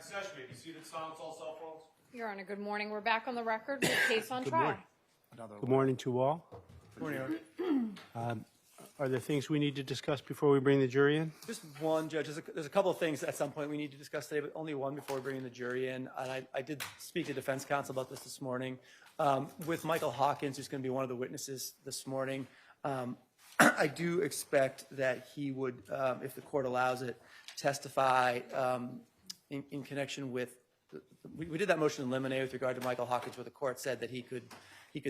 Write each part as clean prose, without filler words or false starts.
in session. May be seated. Silence all cell phones. Your Honor, good morning. We're back on the record with case on trial. Good morning to all. Good morning. Are there things we need to discuss before we bring the jury in? Just one, Judge. There's a couple of things at some point we need to discuss today, but only one before we bring the jury in. And I did speak to defense counsel about this morning. With Michael Hawkins, who's going to be one of the witnesses this morning, I do expect that he would, if the court allows it, testify in connection with, we did that motion in limine with regard to Michael Hawkins, where the court said that he could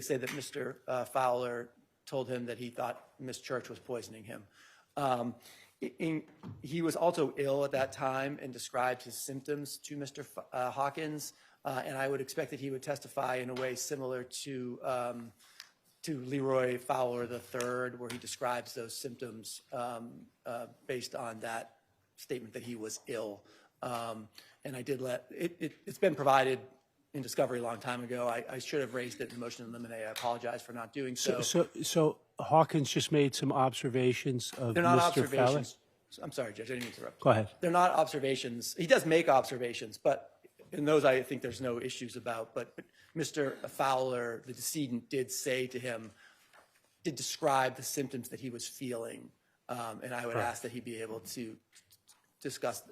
say that Mr. Fowler told him that he thought Miss Church was poisoning him. He was also ill at that time and described his symptoms to Mr. Hawkins, and I would expect that he would testify in a way similar to Leroy Fowler III, where he describes those symptoms based on that statement that he was ill. And I did it's been provided in discovery a long time ago. I should have raised it in the motion in limine. I apologize for not doing so. So Hawkins just made some observations of They're not Mr. observations. Fowler? I'm sorry, Judge, I didn't mean to interrupt. Go ahead. They're not observations. He does make observations, but in those I think there's no issues about. But Mr. Fowler, the decedent, did describe the symptoms that he was feeling, and I would ask that he be able to discuss,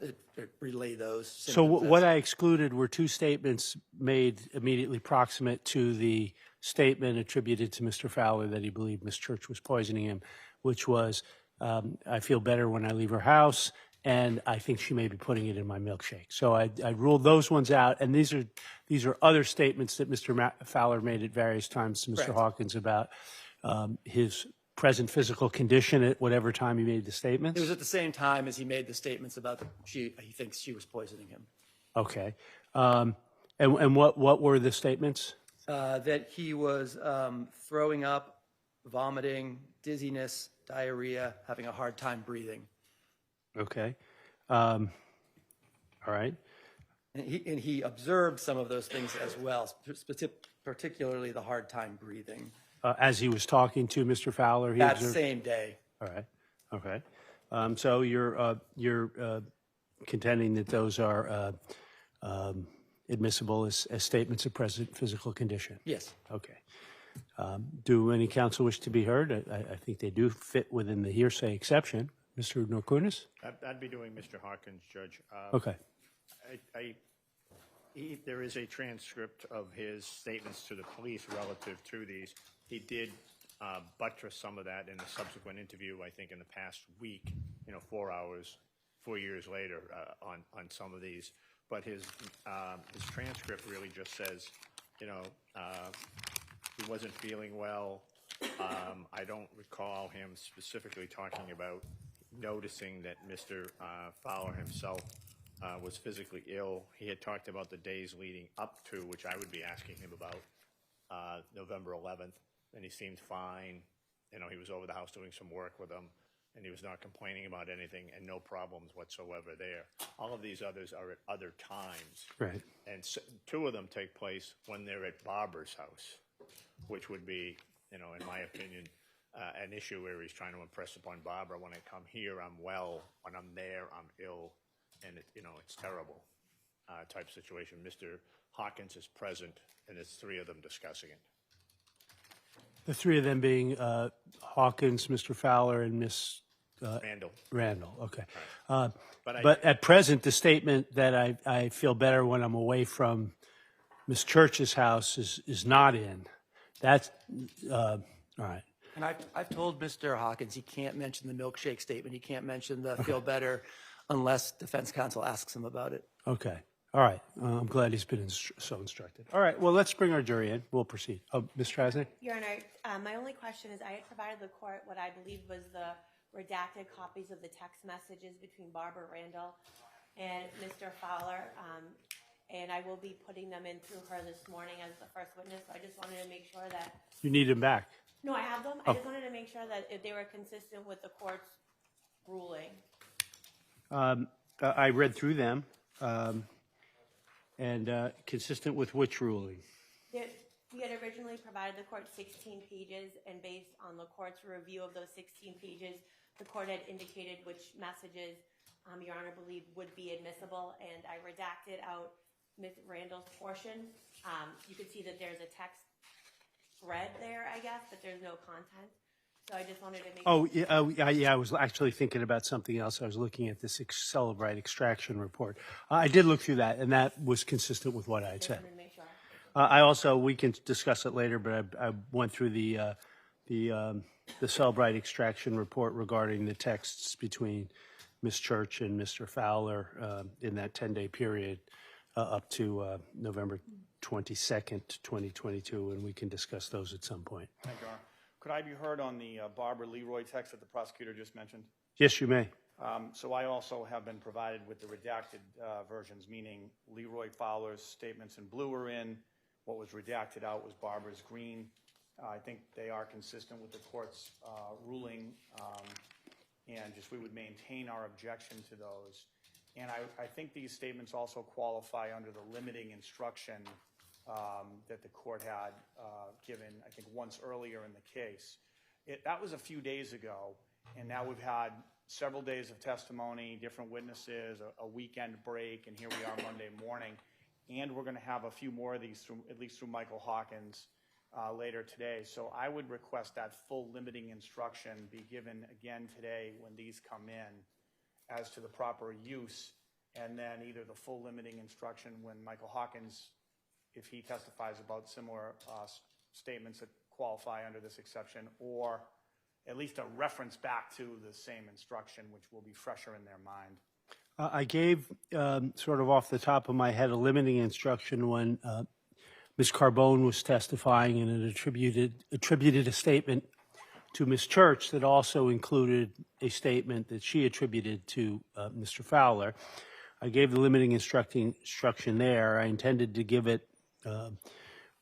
relay those symptoms. So what I excluded were two statements made immediately proximate to the statement attributed to Mr. Fowler that he believed Miss Church was poisoning him, which was, I feel better when I leave her house, and I think she may be putting it in my milkshake. So I ruled those ones out, and these are other statements that Mr. Fowler made at various times to Mr. Correct. Hawkins about his present physical condition at whatever time he made the statements? It was at the same time as he made the statements about he thinks she was poisoning him. Okay. And what were the statements? That he was throwing up, vomiting, dizziness, diarrhea, having a hard time breathing. Okay. All right. And he observed some of those things as well, particularly the hard time breathing. As he was talking to Mr. Fowler? That same day. All right. Okay. So you're contending that those are admissible as statements of present physical condition? Yes. Okay. Do any counsel wish to be heard? I think they do fit within the hearsay exception. Mr. Norkunis? I'd be doing Mr. Hawkins, Judge. Okay. There is a transcript of his statements to the police relative to these. He did buttress some of that in the subsequent interview, I think in the past week, 4 years later on some of these. But his transcript really just says, he wasn't feeling well. I don't recall him specifically talking about noticing that Mr. Fowler himself was physically ill. He had talked about the days leading up to, which I would be asking him about, November 11th, and he seemed fine. He was over the house doing some work with them, and he was not complaining about anything, and no problems whatsoever there. All of these others are at other times. Right. And two of them take place when they're at Barbara's house, which would be, in my opinion, an issue where he's trying to impress upon Barbara, when I come here, I'm well. When I'm there, I'm ill. And, it's terrible type situation. Mr. Hawkins is present, and there's three of them discussing it. The three of them being Hawkins, Mr. Fowler, and Miss Randall. Randall, okay. Right. But at present, the statement that I feel better when I'm away from Miss Church's house is not in. That's, all right. And I've told Mr. Hawkins he can't mention the milkshake statement. He can't mention the feel better unless defense counsel asks him about it. Okay. All right. I'm glad he's been so instructed. All right. Well, let's bring our jury in. We'll proceed. Ms. Trasnik? Your Honor, my only question is I had provided the court what I believe was the redacted copies of the text messages between Barbara Randall and Mr. Fowler, and I will be putting them in through her this morning as the first witness. So I just wanted to make sure that... You need him back. No, I have them. I just wanted to make sure that if they were consistent with the court's ruling. I read through them, and consistent with which ruling? We had originally provided the court 16 pages, and based on the court's review of those 16 pages, the court had indicated which messages Your Honor believed would be admissible, and I redacted out Ms. Randall's portion. You can see that there's a text thread there, I guess, but there's no content. So I just wanted to make Yeah, I was actually thinking about something else. I was looking at this Celebrite extraction report. I did look through that, and that was consistent with what I had just said. wanted to make sure. I also, we can discuss it later, but I went through the Celebrite extraction report regarding the texts between Ms. Church and Mr. Fowler in that 10-day period up to November 22nd, 2022, and we can discuss those at some point. Thank you, Your Honor. Could I be heard on the Barbara Leroy text that the prosecutor just mentioned? Yes, you may. So I also have been provided with the redacted versions, meaning Leroy Fowler's statements in blue are in. What was redacted out was Barbara's green. I think they are consistent with the court's ruling, and just we would maintain our objection to those. And I think these statements also qualify under the limiting instruction that the court had given, I think, once earlier in the case. That was a few days ago, and now we've had several days of testimony, different witnesses, a weekend break, and here we are Monday morning. And we're going to have a few more of these, at least through Michael Hawkins, later today. So I would request that full limiting instruction be given again today when these come in as to the proper use, and then either the full limiting instruction when Michael Hawkins, if he testifies about similar statements that qualify under this exception, or at least a reference back to the same instruction, which will be fresher in their mind. I gave, sort of off the top of my head, a limiting instruction when Ms. Carbone was testifying, and it attributed a statement to Ms. Church that also included a statement that she attributed to Mr. Fowler. I gave the limiting instruction there. I intended to give it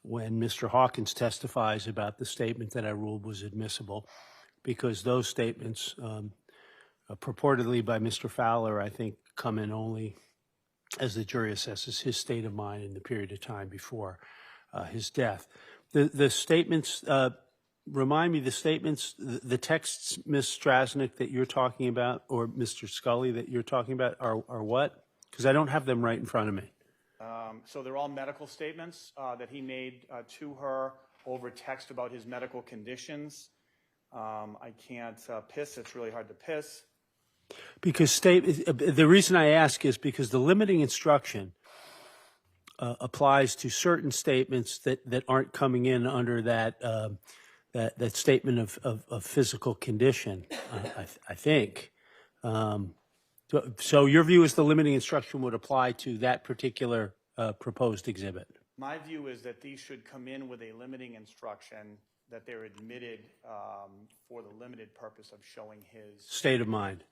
when Mr. Hawkins testifies about the statement that I ruled was admissible, because those statements purportedly by Mr. Fowler, I think, come in only as the jury assesses his state of mind in the period of time before his death. The statements, remind me, the texts, Ms. Strasnick, that you're talking about, or Mr. Scully that you're talking about, are what? Because I don't have them right in front of me. So they're all medical statements that he made to her over text about his medical conditions. I can't piss. It's really hard to piss. Because the reason I ask is because the limiting instruction applies to certain statements that aren't coming in under that statement of physical condition, I think. So your view is the limiting instruction would apply to that particular proposed exhibit? My view is that these should come in with a limiting instruction that they're admitted for the limited purpose of showing his state of mind.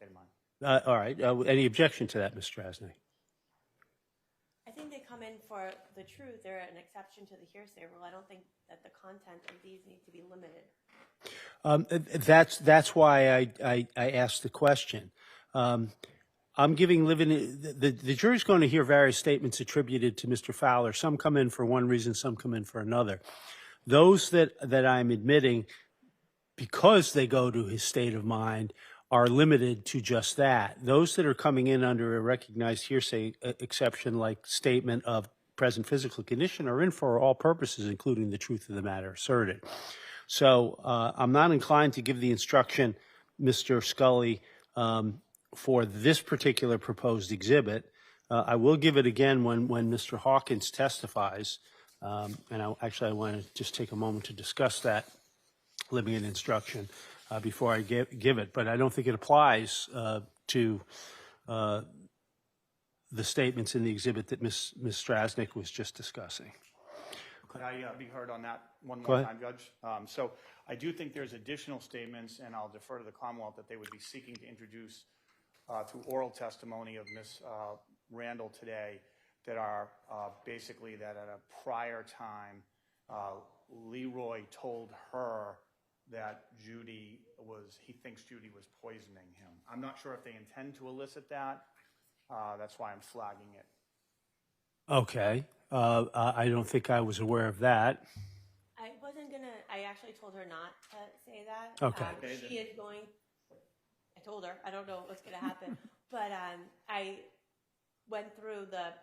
All right. Any objection to that, Ms. Strasnick? I think they come in for the truth. They're an exception to the hearsay rule. I don't think that the content of these need to be limited. That's why I asked the question. I'm giving the jury's going to hear various statements attributed to Mr. Fowler. Some come in for one reason, some come in for another. Those that I'm admitting, because they go to his state of mind, are limited to just that. Those that are coming in under a recognized hearsay exception, like statement of present physical condition, are in for all purposes, including the truth of the matter asserted. So I'm not inclined to give the instruction, Mr. Scully, for this particular proposed exhibit. I will give it again when Mr. Hawkins testifies. And I want to just take a moment to discuss that limiting instruction before I give it. But I don't think it applies to the statements in the exhibit that Ms. Strasnick was just discussing. Could I be heard on that one more time, Judge? So I do think there's additional statements, and I'll defer to the Commonwealth, that they would be seeking to introduce through oral testimony of Ms. Randall today, that are basically that at a prior time, Leroy told her that he thinks Judy was poisoning him. I'm not sure if they intend to elicit that. That's why I'm flagging it. Okay. I don't think I was aware of that. I actually told her not to say that. Okay. She is going, I told her, I don't know what's going to happen. But I went through the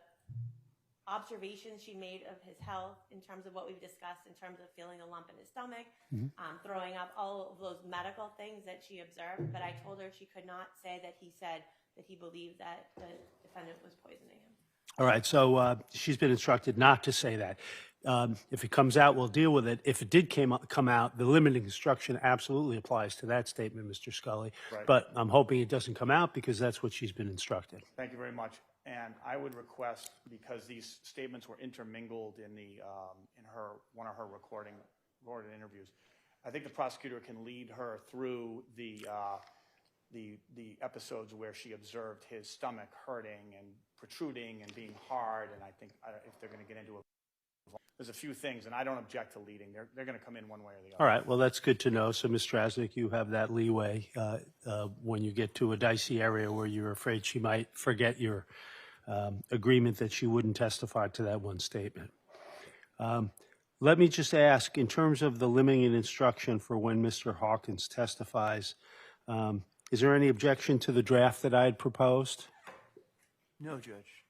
observations she made of his health in terms of what we've discussed, in terms of feeling a lump in his stomach, throwing up, all of those medical things that she observed. But I told her she could not say that he said that he believed that the defendant was poisoning him. All right, so she's been instructed not to say that. If it comes out, we'll deal with it. If it did come out, the limiting instruction absolutely applies to that statement, Mr. Scully. Right. But I'm hoping it doesn't come out because that's what she's been instructed. Thank you very much. And I would request, because these statements were intermingled in one of her recorded interviews, I think the prosecutor can lead her through the episodes where she observed his stomach hurting and protruding and being hard. And I think if they're going to get into it, there's a few things, and I don't object to leading. They're going to come in one way or the other. All right, well, that's good to know. So, Ms. Strasnick, you have that leeway when you get to a dicey area where you're afraid she might forget your agreement that she wouldn't testify to that one statement. Let me just ask, in terms of the limiting instruction for when Mr. Hawkins testifies, is there any objection to the draft that I had proposed? No, Judge.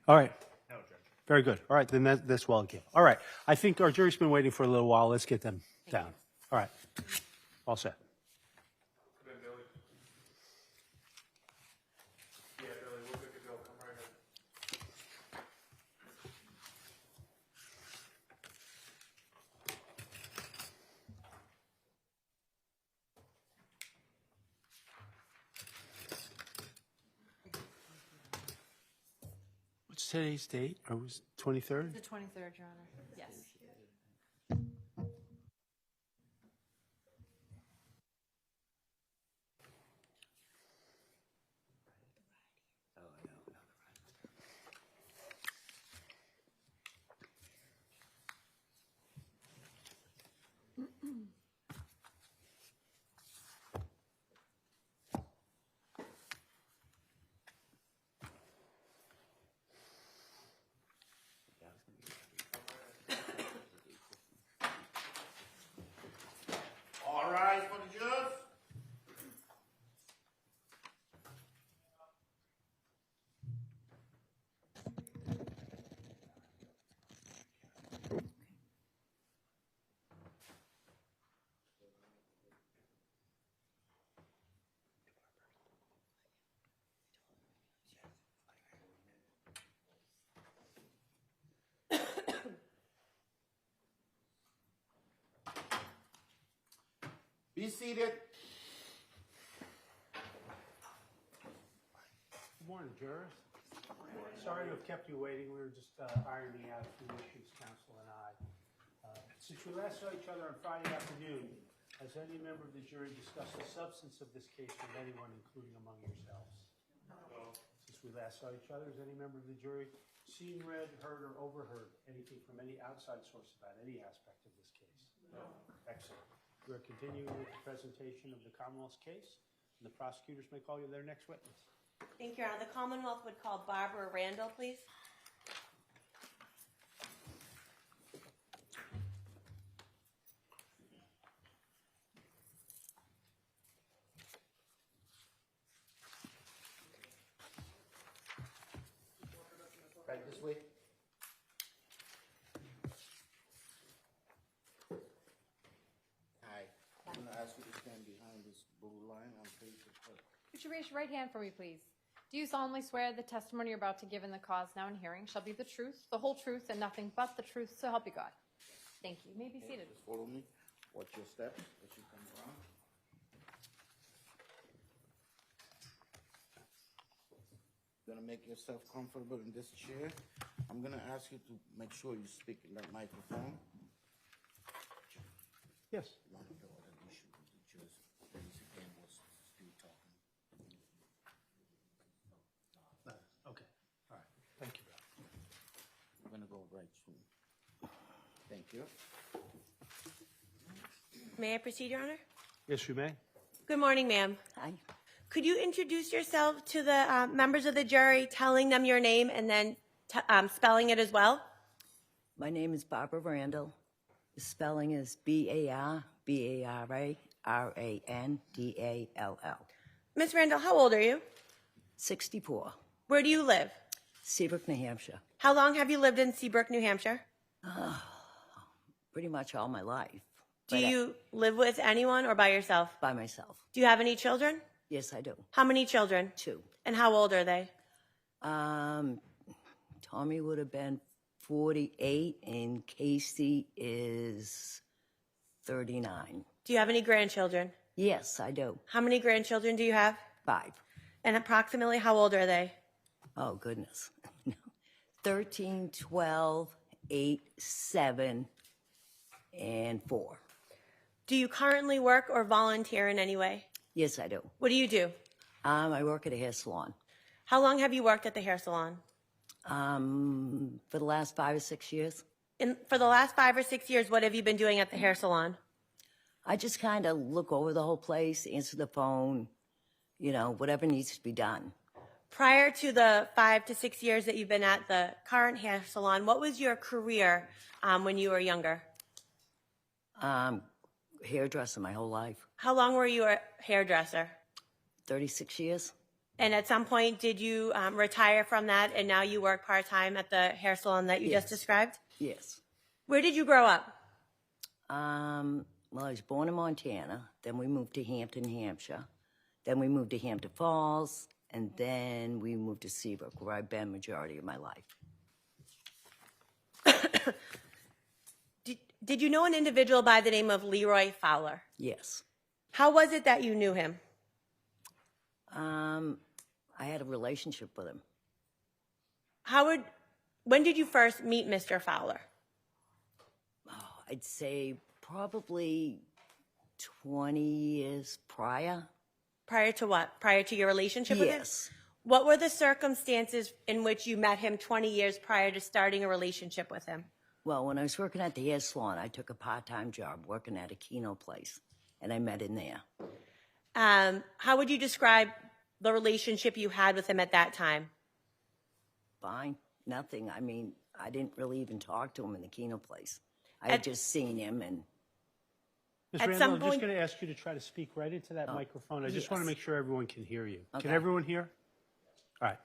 All right. No, Judge. Very good. All right, then that's well given. All right, I think our jury's been waiting for a little while. Let's get them down. All right, all set. What's today's date? Or was it 23rd? The 23rd, Your Honor. Yes. All rise for the judge. Be seated. Good morning, jurors. Sorry to have kept you waiting. We were just ironing out a few issues, counsel and I. Since we last saw each other on Friday afternoon, has any member of the jury discussed the substance of this case with anyone, including among yourselves? No. Since we last saw each other, has any member of the jury seen, read, heard, or overheard anything from any outside source about any aspect of this case? No. Excellent. We're continuing with the presentation of the Commonwealth's case, and the prosecutors may call you their next witness. Thank you, Your Honor. The Commonwealth would call Barbara Randall, please. Right this way. Hi. I'm going to ask you to stand behind this blue line on page 12. Would you raise your right hand for me, please? Do you solemnly swear the testimony you're about to give in the cause now in hearing shall be the truth, the whole truth, and nothing but the truth, so help you God? Thank you. You may be seated. Just follow me. Watch your steps as you come around. You're going to make yourself comfortable in this chair. I'm going to ask you to make sure you speak in that microphone. Yes. One of the other issues with the judge, Lindsey Graham was still talking. Okay. All right. Thank you, Brad. We're going to go right soon. Thank you. May I proceed, Your Honor? Yes, you may. Good morning, ma'am. Hi. Could you introduce yourself to the members of the jury, telling them your name and then spelling it as well? My name is Barbara Randall. The spelling is B-A-R-B-A-R-A-R-A-N-D-A-L-L. Miss Randall, how old are you? 64, Where do you live? Seabrook, New Hampshire. How long have you lived in Seabrook, New Hampshire? Pretty much all my life. Do But you live with anyone or by yourself? by myself. Do you have any children? Yes, I do. How many children? 2. And how old are they? Tommy would have been 48, and Casey is 39. Do you have any grandchildren? Yes, I do. How many grandchildren do you have? 5. And approximately how old are they? Oh, goodness. 13, 12, 8, 7, and 4. Do you currently work or volunteer in any way? Yes, I do. What do you do? I work at a hair salon. How long have you worked at the hair salon? For the last 5 or 6 years. For the last 5 or 6 years, what have you been doing at the hair salon? I just kind of look over the whole place, answer the phone, whatever needs to be done. Prior to the 5 to 6 years that you've been at the current hair salon, what was your career when you were younger? Hairdresser my whole life. How long were you a hairdresser? 36 years. And at some point, did you retire from that and now you work part-time at the hair salon that you just described? Yes. Where did you grow up? Well, I was born in Montana. Then we moved to Hampton, Hampshire. Then we moved to Hampton Falls. And then we moved to Seabrook, where I've been majority of my life. Did you know an individual by the name of Leroy Fowler? Yes. How was it that you knew him? I had a relationship with him. When did you first meet Mr. Fowler? Oh, I'd say probably 20 years prior. Prior to what? Prior to your relationship with him? Yes. What were the circumstances in which you met him 20 years prior to starting a relationship with him? Well, when I was working at the hair salon, I took a part-time job working at a Keno place, and I met him there. How would you describe the relationship you had with him at that time? Fine. Nothing. I mean, I didn't really even talk to him in the Keno place. I had just seen him, and Ms. At Randall, some I'm just point- going to ask you to try to speak right into that microphone. I just want to yes. make sure everyone can hear you. Can Okay. everyone hear? All right.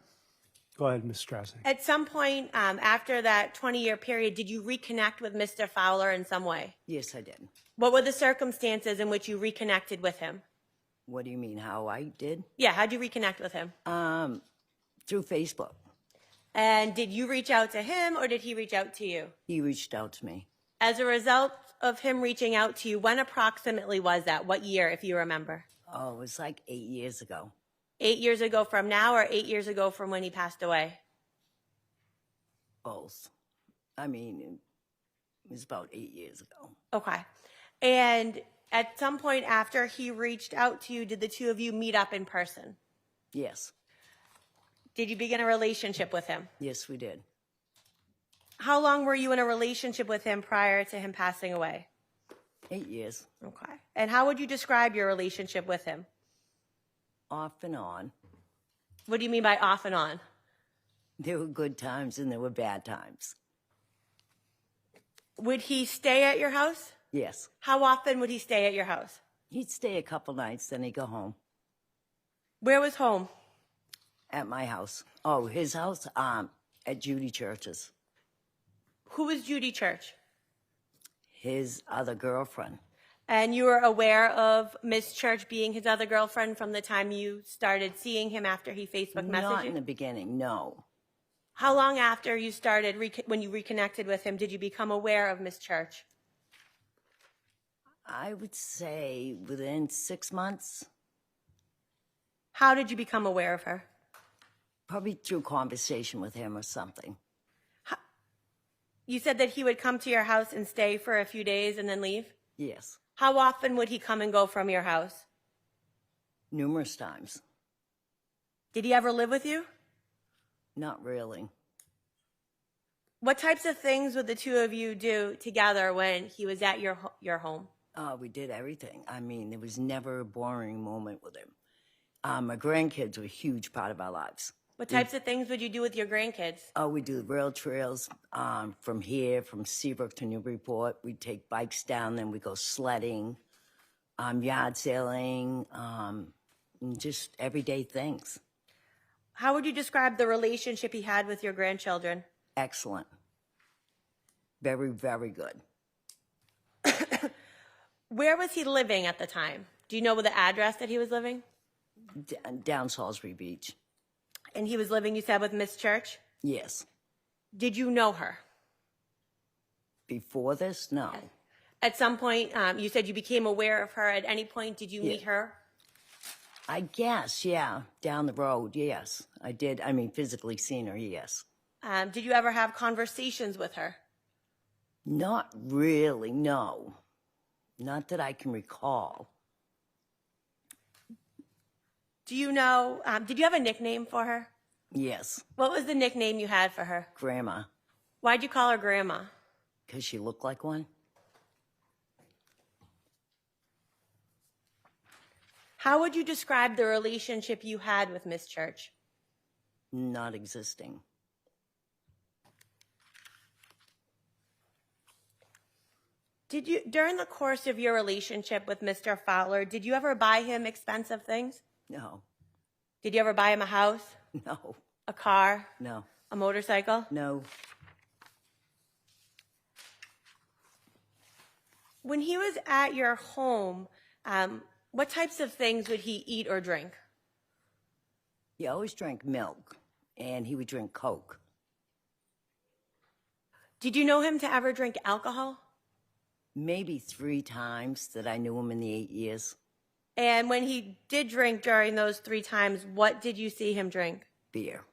Go ahead, Ms. Strausing. At some point after that 20-year period, did you reconnect with Mr. Fowler in some way? yes, I did. What were the circumstances in which you reconnected with him? What do you mean, how I did? Yeah, how'd you reconnect with him? Through Facebook. And did you reach out to him or did he reach out to you? He reached out to me. As a result of him reaching out to you, when approximately was that? What year, if you remember? Oh, it was like 8 years ago. 8 years ago from now or 8 years ago from when he passed away? Both. I mean, it was about 8 years ago. Okay. And at some point after he reached out to you, did the two of you meet up in person? Yes. Did you begin a relationship with him? Yes, we did. How long were you in a relationship with him prior to him passing away? 8 years. Okay. And how would you describe your relationship with him? Off and on. What do you mean by off and on? There were good times and there were bad times. Would he stay at your house? Yes. How often would he stay at your house? He'd stay a couple nights, then he'd go home. Where was home? At my house. Oh, his house? At Judy Church's. Who was Judy Church? His other girlfriend. And you were aware of Miss Church being his other girlfriend from the time you started seeing him after he Facebook messaged Not you? in the beginning, no. How long after you started, when you reconnected with him, did you become aware of Miss Church? I would say within 6 months. How did you become aware of her? Probably through conversation with him or something. You said that he would come to your house and stay for a few days and then leave? Yes. How often would he come and go from your house? Numerous times. Did he ever live with you? Not really. What types of things would the two of you do together when he was at your home? We did everything. I mean, there was never a boring moment with him. My grandkids were a huge part of our lives. What types of things would you do with your grandkids? We do rail trails from here, from Seabrook to Newburyport. We take bikes down, then we go sledding, yard sailing, and just everyday things. How would you describe the relationship he had with your grandchildren? Excellent. Very, very good. Where was he living at the time? Do you know the address that he was living? Down Salisbury Beach. And he was living, you said, with Miss Church? Yes. Did you know her? Before this, no. At some point, you said you became aware of her. At any point, did you meet her? I guess, yeah. Down the road, yes. I did. I mean, physically seen her, yes. Did you ever have conversations with her? Not really, no. Not that I can recall. Do you know, did you have a nickname for her? Yes. What was the nickname you had for her? Grandma. Why'd you call her Grandma? Because she looked like one? How would you describe the relationship you had with Miss Church? Not existing. Did you, during the course of your relationship with Mr. Fowler, did you ever buy him expensive things? No. Did you ever buy him a house, No. a car, No. a motorcycle? No. When he was at your home, what types of things would he eat or drink? He always drank milk, and he would drink Coke. Did you know him to ever drink alcohol? Maybe 3 times that I knew him in the 8 years. And when he did drink during those 3 times, what did you see him drink? Beer.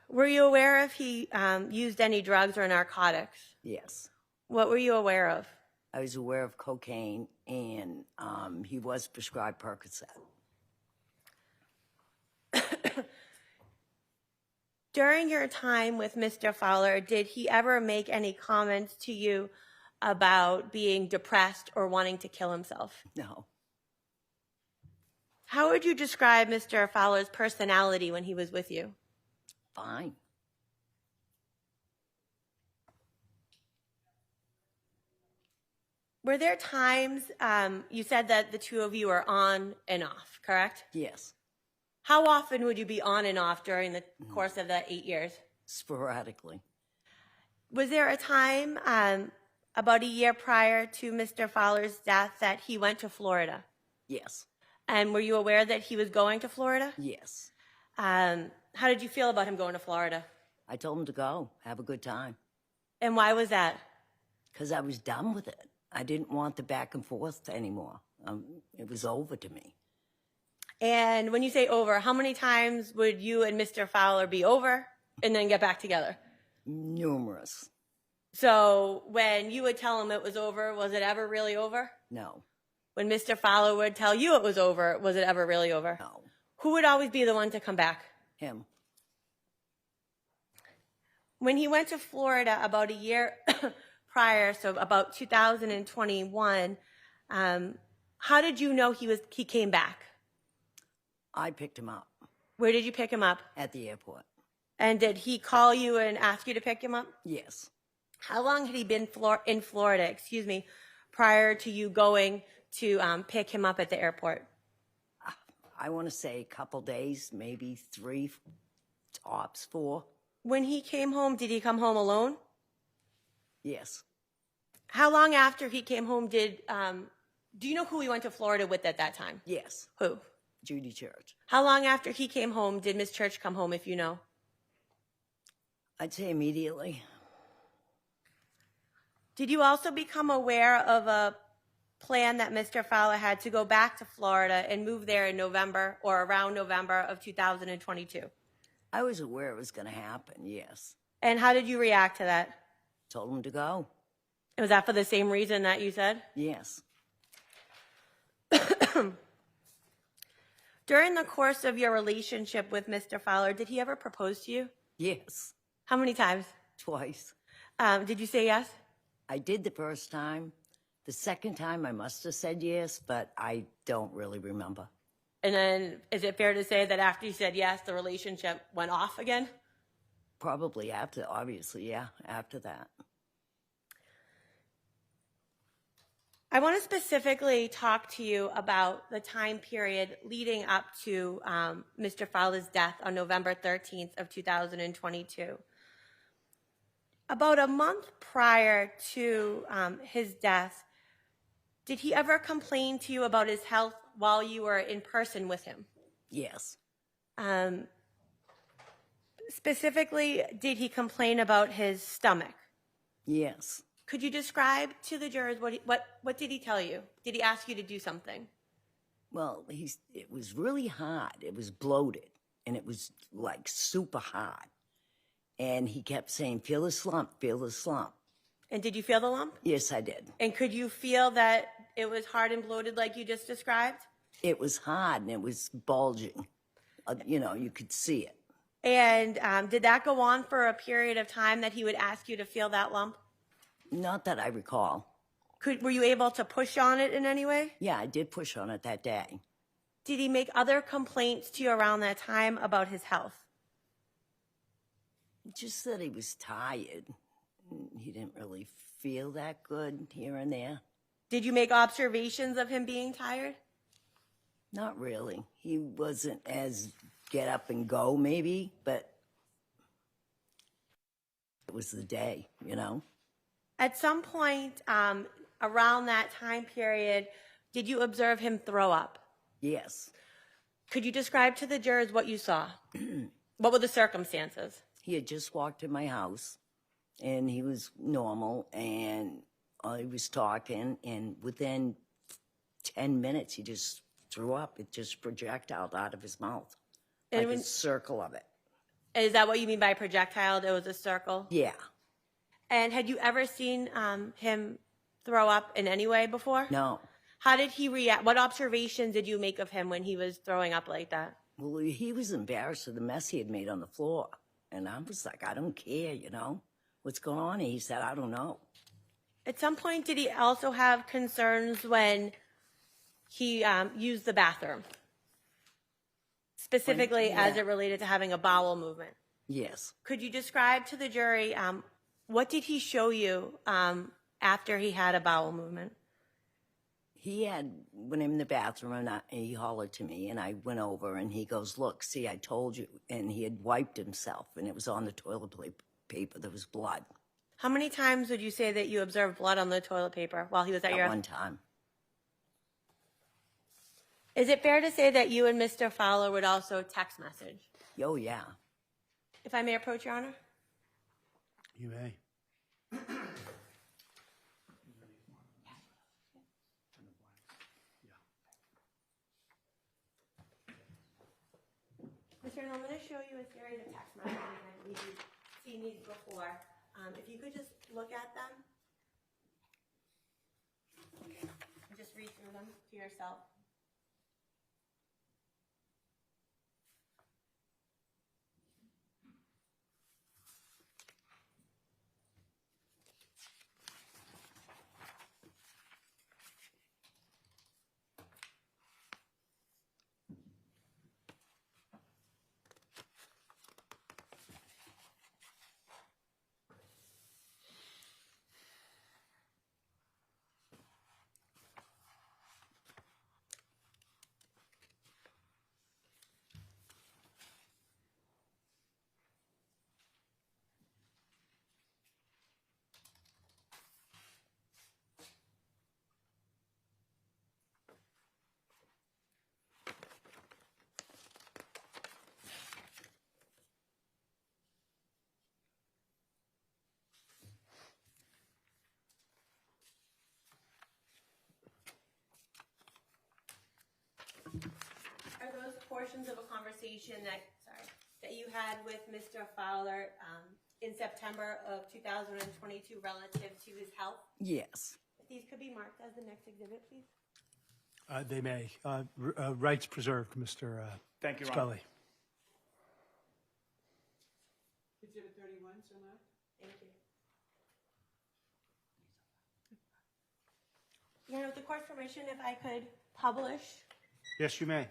Were you aware if he used any drugs or narcotics? Yes. What were you aware of? I was aware of cocaine, and he was prescribed Percocet. During your time with Mr. Fowler, did he ever make any comments to you about being depressed or wanting to kill himself? No. How would you describe Mr. Fowler's personality when he was with you? Fine. Were there times, you said that the two of you are on and off, correct? Yes. How often would you be on and off during the course of that 8 years? Sporadically. Was there a time about a year prior to Mr. Fowler's death that he went to Florida? Yes. And were you aware that he was going to Florida? Yes. How did you feel about him going to Florida? I told him to go. Have a good time. And why was that? Because I was done with it. I didn't want the back and forth anymore. It was over to me. And when you say over, how many times would you and Mr. Fowler be over and then get back together? Numerous. So when you would tell him it was over, was it ever really over? No. When Mr. Fowler would tell you it was over, was it ever really over? No. Who would always be the one to come back? Him. When he went to Florida about a year prior, so about 2021, how did you know he came back? I picked him up Where did you pick him up? at the airport. And did he call you and ask you to pick him up? Yes. How long had he been in Florida, prior to you going to pick him up at the airport? I want to say a couple days, maybe 3, tops 4. When he came home, did he come home alone? Yes. How long after he came home do you know who he went to Florida with at that time? Yes. Who? Judy Church. How long after he came home did Miss Church come home, if you know? I'd say immediately. Did you also become aware of a plan that Mr. Fowler had to go back to Florida and move there in November or around November of 2022? I was aware it was going to happen, yes. And how did you react to that? Told him to go. Was that for the same reason that you said? Yes. During the course of your relationship with Mr. Fowler, did he ever propose to you? Yes. How many times? Twice. Did you say yes? I did the first time. The second time I must have said yes, but I don't really remember. And then is it fair to say that after you said yes, the relationship went off again? Probably after, obviously, yeah, after that. I want to specifically talk to you about the time period leading up to Mr. Fowler's death on November 13th of 2022. About a month prior to his death, did he ever complain to you about his health while you were in person with him? Yes. Specifically, did he complain about his stomach? Yes. Could you describe to the jurors what did he tell you? Did he ask you to do something? Well, it was really hard. It was bloated, and it was like super hard. And he kept saying, feel the slump, feel the slump. And did you feel the lump? Yes, I did. And could you feel that it was hard and bloated like you just described? It was hard, and it was bulging. You could see it. And did that go on for a period of time that he would ask you to feel that lump? Not that I recall. Were you able to push on it in any way? Yeah, I did push on it that day. Did he make other complaints to you around that time about his health? Just that he was tired. He didn't really feel that good here and there. Did you make observations of him being tired? Not really. He wasn't as get up and go, maybe, but it was the day, At some point around that time period, did you observe him throw up? Yes. Could you describe to the jurors what you saw? What were the circumstances? He had just walked in my house, and he was normal, and he was talking, and within 10 minutes, he just threw up. It just projectiled out of his mouth, like a circle of it. Is that what you mean by projectile? There was a circle? Yeah. And had you ever seen him throw up in any way before? No. How did he react? What observations did you make of him when he was throwing up like that? Well, he was embarrassed of the mess he had made on the floor. And I was like, I don't care, What's going on? And he said, I don't know. At some point, did he also have concerns when he used the bathroom? Specifically as it related to having a bowel movement? Yes. Could you describe to the jury, what did he show you after he had a bowel movement? He went in the bathroom, and he hollered to me, and I went over, and he goes, look, see, I told you. And he had wiped himself, and it was on the toilet paper. There was blood. How many times would you say that you observed blood on the toilet paper while he was at your... One time. Is it fair to say that you and Mr. Fowler would also text message? Oh, yeah. If I may approach, Your Honor? You may. Mr. Randall, I'm going to show you a series of text messages. I believe you've seen these before. If you could just look at them. And just read through them to yourself. Are those portions of a conversation that you had with Mr. Fowler in September of 2022 relative to his health? Yes. If these could be marked as the next exhibit, please. They may. Rights preserved, Mr. Thank you, Ron. Scully. Exhibit 31, so marked. Thank you. With the court's permission, if I could publish Yes, you may.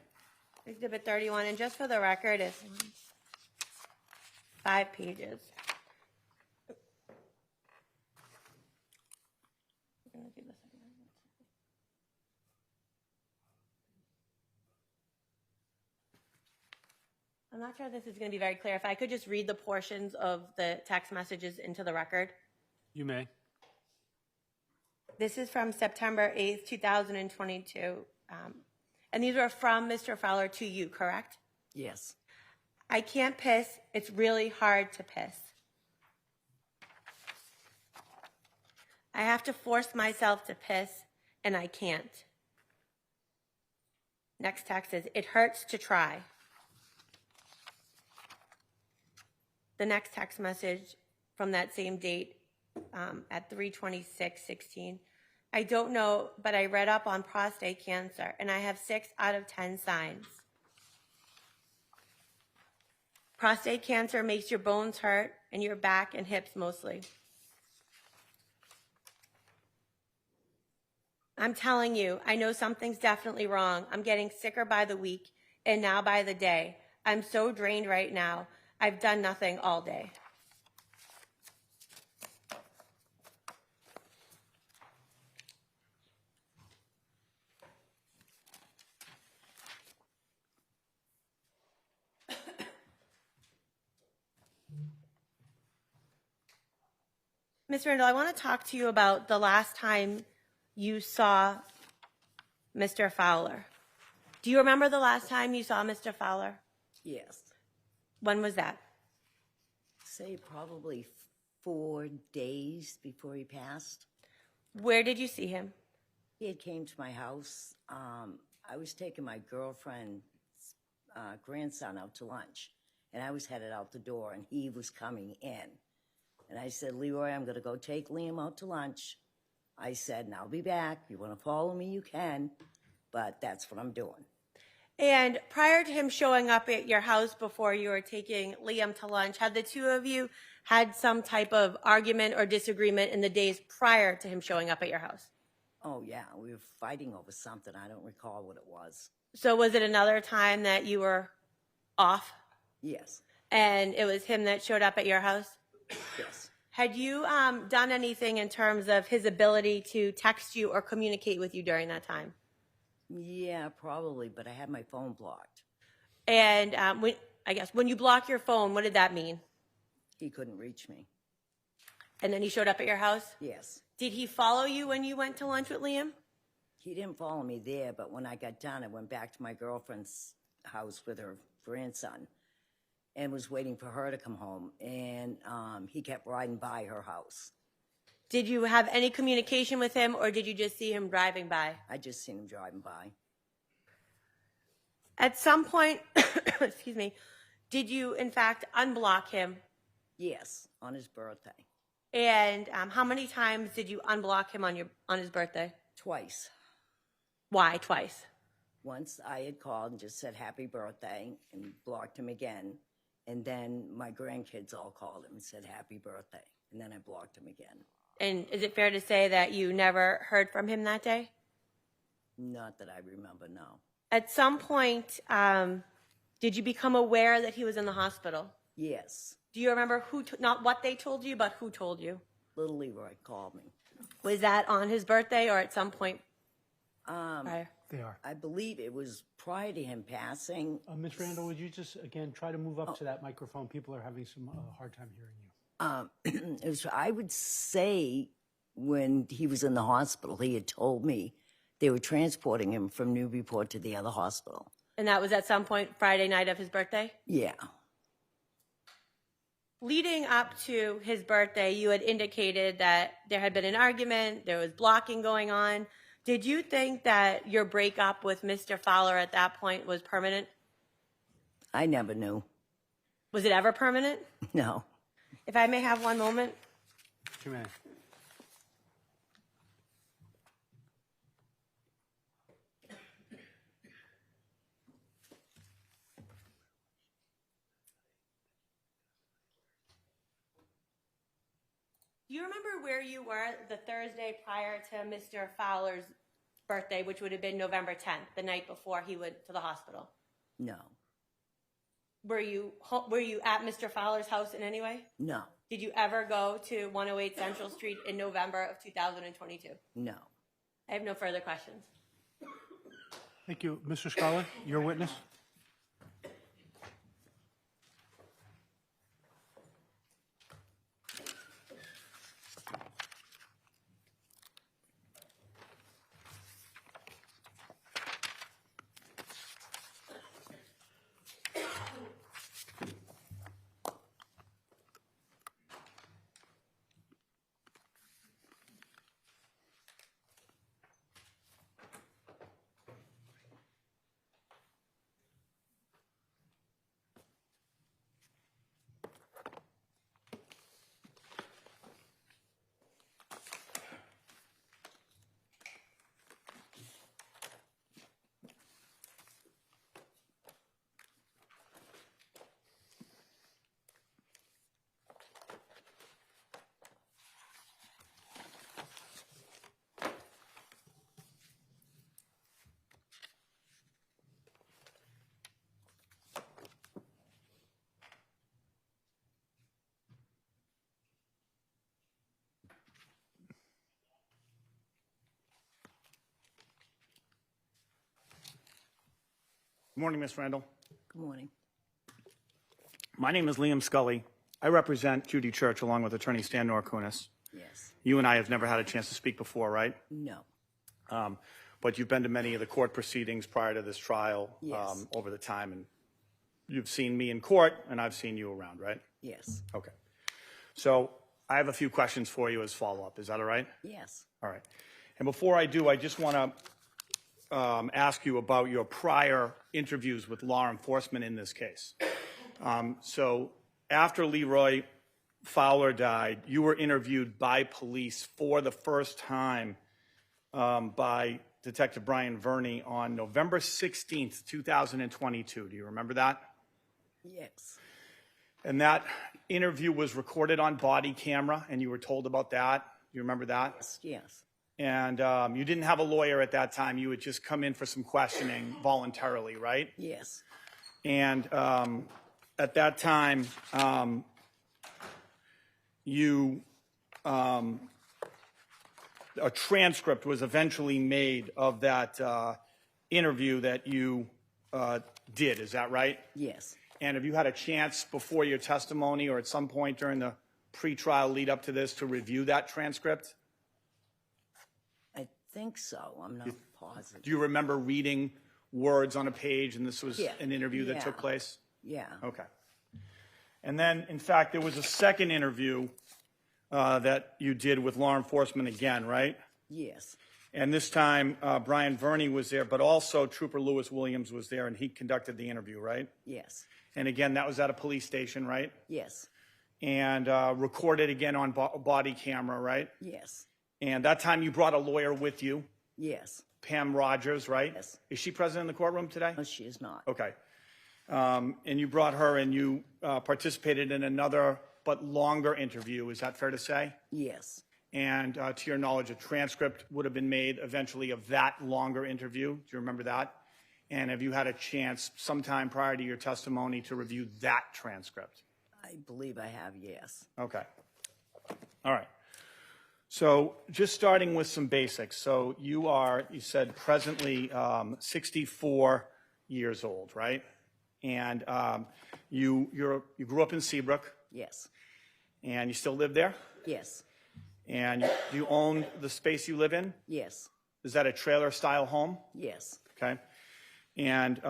Exhibit 31, and just for the record, it's 5 pages. I'm gonna do this again. not sure this is going to be very clear. If I could just read the portions of the text messages into the record. You may. This is from September 8th, 2022. And these were from Mr. Fowler to you, correct? Yes. I can't piss. It's really hard to piss. I have to force myself to piss, and I can't. Next text is, it hurts to try. The next text message from that same date at 3/26/16. I don't know, but I read up on prostate cancer, and I have 6 out of 10 signs. Prostate cancer makes your bones hurt and your back and hips mostly. I'm telling you, I know something's definitely wrong. I'm getting sicker by the week and now by the day. I'm so drained right now. I've done nothing all day. Ms. Randall, I want to talk to you about the last time you saw Mr. Fowler. Do you remember the last time you saw Mr. Fowler? Yes. When was that? Say probably 4 days before he passed. Where did you see him? He had came to my house. I was taking my girlfriend's grandson out to lunch, and I was headed out the door, and he was coming in. And I said, Leroy, I'm going to go take Liam out to lunch. I said, and I'll be back. If you want to follow me, you can. But that's what I'm doing. And prior to him showing up at your house before you were taking Liam to lunch, had the two of you had some type of argument or disagreement in the days prior to him showing up at your house? Oh, yeah. We were fighting over something. I don't recall what it was. So was it another time that you were off Yes. and it was him that showed up at your house? Yes. Had you done anything in terms of his ability to text you or communicate with you during that time? Yeah, probably, but I had my phone blocked. And when you block your phone, what did that mean? He couldn't reach me. And then he showed up at your house? Yes. Did he follow you when you went to lunch with Liam? He didn't follow me there, but when I got done, I went back to my girlfriend's house with her grandson and was waiting for her to come home. And he kept riding by her house. Did you have any communication with him, or did you just see him driving by? I just seen him driving by. At some point, excuse me, did you, in fact, unblock him? Yes, on his birthday. And how many times did you unblock him on his birthday? Twice. Why twice? Once I had called and just said happy birthday and blocked him again. And then my grandkids all called him and said happy birthday. And then I blocked him again. And is it fair to say that you never heard from him that day? Not that I remember, no. At some point, did you become aware that he was in the hospital? Yes. Do you remember not what they told you, but who told you? Little Leroy called me. Was that on his birthday or at some point prior? They are. I believe it was prior to him passing. Ms. Randall, would you just, again, try to move up to that microphone? People are having some hard time hearing you. It was, I would say when he was in the hospital, he had told me they were transporting him from Newburyport to the other hospital. And that was at some point Friday night of his birthday? Yeah. Leading up to his birthday, you had indicated that there had been an argument, there was blocking going on. Did you think that your breakup with Mr. Fowler at that point was permanent? I never knew. Was it ever permanent? No. If I may have one moment. You may. Do you remember where you were the Thursday prior to Mr. Fowler's birthday, which would have been November 10th, the night before he went to the hospital? No. Were you at Mr. Fowler's house in any way? No. Did you ever go to 108 Central Street in November of 2022? No. I have no further questions. Thank you. Mr. Scarlett, your witness? Good morning, Ms. Randall. Good morning. My name is Liam Scully. I represent Judy Church along with attorney Stan Norkunis. Yes. You and I have never had a chance to speak before, right? No. But you've been to many of the court proceedings prior to this trial Yes. over the time, and you've seen me in court, and I've seen you around, right? Yes. Okay. So I have a few questions for you as follow-up. Is that all right? Yes. All right. And before I do, I just want to ask you about your prior interviews with law enforcement in this case. So after Leroy Fowler died, you were interviewed by police for the first time by Detective Brian Verney on November 16th, 2022. Do you remember that? Yes. And that interview was recorded on body camera, and you were told about that. You remember that? Yes. And you didn't have a lawyer at that time. You would just come in for some questioning voluntarily, right? Yes. And at that time, a transcript was eventually made of that interview that you did. Is that right? Yes. And have you had a chance before your testimony or at some point during the pretrial lead up to this to review that transcript? I think so. I'm not positive. Do you remember reading words on a page and this was Yeah. an interview that Yeah. took place? Yeah. Okay. And then, in fact, there was a second interview that you did with law enforcement again, right? Yes. And this time, Brian Verney was there, but also Trooper Lewis Williams was there, and he conducted the interview, right? Yes. And again, that was at a police station, right? Yes. And recorded again on body camera, right? Yes. And that time you brought a lawyer with you, Yes. Pam Rogers, right? Yes. Is she present in the courtroom today? No, she is not. Okay. And you brought her and you participated in another but longer interview. Is that fair to say? Yes. And to your knowledge, a transcript would have been made eventually of that longer interview. Do you remember that? And have you had a chance sometime prior to your testimony to review that transcript? I believe I have, yes. Okay. All right. So just starting with some basics. So you said presently 64 years old, right? And you grew up in Seabrook, Yes. and you still live there? Yes. And do you own the space you live in? Yes. Is that a trailer-style home? Yes. Okay. And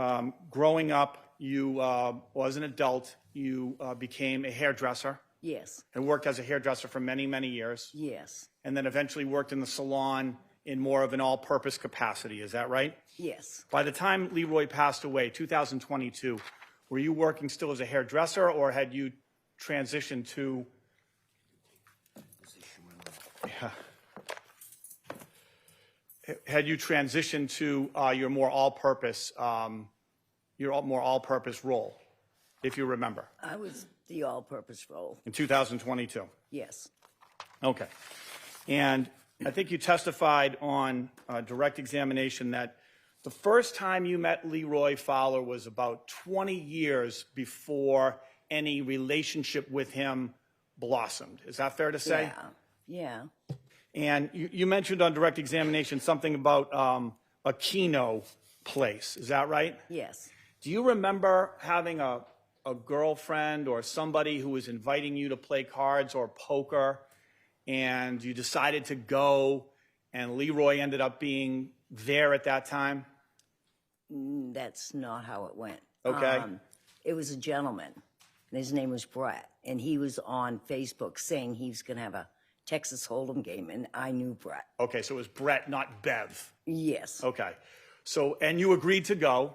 growing up, you, as an adult, you became a hairdresser Yes. and worked as a hairdresser for many, many years, Yes. and then eventually worked in the salon in more of an all-purpose capacity. Is that right? Yes. By the time Leroy passed away, 2022, were you working still as a hairdresser, or had you transitioned to? Yeah. Had you transitioned to your more all-purpose role, if you remember, I was the all-purpose role. in 2022? Yes. Okay. And I think you testified on direct examination that the first time you met Leroy Fowler was about 20 years before any relationship with him blossomed. Is that fair to say? Yeah. Yeah. And you mentioned on direct examination something about a Keno place. Is that right? Yes. Do you remember having a girlfriend or somebody who was inviting you to play cards or poker, and you decided to go, and Leroy ended up being there at that time? That's not how it went. Okay. It was a gentleman, and his name was Brett, and he was on Facebook saying he was going to have a Texas Hold'em game, and I knew Brett. Okay, so it was Brett, not Bev. Yes. Okay. So, and you agreed to go,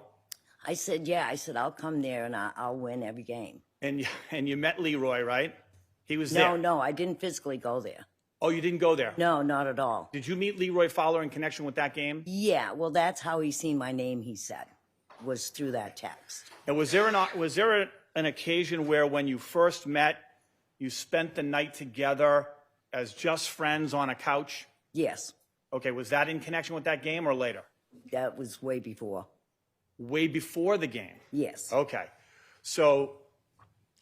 I said, yeah. I said, I'll come there, and I'll win every game. and you met Leroy, right? He was there. No, I didn't physically go there. Oh, you didn't go there? No, not at all. Did you meet Leroy Fowler in connection with that game? Yeah, well, that's how he seen my name, he said, was through that text. And was there an occasion where when you first met, you spent the night together as just friends on a couch? Yes, Okay, was that in connection with that game or later? that was way before. Way before the game? Yes. Okay. So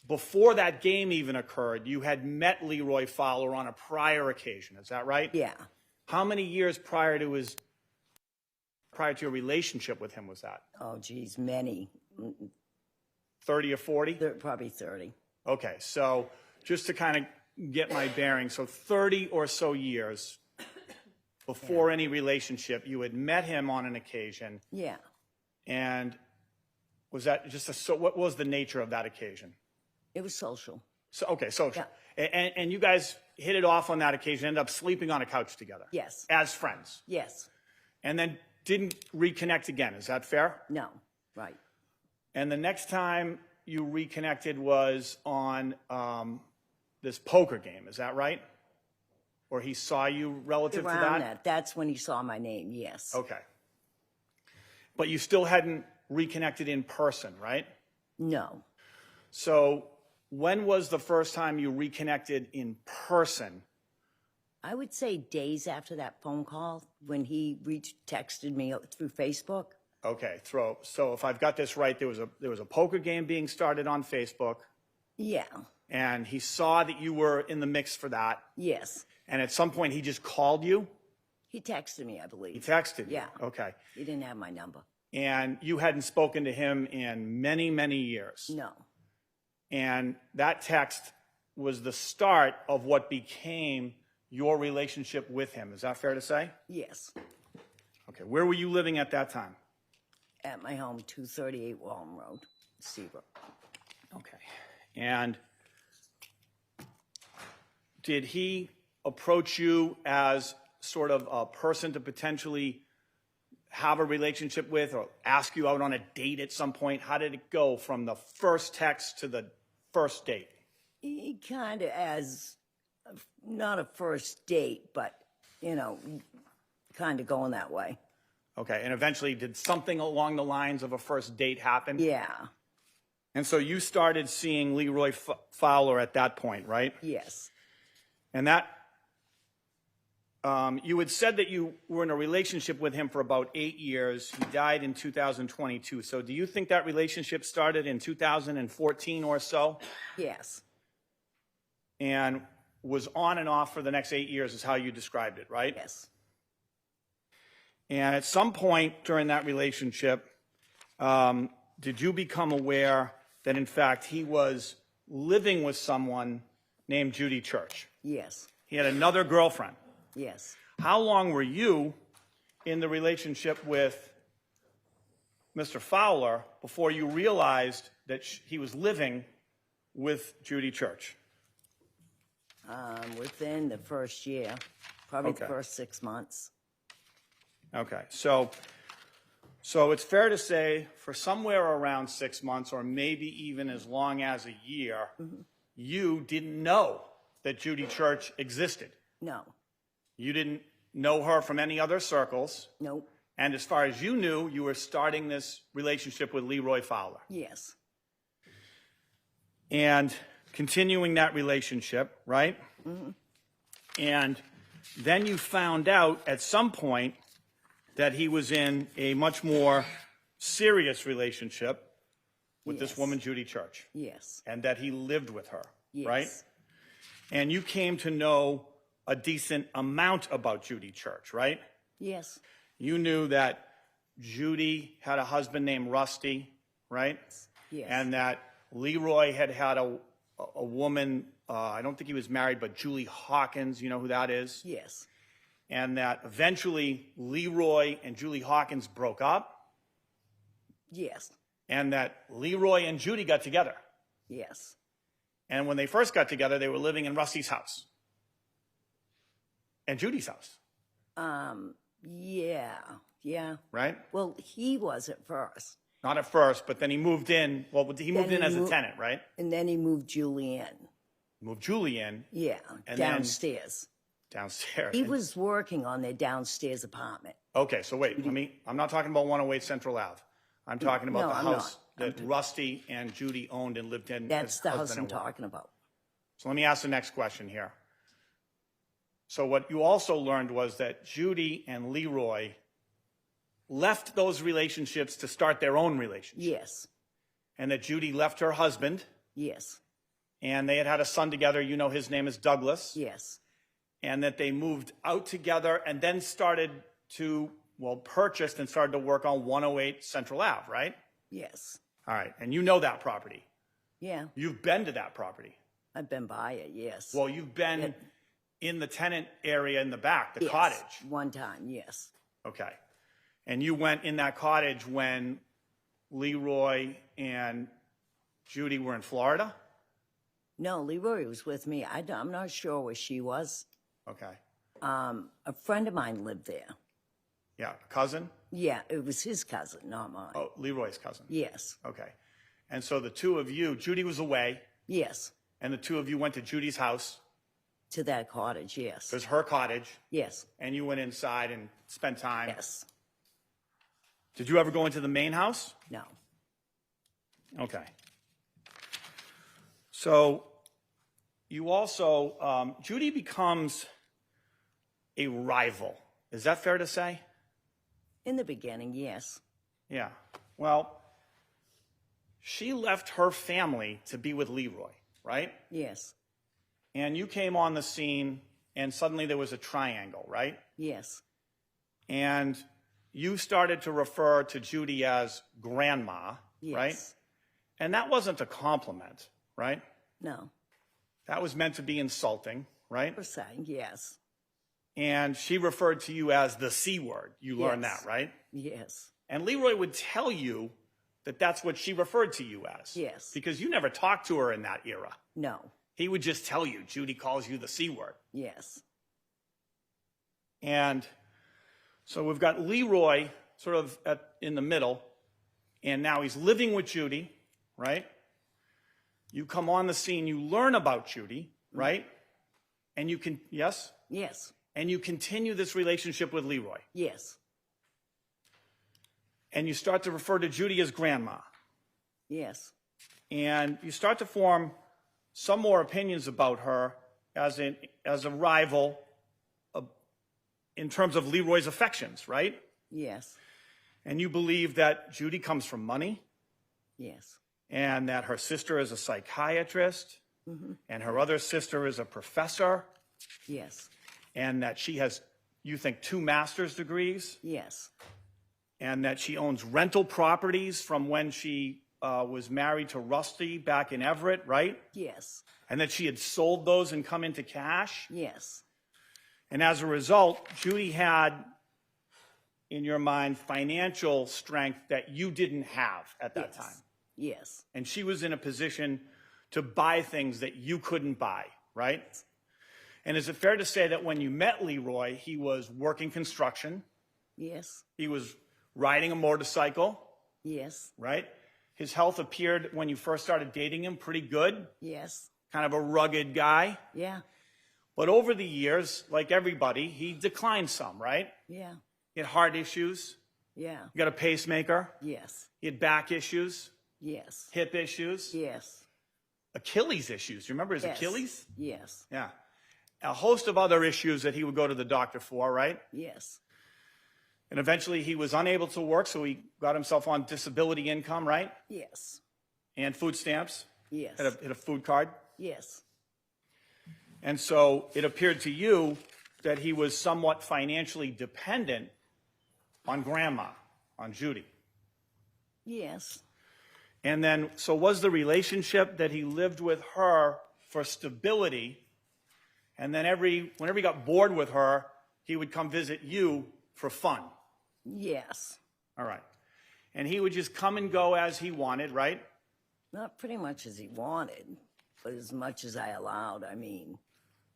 before that game even occurred, you had met Leroy Fowler on a prior occasion. Is that right? Yeah. How many years prior to his prior to your relationship with him was that? Oh, geez, many. 30 or 40? Probably 30. Okay, so just to kind of get my bearings, so 30 or so years before any relationship, you had met him on an occasion, Yeah. and was that just what was the nature of that occasion? It was social. So, okay, social. And you guys hit it off on that occasion, ended up sleeping on a couch together. Yes. As friends. Yes. And then didn't reconnect again, is that fair? No. Right. And the next time you reconnected was on this poker game, is that right? Or he saw you relative to Around that? That's when he saw my name, yes. Okay. But you still hadn't reconnected in person, right? No. So when was the first time you reconnected in person? I would say days after that phone call when he texted me through Facebook. Okay, so if I've got this right, there was a poker game being started on Facebook, Yeah. and he saw that you were in the mix for that, Yes. and at some point he just called you? He texted me, I He believe. texted you? Yeah. Okay. He didn't have my number. And you hadn't spoken to him in many, many years. No. And that text was the start of what became your relationship with him. Is that fair to say? Yes. Okay. Where were you living at that time? At my home, 238 Walton Road, Seabrook. Okay. And did he approach you as sort of a person to potentially have a relationship with or ask you out on a date at some point? How did it go from the first text to the first date? He kind of not a first date, but, kind of going that way. Okay. And eventually, did something along the lines of a first date happen? Yeah. And so you started seeing Leroy Fowler at that point, right? Yes. And that, you had said that you were in a relationship with him for about 8 years. He died in 2022. So do you think that relationship started in 2014 or so? Yes. And was on and off for the next 8 years is how you described it, right? Yes. And at some point during that relationship, did you become aware that, in fact, he was living with someone named Judy Church? Yes. He had another girlfriend. Yes. How long were you in the relationship with Mr. Fowler before you realized that he was living with Judy Church? Within the first year, probably the Okay. first 6 months. Okay, so it's fair to say for somewhere around 6 months or maybe even as long as a year, you didn't know that Judy Church existed. No. You didn't know her from any other circles. Nope. And as far as you knew, you were starting this relationship with Leroy Fowler. Yes. And continuing that relationship, right? And then you found out at some point that he was in a much more serious relationship with this Yes. woman, Judy Church, Yes. and that he lived with her, Yes. right? And you came to know a decent amount about Judy Church, right? Yes. You knew that Judy had a husband named Rusty, right? Yes. And that Leroy had a woman, I don't think he was married, but Julie Hawkins, you know who that is? Yes. And that eventually Leroy and Julie Hawkins broke up, Yes. and that Leroy and Judy got together. Yes. And when they first got together, they were living in Rusty's house and Judy's house, Yeah. Yeah. right? Well, he was at first. Not at first, but then he moved in. Well, he moved in as a tenant, right? And then he moved Julie in. Moved Julie in Yeah. And then- downstairs. downstairs. He was working on their downstairs apartment. Okay, so wait, I'm not talking about 108 Central Ave. I'm talking about No, the I'm house not. that Rusty and Judy owned and lived in. That's as the house husband I'm and wife. talking about. So let me ask the next question here. So what you also learned was that Judy and Leroy left those relationships to start their own relationship. Yes. And that Judy left her husband, Yes. and they had a son together. You know his name is Douglas. Yes. And that they moved out together and then started to purchased and started to work on 108 Central Ave, right? Yes. All right, and you know that property. Yeah. You've been to that property. I've been by it, yes. Well, you've been in the tenant area in the back, the Yes, cottage. one time, yes. Okay. And you went in that cottage when Leroy and Judy were in Florida? No, Leroy was with me. I'm not sure where she was. Okay. A friend of mine lived there. Yeah, cousin? Yeah, it was his cousin, not mine. Oh, Leroy's cousin. Yes, Okay. And so the two of you, Judy was away, yes. and the two of you went to Judy's house. To that cottage, yes. It was her cottage, Yes, and you went inside and spent time. yes. Did you ever go into the main house? No, Okay. So you also, Judy becomes a rival. Is that fair to say? in the beginning, yes. Yeah. Well, she left her family to be with Leroy, right? Yes, And you came on the scene, and suddenly there was a triangle, right? yes, And you started to refer to Judy as grandma, yes. right? And that wasn't a compliment, right? No, That was meant to be insulting, right? per se, yes, And she referred to you as the C word. You learned Yes. that, right? yes, And Leroy would tell you that that's what she referred to you as. Yes. Because you never talked to her in that era. no, He would just tell you, Judy calls you the C word. yes, And so we've got Leroy sort of in the middle, and now he's living with Judy, right? You come on the scene, you learn about Judy, right? And you can, yes? yes, And you continue this relationship with Leroy. yes, And you start to refer to Judy as grandma. yes, And you start to form some more opinions about her as a rival in terms of Leroy's affections, right? yes, And you believe that Judy comes from money, yes, and that her sister is a psychiatrist, and her other sister is a professor, yes, and that she has, you think, 2 master's degrees, yes, and that she owns rental properties from when she was married to Rusty back in Everett, right? yes, And that she had sold those and come into cash. yes, And as a result, Judy had, in your mind, financial strength that you didn't have at that yes, time. yes, And she was in a position to buy things that you couldn't buy, right? And is it fair to say that when you met Leroy, he was working construction, yes, he was riding a motorcycle, yes, right? His health appeared, when you first started dating him, pretty good, yes, kind of a rugged guy. yeah, But over the years, like everybody, he declined some, right? yeah, He had heart issues, yeah, he got a pacemaker, yes, he had back issues, yes, hip issues, yes, Achilles issues. You remember his yes, Achilles? yes, Yeah. A host of other issues that he would go to the doctor for, right? yes, And eventually he was unable to work, so he got himself on disability income, right? yes, And food stamps, yes, had a food card. yes, And so it appeared to you that he was somewhat financially dependent on grandma, on Judy. yes, And then, so was the relationship that he lived with her for stability, and then whenever he got bored with her, he would come visit you for fun. yes. All right. And he would just come and go as he wanted, right? Not pretty much as he wanted, but as much as I allowed. I mean,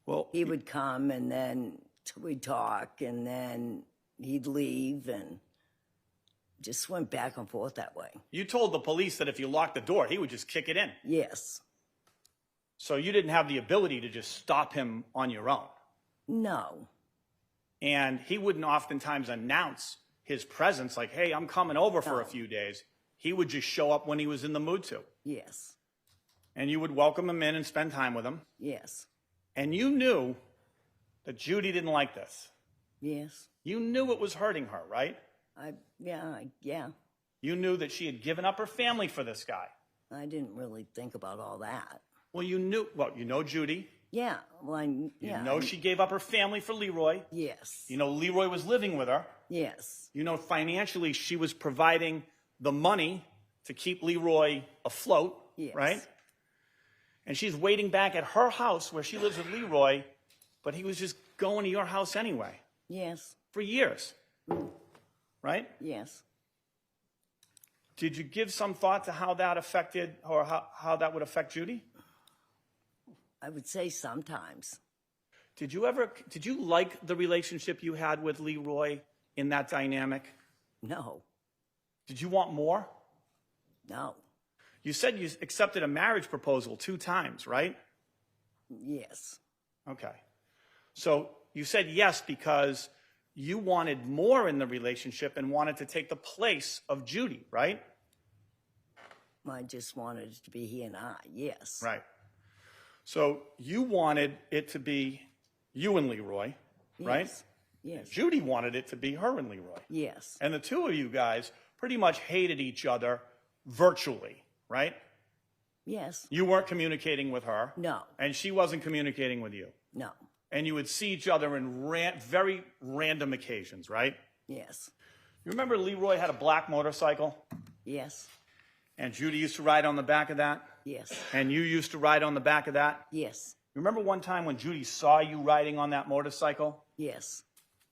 Well, he would come and then we'd talk and then he'd leave and just went back and forth that way. you told the police that if you locked the door, he would just kick it in. Yes. So you didn't have the ability to just stop him on your own. No. And he wouldn't oftentimes announce his presence like, hey, I'm coming over for a few days. He would just show up when he was in the mood to. Yes. And you would welcome him in and spend time with him. Yes. And you knew that Judy didn't like this. Yes. You knew it was hurting her, right? Yeah. You knew that she had given up her family for this guy. I didn't really think about all that. Well, you know Judy. Yeah, well, You know she gave up her family for Leroy. yes, You know Leroy was living with her. yes, You know financially she was providing the money to keep Leroy afloat, yes. right? And she's waiting back at her house where she lives with Leroy, but he was just going to your house anyway yes, for years, right? yes. Did you give some thought to how that affected or how that would affect Judy? I would say sometimes. Did you like the relationship you had with Leroy in that dynamic? No, Did you want more? no, You said you accepted a marriage proposal 2 times, right? yes, Okay. So you said yes because you wanted more in the relationship and wanted to take the place of Judy, right? I just wanted it to be he and I, yes. Right. So you wanted it to be you and Leroy, right? Yes, yes, Judy wanted it to be her and Leroy. yes, And the two of you guys pretty much hated each other virtually, right? yes, You weren't communicating with her. no, And she wasn't communicating with you. no, And you would see each other in very random occasions, right? yes, You remember Leroy had a black motorcycle? yes, And Judy used to ride on the back of that? yes, And you used to ride on the back of that? yes, You remember one time when Judy saw you riding on that motorcycle? yes,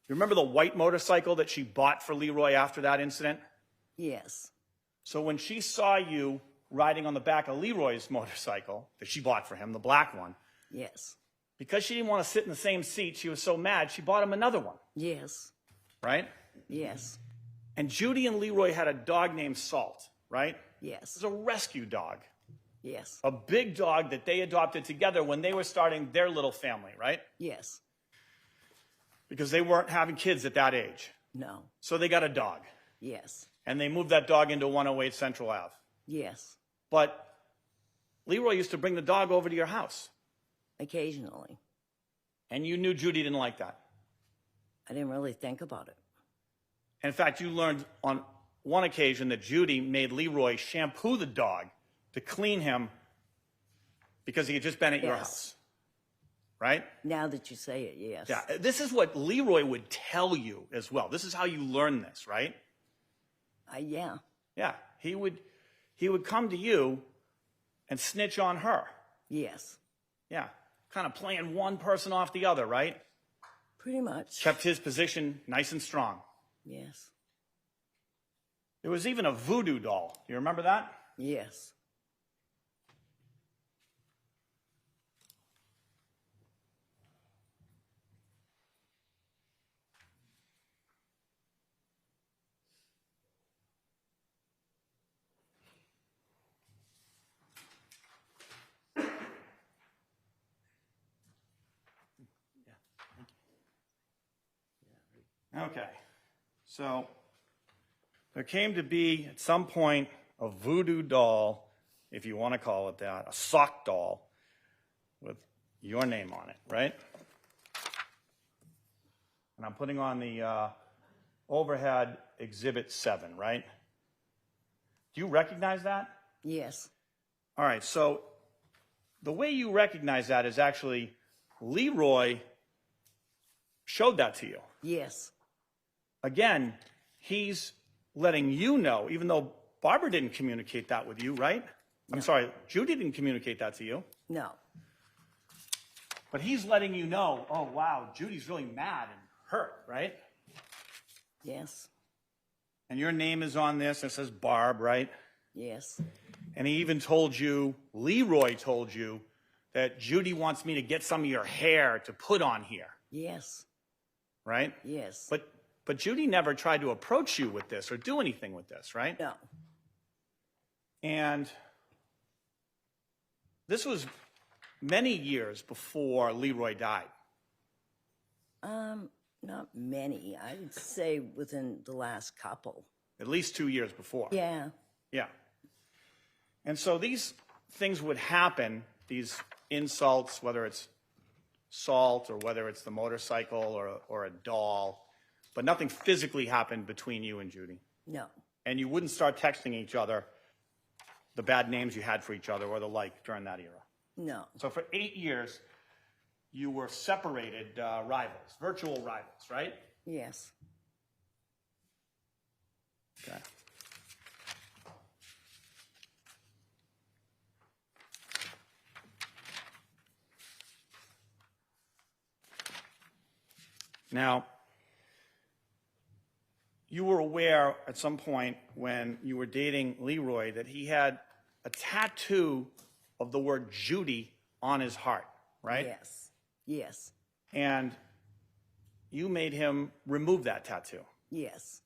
You remember the white motorcycle that she bought for Leroy after that incident? yes, So when she saw you riding on the back of Leroy's motorcycle that she bought for him, the black one, yes, because she didn't want to sit in the same seat, she was so mad, she bought him another one, yes, right? yes, And Judy and Leroy had a dog named Salt, right? It yes, was a rescue dog, yes, a big dog that they adopted together when they were starting their little family, right? yes, Because they weren't having kids at that age. no, So they got a dog, yes, and they moved that dog into 108 Central Ave. yes, But Leroy used to bring the dog over to your house, occasionally. and you knew Judy didn't like that. I didn't really think about it. In fact, you learned on one occasion that Judy made Leroy shampoo the dog to clean him because he had just been at your Yes. house, right? Now that you say it, yes. Yeah, this is what Leroy would tell you as well. This is how you learn this, right? Yeah, Yeah, he would come to you and snitch on her. yes, Yeah, kind of playing one person off the other, right? pretty much. Kept his position nice and strong. Yes, There was even a voodoo doll. You remember that? yes, Okay. So there came to be at some point a voodoo doll, if you want to call it that, a sock doll with your name on it, right? And I'm putting on the overhead exhibit 7, right? Do you recognize that? yes, All right, so the way you recognize that is actually Leroy showed that to you. yes, Again, he's letting you know, even though Barbara didn't communicate that with you, right? I'm sorry, Judy didn't communicate that to you. no, But he's letting you know, oh, wow, Judy's really mad and hurt, right? yes, And your name is on this, and it says Barb, right? yes, And he even told you, Leroy told you, that Judy wants me to get some of your hair to put on here, yes, right? yes, But Judy never tried to approach you with this or do anything with this, right? no, And this was many years before Leroy died. not many. I would say within the last couple. At least 2 years before. Yeah, Yeah. And so these things would happen, these insults, whether it's Salt or whether it's the motorcycle or a doll, but nothing physically happened between you and Judy. no, And you wouldn't start texting each other the bad names you had for each other or the like during that era. no, So for 8 years, you were separated rivals, virtual rivals, right? Yes. Okay. Now, you were aware at some point when you were dating Leroy that he had a tattoo of the word Judy on his heart, right? Yes. Yes. And you made him remove that tattoo. Yes.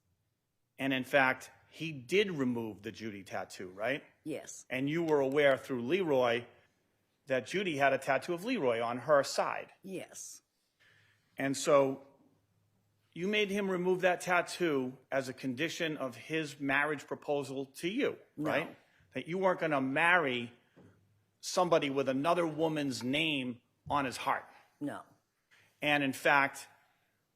And in fact, he did remove the Judy tattoo, right? Yes. And you were aware through Leroy that Judy had a tattoo of Leroy on her side. Yes. And so you made him remove that tattoo as a condition of his marriage proposal to you, right? That you weren't going to marry somebody with another woman's name on his heart. No. And in fact,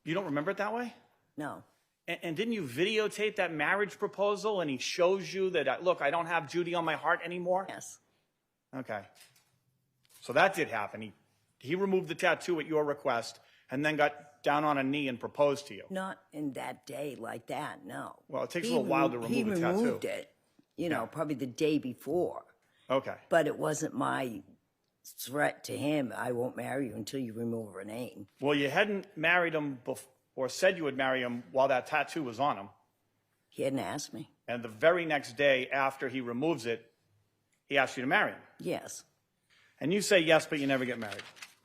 you don't remember it that way? No. And didn't you videotape that marriage proposal and he shows you that, look, I don't have Judy on my heart anymore? Yes. Okay. So that did happen. He removed the tattoo at your request and then got down on a knee and proposed to you. Not in that day like that, no. Well, it takes a little while to remove a tattoo. He removed it, probably the day before. Okay. But it wasn't my threat to him, I won't marry you until you remove her name. Well, you hadn't married him or said you would marry him while that tattoo was on him. He hadn't asked me. And the very next day after he removes it, he asks you to marry him. Yes. And you say yes, but you never get married.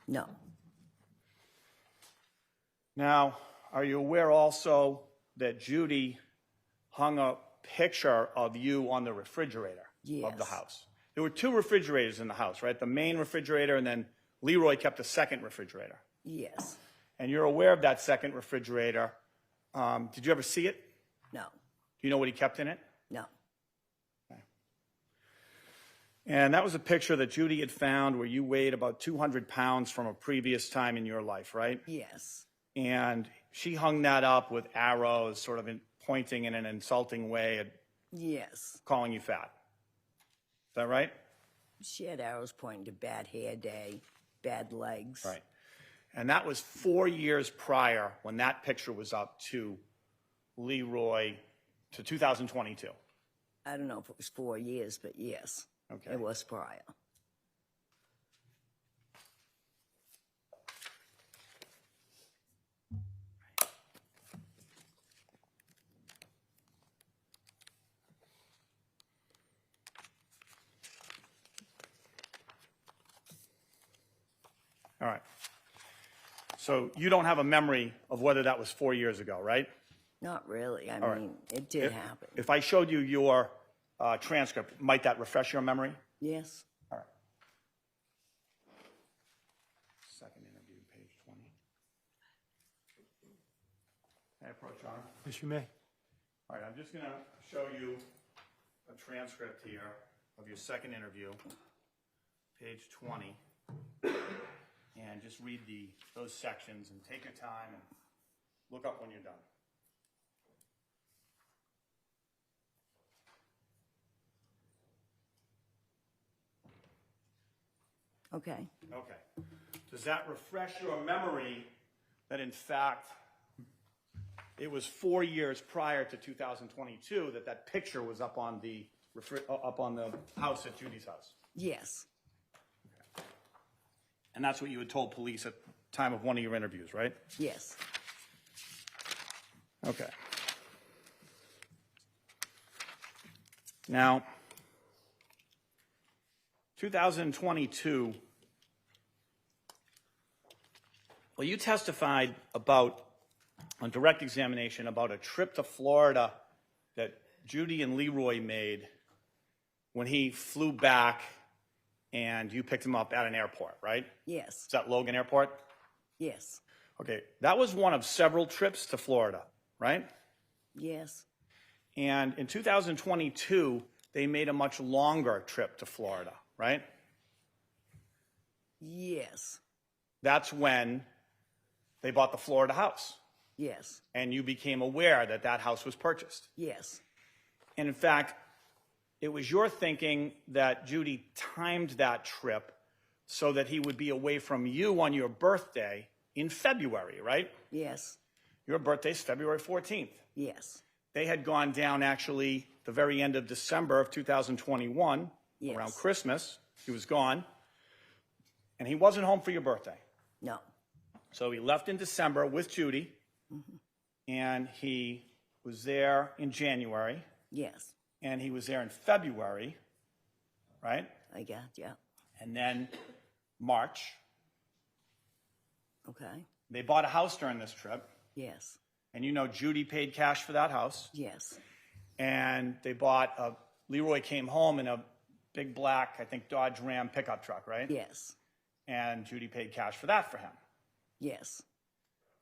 No. Now, are you aware also that Judy hung a picture of you on the refrigerator of the Yes. house? There were 2 refrigerators in the house, right? The main refrigerator, and then Leroy kept a second refrigerator. Yes. And you're aware of that second refrigerator. Did you ever see it? No. Do you know what he kept in it? No. And that was a picture that Judy had found where you weighed about 200 pounds from a previous time in your life, right? Yes. And she hung that up with arrows, sort of pointing in an insulting way at Yes. calling you fat. Is that right? She had arrows pointing to bad hair day, bad legs. Right. And that was 4 years prior when that picture was up to Leroy, to 2022. I don't know if it was 4 years, but yes. Okay. It was prior. All right. So you don't have a memory of whether that was 4 years ago, right? Not really. I right. mean, it did happen. If I showed you your transcript, might that refresh your memory? Yes. All right. Second interview, page 20. Can I approach, Your Honor? Yes, you may. All right, I'm just going to show you a transcript here of your second interview, page 20. And just read those sections and take your time and look up when you're done. Okay. Okay. Does that refresh your memory that in fact it was 4 years prior to 2022 that picture was up on the house at Judy's house? Yes. And that's what you had told police at the time of one of your interviews, right? Yes. Okay. Now, 2022, well, you testified about, on direct examination, about a trip to Florida that Judy and Leroy made when he flew back and you picked him up at an airport, right? Yes. Is that Logan Airport? Yes. Okay, that was one of several trips to Florida, right? Yes. And in 2022, they made a much longer trip to Florida, right? Yes. That's when they bought the Florida house. Yes. And you became aware that that house was purchased. Yes. And in fact, it was your thinking that Judy timed that trip so that he would be away from you on your birthday in February, right? Yes, Your birthday's February 14th. yes, They had gone down actually the very end of December of 2021, Yes. around Christmas. He was gone, and he wasn't home for your birthday. no, So he left in December with Judy, and he was there in January, yes, and he was there in February, right? I got, yeah, And then March. okay, They bought a house during this trip, yes, and you know Judy paid cash for that house. yes, And they bought a, Leroy came home in a big black, I think Dodge Ram pickup truck, right? yes, And Judy paid cash for that for him. yes,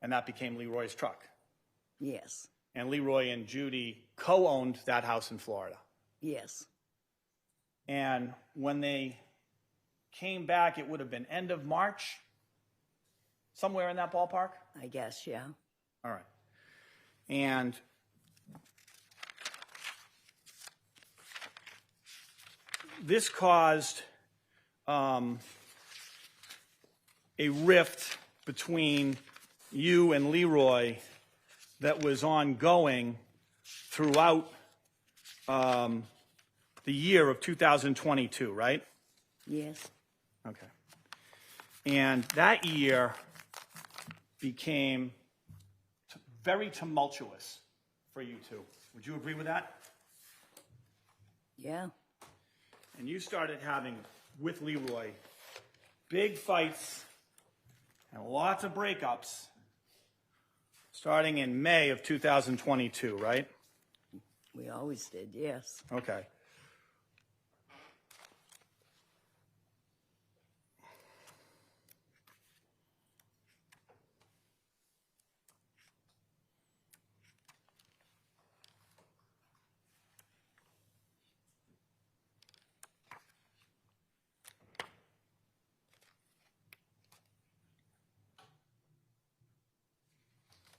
And that became Leroy's truck. yes, And Leroy and Judy co-owned that house in Florida. yes, And when they came back, it would have been end of March, somewhere in that ballpark. I guess, yeah, All right. And this caused a rift between you and Leroy that was ongoing throughout the year of 2022, right? yes, Okay. And that year became very tumultuous for you two. Would you agree with that? yeah, And you started having, with Leroy, big fights and lots of breakups starting in May of 2022, right? we always did, yes, Okay.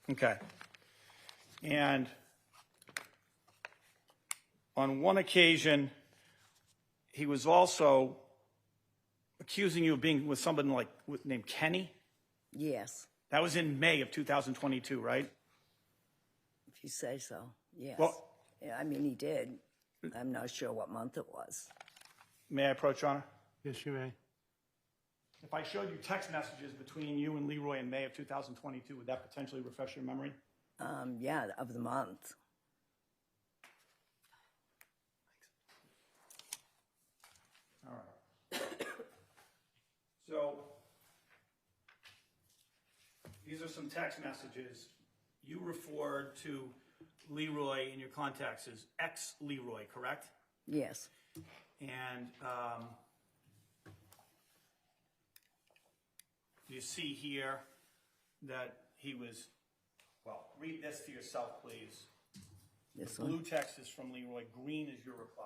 Okay. And on one occasion, he was also accusing you of being with someone named Kenny. yes, That was in May of 2022, right? if you say so, yes. Well- Yeah, I mean, he did. I'm not sure what month it was. May I approach, Your Honor? Yes, you may. If I showed you text messages between you and Leroy in May of 2022, would that potentially refresh your memory? Yeah, of the month. All right. So, these are some text messages. You referred to Leroy in your contacts as ex-Leroy, correct? Yes, And you see here that he was, well, read this to yourself, please. this Blue one, text is from Leroy, green is your reply.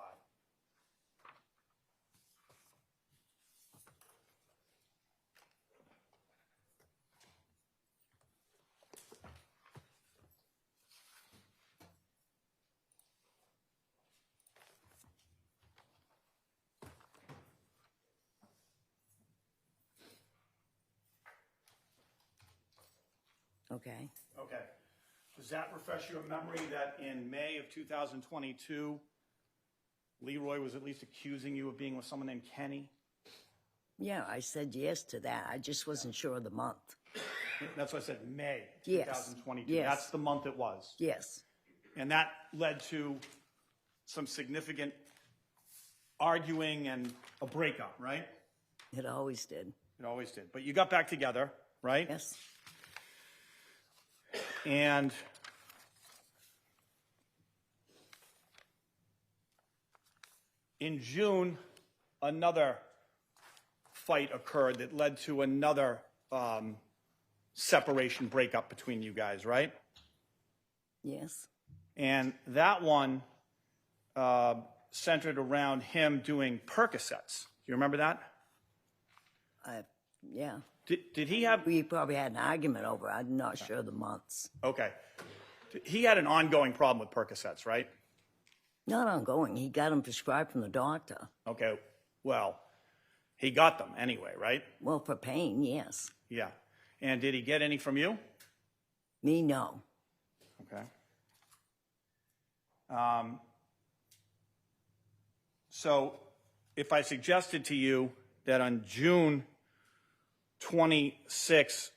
okay. Okay. Does that refresh your memory that in May of 2022, Leroy was at least accusing you of being with someone named Kenny? Yeah, I said yes to that. I just wasn't sure of the month. That's what I said, May Yes. 2022. Yes. That's the month it was. Yes, And that led to some significant arguing and a breakup, right? it always did. It always did. But you got back together, right? Yes, And in June, another fight occurred that led to another separation breakup between you guys, right? yes, And that one centered around him doing Percocets. Do you remember that? yeah. Did he have, We probably had an argument over it. I'm not sure the months. okay. He had an ongoing problem with Percocets, right? Not ongoing. He got them prescribed from the doctor. Okay, well, He got them anyway, right? Well, for pain, yes. Yeah. And did he get any from you? Me, no. Okay. So if I suggested to you that on June 26,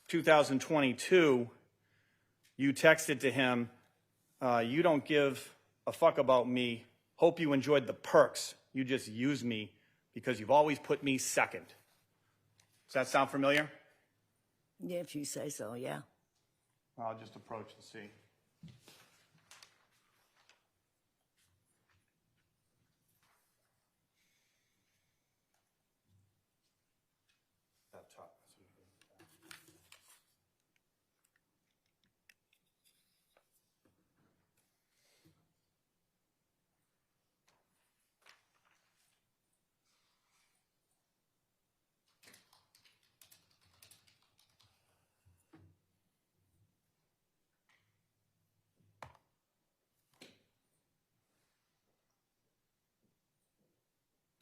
2022, you texted to him, you don't give a fuck about me. Hope you enjoyed the perks. You just use me because you've always put me second. Does that sound familiar? Yeah, if you say so, yeah. I'll just approach and see. That top.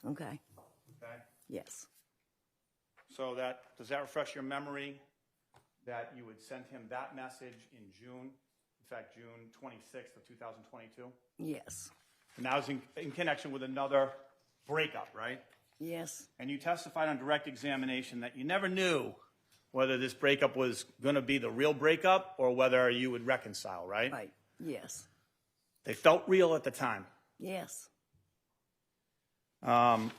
Okay. Okay. Yes. So does that refresh your memory that you had sent him that message in June? In fact, June 26th of 2022? Yes. And that was in connection with another breakup, right? Yes. And you testified on direct examination that you never knew whether this breakup was going to be the real breakup or whether you would reconcile, right? Right. Yes. They felt real at the time. Yes. There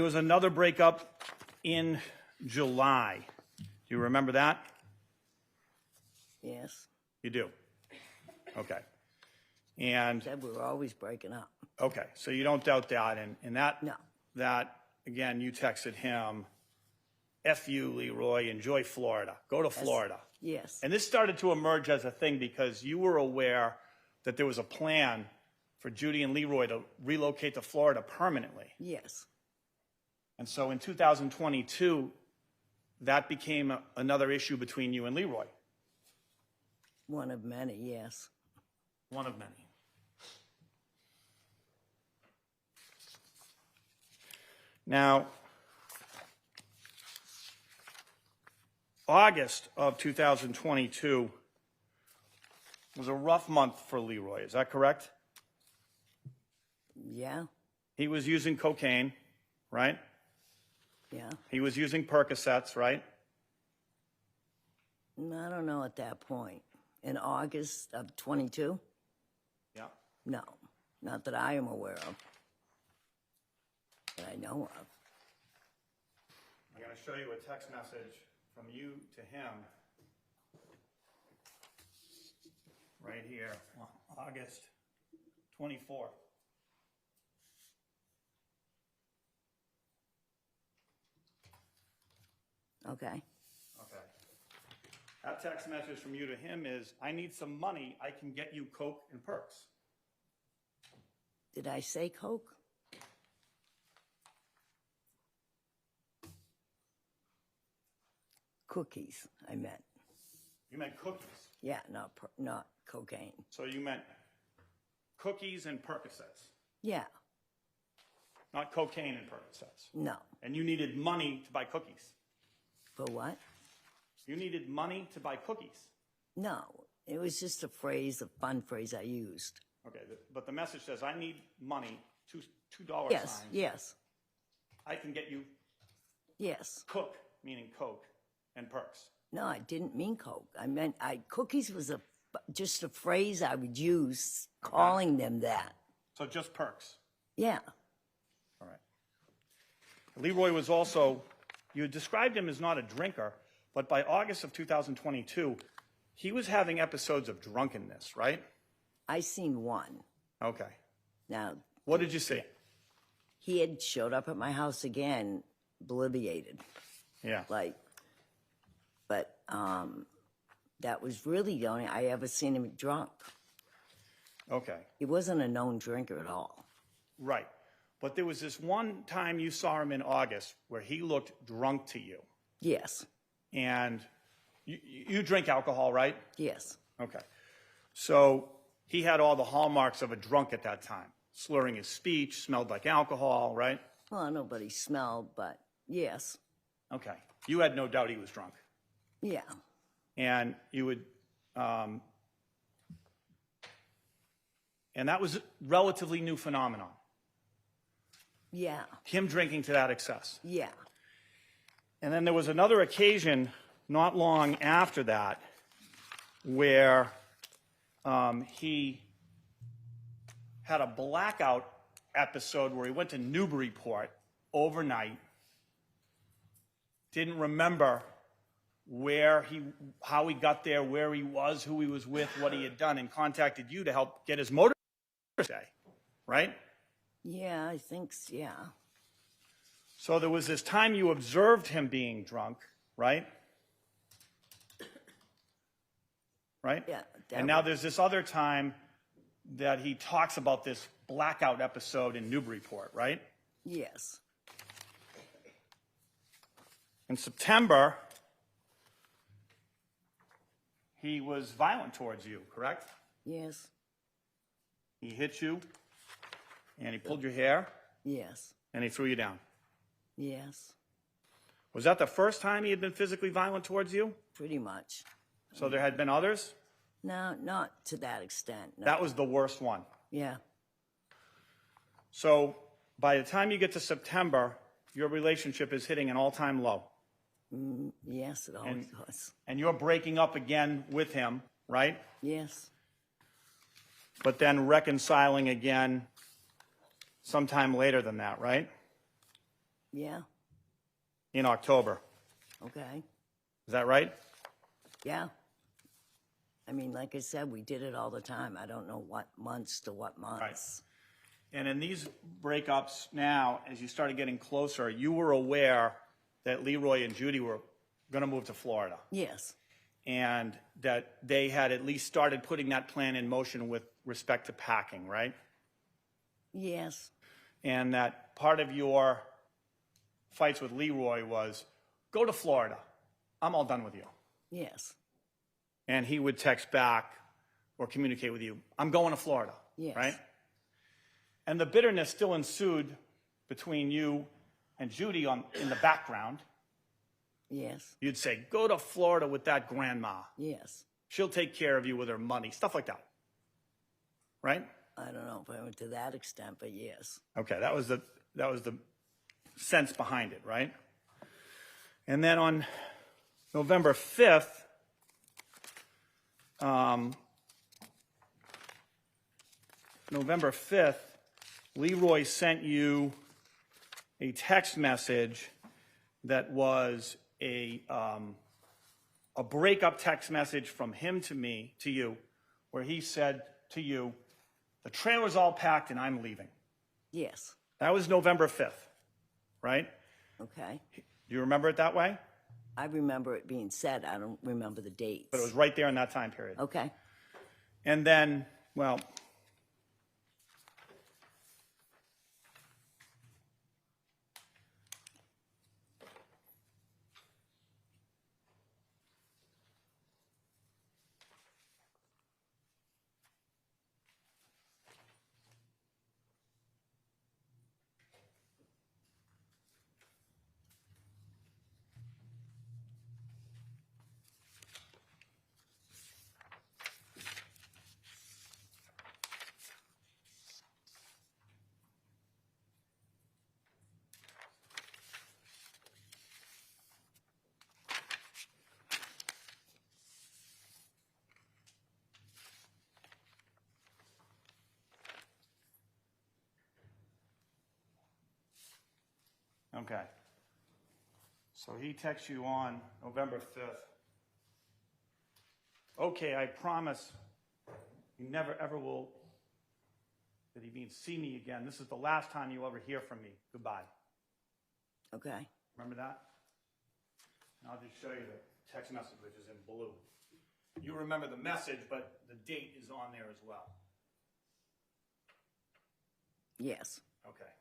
was another breakup in July. Do you remember that? Yes. You do? Okay. And, Said we were always breaking up. okay, so you don't doubt that. And that, No. that, again, you texted him, F you, Leroy, enjoy Florida. Go to Florida. Yes. And this started to emerge as a thing because you were aware that there was a plan for Judy and Leroy to relocate to Florida permanently. Yes. And so in 2022, that became another issue between you and Leroy. One of many, yes. One of many. Now, August of 2022 was a rough month for Leroy. Is that correct? Yeah. He was using cocaine, right? Yeah. He was using Percocets, right? I don't know at that point. In August of 22? Yeah. No. Not that I am aware of. That I know of. I'm going to show you a text message from you to him right here, August 24th. Okay. Okay. That text message from you to him is, I need some money, I can get you Coke and Perks. Did I say Coke? Cookies, I meant. You meant cookies. Yeah, not cocaine. So you meant cookies and Percocets, Yeah. not cocaine and Percocets. No. And you needed money to buy cookies. For what? You needed money to buy cookies. No. It was just a phrase, a fun phrase I used. Okay, but the message says, I need money, $2 Yes, signs. yes, I can get you yes. Cook, meaning Coke, and Perks. No, I didn't mean Coke. I meant cookies was just a phrase I would use, calling them that. So just Perks. Yeah. All right. Leroy was also, you described him as not a drinker, but by August of 2022, he was having episodes of drunkenness, right? I seen one. Okay. Now, What did you see? he had showed up at my house again, obliviated. Yeah. But that was really the only I ever seen him drunk. Okay. He wasn't a known drinker at all. Right. But there was this one time you saw him in August where he looked drunk to you. Yes, And you drink alcohol, right? yes, Okay. So he had all the hallmarks of a drunk at that time. slurring his speech, smelled like alcohol, right? Well, nobody smelled, but yes. Okay. You had no doubt he was drunk. Yeah. And you would, and that was a relatively new phenomenon, Yeah. him drinking to that excess. Yeah. And then there was another occasion not long after that where he had a blackout episode where he went to Newburyport overnight, didn't remember how he got there, where he was, who he was with, what he had done, and contacted you to help get his motor day, right? Yeah, I think, yeah. So there was this time you observed him being drunk, right? Right? Yeah. And now there's this other time that he talks about this blackout episode in Newburyport, right? Yes. In September, he was violent towards you, correct? Yes. He hit you, and he pulled your hair, Yes. and he threw you down. Yes. Was that the first time he had been physically violent towards you? Pretty much. So there had been others? No, not to that extent. No. That was the worst one. Yeah. So by the time you get to September, your relationship is hitting an all-time low. Yes, it always was. And you're breaking up again with him, right? Yes. But then reconciling again sometime later than that, right? Yeah. In October. Okay. Is that right? Yeah. I mean, like I said, we did it all the time. I don't know what months to what months. And in these breakups now, as you started getting closer, you were aware that Leroy and Judy were going to move to Florida. Yes. And that they had at least started putting that plan in motion with respect to packing, right? Yes. And that part of your fights with Leroy was, go to Florida. I'm all done with you. Yes. And he would text back or communicate with you, I'm going to Florida, Yes. right? And the bitterness still ensued between you and Judy in the background. Yes. You'd say, go to Florida with that grandma. Yes. She'll take care of you with her money, stuff like that, right? I don't know if I went to that extent, but yes. Okay, that was the sense behind it, right? And then on November 5th, Leroy sent you a text message that was a breakup text message from him to you, where he said to you, the trailer's all packed and I'm leaving. Yes. That was November 5th, right? Okay. Do you remember it that way? I remember it being said. I don't remember the dates. But it was right there in that time period. Okay. And then, well, okay. So he texts you on November 5th. Okay, I promise you never ever will, that he means see me again. This is the last time you'll ever hear from me. Goodbye. Okay. Remember that? And I'll just show you the text message, which is in blue. You remember the message, but the date is on there as well. Yes. Okay.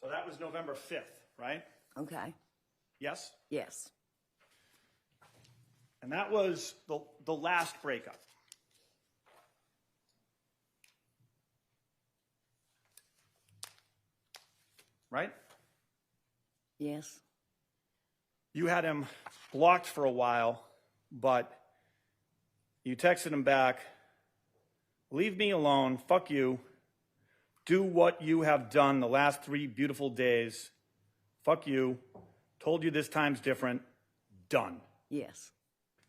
So that was November 5th, right? Okay. Yes? Yes. And that was the last breakup. right? Yes. You had him blocked for a while, but you texted him back, leave me alone, fuck you, do what you have done the last 3 beautiful days, fuck you, told you this time's different, done. Yes.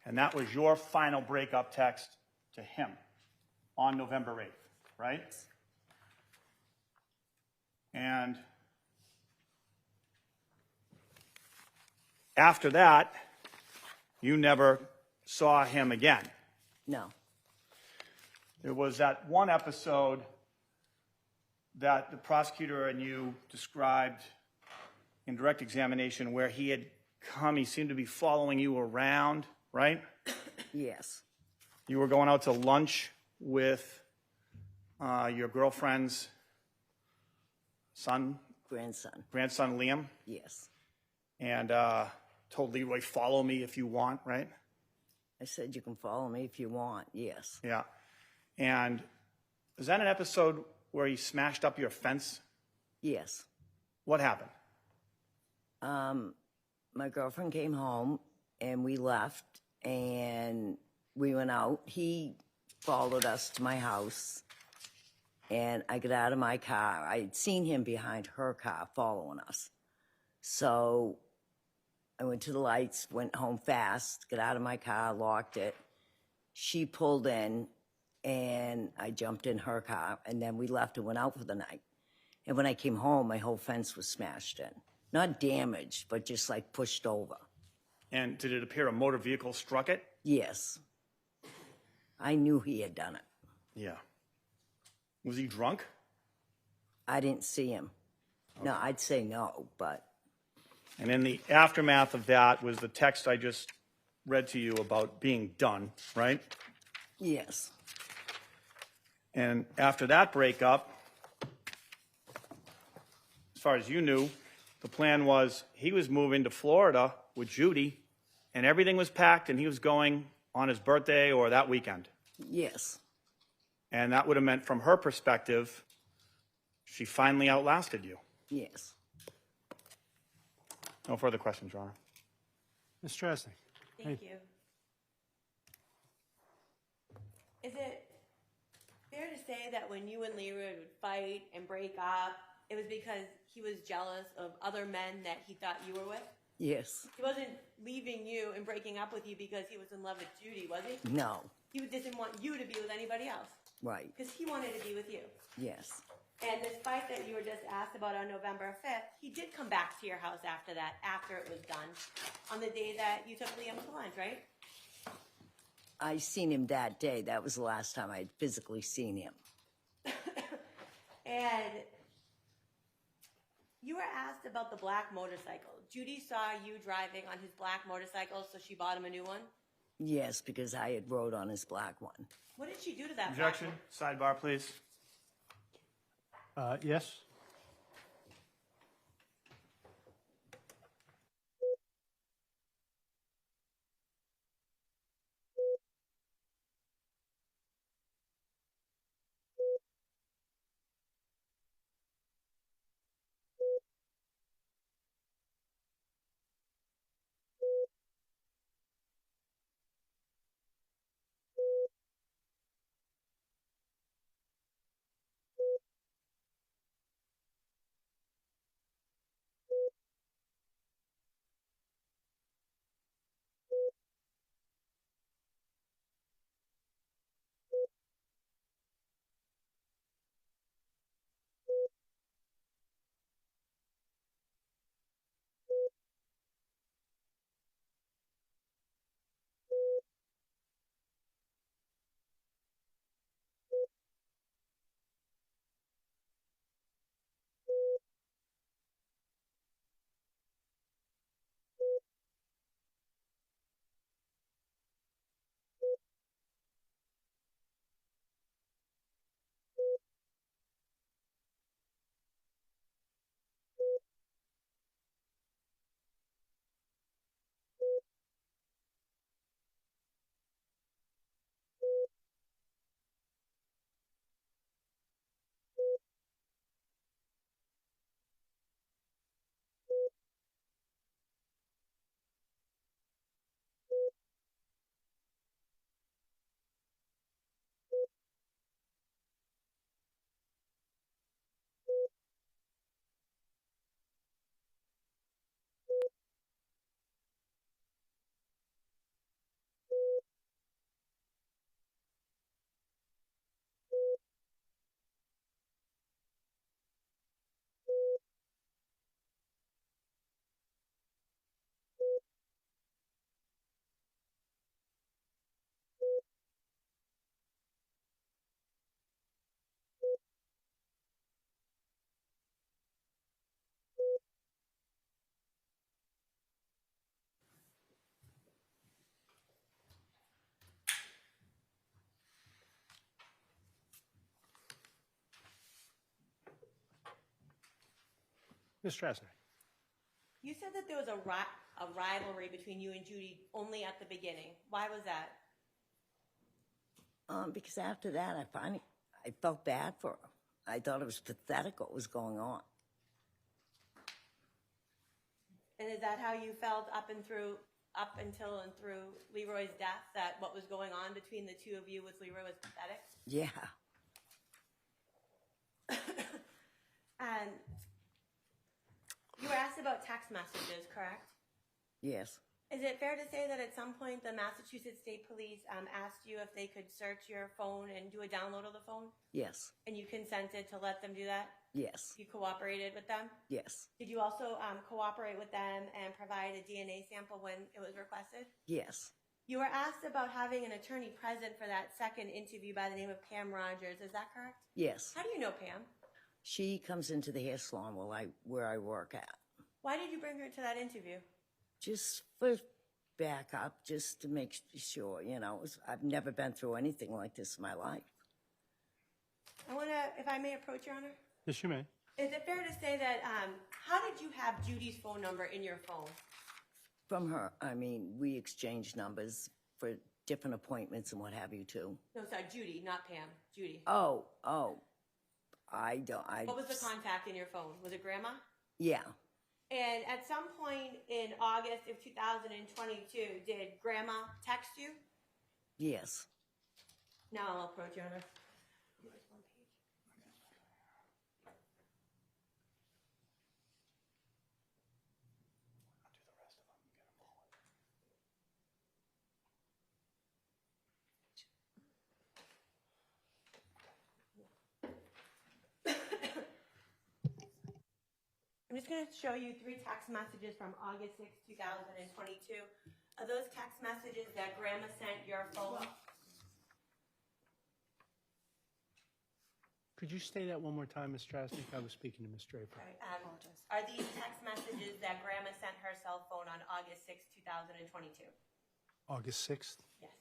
And that was your final breakup text to him on November 8th, right? And after that, you never saw him again. No. There was that one episode that the prosecutor and you described in direct examination where he had come, he seemed to be following you around, right? Yes. You were going out to lunch with your girlfriend's Grandson. grandson Liam, Yes. and told Leroy, follow me if you want, right? I said you can follow me if you want. Yes. Yeah. And was that an episode where he smashed up your fence? Yes. What happened? My girlfriend came home and we left and we went out. He followed us to my house and I got out of my car. I had seen him behind her car following us. So I went to the lights, went home fast, got out of my car, locked it. She pulled in and I jumped in her car and then we left and went out for the night. And when I came home, my whole fence was smashed in. Not damaged, but just like pushed over. And did it appear a motor vehicle struck it? Yes. I knew he had done it. Yeah. Was he drunk? I didn't see him. No, I'd say no, but And in the aftermath of that was the text I just read to you about being done, right? yes. And after that breakup, as far as you knew, the plan was he was moving to Florida with Judy, and everything was packed, and he was going on his birthday or that weekend. Yes. And that would have meant, from her perspective, she finally outlasted you. Yes. No further questions, Your Honor. Ms. Trasny. Thank you. Is it fair to say that when you and Leroy would fight and break up, it was because he was jealous of other men that he thought you were with? Yes. He wasn't leaving you and breaking up with you because he was in love with Judy, was he? No. He just didn't want you to be with anybody else Right. because he wanted to be with you. Yes. And this fight that you were just asked about on November 5th, he did come back to your house after that, after it was done, on the day that you took Liam to lunch, right? I seen him that day. That was the last time I'd physically seen him. And you were asked about the black motorcycle. Judy saw you driving on his black motorcycle, so she bought him a new one. Yes, because I had rode on his black one. What did she do to that? Objection. Sidebar, please. Yes? Ms. Strasnick. You said that there was a rivalry between you and Judy only at the beginning. Why was that? Because after that, I felt bad for her. I thought it was pathetic what was going on. And is that how you felt up until and through Leroy's death, that what was going on between the two of you with Leroy was pathetic? Yeah. And you were asked about text messages, correct? Yes. Is it fair to say that at some point the Massachusetts State Police asked you if they could search your phone and do a download of the phone? Yes. And you consented to let them do that? Yes. You cooperated with them? Yes. Did you also cooperate with them and provide a DNA sample when it was requested? Yes. You were asked about having an attorney present for that second interview by the name of Pam Rogers. Is that correct? Yes. How do you know Pam? She comes into the hair salon where I work at. Why did you bring her to that interview? Just for backup, just to make sure, I've never been through anything like this in my life. I want to, if I may approach, Your Honor? Yes, you may. Is it fair to say that, how did you have Judy's phone number in your phone? From her, we exchange numbers for different appointments and what have you, too. No, sorry, Judy, not Pam. Judy. Oh, I What was the contact in your phone? Was it Grandma? Yeah. And at some point in August of 2022, did Grandma text you? Yes. Now I'll approach, Your Honor. I'm just going to show you 3 text messages from August 6, 2022. Are those text messages that Grandma sent your phone? Could you say that one more time, Ms. Strasnick? I was speaking to Ms. Draper. Right, are these text messages that Grandma sent her cell phone on August 6, 2022? August 6th? Yes.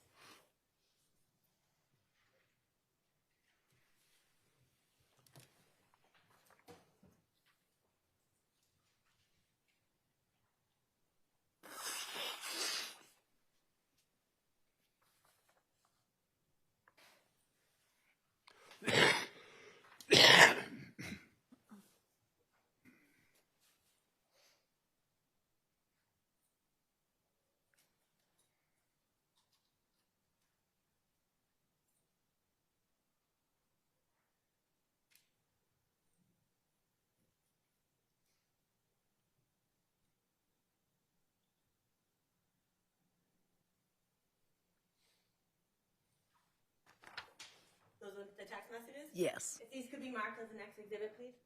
Those are the text messages? Yes. If these could be marked as the next exhibit, please.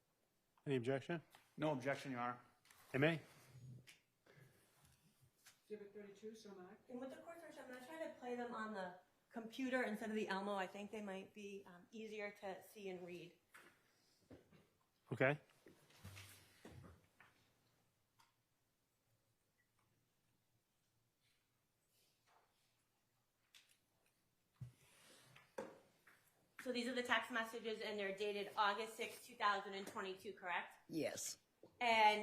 Any objection? No objection, Your Honor. They may. Exhibit 32, so marked. And with the court search, I'm going to try to play them on the computer instead of the Elmo. I think they might be easier to see and read. Okay. So these are the text messages, and they're dated August 6, 2022, correct? Yes. And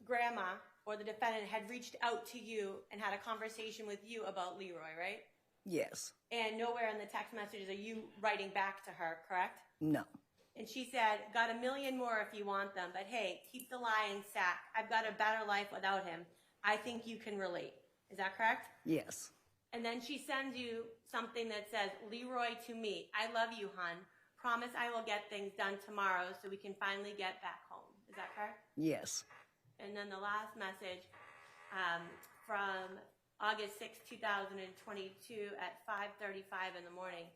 Grandma, or the defendant, had reached out to you and had a conversation with you about Leroy, right? Yes. And nowhere in the text messages are you writing back to her, correct? No. And she said, got $1 million more if you want them, but hey, keep the lying sack. I've got a better life without him. I think you can relate. Is that correct? Yes. And then she sends you something that says, Leroy to me. I love you, hon. Promise I will get things done tomorrow so we can finally get back home. Is that correct? Yes. And then the last message from August 6, 2022 at 5:35 in the morning.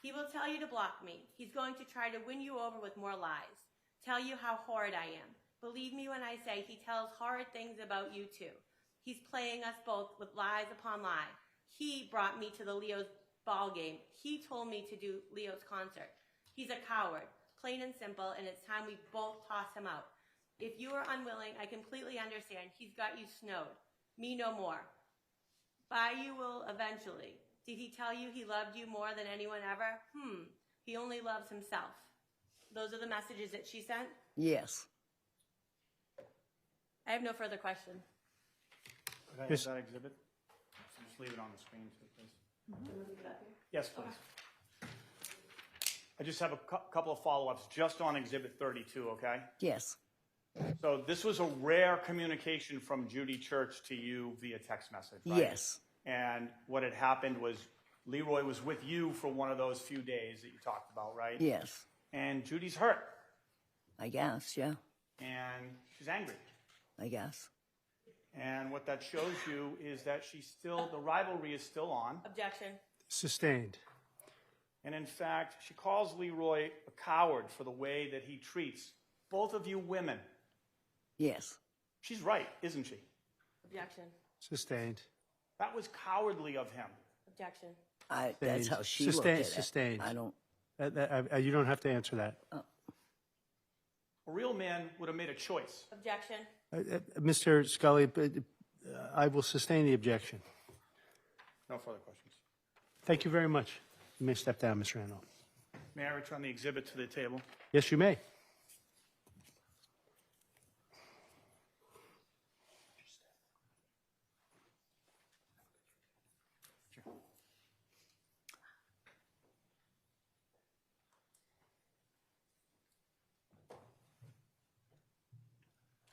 He will tell you to block me. He's going to try to win you over with more lies. Tell you how horrid I am. Believe me when I say he tells horrid things about you too. He's playing us both with lies upon lie. He brought me to the Leo's ball game. He told me to do Leo's concert. He's a coward, plain and simple, and it's time we both toss him out. If you are unwilling, I completely understand. He's got you snowed. Me no more. Bye you will eventually. Did he tell you he loved you more than anyone ever? He only loves himself. Those are the messages that she sent? Yes. I have no further questions. Could I have Yes. that exhibit? So just leave it on the screen, too, please. Yes, please. I just have a couple of follow-ups just on Exhibit 32, okay? Yes, So this was a rare communication from Judy Church to you via text message, right? yes, And what had happened was Leroy was with you for one of those few days that you talked about, right? yes, And Judy's hurt, I guess, yeah, and she's angry. I guess. And what that shows you is that the rivalry is still on. Objection. Sustained. And in fact, she calls Leroy a coward for the way that he treats both of you women. Yes, She's right, isn't she? Objection. Sustained. That was cowardly of him. Objection. that's how she Sustained, looked at it. sustained. I don't, You don't have to answer that. A real man would have made a choice. Objection. Mr. Scully, I will sustain the objection. No further questions. Thank you very much. You may step down, Ms. Randall. May I return the exhibit to the table? Yes, you may.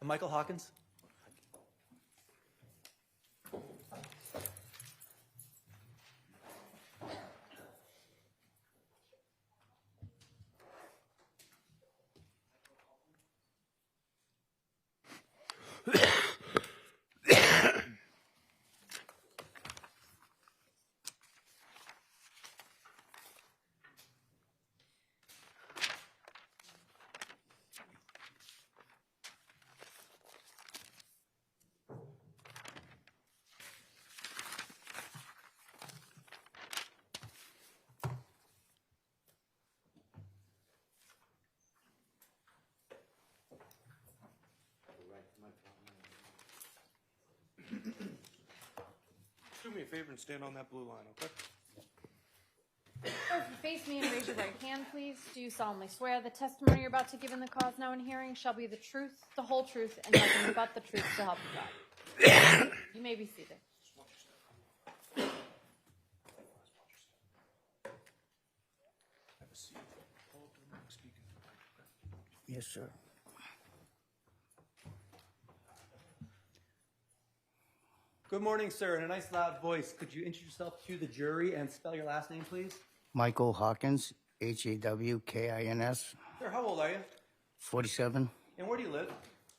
Michael Hawkins? Do me a favor and stand on that blue line, okay? If you face me and raise your right hand, please. Do you solemnly swear the testimony you're about to give in the cause now in hearing shall be the truth, the whole truth, and nothing but the truth to help you God? You may be seated. yes, sir. Good morning, sir. In a nice loud voice, could you introduce yourself to the jury and spell your last name, please? Michael Hawkins, Hawkins, Sir, how old are you? 47, And where do you live?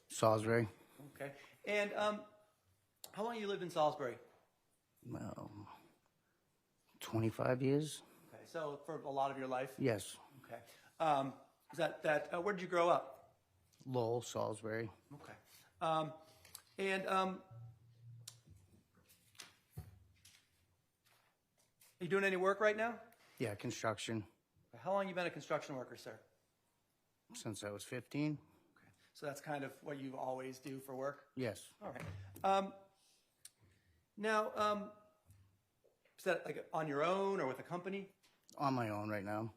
Salisbury. Okay. And how long you lived in Salisbury? Well, 25 years? Okay, so for a lot of your life? Yes. Okay. Is where did you grow up? Lowell, Salisbury. Okay. Are you doing any work right now? Yeah, construction How long you been a construction worker, sir? since I was 15. So that's kind of what you always do for work? Yes. All right. Now, is that like on your own or with a company? On my own right now.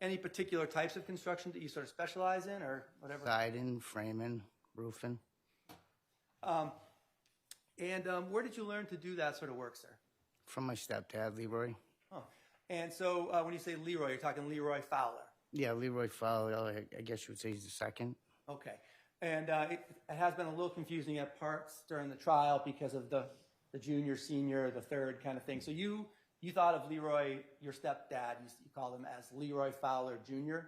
Any particular types of construction that you sort of specialize in or whatever? Siding, framing, roofing. Where did you learn to do that sort of work, sir? From my stepdad, Leroy. Oh. And so when you say Leroy, you're talking Leroy Fowler. Yeah, Leroy Fowler, I guess you would say he's the second. Okay. And it has been a little confusing at parts during the trial because of the junior, senior, the third kind of thing. So you thought of Leroy, your stepdad, you called him as Leroy Fowler Jr.?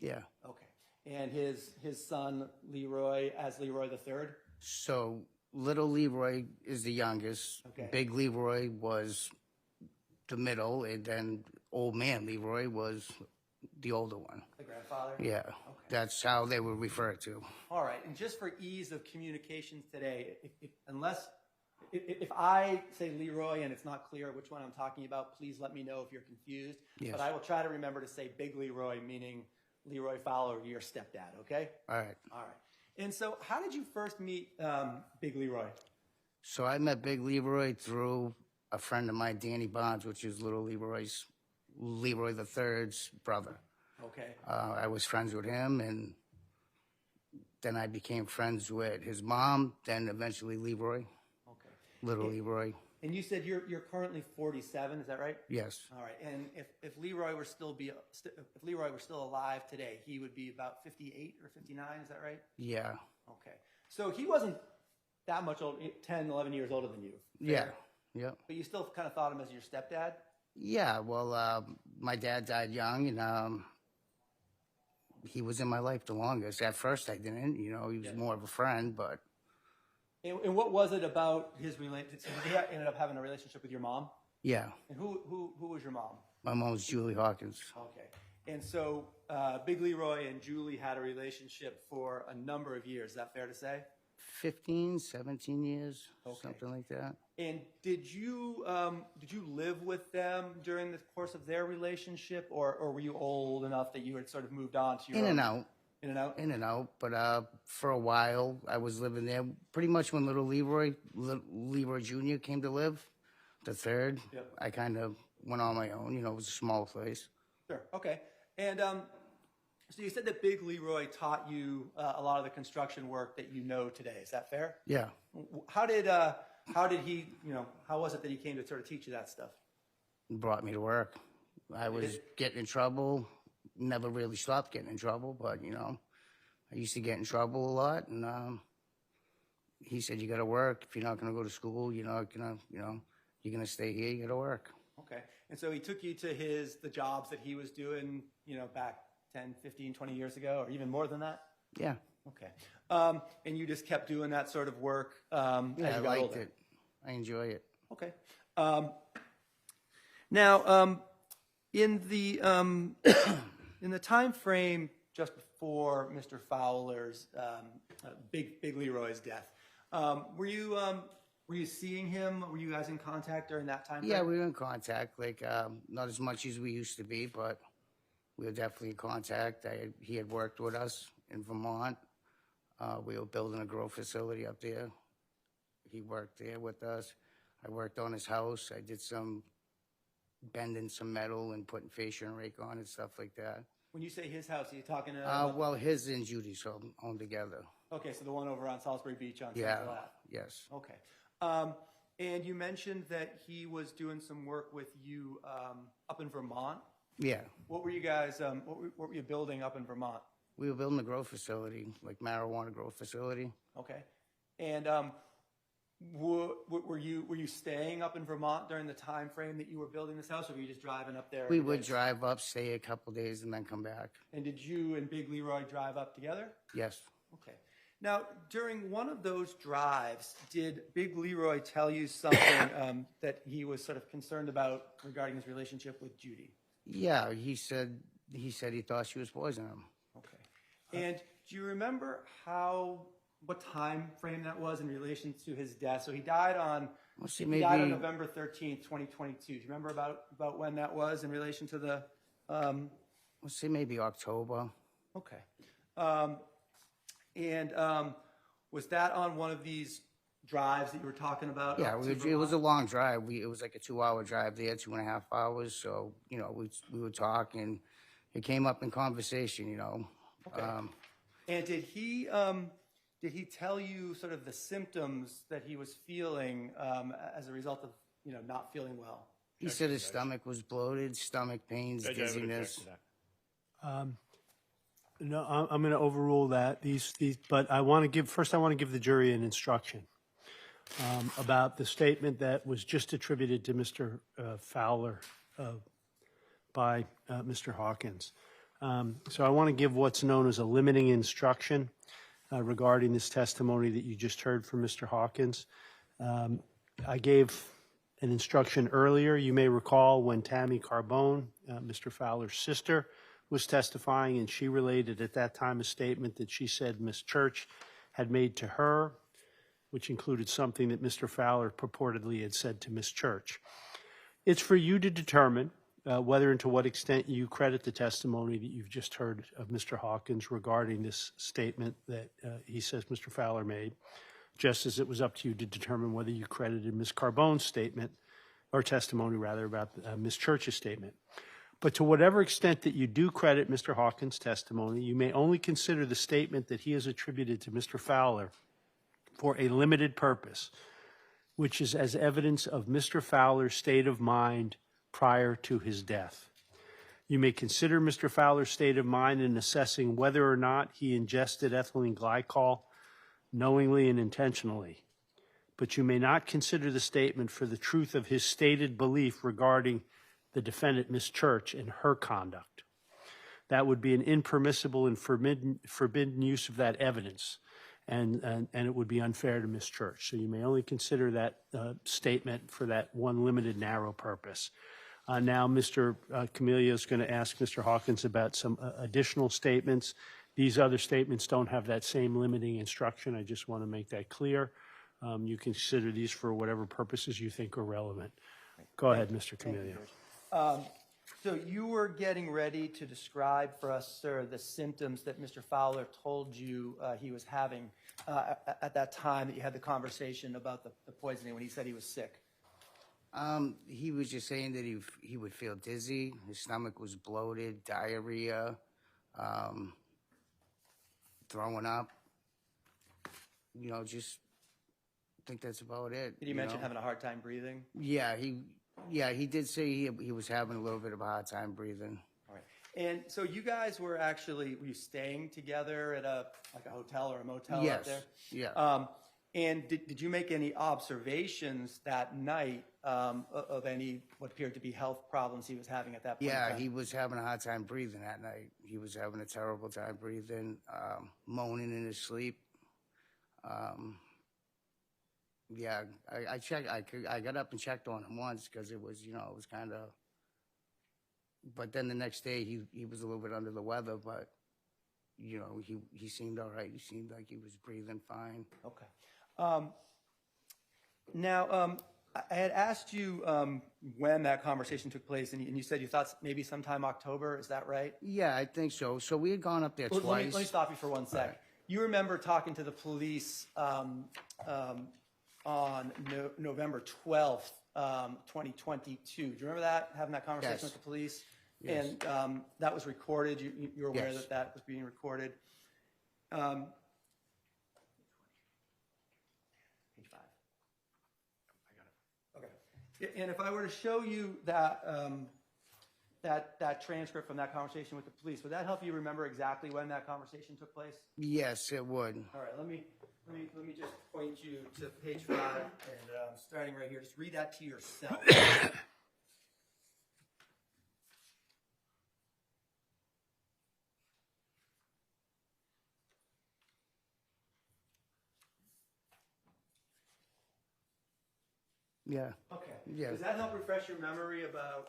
Yeah. Okay. And his son, Leroy, as Leroy the third? So little Leroy is the youngest. Okay. Big Leroy was the middle, and then old man Leroy was the older one. The grandfather? Yeah, that's how they were referred to. All right. And just for ease of communication today, if I say Leroy and it's not clear which one I'm talking about, please let me know if you're confused. Yes. But I will try to remember to say Big Leroy, meaning Leroy Fowler, your stepdad, okay? All right. All right. And so how did you first meet Big Leroy? So I met Big Leroy through a friend of mine, Danny Bonds, which is little Leroy the Third's brother. Okay. I was friends with him, and then I became friends with his mom, then eventually Leroy, Okay. little Leroy. And you said you're currently 47, is that right? Yes, All right. And if Leroy were still alive today, he would be about 58 or 59, is that right? yeah, Okay. So he wasn't that much old, 10, 11 years older than you. yeah, fair? yeah. But you still kind of thought him as your stepdad? Yeah, well, my dad died young, and he was in my life the longest. At first, I didn't. You know, he was more of a friend, but And what was it about his relationship? He ended up having a relationship with your mom? yeah. And who was your mom? My mom was Julie Hawkins. Okay. And so Big Leroy and Julie had a relationship for a number of years. Is that fair to say? 15, 17 years, Okay. something like that. And did you live with them during the course of their relationship, or were you old enough that you had sort of moved on to your In own? and out. In and out? In and out, but for a while I was living there. Pretty much when little Leroy Jr. came to live, the third, Yep. I kind of went on my own. You know, it was a small place. Sure. Okay. And so you said that Big Leroy taught you a lot of the construction work that you know today. Is that fair? Yeah, How did he, how was it that he came to sort of teach you that stuff? it brought me to work. I was getting in trouble. Never really stopped getting in trouble, but you know, I used to get in trouble a lot. And he said, "You got to work. If you're not going to go to school, you're not gonna, you're gonna stay here. You got to work." Okay. And so he took you to the jobs that he was doing, back 10, 15, 20 years ago, or even more than that? Yeah, Okay. And you just kept doing that sort of work yeah, as you I got liked older? it. I enjoy it. Okay. Now, in the time frame just before Mr. Fowler's Big Leroy's death, were you seeing him? Were you guys in contact during that time frame? Yeah, we were in contact, like not as much as we used to be, but we were definitely in contact. He had worked with us in Vermont. We were building a grow facility up there. He worked there with us. I worked on his house. I did some bending some metal and putting fascia and rake on and stuff like that. When you say his house, are you talking about? Well, his and Judy's home together. Okay, so the one over on Salisbury Beach on Yeah, Central Ave. yes. Okay. And you mentioned that he was doing some work with you up in Vermont. Yeah. What were you guys? What were you building up in Vermont? We were building a grow facility, like marijuana grow facility. Okay. And were you staying up in Vermont during the time frame that you were building this house, or were you just driving up there? We every would day? drive up, stay a couple days, and then come back. And did you and Big Leroy drive up together? Yes. Okay. Now, during one of those drives, did Big Leroy tell you something that he was sort of concerned about regarding his relationship with Judy? Yeah, he said he thought she was poisoning him. Okay. And do you remember what time frame that was in relation to his death? So he died on November 13th, 2022. Do you remember about when that was in relation to the? Let's say maybe October. Okay. And was that on one of these drives that you were talking about? Yeah, it was a long drive. It was like a 2-hour drive there, 2.5 hours. So, we would talk, and it came up in conversation, Okay. And did he tell you sort of the symptoms that he was feeling as a result of, not feeling well? He said his stomach was bloated, stomach pains, Judge, I would dizziness. object to that. No, I'm going to overrule that. But I want to give the jury an instruction about the statement that was just attributed to Mr. Fowler by Mr. Hawkins. So I want to give what's known as a limiting instruction regarding this testimony that you just heard from Mr. Hawkins. I gave an instruction earlier. You may recall when Tammy Carbone, Mr. Fowler's sister, was testifying, and she related at that time a statement that she said Ms. Church had made to her, which included something that Mr. Fowler purportedly had said to Ms. Church. It's for you to determine whether and to what extent you credit the testimony that you've just heard of Mr. Hawkins regarding this statement that he says Mr. Fowler made, just as it was up to you to determine whether you credited Ms. Carbone's statement, or testimony rather, about Ms. Church's statement. But to whatever extent that you do credit Mr. Hawkins' testimony, you may only consider the statement that he has attributed to Mr. Fowler for a limited purpose, which is as evidence of Mr. Fowler's state of mind prior to his death. You may consider Mr. Fowler's state of mind in assessing whether or not he ingested ethylene glycol knowingly and intentionally, but you may not consider the statement for the truth of his stated belief regarding the defendant, Ms. Church, and her conduct. That would be an impermissible and forbidden use of that evidence, and it would be unfair to Ms. Church. So you may only consider that statement for that one limited, narrow purpose. Now, Mr. Camellia is going to ask Mr. Hawkins about some additional statements. These other statements don't have that same limiting instruction. I just want to make that clear. You consider these for whatever purposes you think are relevant. Go ahead, Mr. Camellia. So you were getting ready to describe for us, sir, the symptoms that Mr. Fowler told you he was having at that time that you had the conversation about the poisoning when he said he was sick. He was just saying that he would feel dizzy, his stomach was bloated, diarrhea, throwing up. You know, just I think that's about it. Did he mention having a hard time breathing? Yeah, he did say he was having a little bit of a hard time breathing. All right. And so you guys were you staying together at a hotel or a motel Yes. out there? Yeah. And did you make any observations that night of any what appeared to be health problems he was having at that point? Yeah, he was having a hard time breathing that night. He was having a terrible time breathing, moaning in his sleep. Yeah, I checked. I got up and checked on him once because it was, it was kind of. But then the next day he was a little bit under the weather, but he seemed all right. He seemed like he was breathing fine. Okay. Now, I had asked you when that conversation took place, and you said you thought maybe sometime October. Is that right? Yeah, I think so. So we had gone up there Let twice. me stop you for 1 sec. Right. You remember talking to the police on November 12th, 2022. Do you remember that, having that conversation Yes. with the police? Yes. And that was recorded. You're aware Yes. that was being recorded. Page 5. I got it. Okay. And if I were to show you that that transcript from that conversation with the police, would that help you remember exactly when that conversation took place? Yes, it would. All right, let me just point you to page 5, and starting right here, just read that to yourself. Yeah. Okay. Yeah. Does that help refresh your memory about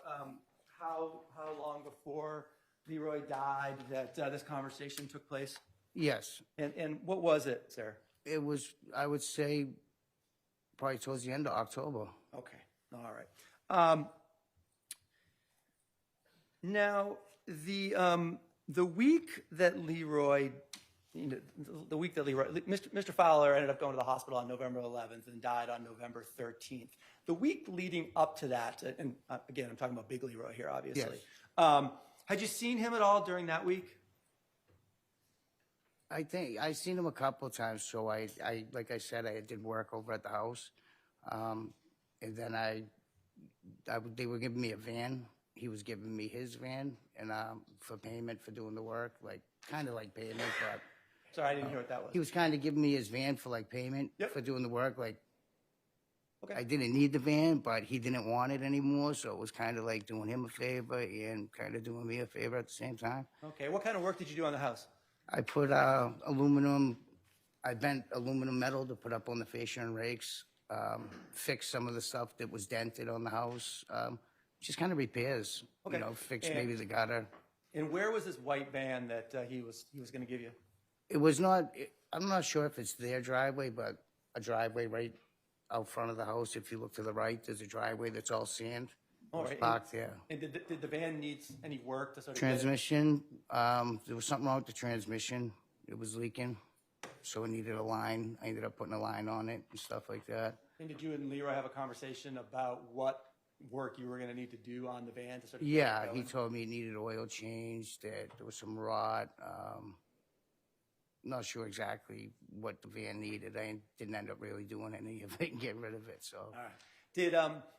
how long before Leroy died that this conversation took place? Yes. And what was it, sir? It was, I would say, probably towards the end of October. Okay. All right. Now, the week that Leroy, Mr. Fowler ended up going to the hospital on November 11th and died on November 13th. The week leading up to that, and again, I'm talking about Big Leroy here, obviously. Yes. Had you seen him at all during that week? I think I seen him a couple of times. So I like I said, I did work over at the house, and then they were giving me a van. He was giving me his van, and for payment for doing the work, kind of like payment, but. Sorry, I didn't hear what that was. He was kind of giving me his van for payment for doing the work. Okay. I didn't need the van, but he didn't want it anymore, so it was kind of like doing him a favor and kind of doing me a favor at the same time. Okay. What kind of work did you do on the house? I put I bent aluminum metal to put up on the fascia and rakes, fixed some of the stuff that was dented on the house, just kind of repairs, Okay. Fix maybe the gutter. And where was this white van that he was going to give you? It was not, I'm not sure if it's their driveway, but a driveway right out front of the house. If you look to the right, there's a driveway that's all sand. All It's right. parked there. And did the van need any work to sort of Transmission, there was something wrong with the transmission. It was leaking, so it needed a line. I ended up putting a line on it and stuff like that. And did you and Leroy have a conversation about what work you were going to need to do on the van to sort of? Yeah, get it he going? told me it needed oil change, that there was some rot. Not sure exactly what the van needed. I didn't end up really doing any of it and get rid of it, so. All right. Did,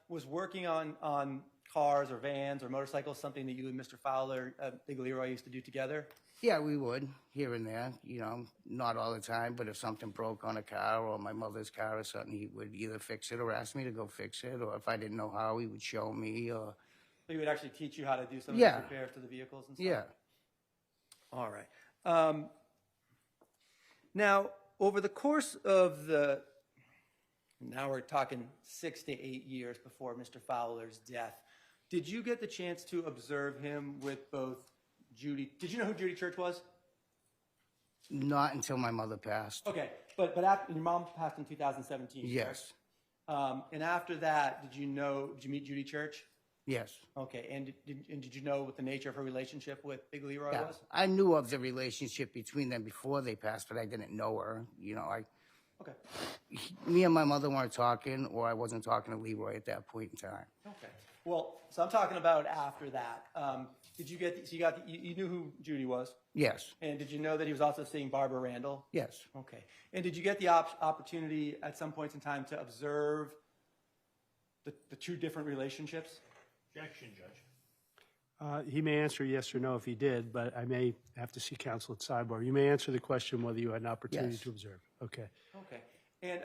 was working on cars or vans or motorcycles something that you and Mr. Fowler, Big Leroy, used to do together? Yeah, we would, here and there, you know, not all the time, but if something broke on a car or my mother's car or something, he would either fix it or ask me to go fix it, or if I didn't know how, he would show me, or, So he would actually teach you how to do some of Yeah. these repairs to the vehicles and stuff? yeah. All right. Now, over the course of now we're talking 6 to 8 years before Mr. Fowler's death, did you get the chance to observe him with both Judy? Did you know who Judy Church was? Not until my mother passed. Okay, but after, your mom passed in 2017. correct? Yes, And after that, did you meet Judy Church? yes. Okay, and did you know what the nature of her relationship with Big Leroy Yeah, was? I knew of the relationship between them before they passed, but I didn't know her. You know, Okay, me and my mother weren't talking, or I wasn't talking to Leroy at that point in time. okay. Well, so I'm talking about after that. Did you get, so you knew who Judy was? Yes, And did you know that he was also seeing Barbara Randall? yes. Okay. And did you get the opportunity at some points in time to observe the two different relationships? Objection, Judge. He may answer yes or no if he did, but I may have to see counsel at sidebar. You may answer the question whether you had an opportunity Yes. to observe. Okay. Okay. And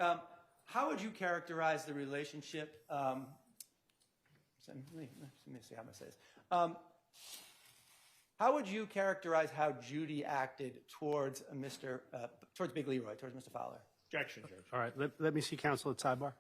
how would you characterize the relationship? Let me see how I'm going to say this. How would you characterize how Judy acted towards towards Big Leroy, towards Mr. Fowler? Objection, Judge. All right. Let me see counsel at sidebar.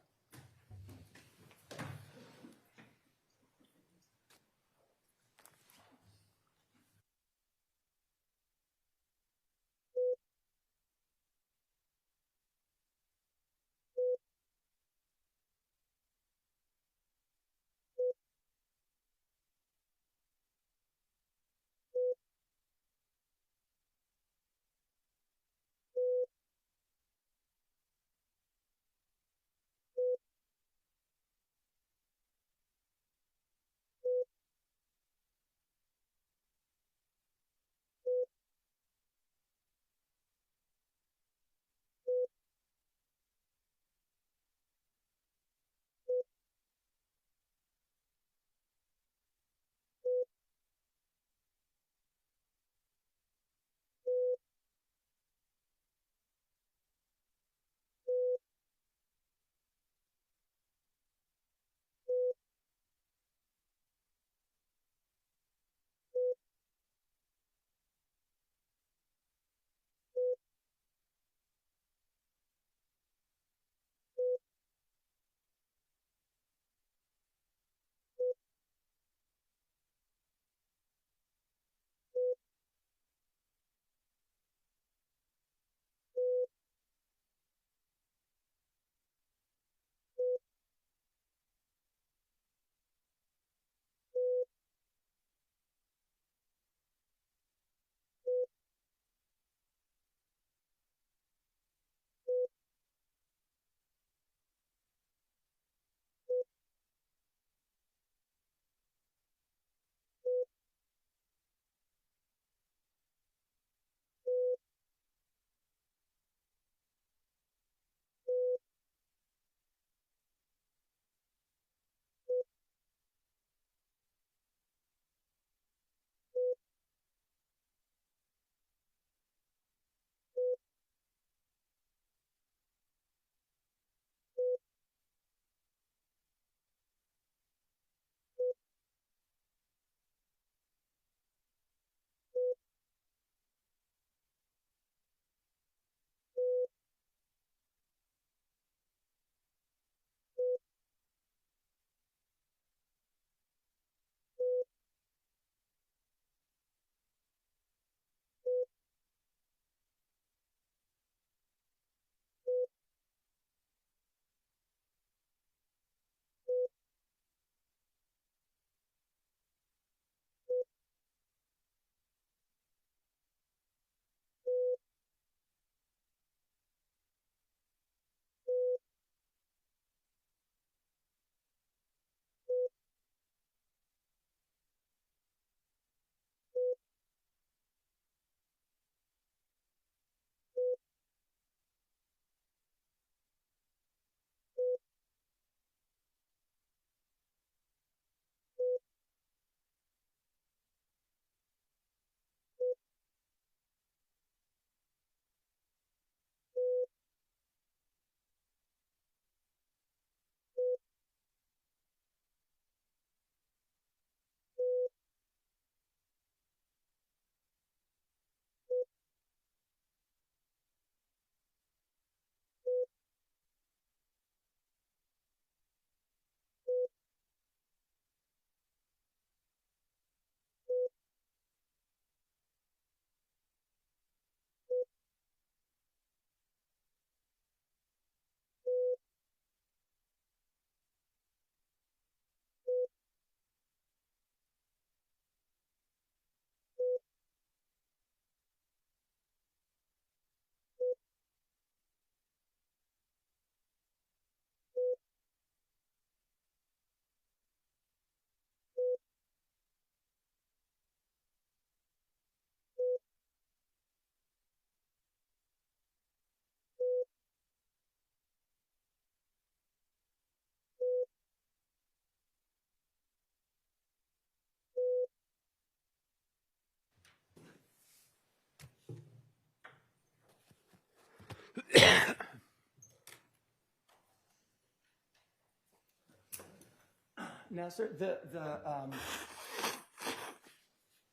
Now, sir,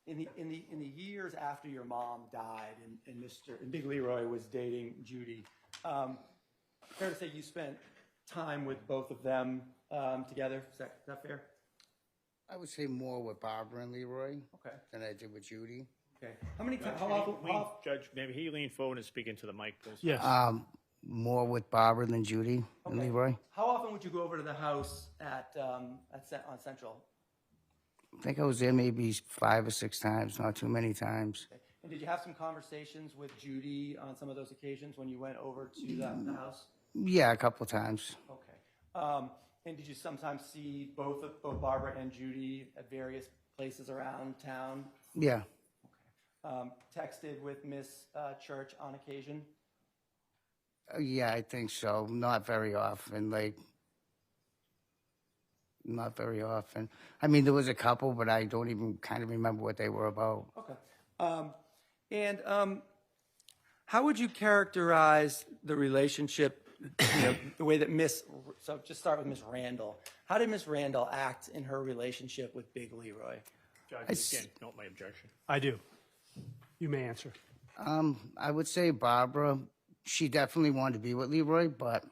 in the years after your mom died and Big Leroy was dating Judy, fair to say you spent time with both of them together? Is that fair? I would say more with Barbara and Leroy Okay. than I did with Judy. Okay. How many times? How often? Judge, maybe he lean forward and speak into the mic, please. Yes. More with Barbara than Judy and Okay. Leroy. How often would you go over to the house on Central? I think I was there maybe 5 or 6 times, not too many times. Okay. And did you have some conversations with Judy on some of those occasions when you went over to the house? Yeah, a couple times. Okay. And did you sometimes see both Barbara and Judy at various places around town? Yeah. Texted with Miss Church on occasion? Yeah, I think so. Not very often. Not very often. I mean, there was a couple, but I don't even kind of remember what they were about. Okay. And how would you characterize the relationship, the way that so just start with Miss Randall. How did Miss Randall act in her relationship with Big Leroy? Judge, again, note my objection. I do. You may answer. I would say Barbara, she definitely wanted to be with Leroy, but,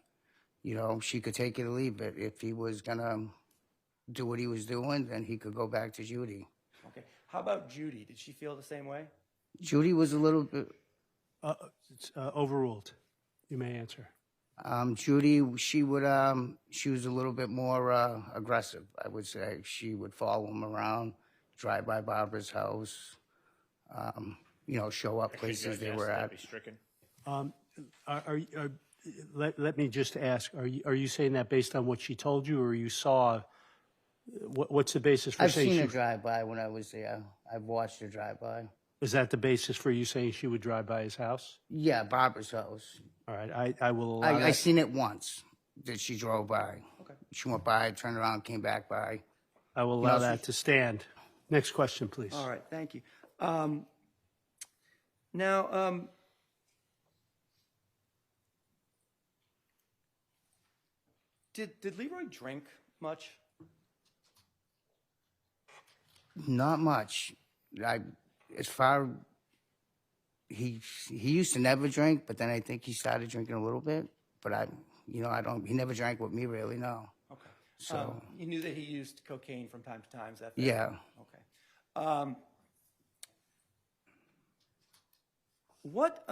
she could take it or leave it. If he was going to do what he was doing, then he could go back to Judy. Okay. How about Judy? Did she feel the same way? Judy was a little bit... It's overruled. You may answer. Judy, she was a little bit more aggressive, I would say. She would follow him around, drive by Barbara's house, show up places they were at. Be stricken. Let me just ask, are you saying that based on what she told you, or you saw, what's the basis for I've saying seen her drive by when I was there. I've watched her drive by. Is that the basis for you saying she would drive by his house? Yeah, Barbara's house. All right, I will allow I that. seen it once that she drove by. Okay. She went by, turned around, came back by. I will allow that to stand. Next question, please. All right. Thank you. Now, did Leroy drink much? Not much. He used to never drink, but then I think he started drinking a little bit. But he never drank with me really, no. Okay. So You knew that he used cocaine from time to time, is that fair? yeah. Okay. What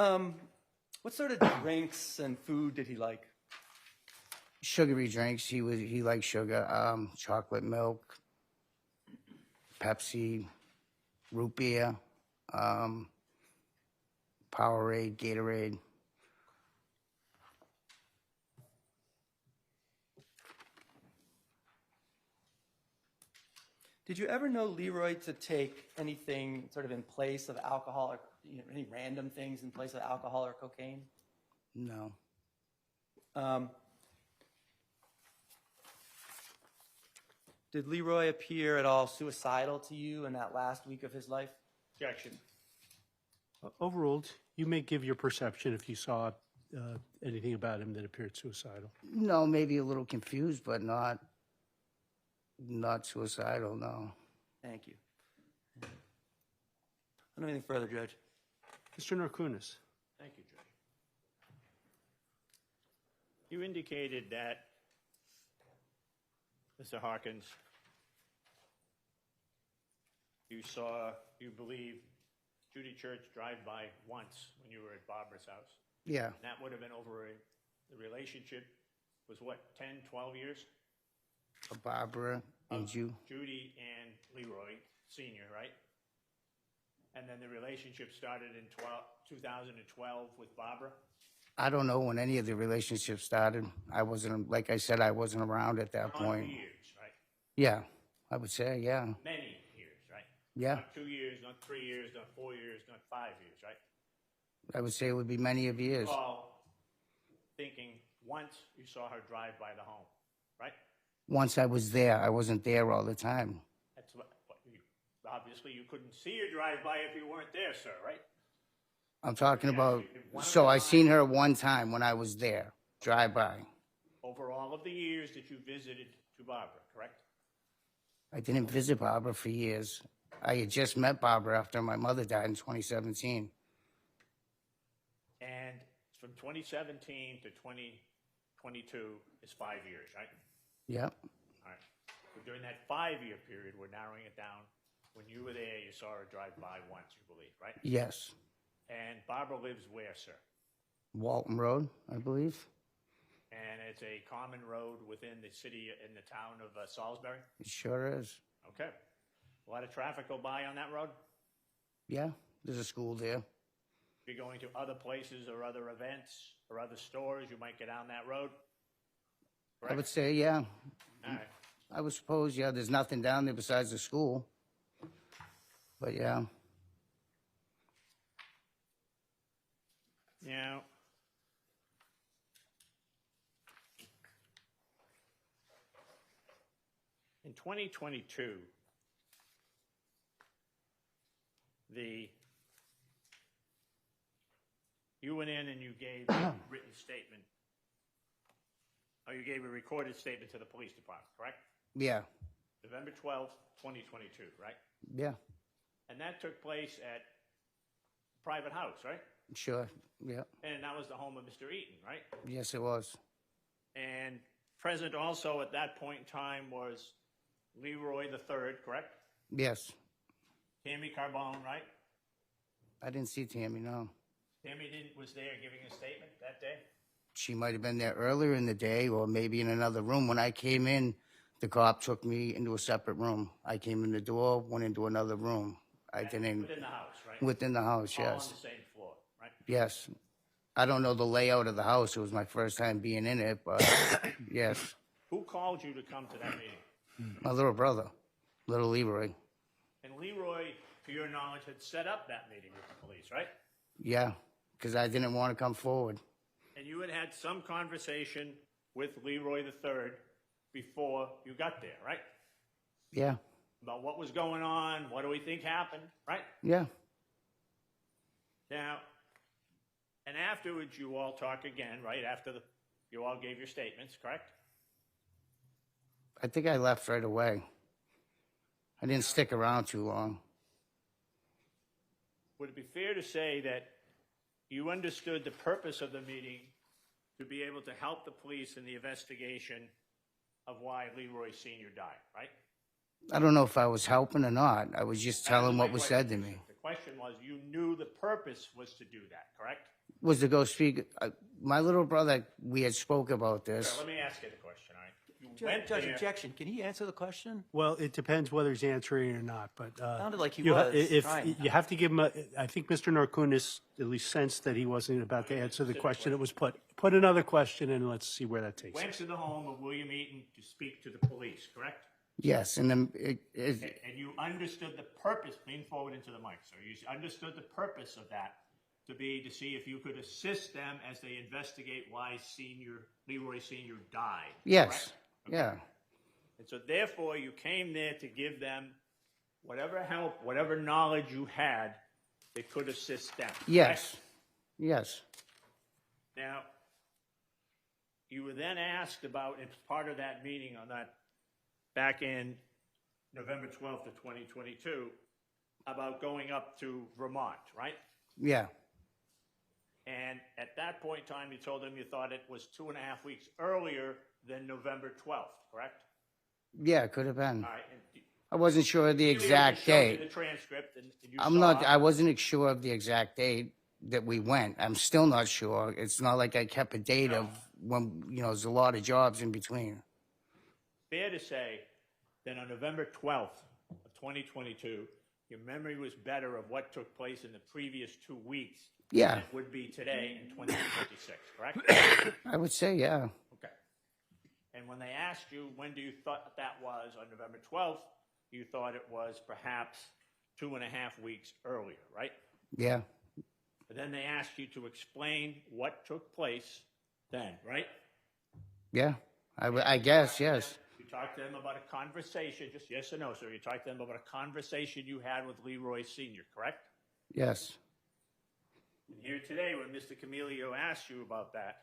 sort of drinks and food did he like? Sugary drinks. He liked sugar, chocolate milk, Pepsi, root beer, Powerade, Gatorade. Did you ever know Leroy to take anything sort of in place of alcohol, or any random things in place of alcohol or cocaine? No. Did Leroy appear at all suicidal to you in that last week of his life? Objection. Overruled. You may give your perception if you saw anything about him that appeared suicidal. No, maybe a little confused, but not suicidal, no. Thank you. I don't have anything further, Judge. Mr. Narkunis. Thank you, Judge. You indicated that, Mr. Hawkins, you believe Judy Church drive by once when you were at Barbara's house. Yeah. And that would have been over the relationship was what, 10, 12 years? Barbara and you. Judy and Leroy Sr., right? And then the relationship started in 2012 with Barbara? I don't know when any of the relationships started. Like I said, I wasn't around at that point. 2 years, right? Yeah, I would say, yeah. Many years, right? Yeah, Not 2 years, not 3 years, not 4 years, not 5 years, right? I would say it would be many of years. All thinking once you saw her drive by the home, right? Once I was there, I wasn't there all the time. That's obviously you couldn't see her drive by if you weren't there, sir, right? I'm talking about, so I seen her one time when I was there, drive by. Over all of the years that you visited to Barbara, correct? I didn't visit Barbara for years. I had just met Barbara after my mother died in 2017. And from 2017 to 2022 is 5 years, right? Yep, All right. So during that 5-year period, we're narrowing it down. When you were there, you saw her drive by once, you believe, right? yes. And Barbara lives where, sir? Walton Road, I believe. And it's a common road within the city, in the town of Salisbury? It sure is. Okay. A lot of traffic go by on that road? Yeah, there's a school there. If you're going to other places or other events or other stores, you might get down that road? I would say, yeah. All right. I would suppose, yeah, there's nothing down there besides the school. But yeah, Now, in 2022, you went in and you gave a written statement, or you gave a recorded statement to the police department, correct? yeah, November 12th, 2022, right? yeah, And that took place at a private house, right? sure, yeah. And that was the home of Mr. Eaton, right? Yes, it was. And present also at that point in time was Leroy III, correct? Yes. Tammy Carbone, right? I didn't see Tammy, no. Tammy was there giving a statement that day? She might have been there earlier in the day or maybe in another room. When I came in, the cop took me into a separate room. I came in the door, went into another room. I didn't. Within the house, right? Within the house, All on yes. the same floor, right? Yes. I don't know the layout of the house. It was my first time being in it, but yes. Who called you to come to that meeting? My little brother, little Leroy. And Leroy, to your knowledge, had set up that meeting with the police, right? Yeah, because I didn't want to come forward. And you had had some conversation with Leroy III before you got there, right? Yeah, About what was going on, what do we think happened, right? yeah, Now, and afterwards you all talk again, right? After you all gave your statements, correct? I think I left right away. I didn't stick around too long. Would it be fair to say that you understood the purpose of the meeting to be able to help the police in the investigation of why Leroy Sr. died, right? I don't know if I was helping or not. I was just telling what was said to me. The question was, you knew the purpose was to do that, correct? Was to go speak. My little brother, we had spoke about this. Sir, let me ask you the question, all right? You went Judge, there. objection. Can he answer the question? Well, it depends whether he's answering or not, but. Sounded like he you was If trying. you have to give him I think Mr. Narkunis at least sensed that he wasn't about to answer the question that was put. Put another question and let's see where that takes Went us. to the home of William Eaton to speak to the police, correct? Yes, and then And you understood the purpose, lean forward into the mic, sir. You understood the purpose of that to be to see if you could assist them as they investigate why Leroy Sr. died. yes, correct? yeah, And so therefore you came there to give them whatever help, whatever knowledge you had that could assist them. yes, correct? yes, Now, you were then asked about, as part of that meeting on that, back in November 12th of 2022, about going up to Vermont, right? yeah, And at that point in time, you told them you thought it was 2.5 weeks earlier than November 12th, correct? yeah. It could have been. All right. And I wasn't sure of the you were able to exact show me date. the transcript, and you I'm saw not. I wasn't sure of the exact date that we went. I'm still not sure. It's not like I kept a date of when. There's a lot of jobs in between. fair to say that on November 12th of 2022, your memory was better of what took place in the previous 2 weeks Yeah, than it would be today in 2026, correct? I would say yeah. Okay. And when they asked you, when do you thought that was on November 12th, you thought it was perhaps 2.5 weeks earlier, right? Yeah, But then they asked you to explain what took place then, right? yeah. I guess yes. You talked to them about a conversation, just yes or no, sir. You talked to them about a conversation you had with Leroy Sr., correct? Yes. And here today, when Mr. Camilio asked you about that,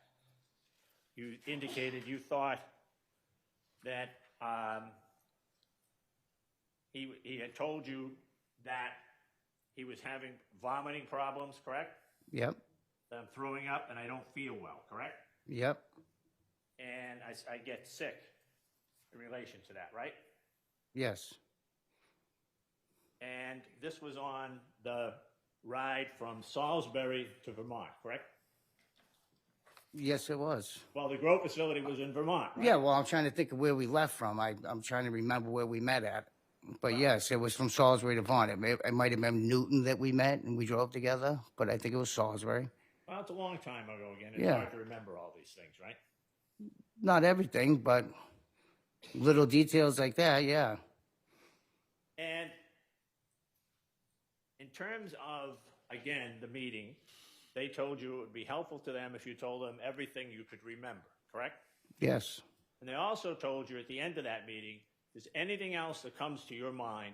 you indicated you thought that he had told you that he was having vomiting problems, correct? Yep, That I'm throwing up and I don't feel well, correct? yep, And I get sick in relation to that, right? yes, And this was on the ride from Salisbury to Vermont, correct? yes, it was. Well, the grow facility was in Vermont, right? Yeah, well, I'm trying to think of where we left from. I'm trying to remember where we met at. But yes, it was from Salisbury to Vaughan. It might have been Newton that we met and we drove together, but I think it was Salisbury. Well, it's a long time ago again. It's Yeah. hard to remember all these things, right? Not everything, but little details like that, yeah. And in terms of, again, the meeting, they told you it would be helpful to them if you told them everything you could remember, correct? Yes, And they also told you at the end of that meeting, if there's anything else that comes to your mind,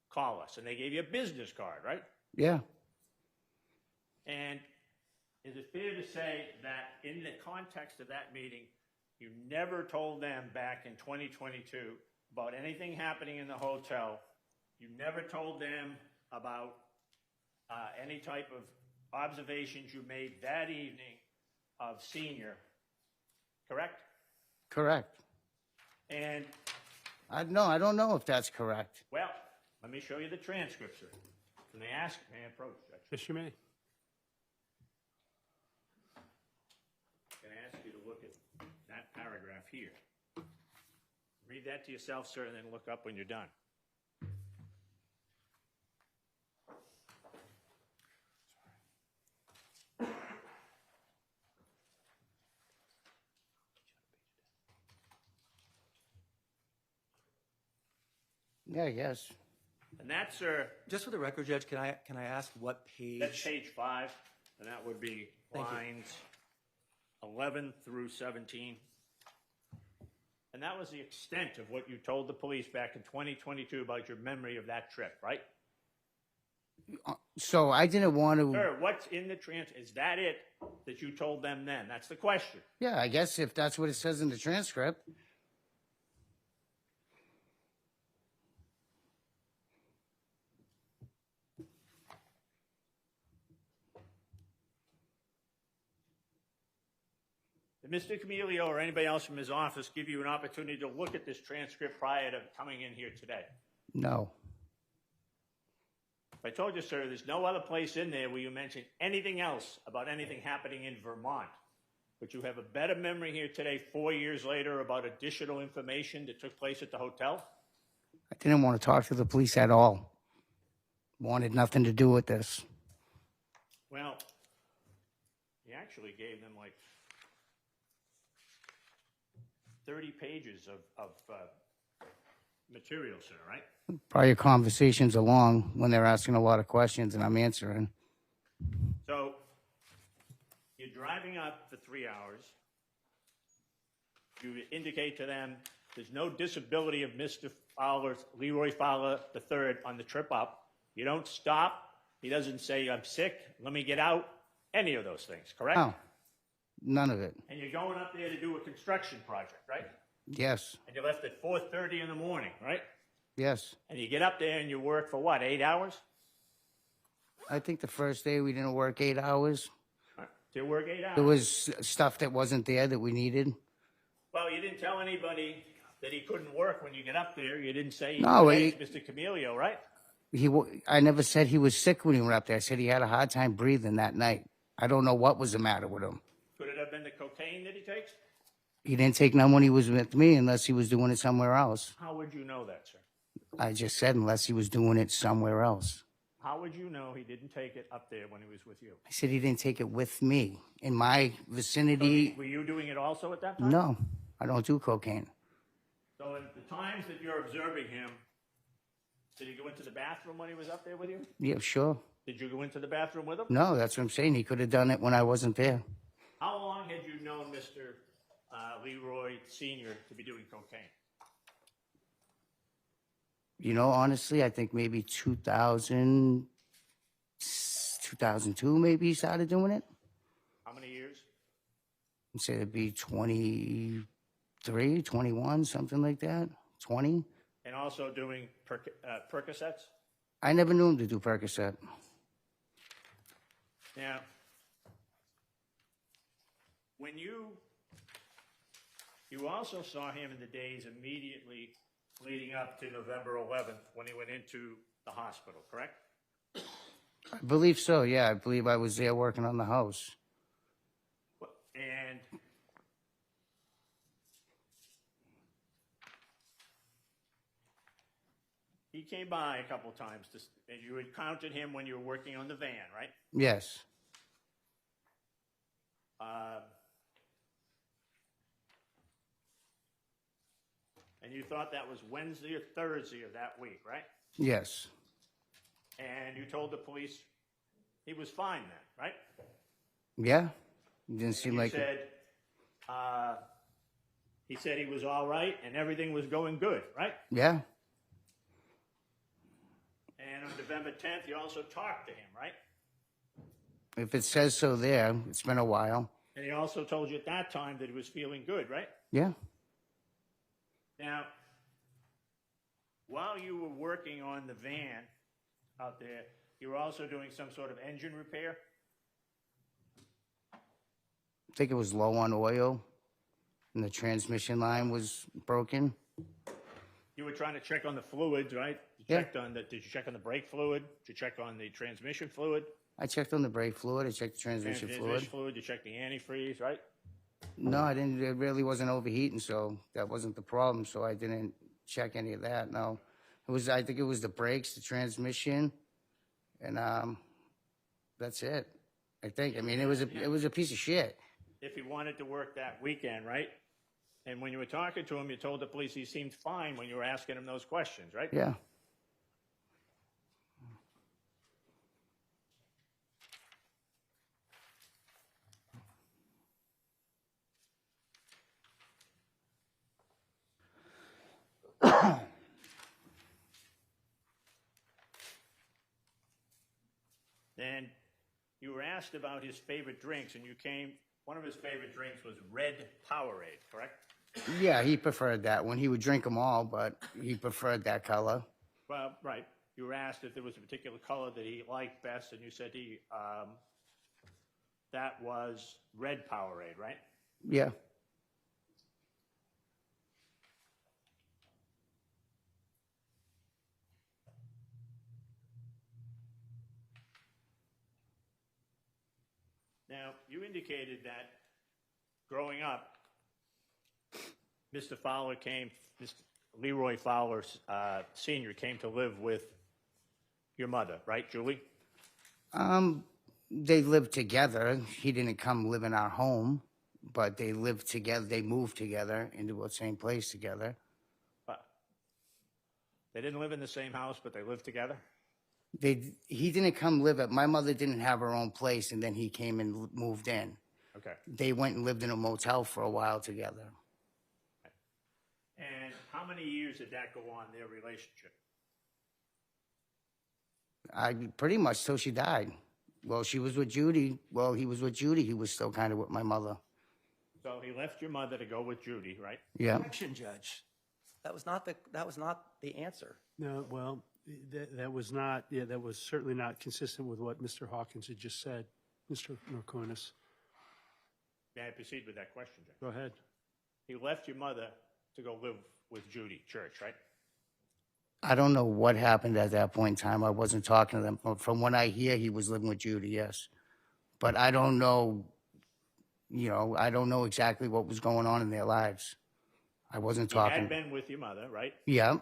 call us. And they gave you a business card, right? yeah. And is it fair to say that in the context of that meeting, you never told them back in 2022 about anything happening in the hotel? You never told them about any type of observations you made that evening of Senior, correct? Correct. And, I don't know if that's correct. well, let me show you the transcript, sir. Can they ask? May I approach, Judge? Yes, you may. Can I ask you to look at that paragraph here? Read that to yourself, sir, and then look up when you're done. Yeah, yes. And that, sir, Just for the record, Judge, can I ask what page? that's page 5, and that would be Thank you. lines 11 through 17. And that was the extent of what you told the police back in 2022 about your memory of that trip, right? So I didn't want to. Sir, what's in the is that it that you told them then? That's the question. Yeah, I guess if that's what it says in the transcript. Did Mr. Camilio or anybody else from his office give you an opportunity to look at this transcript prior to coming in here today? No. I told you, sir, there's no other place in there where you mention anything else about anything happening in Vermont. But you have a better memory here today, 4 years later, about additional information that took place at the hotel? I didn't want to talk to the police at all. Wanted nothing to do with this. Well, you actually gave them like 30 pages of material, sir, right? Prior conversations along when they're asking a lot of questions and I'm answering. So you're driving up for 3 hours. You indicate to them there's no disability of Mr. Fowler's, Leroy Fowler III, on the trip up. You don't stop. He doesn't say, I'm sick, let me get out. Any of those things, correct? No, none of it. And you're going up there to do a construction project, right? Yes, And you left at 4:30 in the morning, right? yes. And you get up there and you work for what, 8 hours? I think the first day we didn't work 8 hours. To work 8 hours. There was stuff that wasn't there that we needed. Well, you didn't tell anybody that he couldn't work when you get up there. You didn't say, No, hey, Mr. Camilio, right? I never said he was sick when he went up there. I said he had a hard time breathing that night. I don't know what was the matter with him. Could it have been the cocaine that he takes? He didn't take none when he was with me unless he was doing it somewhere else. How would you know that, sir? I just said unless he was doing it somewhere else. How would you know he didn't take it up there when he was with you? I said he didn't take it with me. In my vicinity, Were you doing it also at that time? no, I don't do cocaine. So at the times that you're observing him, did he go into the bathroom when he was up there with you? Yeah, sure. Did you go into the bathroom with him? No, that's what I'm saying. He could have done it when I wasn't there. How long had you known Mr. Leroy Sr. to be doing cocaine? You know, honestly, I think maybe 2000, 2002 maybe he started doing it. How many years? I'd say it'd be 23, 21, something like that. 20. And also doing Percocets? I never knew him to do Percocet. Now, when you also saw him in the days immediately leading up to November 11th when he went into the hospital, correct? I believe so, yeah. I believe I was there working on the house. And he came by a couple times, and you encountered him when you were working on the van, right? Yes. And you thought that was Wednesday or Thursday of that week, right? Yes. And you told the police he was fine then, right? Yeah. It didn't seem You like said, he said he was all right and everything was going good, right? Yeah. And on November 10th, you also talked to him, right? If it says so there, it's been a while. And he also told you at that time that he was feeling good, right? Yeah. Now, while you were working on the van out there, you were also doing some sort of engine repair? I think it was low on oil and the transmission line was broken. You were trying to check on the fluids, right? You Yeah. checked on did you check on the brake fluid? Did you check on the transmission fluid? I checked on the brake fluid. I checked the transmission fluid. You checked the antifreeze, right? No, I didn't. It really wasn't overheating, so that wasn't the problem. So I didn't check any of that. No, it was. I think it was the brakes, the transmission, and that's it. I think. I mean, it was a piece of shit. If he wanted to work that weekend, right? And when you were talking to him, you told the police he seemed fine when you were asking him those questions, right? Yeah. And you were asked about his favorite drinks, and one of his favorite drinks was Red Powerade, correct? Yeah, he preferred that one. He would drink them all, but he preferred that color. Well, right. You were asked if there was a particular color that he liked best, and you said that was Red Powerade, right? Yeah. Now, you indicated that growing up, Mr. Leroy Fowler Sr. came to live with your mother, right, Julie? They lived together. He didn't come live in our home, but they lived together. They moved together into the same place together. They didn't live in the same house, but they lived together? He didn't come live at, my mother didn't have her own place, and then he came and moved in. Okay. They went and lived in a motel for a while together. And how many years did that go on, their relationship? Pretty much till she died. Well, she was with Judy. Well, he was with Judy. He was still kind of with my mother. So he left your mother to go with Judy, right? Yeah. Objection, Judge. That was not the answer. No, well, that was not, yeah, that was certainly not consistent with what Mr. Hawkins had just said. Mr. Norconis. May I proceed with that question, Judge? Go ahead. He left your mother to go live with Judy Church, right? I don't know what happened at that point in time. I wasn't talking to them. From what I hear, he was living with Judy, yes. But I don't know, I don't know exactly what was going on in their lives. I wasn't talking. He had been with your mother, right? Yeah.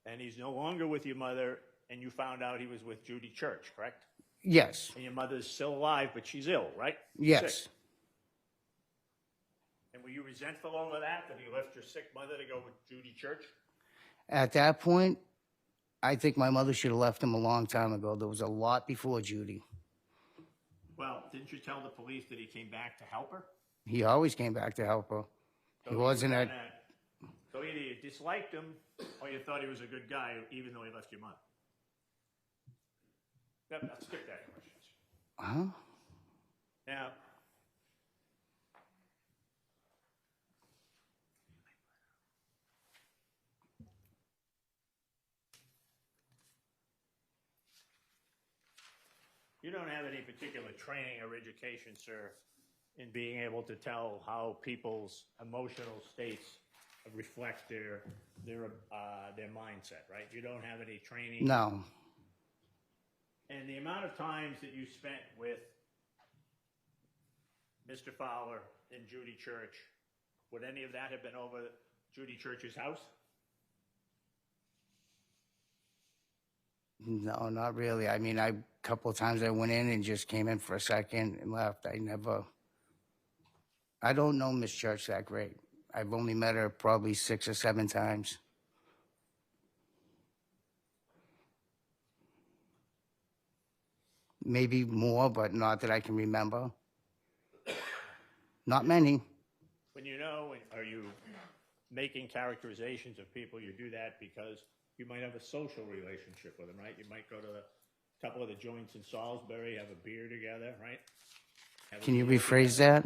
And he's no longer with your mother, and you found out he was with Judy Church, correct? Yes. And your mother's still alive, but she's ill, right? Yes. Sick. And were you resentful over that he left your sick mother to go with Judy Church? At that point, I think my mother should have left him a long time ago. There was a lot before Judy. Well, didn't you tell the police that he came back to help her? He always came back to help her. He wasn't at... So either you disliked him, or you thought he was a good guy, even though he left your mother. Yep, I'll skip that question. Huh? Now, you don't have any particular training or education, sir, in being able to tell how people's emotional states reflect their mindset, right? You don't have any training. No. And the amount of times that you spent with Mr. Fowler and Judy Church, would any of that have been over Judy Church's house? No, not really. I mean, a couple of times I went in and just came in for a second and left. I don't know Miss Church that great. I've only met her probably 6 or 7 times. Maybe more, but not that I can remember. Not many. When you know, are you making characterizations of people? You do that because you might have a social relationship with them, right? You might go to a couple of the joints in Salisbury, have a beer together, right? Can you rephrase that?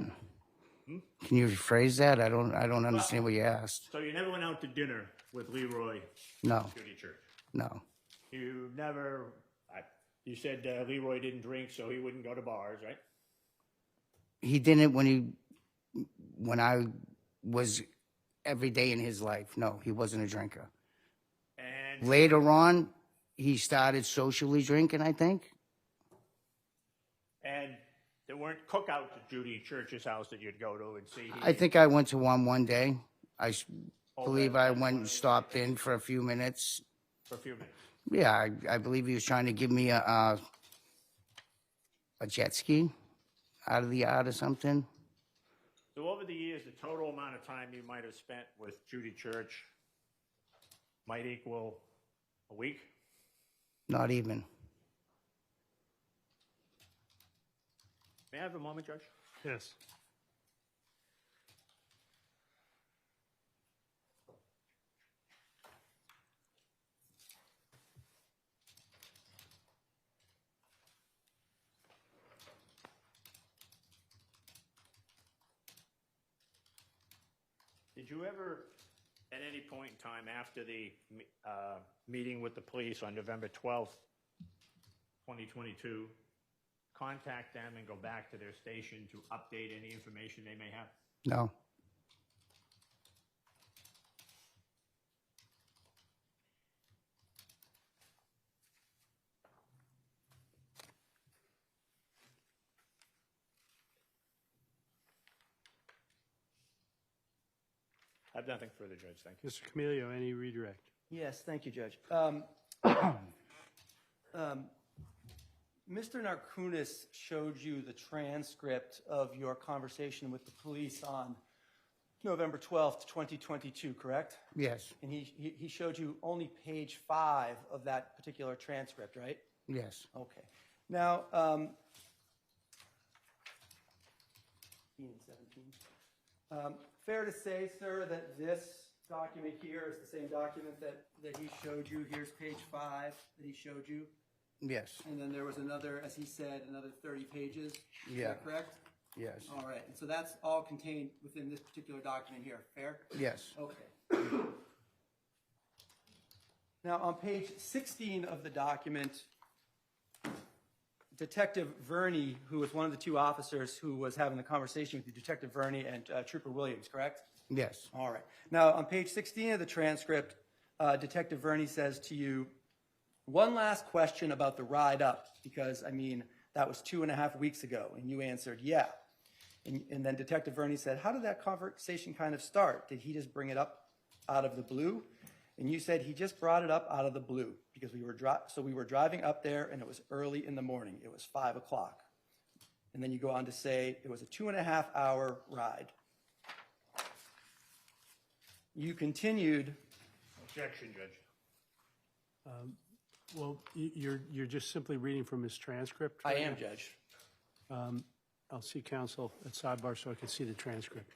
Can you rephrase that? I don't understand what you asked. So you never went out to dinner with Leroy? No. Judy Church? No. You never, you said Leroy didn't drink, so he wouldn't go to bars, right? He didn't when I was every day in his life. No, he wasn't a drinker. And Later on, he started socially drinking, I think. And there weren't cookouts at Judy Church's house that you'd go to and see. I think I went to one day. Believe I went and stopped in for a few minutes. For a few minutes. Yeah, I believe he was trying to give me a jet ski out of the yard or something. So over the years, the total amount of time you might have spent with Judy Church might equal a week? Not even. May I have a moment, Judge? Yes. Did you ever, at any point in time after the meeting with the police on November 12th, 2022, contact them and go back to their station to update any information they may have? No. I have nothing further, Judge. Thank you. Mr. Camilio, any redirect? Yes, thank you, Judge. Mr. Narkunis showed you the transcript of your conversation with the police on November 12th, 2022, correct? Yes. And he showed you only page 5 of that particular transcript, right? Yes. Okay. Now, 17. Fair to say, sir, that this document here is the same document that he showed you. Here's page 5 that he showed you. Yes. And then there was another, as he said, another 30 pages. Is Yeah. that correct? Yes. All right. And so that's all contained within this particular document here. Fair? Yes. Okay. Now, on page 16 of the document, Detective Verney, who was one of the 2 officers who was having the conversation with you, Detective Verney and Trooper Williams, correct? Yes. All right. Now, on page 16 of the transcript, Detective Verney says to you, "One last question about the ride up, because, I mean, that was 2.5 weeks ago." And you answered, "Yeah." And then Detective Verney said, "How did that conversation kind of start? Did he just bring it up out of the blue?" And you said, "He just brought it up out of the blue because we were driving up there and it was early in the morning. It was 5 o'clock." And then you go on to say it was a 2.5-hour ride. You continued. Objection, Judge. Well, you're just simply reading from his transcript? I right am, now? Judge. I'll see counsel at sidebar so I can see the transcript.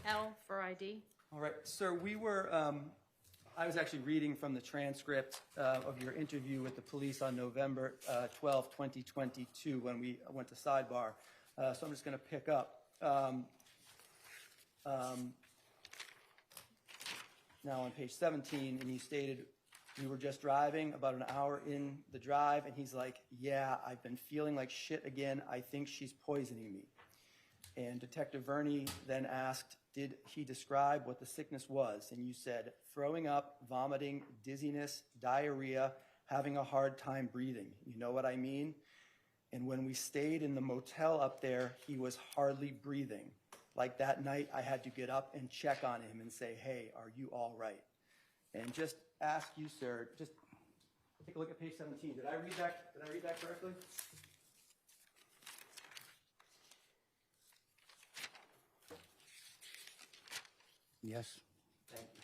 L for ID. All right, sir, I was actually reading from the transcript of your interview with the police on November 12, 2022, when we went to sidebar. So I'm just going to pick up. Now on page 17, and you stated, we were just driving about an hour in the drive, and he's like, yeah, I've been feeling like shit again. I think she's poisoning me. And Detective Verney then asked, did he describe what the sickness was? And you said, throwing up, vomiting, dizziness, diarrhea, having a hard time breathing. You know what I mean? And when we stayed in the motel up there, he was hardly breathing. Like that night, I had to get up and check on him and say, hey, are you all right? And just ask you, sir, just take a look at page 17. Did I read that correctly? Yes. Thank you.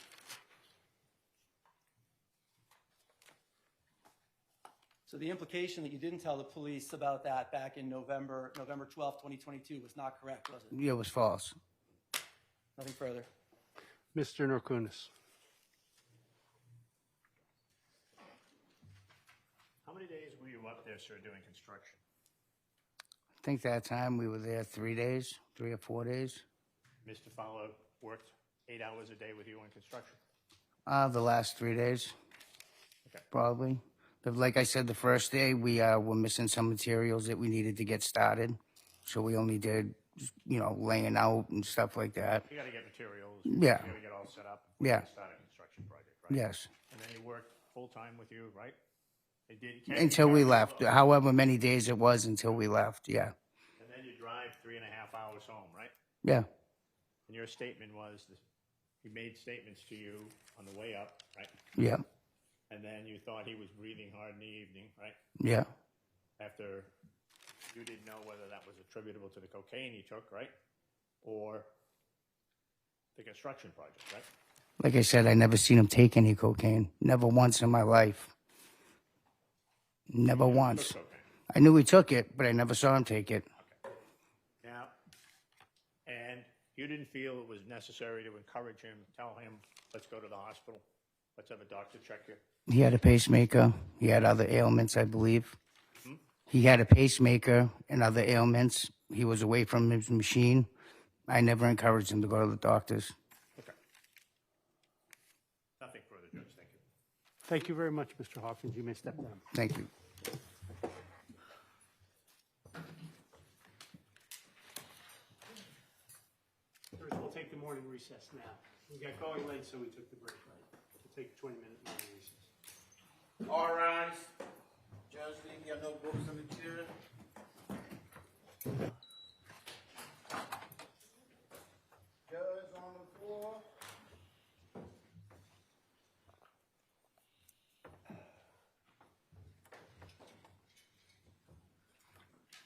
So the implication that you didn't tell the police about that back in November 12, 2022 was not correct, was it? Yeah, it was false. Nothing further. Mr. Norkunis. How many days were you up there, sir, doing construction? I think that time we were there 3 days, 3 or 4 days. Mr. Fowler worked 8 hours a day with you on construction? The last 3 days, Okay. probably. But like I said, the first day we were missing some materials that we needed to get started. So we only did, laying out and stuff like that. You got to get materials. Yeah. You got to get all set up. Yeah. To start a construction project, right? Yes. And then he worked full-time with you, right? He did, Until we left. However many days it was until we left, yeah. And then you drive 3.5 hours home, right? Yeah. And your statement was, he made statements to you on the way up, right? Yeah. And then you thought he was breathing hard in the evening, right? Yeah. After you didn't know whether that was attributable to the cocaine he took, right? Or the construction project, right? Like I said, I never seen him take any cocaine. Never once in my life. Never once. Took cocaine. I knew he took it, but I never saw him take it. Okay. Now, and you didn't feel it was necessary to encourage him, tell him, let's go to the hospital, let's have a doctor check you. He had a pacemaker. He had other ailments, I believe. He had a pacemaker and other ailments. He was away from his machine. I never encouraged him to go to the doctors. Okay. Nothing further, Judge. Thank you. Thank you very much, Mr. Hawkins. You may step down. Thank you. First, we'll take the morning recess now. We got going late, so we took the break, right? We'll take a 20-minute morning recess. All rise. Judge, leave your notebooks on the chair. Judge on the floor.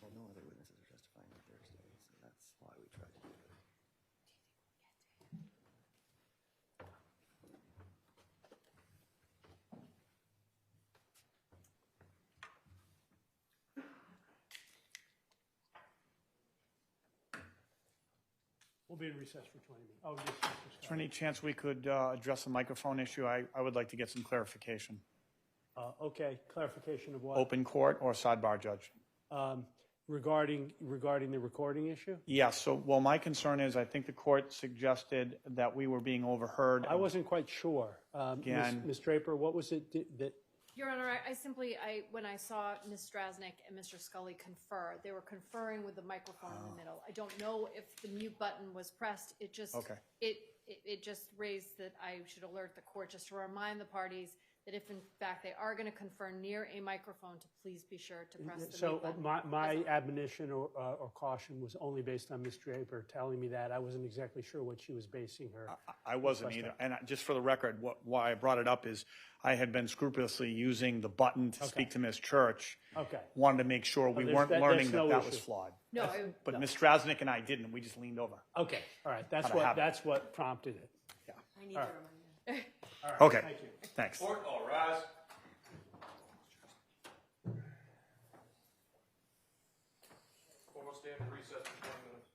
Well, no other witnesses are testifying on Thursday, so that's why we tried to do it. We'll be in recess for 20 minutes. Oh, yes, Mr. Scott. Is there any chance we could address the microphone issue? I would like to get some clarification. Okay, clarification of what? Open court or sidebar, Judge? Regarding the recording issue? Yes, so, well, my concern is I think the court suggested that we were being overheard. I wasn't quite sure. Again- Ms. Draper, what was it that, Your Honor, when I saw Ms. Strasnick and Mr. Scully confer, they were conferring with the microphone in the middle. I don't know if the mute button was pressed. It just, Okay. it just raised that I should alert the court just to remind the parties that if in fact they are going to confer near a microphone, to please be sure to press the mute so button. my admonition or caution was only based on Ms. Draper telling me that. I wasn't exactly sure what she was basing her. I wasn't either. And just for the record, why I brought it up is I had been scrupulously using the button to speak to Ms. Church. Okay. Wanted to make sure we there's- weren't there's learning no that was issue. flawed. No, But Ms. Strasnick and I didn't. We just leaned over. Okay, all right. Out of habit. That's what prompted it. I need a reminder. All right, Okay, thank you. thanks. Court, all rise. Court will stand in recess for 20 minutes.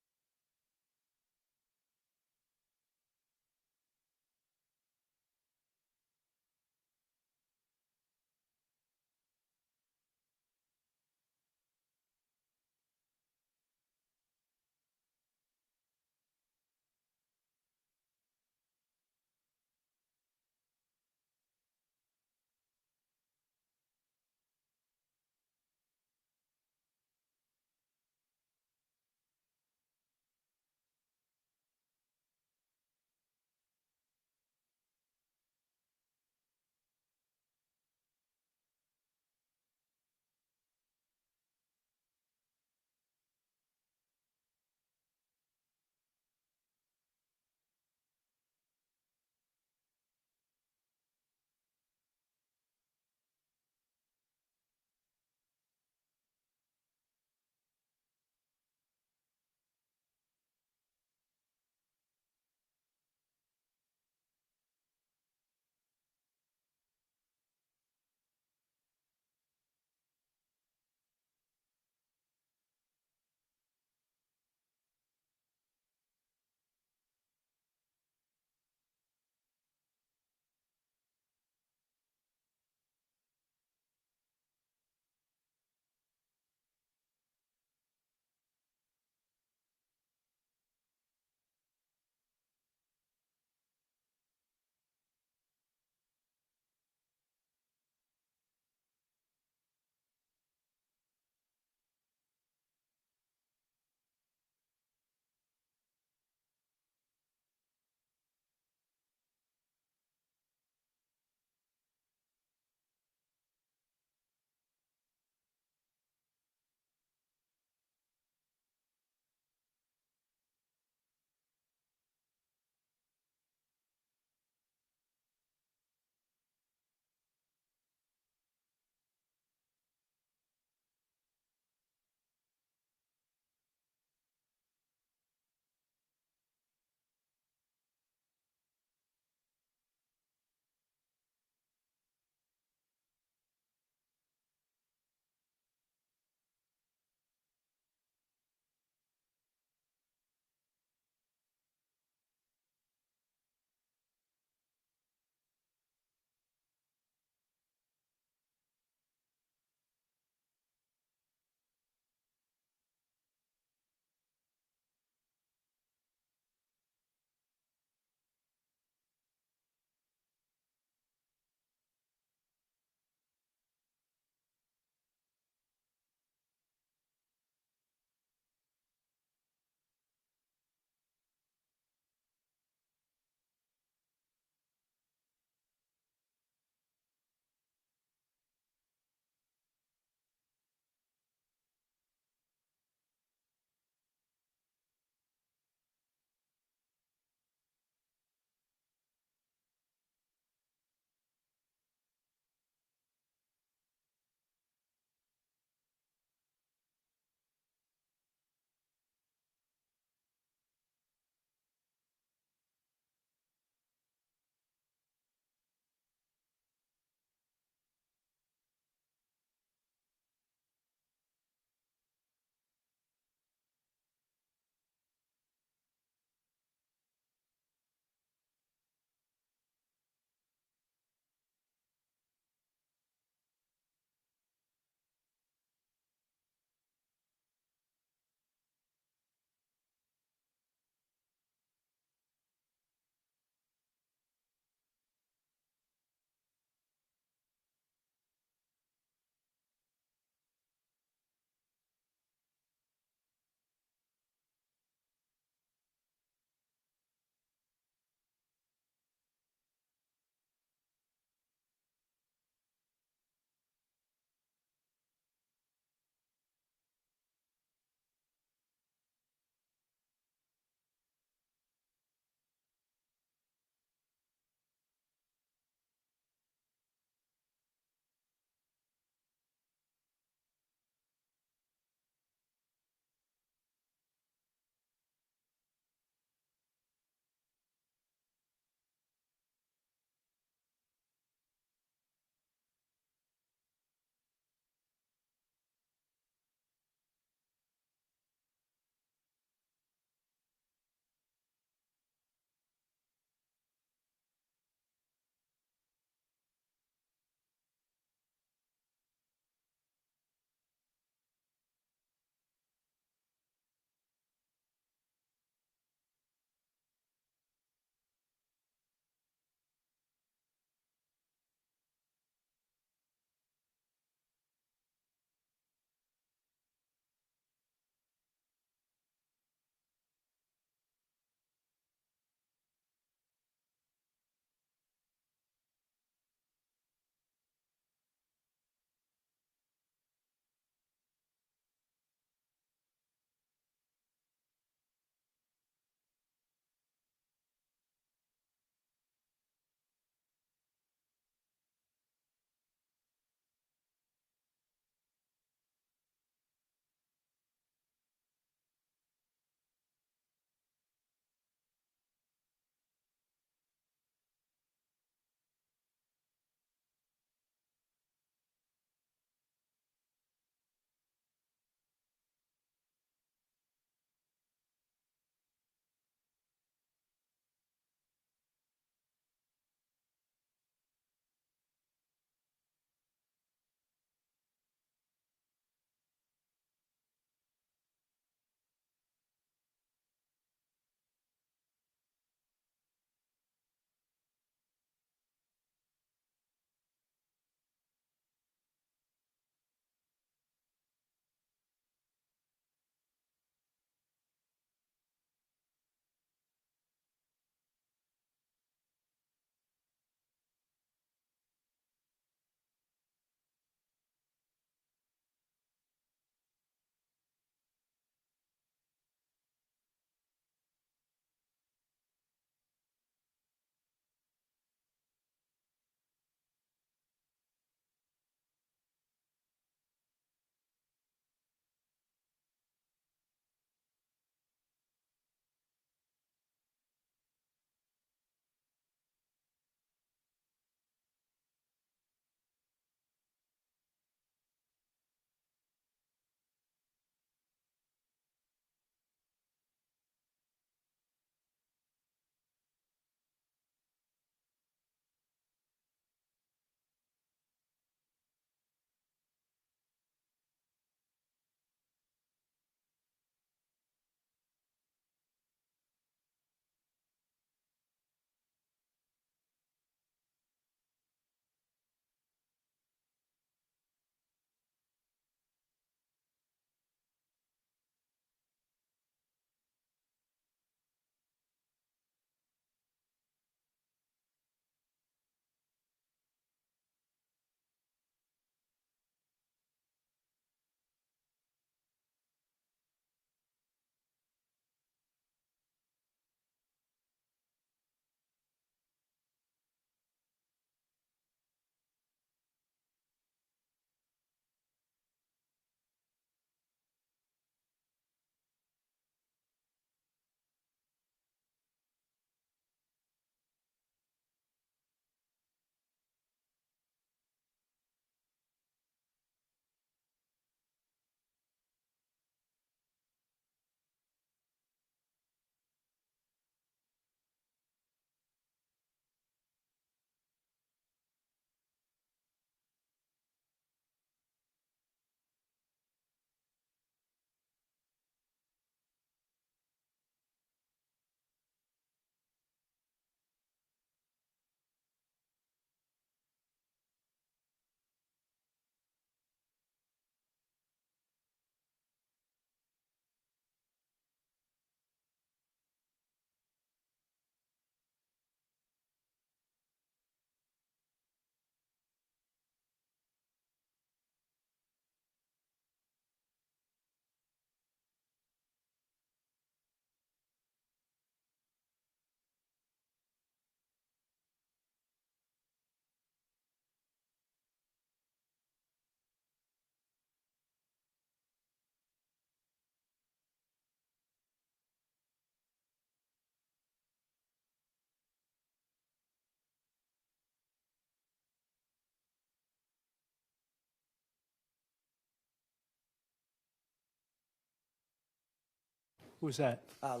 Who was that? Crime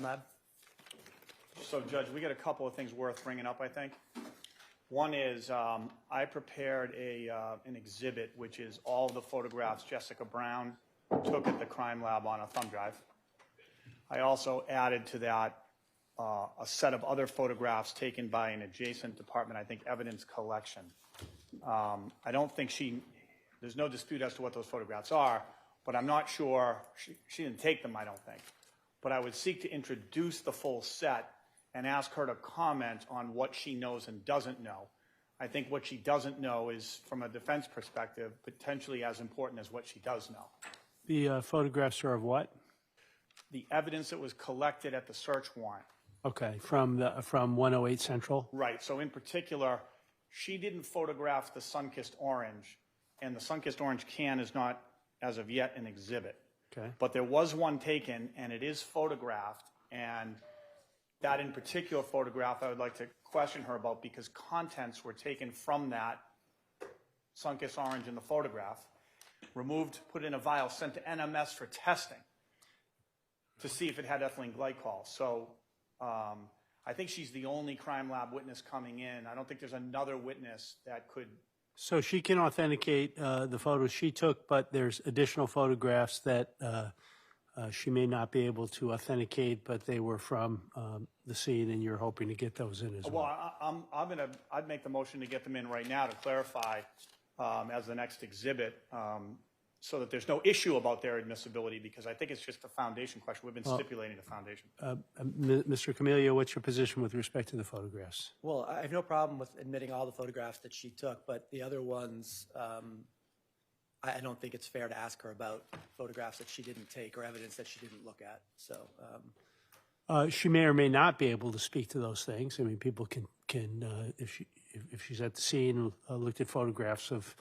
lab. So, Judge, we got a couple of things worth bringing up, I think. One is I prepared an exhibit, which is all the photographs Jessica Brown took at the crime lab on a thumb drive. I also added to that a set of other photographs taken by an adjacent department, I think evidence collection. I don't think there's no dispute as to what those photographs are, but I'm not sure, she didn't take them, I don't think. But I would seek to introduce the full set and ask her to comment on what she knows and doesn't know. I think what she doesn't know is, from a defense perspective, potentially as important as what she does know. The photographs are of what? The evidence that was collected at the search warrant. Okay, from 108 Central? Right, so in particular, she didn't photograph the sun-kissed orange, and the sun-kissed orange can is not, as of yet, an exhibit. Okay. But there was one taken, and it is photographed, and that in particular photograph I would like to question her about because contents were taken from that sun-kissed orange in the photograph, removed, put in a vial, sent to NMS for testing to see if it had ethylene glycol. So I think she's the only crime lab witness coming in. I don't think there's another witness that could. So she can authenticate the photos she took, but there's additional photographs that she may not be able to authenticate, but they were from the scene, and you're hoping to get those in as well. Well, I'd make the motion to get them in right now to clarify as the next exhibit, so that there's no issue about their admissibility, because I think it's just a foundation question. We've been stipulating a foundation. Mr. Camilio, what's your position with respect to the photographs? Well, I have no problem with admitting all the photographs that she took, but the other ones, I don't think it's fair to ask her about photographs that she didn't take or evidence that she didn't look at. So she may or may not be able to speak to those things. I mean, people can if she's at the scene, looked at photographs of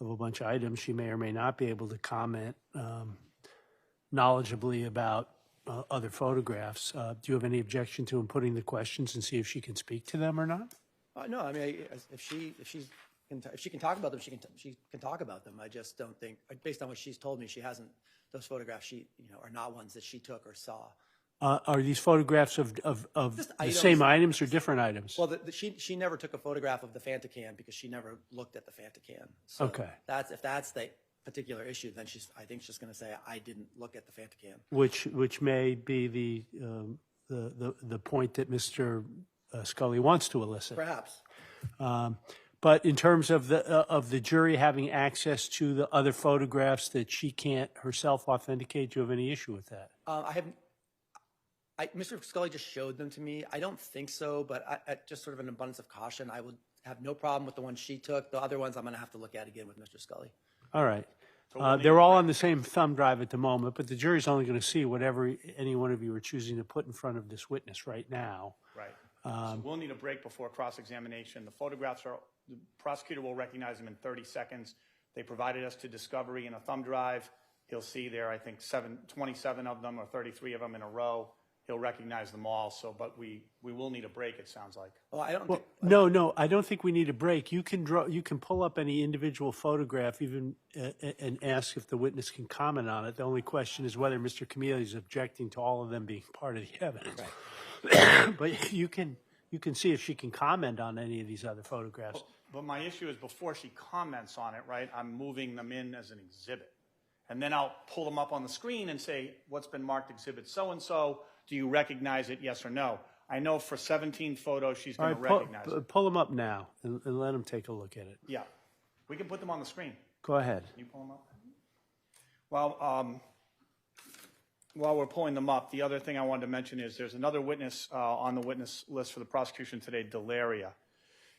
a bunch of items, she may or may not be able to comment knowledgeably about other photographs. Do you have any objection to inputting the questions and see if she can speak to them or not? no, I mean, if she can talk about them, she can talk about them. I just don't think, based on what she's told me, she hasn't. Those photographs are not ones that she took or saw. Are these photographs of the same items or different items? Well, she never took a photograph of the Fanta can because she never looked at the Fanta can. So Okay. if that's the particular issue, then I think she's going to say, I didn't look at the Fanta can. Which may be the point that Mr. Scully wants to elicit. Perhaps. But in terms of the jury having access to the other photographs that she can't herself authenticate, do you have any issue with that? Mr. Scully just showed them to me. I don't think so, but just sort of an abundance of caution, I would have no problem with the ones she took. The other ones I'm going to have to look at again with Mr. Scully. All right. They're all on the same thumb drive at the moment, but the jury's only going to see whatever any one of you are choosing to put in front of this witness right now. Right. So we'll need a break before cross-examination. The photographs the prosecutor will recognize them in 30 seconds. They provided us to discovery in a thumb drive. He'll see there, I think, 27 of them or 33 of them in a row. He'll recognize them all. So, but we will need a break, it sounds like. Well, No, I don't think we need a break. You can pull up any individual photograph even and ask if the witness can comment on it. The only question is whether Mr. Camilli is objecting to all of them being part of the evidence. Right. But you can see if she can comment on any of these other photographs. But my issue is before she comments on it, right, I'm moving them in as an exhibit. And then I'll pull them up on the screen and say, what's been marked exhibit so-and-so? Do you recognize it, yes or no? I know for 17 photos she's going to recognize it. Pull them up now and let them take a look at it. Yeah. We can put them on the screen. Go ahead. Can you pull them up? Well, while we're pulling them up, the other thing I wanted to mention is there's another witness on the witness list for the prosecution today, Delaria.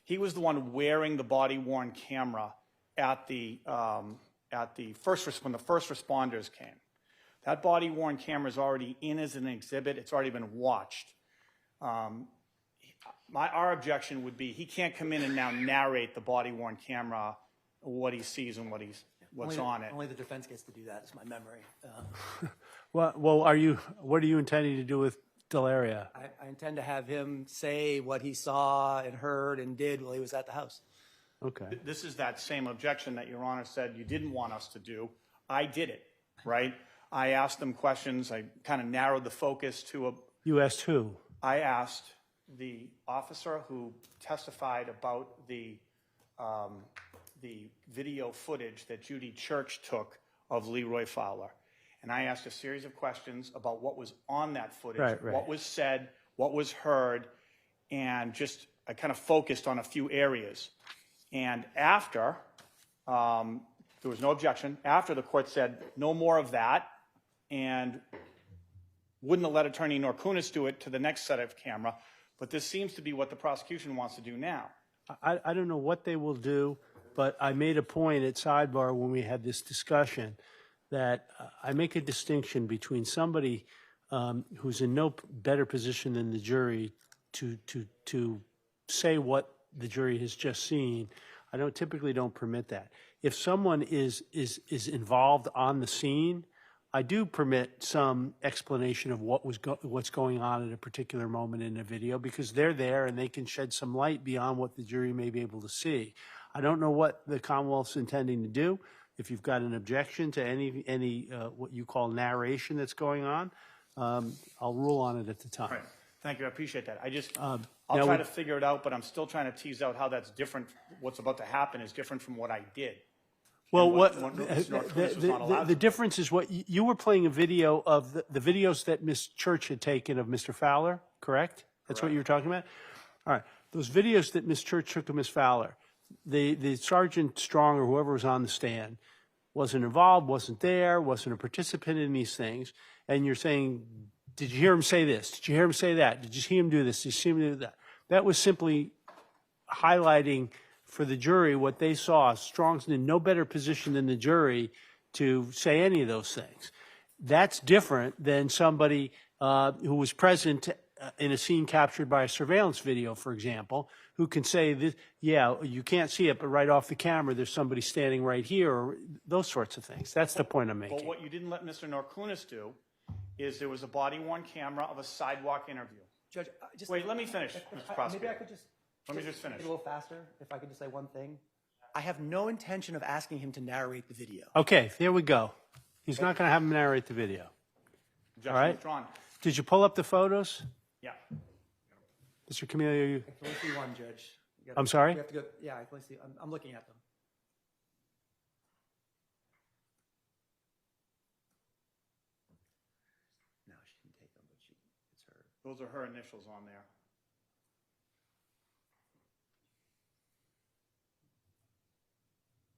He was the one wearing the body-worn camera at the when the first responders came. That body-worn camera is already in as an exhibit. It's already been watched. Our objection would be he can't come in and now narrate the body-worn camera, what he sees and what's on it. Only the defense gets to do that, is my memory. Well, what are you intending to do with Delaria? I intend to have him say what he saw and heard and did while he was at the house. Okay. This is that same objection that Your Honor said you didn't want us to do. I did it, right? I asked them questions. I kind of narrowed the focus to a. You asked who? I asked the officer who testified about the video footage that Judy Church took of Leroy Fowler. And I asked a series of questions about what was on that footage, Right. what was said, what was heard, and just I kind of focused on a few areas. And after, there was no objection. After, the court said, no more of that, and wouldn't have let Attorney Norkunis do it to the next set of camera. But this seems to be what the prosecution wants to do now. I don't know what they will do, but I made a point at sidebar when we had this discussion that I make a distinction between somebody who's in no better position than the jury to say what the jury has just seen. I typically don't permit that. If someone is involved on the scene, I do permit some explanation of what's going on at a particular moment in a video, because they're there and they can shed some light beyond what the jury may be able to see. I don't know what the Commonwealth's intending to do. If you've got an objection to any what you call narration that's going on, I'll rule on it at the time. Right. Thank you. I appreciate that. I just, now I'll try to figure it out, but I'm still trying to tease out how that's different. What's about to happen is different from what I did. Well, The the difference is what you were playing a video of the videos that Ms. Church had taken of Mr. Fowler, correct? That's what you were talking about? All right. Those videos that Ms. Church took of Ms. Fowler, the Sergeant Strong or whoever was on the stand wasn't involved, wasn't there, wasn't a participant in these things. And you're saying, did you hear him say this? Did you hear him say that? Did you see him do this? Did you see him do that? That was simply highlighting for the jury what they saw. Strong's in no better position than the jury to say any of those things. That's different than somebody who was present in a scene captured by a surveillance video, for example, who can say, this, yeah, you can't see it, but right off the camera, there's somebody standing right here, or those sorts of things. That's the point I'm making. But what you didn't let Mr. Norkunis do is there was a body-worn camera of a sidewalk interview. Judge, just Wait, let me finish, Mr. maybe Prosecutor. I could just Let me just finish. a little faster. If I could just say one thing, I have no intention of asking him to narrate the video. Okay, there we go. He's not going to have him narrate the video. Objection All right. withdrawn. Did you pull up the photos? Yeah. Mr. Camilio, you, I can only see one, Judge. I'm sorry? We have to go. Yeah, I can only see. I'm looking at them. No, she didn't take them, but it's her. Those are her initials on there.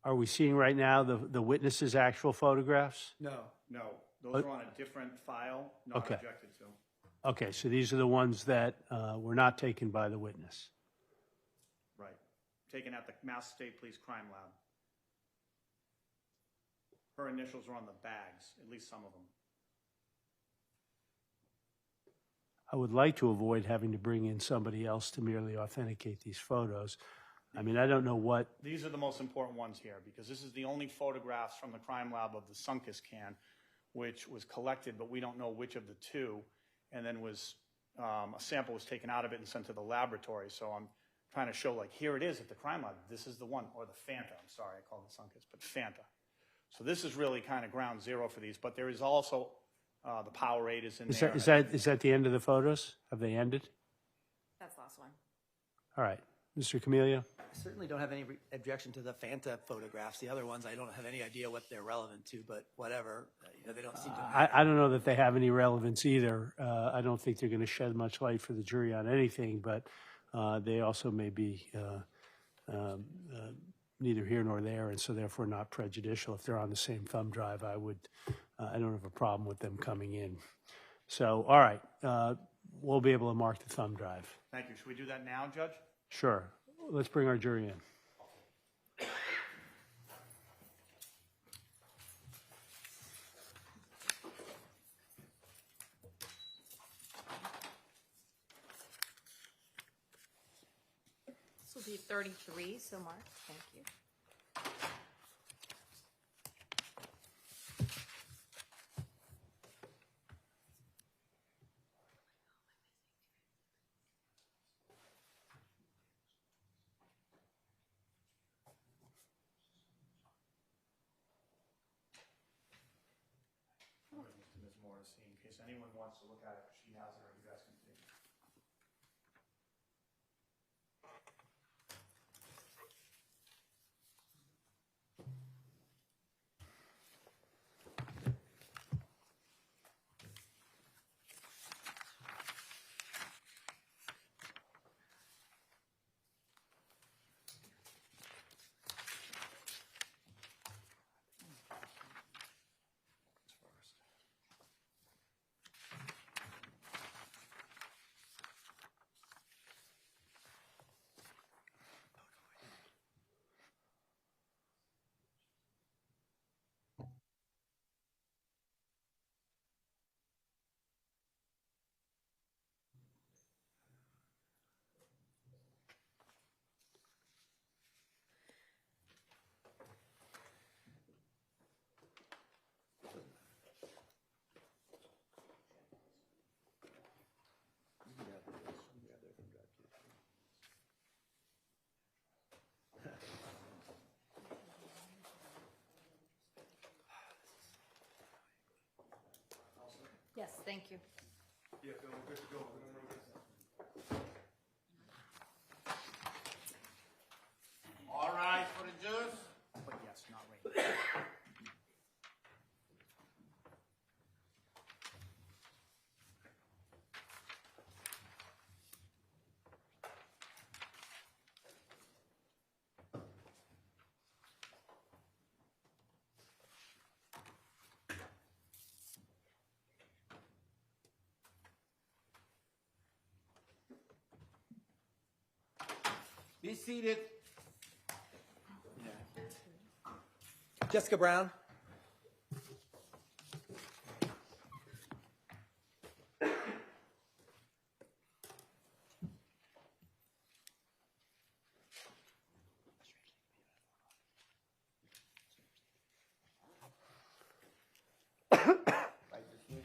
are we seeing right now the witness's actual photographs? No. No, those are on a different file, not Okay. objected to. Okay, so these are the ones that were not taken by the witness. Right. Taken at the Mass State Police Crime Lab. Her initials are on the bags, at least some of them. I would like to avoid having to bring in somebody else to merely authenticate these photos. I mean, I don't know what. These are the most important ones here, because this is the only photographs from the crime lab of the Sunkus can, which was collected, but we don't know which of the two, and then was, a sample was taken out of it and sent to the laboratory. So I'm trying to show, like, here it is at the crime lab. This is the one, or the Fanta, I'm sorry, I called it Sunkus, but Fanta. So this is really kind of ground zero for these, but there is also, the Powerade is in there. Is that the end of the photos? Have they ended? That's the last one. All right. Mr. Camilio? I certainly don't have any objection to the Fanta photographs. The other ones, I don't have any idea what they're relevant to, but whatever. They don't seem to. I don't know that they have any relevance either. I don't think they're going to shed much light for the jury on anything, but they also may be neither here nor there, and so therefore not prejudicial. If they're on the same thumb drive, I don't have a problem with them coming in. So, all right, we'll be able to mark the thumb drive. Thank you. Should we do that now, Judge? Sure. Let's bring our jury in. This will be 33, so Mark, thank you. more to see in case anyone wants to look at it. She has it, or you guys can see it. Yes, thank you. Yeah, Phil, we're good to go. We're gonna roll this. All right for the juice? But yes, not right. Be seated. Jessica Brown. Right this way.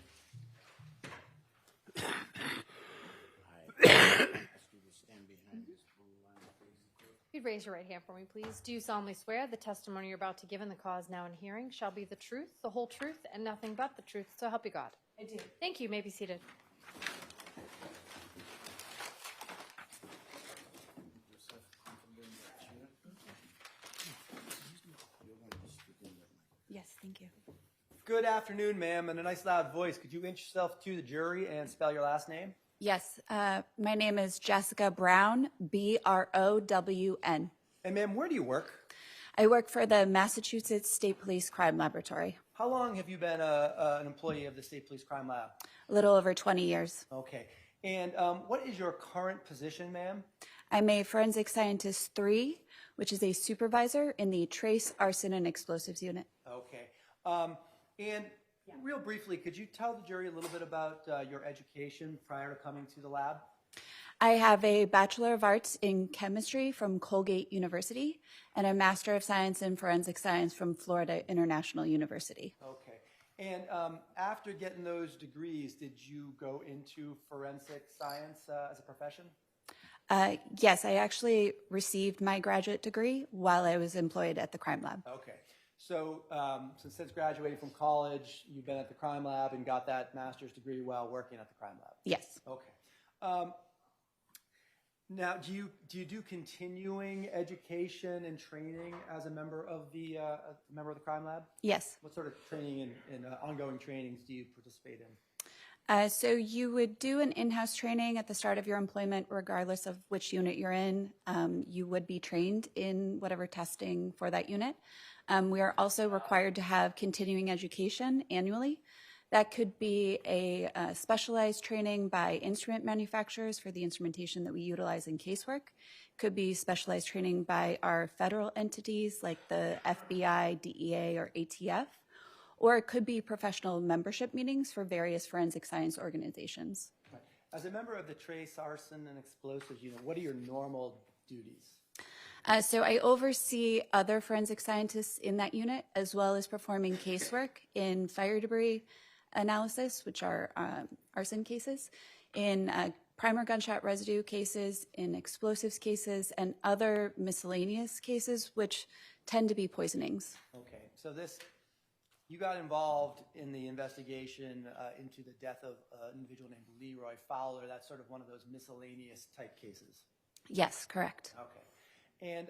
All right. Ask you to stand behind this blue line, please. You'd raise your right hand for me, please. Do you solemnly swear the testimony you're about to give in the cause now in hearing shall be the truth, the whole truth, and nothing but the truth, so help you God? I do. Thank you. You may be seated. Yourself comfortable in that chair. You're going to speak in that mic. Yes, thank you. Good afternoon, ma'am, and a nice loud voice. Could you introduce yourself to the jury and spell your last name? Yes, my name is Jessica Brown, B-R-O-W-N. And ma'am, where do you work? I work for the Massachusetts State Police Crime Laboratory. How long have you been an employee of the State Police Crime Lab? A little over 20 years. Okay. And what is your current position, ma'am? I'm a Forensic Scientist 3, which is a supervisor in the Trace, Arson, and Explosives Unit. Okay. And real briefly, could you tell the jury a little bit about your education prior to coming to the lab? I have a Bachelor of Arts in Chemistry from Colgate University and a Master of Science in Forensic Science from Florida International University. Okay. And after getting those degrees, did you go into forensic science as a profession? Yes, I actually received my graduate degree while I was employed at the crime lab. Okay. So since graduating from college, you've been at the crime lab and got that master's degree while working at the crime lab? Yes. Okay. Now, do you do continuing education and training as a member of the crime lab? Yes. What sort of training and ongoing trainings do you participate in? So you would do an in-house training at the start of your employment, regardless of which unit you're in. You would be trained in whatever testing for that unit. We are also required to have continuing education annually. That could be a specialized training by instrument manufacturers for the instrumentation that we utilize in casework. Could be specialized training by our federal entities like the FBI, DEA, or ATF. Or it could be professional membership meetings for various forensic science organizations. Right. As a member of the Trace, Arson, and Explosives Unit, what are your normal duties? So I oversee other forensic scientists in that unit, as well as performing casework in fire debris analysis, which are arson cases, in primer gunshot residue cases, in explosives cases, and other miscellaneous cases, which tend to be poisonings. Okay, so this you got involved in the investigation into the death of an individual named Leroy Fowler. That's sort of one of those miscellaneous type cases. Yes, correct. Okay. And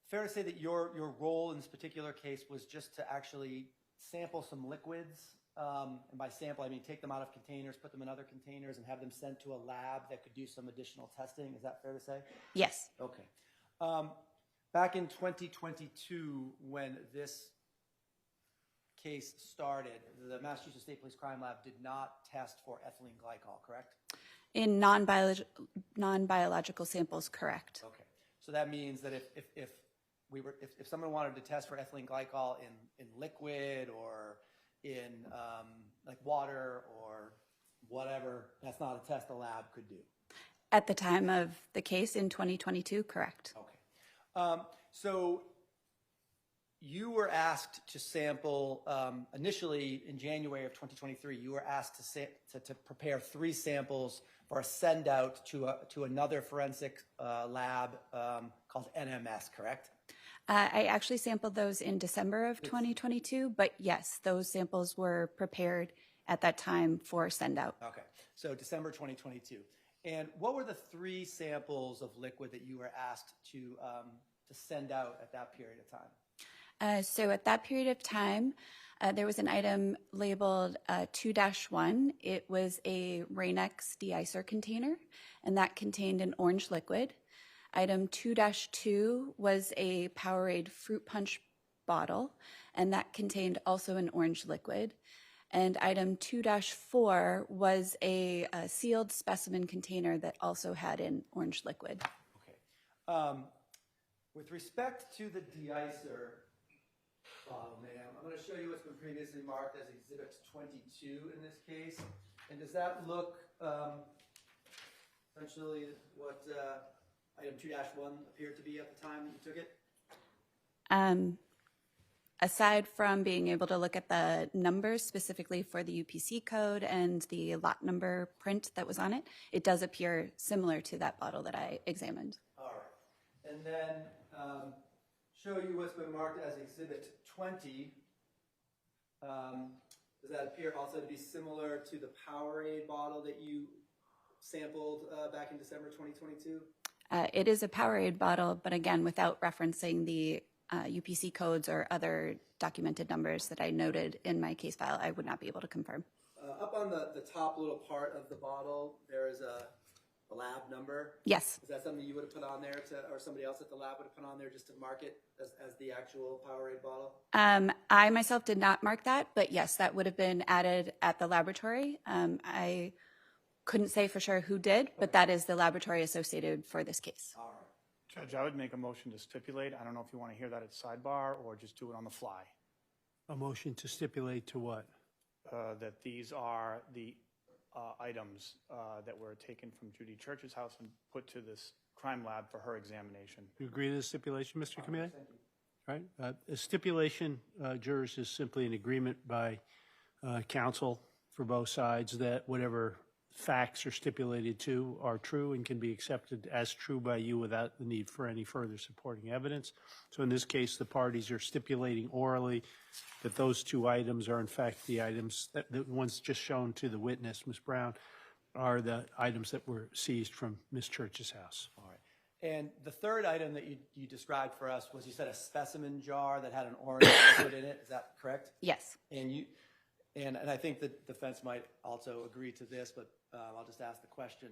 fair to say that your role in this particular case was just to actually sample some liquids. And by sample, I mean take them out of containers, put them in other containers, and have them sent to a lab that could do some additional testing. Is that fair to say? Yes. Okay. Back in 2022, when this case started, the Massachusetts State Police Crime Lab did not test for ethylene glycol, correct? In non-biological samples, correct. Okay. So that means that if someone wanted to test for ethylene glycol in liquid or in like water or whatever, that's not a test the lab could do. At the time of the case in 2022, correct. Okay. So you were asked to sample, initially in January of 2023, you were asked to prepare 3 samples for a send out to another forensic lab called NMS, correct? I actually sampled those in December of 2022, but yes, those samples were prepared at that time for send out. Okay, so December 2022. And what were the 3 samples of liquid that you were asked to send out at that period of time? So at that period of time, there was an item labeled 2-1. It was a Rain-X de-icer container, and that contained an orange liquid. Item 2-2 was a Powerade fruit punch bottle, and that contained also an orange liquid. And item 2-4 was a sealed specimen container that also had an orange liquid. Okay. With respect to the de-icer bottle, ma'am, I'm going to show you what's been previously marked as Exhibit 22 in this case. And does that look essentially what item 2-1 appeared to be at the time that you took it? Aside from being able to look at the numbers specifically for the UPC code and the lot number print that was on it, it does appear similar to that bottle that I examined. All right. And then show you what's been marked as Exhibit 20. Does that appear also to be similar to the Powerade bottle that you sampled back in December 2022? It is a Powerade bottle, but again, without referencing the UPC codes or other documented numbers that I noted in my case file, I would not be able to confirm. Up on the top little part of the bottle, there is a lab number. Yes. Is that something you would have put on there, or somebody else at the lab would have put on there just to mark it as the actual Powerade bottle? I myself did not mark that, but yes, that would have been added at the laboratory. I couldn't say for sure who did, but that is the laboratory associated for this case. All right. Judge, I would make a motion to stipulate. I don't know if you want to hear that at sidebar or just do it on the fly. A motion to stipulate to what? That these are the items that were taken from Judy Church's house and put to this crime lab for her examination. You agree to the stipulation, Mr. Camilli? Right. A stipulation, jurors, is simply an agreement by counsel for both sides that whatever facts are stipulated to are true and can be accepted as true by you without the need for any further supporting evidence. So in this case, the parties are stipulating orally that those 2 items are in fact the items, that the ones just shown to the witness, Ms. Brown, are the items that were seized from Ms. Church's house. All right. And the third item that you described for us was, you said, a specimen jar that had an orange liquid in it. Is that correct? Yes. And I think the defense might also agree to this, but I'll just ask the question.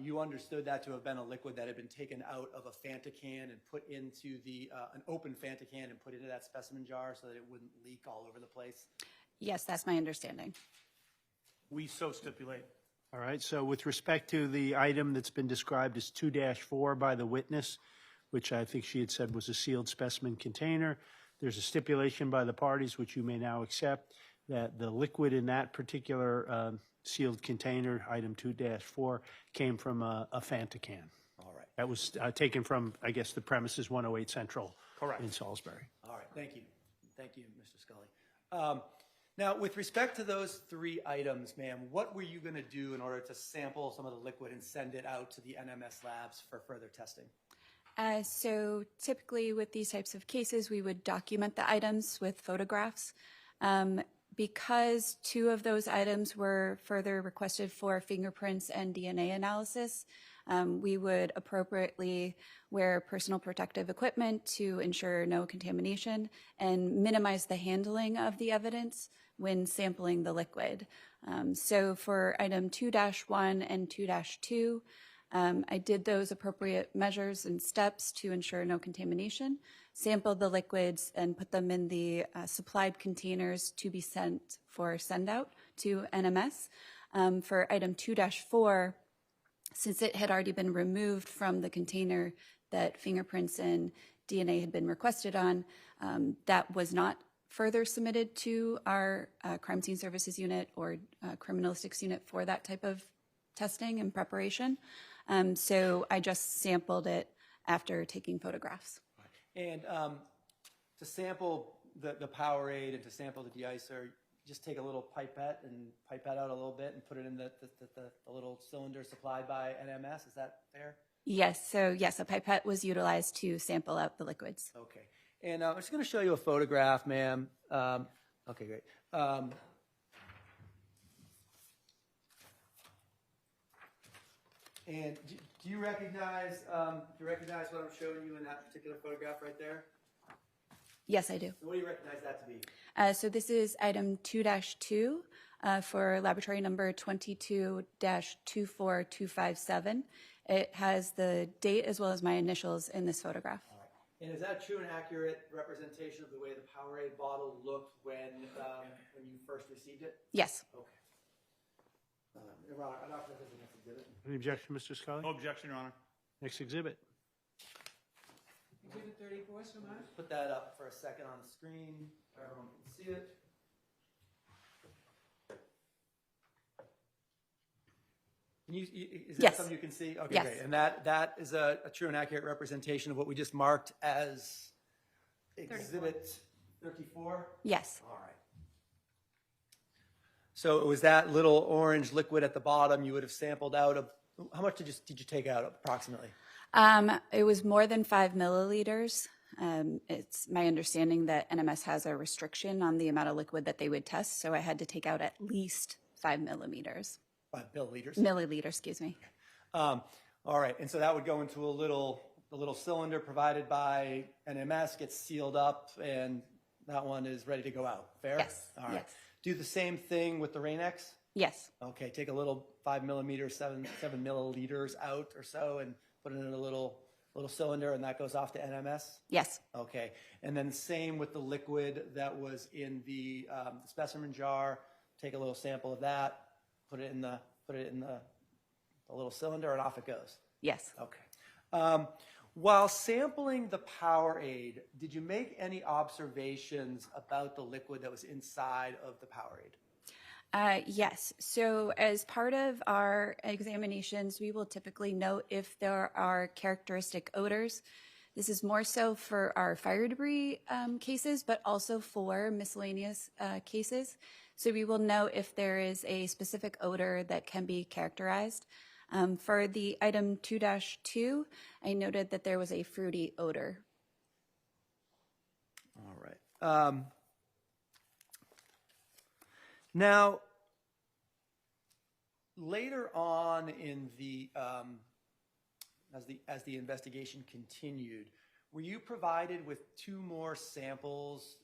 You understood that to have been a liquid that had been taken out of a Fanta can and put into an open Fanta can and put into that specimen jar so that it wouldn't leak all over the place? Yes, that's my understanding. We so stipulate. All right. So with respect to the item that's been described as 2-4 by the witness, which I think she had said was a sealed specimen container, there's a stipulation by the parties, which you may now accept, that the liquid in that particular sealed container, item 2-4, came from a Fanta can. All right. That was taken from, I guess, the premises 108 Central. Correct. In Salisbury. All right. Thank you. Thank you, Mr. Scully. Now, with respect to those 3 items, ma'am, what were you going to do in order to sample some of the liquid and send it out to the NMS labs for further testing? So typically with these types of cases, we would document the items with photographs. Because 2 of those items were further requested for fingerprints and DNA analysis, we would appropriately wear personal protective equipment to ensure no contamination and minimize the handling of the evidence when sampling the liquid. So for item 2-1 and 2-2, I did those appropriate measures and steps to ensure no contamination, sampled the liquids, and put them in the supplied containers to be sent for send-out to NMS. For item 2-4, since it had already been removed from the container that fingerprints and DNA had been requested on, that was not further submitted to our crime scene services unit or criminalistics unit for that type of testing and preparation. So I just sampled it after taking photographs. And to sample the Powerade and to sample the de-icer, just take a little pipette and pipette out a little bit and put it in the little cylinder supplied by NMS. Is that fair? Yes, so yes, a pipette was utilized to sample out the liquids. Okay. And I'm just going to show you a photograph, ma'am. Okay, great. And do you recognize what I'm showing you in that particular photograph right there? Yes, I do. So what do you recognize that to be? So this is item 2-2 for laboratory number 22-24257. It has the date as well as my initials in this photograph. All right. And is that a true and accurate representation of the way the Powerade bottle looked when you first received it? Yes. Okay. Ron, I don't know if there's a next exhibit. Any objection, Mr. Scully? No objection, Your Honor. Next exhibit. Exhibit 34, so marked. Put that up for a second on the screen so everyone can see it. Is that Yes. something you can see? Okay, Yes. great. And that is a true and accurate representation of what we just marked as Exhibit 34? Yes. All right. So it was that little orange liquid at the bottom you would have sampled out of. How much did you take out approximately? It was more than 5 milliliters. It's my understanding that NMS has a restriction on the amount of liquid that they would test, so I had to take out at least 5 millimeters. 5 milliliters? Milliliters, excuse me. All right, and so that would go into a little cylinder provided by NMS, gets sealed up, and that one is ready to go out. Fair? Yes. All right. Yes. Do the same thing with the Rain-X? Yes. Okay, take a little 5 millimeters, 7 milliliters out or so, and put it in a little cylinder, and that goes off to NMS? Yes. Okay, and then same with the liquid that was in the specimen jar. Take a little sample of that, put it in the little cylinder, and off it goes. Yes. Okay. While sampling the Powerade, did you make any observations about the liquid that was inside of the Powerade? Yes. So as part of our examinations, we will typically note if there are characteristic odors. This is more so for our fire debris cases, but also for miscellaneous cases. So we will note if there is a specific odor that can be characterized. For the item 2-2, I noted that there was a fruity odor. All right. Now, later on in the as the investigation continued, were you provided with 2 more samples,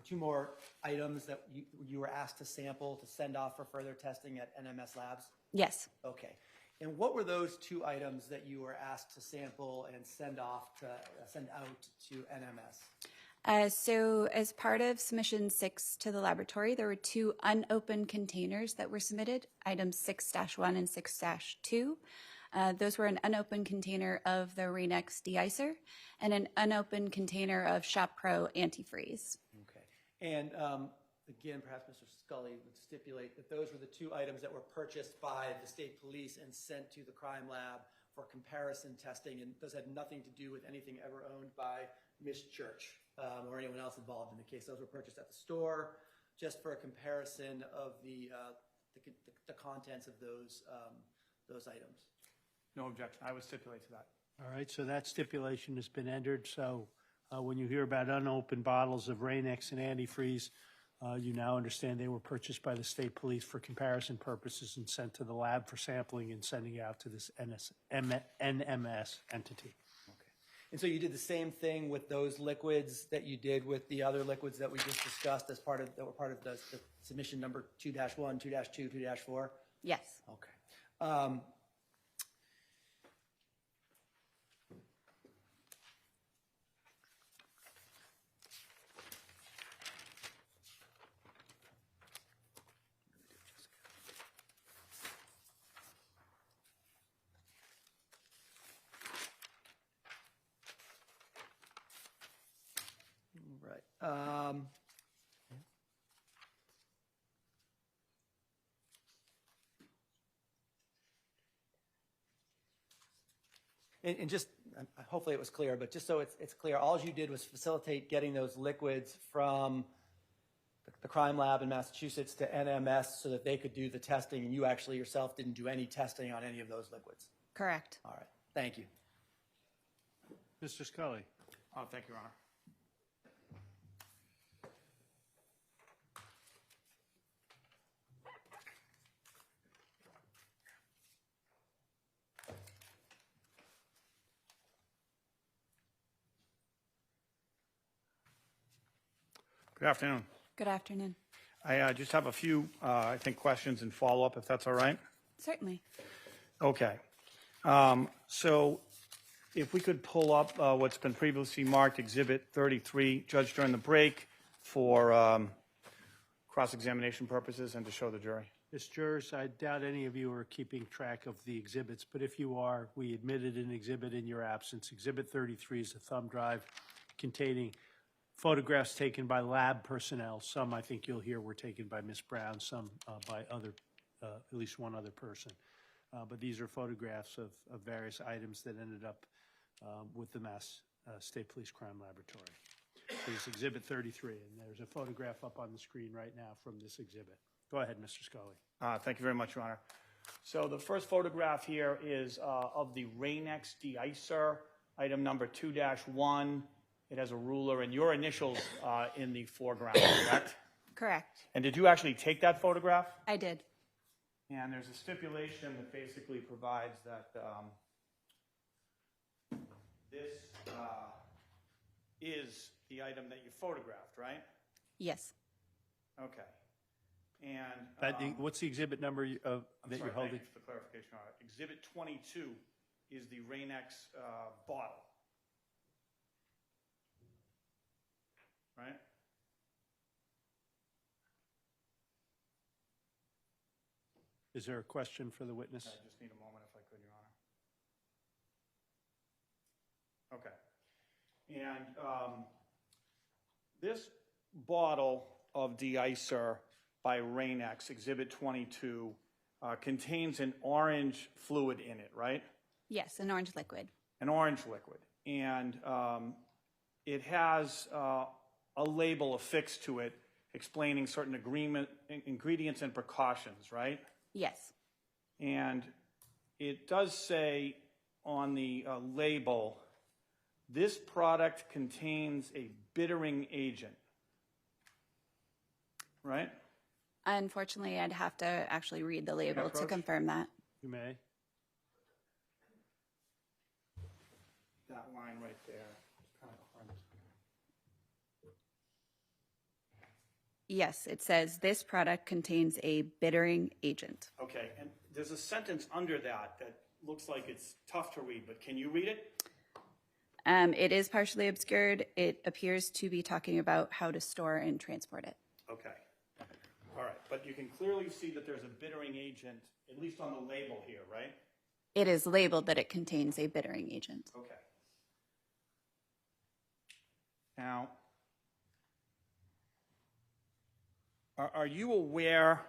2 more items that you were asked to sample to send off for further testing at NMS Labs? Yes. Okay. And what were those 2 items that you were asked to sample and send out to NMS? So as part of submission 6 to the laboratory, there were 2 unopened containers that were submitted, items 6-1 and 6-2. Those were an unopened container of the Rain-X de-icer and an unopened container of Shop Pro antifreeze. Okay. And again, perhaps Mr. Scully would stipulate that those were the 2 items that were purchased by the state police and sent to the crime lab for comparison testing, and those had nothing to do with anything ever owned by Miss Church or anyone else involved in the case. Those were purchased at the store just for a comparison of the contents of those items. No objection. I would stipulate to that. All right, so that stipulation has been entered. So when you hear about unopened bottles of Rain-X and antifreeze, you now understand they were purchased by the state police for comparison purposes and sent to the lab for sampling and sending out to this NMS entity. And so you did the same thing with those liquids that you did with the other liquids that we just discussed as part of, that were part of the submission number 2-1, 2-2, 2-4? Yes. Okay. Right. And just, hopefully it was clear, but just so it's clear, all you did was facilitate getting those liquids from the crime lab in Massachusetts to NMS so that they could do the testing, and you actually yourself didn't do any testing on any of those liquids. Correct. All right. Thank you. Mr. Scully. Oh, thank you, Your Honor. Good afternoon. Good afternoon. I just have a few, I think, questions and follow-up, if that's all right. Certainly. Okay. So if we could pull up what's been previously marked Exhibit 33, Judge, during the break for cross-examination purposes and to show the jury. Ms. Jurors, I doubt any of you are keeping track of the exhibits, but if you are, we admitted an exhibit in your absence. Exhibit 33 is a thumb drive containing photographs taken by lab personnel. Some, I think you'll hear, were taken by Ms. Brown, some by other, at least one other person. But these are photographs of various items that ended up with the Mass State Police Crime Laboratory. This is Exhibit 33, and there's a photograph up on the screen right now from this exhibit. Go ahead, Mr. Scully. Thank you very much, Your Honor. So the first photograph here is of the Rain-X de-icer, item number 2-1. It has a ruler and your initials in the foreground, correct? Correct. And did you actually take that photograph? I did. And there's a stipulation that basically provides that this is the item that you photographed, right? Yes. Okay. And What's the exhibit number that you're holding? Thank you for the clarification. All right. Exhibit 22 is the Rain-X bottle. Right? Is there a question for the witness? I just need a moment if I could, Your Honor. Okay. And this bottle of de-icer by Rain-X, Exhibit 22, contains an orange fluid in it, right? Yes, an orange liquid. An orange liquid. And it has a label affixed to it explaining certain ingredients and precautions, right? Yes. And it does say on the label, this product contains a bittering agent, right? Unfortunately, I'd have to actually read the label to confirm that. You may. That line right there. Kind of hard. Yes, it says this product contains a bittering agent. Okay, and there's a sentence under that that looks like it's tough to read, but can you read it? It is partially obscured. It appears to be talking about how to store and transport it. Okay. All right, but you can clearly see that there's a bittering agent, at least on the label here, right? It is labeled that it contains a bittering agent. Okay. Now, are you aware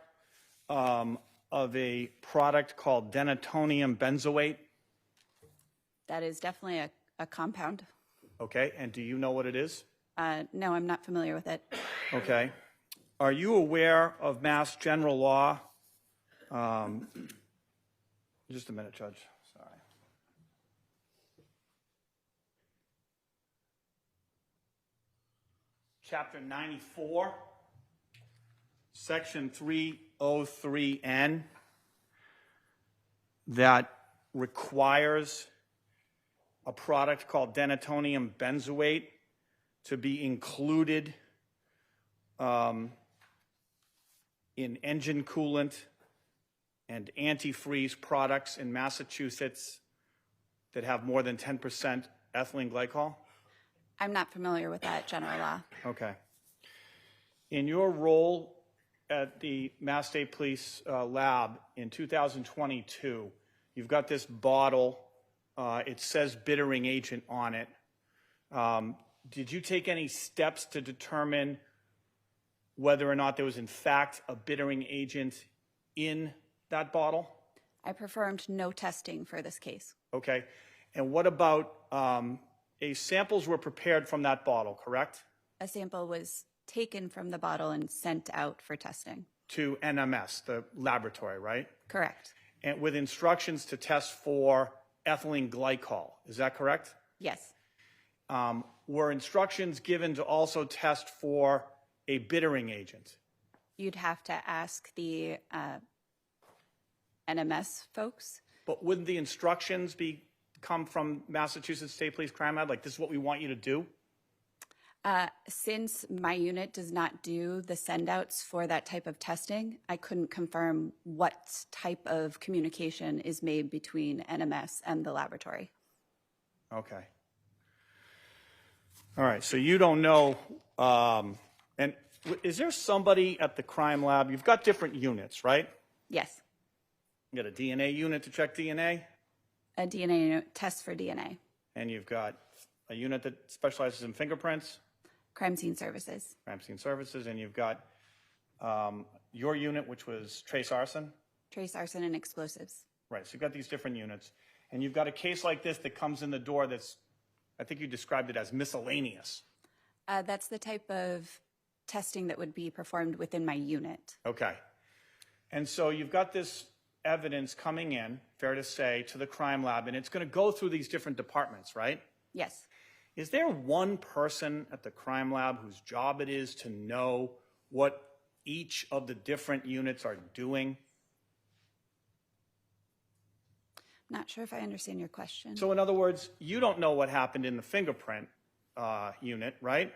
of a product called denatonium benzoate? That is definitely a compound. Okay, and do you know what it is? No, I'm not familiar with it. Okay. Are you aware of Mass General Law? Just a minute, Judge. Sorry. Chapter 94, Section 303N, that requires a product called denatonium benzoate to be included in engine coolant and antifreeze products in Massachusetts that have more than 10% ethylene glycol? I'm not familiar with that general law. Okay. In your role at the Mass State Police lab in 2022, you've got this bottle. It says bittering agent on it. Did you take any steps to determine whether or not there was in fact a bittering agent in that bottle? I performed no testing for this case. Okay. And what about samples were prepared from that bottle, correct? A sample was taken from the bottle and sent out for testing. To NMS, the laboratory, right? Correct. And with instructions to test for ethylene glycol. Is that correct? Yes. Were instructions given to also test for a bittering agent? You'd have to ask the NMS folks. But wouldn't the instructions come from Massachusetts State Police Crime Lab? Like, this is what we want you to do? Since my unit does not do the send-outs for that type of testing, I couldn't confirm what type of communication is made between NMS and the laboratory. Okay. All right, so you don't know, and is there somebody at the crime lab? You've got different units, right? Yes. You got a DNA unit to check DNA? A DNA test for DNA. And you've got a unit that specializes in fingerprints? Crime scene services. Crime scene services, and you've got your unit, which was trace arson? Trace arson and explosives. Right, so you've got these different units. And you've got a case like this that comes in the door that's, I think you described it as miscellaneous. That's the type of testing that would be performed within my unit. Okay. And so you've got this evidence coming in, fair to say, to the crime lab, and it's going to go through these different departments, right? Yes. Is there one person at the crime lab whose job it is to know what each of the different units are doing? Not sure if I understand your question. So in other words, you don't know what happened in the fingerprint unit, right?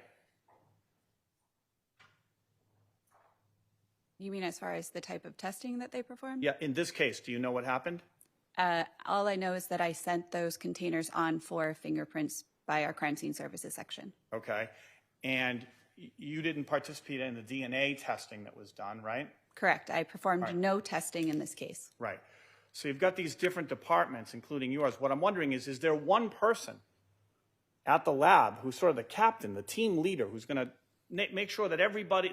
You mean as far as the type of testing that they performed? Yeah, in this case, do you know what happened? All I know is that I sent those containers on for fingerprints by our crime scene services section. Okay. And you didn't participate in the DNA testing that was done, right? Correct. I performed no testing in this case. Right. So you've got these different departments, including yours. What I'm wondering is there one person at the lab who's sort of the captain, the team leader, who's going to make sure that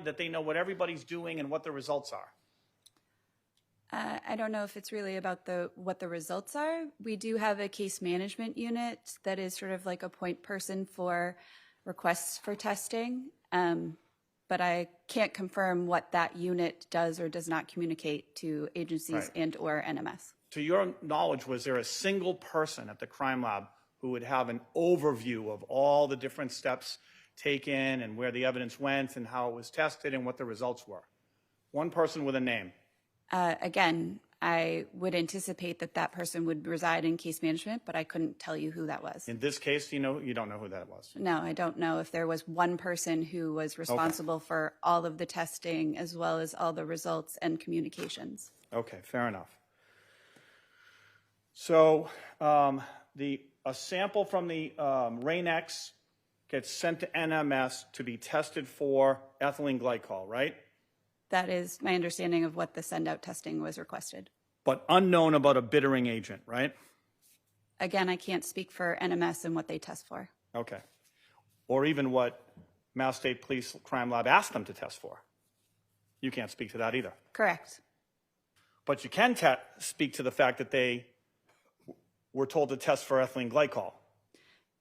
that they know what everybody's doing and what the results are? I don't know if it's really about what the results are. We do have a case management unit that is sort of like a point person for requests for testing, but I can't confirm what that unit does or does not communicate to agencies and or NMS. To your knowledge, was there a single person at the crime lab who would have an overview of all the different steps taken and where the evidence went and how it was tested and what the results were? One person with a name. Again, I would anticipate that person would reside in case management, but I couldn't tell you who that was. In this case, you don't know who that was? No, I don't know if there was one person who was responsible for all of the testing as well as all the results and communications. Okay, fair enough. So a sample from the Rain-X gets sent to NMS to be tested for ethylene glycol, right? That is my understanding of what the send-out testing was requested. But unknown about a bittering agent, right? Again, I can't speak for NMS and what they test for. Okay. Or even what Mass State Police Crime Lab asked them to test for. You can't speak to that either. Correct. But you can speak to the fact that they were told to test for ethylene glycol.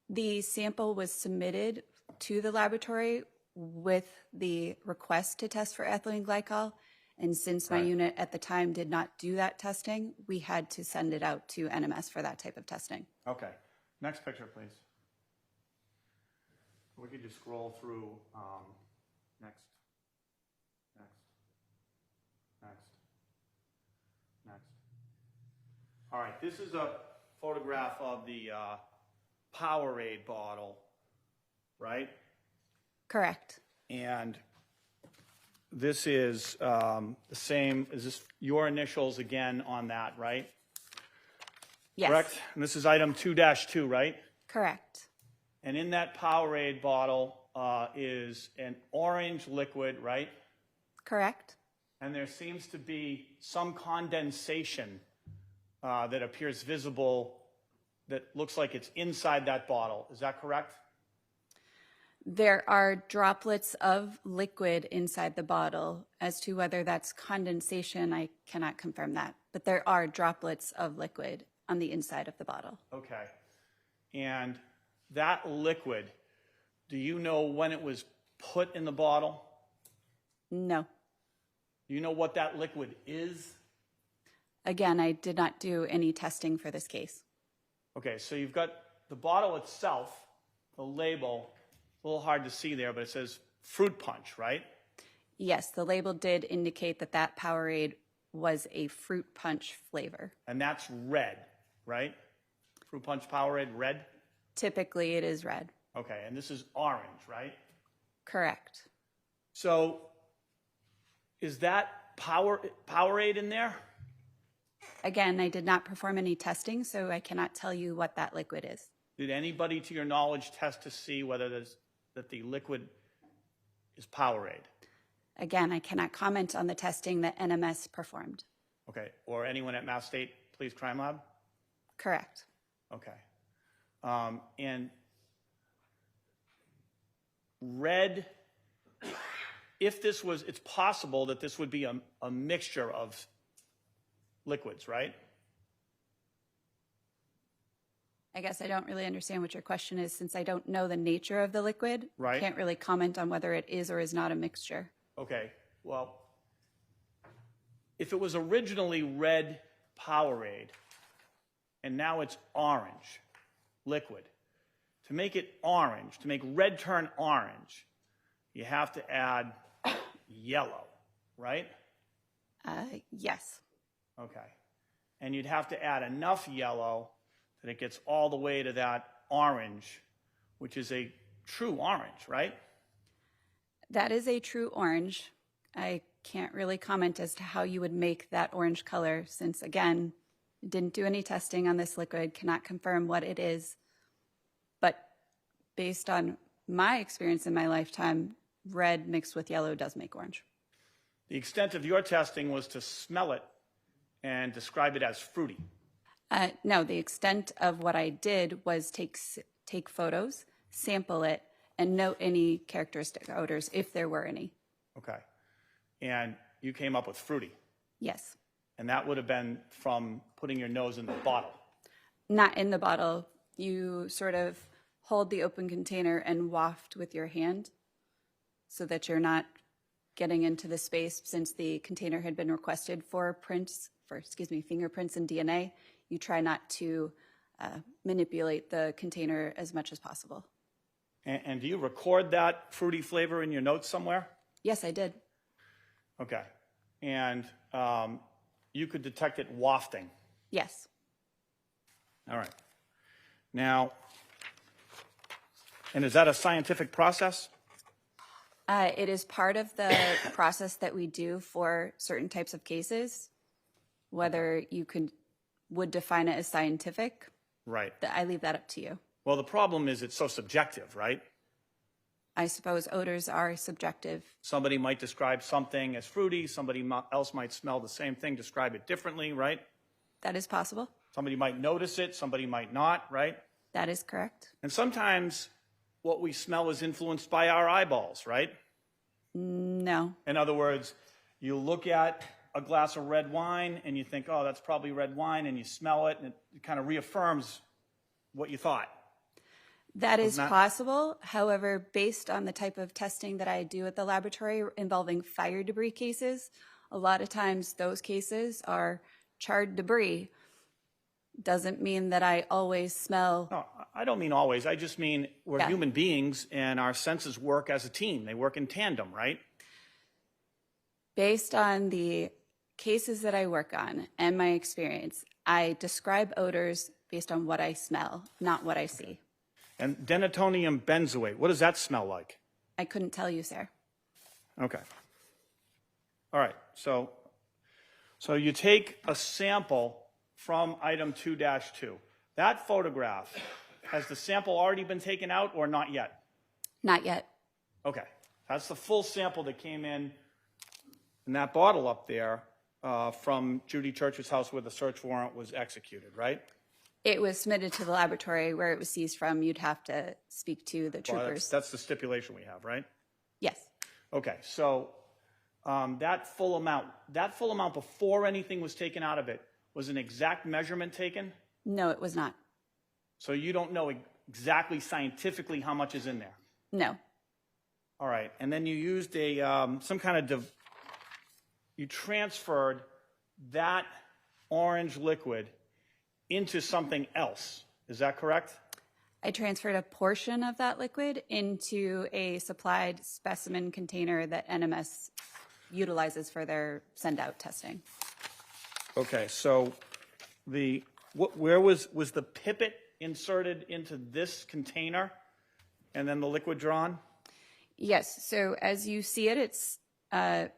The sample was submitted to the laboratory with the request to test for ethylene glycol, and since my unit at the time did not do that testing, we had to send it out to NMS for that type of testing. Okay. Next picture, please. We could just scroll through Next. All right, this is a photograph of the Powerade bottle, right? Correct. And this is the same, is this your initials again on that, right? Yes. Correct? And this is item 2-2, right? Correct. And in that Powerade bottle is an orange liquid, right? Correct. And there seems to be some condensation that appears visible that looks like it's inside that bottle. Is that correct? There are droplets of liquid inside the bottle. As to whether that's condensation, I cannot confirm that. But there are droplets of liquid on the inside of the bottle. Okay. And that liquid, do you know when it was put in the bottle? No. Do you know what that liquid is? Again, I did not do any testing for this case. Okay, so you've got the bottle itself, the label, a little hard to see there, but it says fruit punch, right? Yes, the label did indicate that that Powerade was a fruit punch flavor. And that's red, right? Fruit punch Powerade, red? Typically, it is red. Okay, and this is orange, right? Correct. So is that Powerade in there? Again, I did not perform any testing, so I cannot tell you what that liquid is. Did anybody, to your knowledge, test to see whether that the liquid is Powerade? Again, I cannot comment on the testing that NMS performed. Okay, or anyone at Mass State Police Crime Lab? Correct. Okay. And red, if this was, it's possible that this would be a mixture of liquids, right? I guess I don't really understand what your question is since I don't know the nature of the liquid. Right. I can't really comment on whether it is or is not a mixture. Okay, well, if it was originally red Powerade and now it's orange liquid, to make it orange, to make red turn orange, you have to add yellow, right? Yes. Okay. And you'd have to add enough yellow that it gets all the way to that orange, which is a true orange, right? That is a true orange. I can't really comment as to how you would make that orange color since, again, didn't do any testing on this liquid, cannot confirm what it is. But based on my experience in my lifetime, red mixed with yellow does make orange. The extent of your testing was to smell it and describe it as fruity. No, the extent of what I did was take photos, sample it, and note any characteristic odors if there were any. Okay. And you came up with fruity. Yes. And that would have been from putting your nose in the bottle. Not in the bottle. You sort of hold the open container and waft with your hand so that you're not getting into the space. Since the container had been requested for fingerprints and DNA, you try not to manipulate the container as much as possible. And do you record that fruity flavor in your notes somewhere? Yes, I did. Okay. And you could detect it wafting. Yes. All right. Now, and is that a scientific process? It is part of the process that we do for certain types of cases. Whether you would define it as scientific, Right. I leave that up to you. Well, the problem is it's so subjective, right? I suppose odors are subjective. Somebody might describe something as fruity. Somebody else might smell the same thing, describe it differently, right? That is possible. Somebody might notice it. Somebody might not, right? That is correct. And sometimes what we smell is influenced by our eyeballs, right? No. In other words, you look at a glass of red wine and you think, oh, that's probably red wine, and you smell it and it kind of reaffirms what you thought. That is possible. However, based on the type of testing that I do at the laboratory involving fire debris cases, a lot of times those cases are charred debris. doesn't mean that I always smell. No, I don't mean always. I just mean we're Yeah. human beings and our senses work as a team. They work in tandem, right? Based on the cases that I work on and my experience, I describe odors based on what I smell, not what I see. And denatonium benzoate, what does that smell like? I couldn't tell you, sir. Okay. All right. So you take a sample from item 2-2. That photograph, has the sample already been taken out or not yet? Not yet. Okay. That's the full sample that came in that bottle up there from Judy Church's house where the search warrant was executed, right? It was submitted to the laboratory where it was seized from. You'd have to speak to the Well, troopers. that's the stipulation we have, right? Yes. Okay, so that full amount before anything was taken out of it, was an exact measurement taken? No, it was not. So you don't know exactly scientifically how much is in there? No. All right, and then you used some kind of, you transferred that orange liquid into something else. Is that correct? I transferred a portion of that liquid into a supplied specimen container that NMS utilizes for their send-out testing. Okay, so where was the pipette inserted into this container and then the liquid drawn? Yes, so as you see it, it's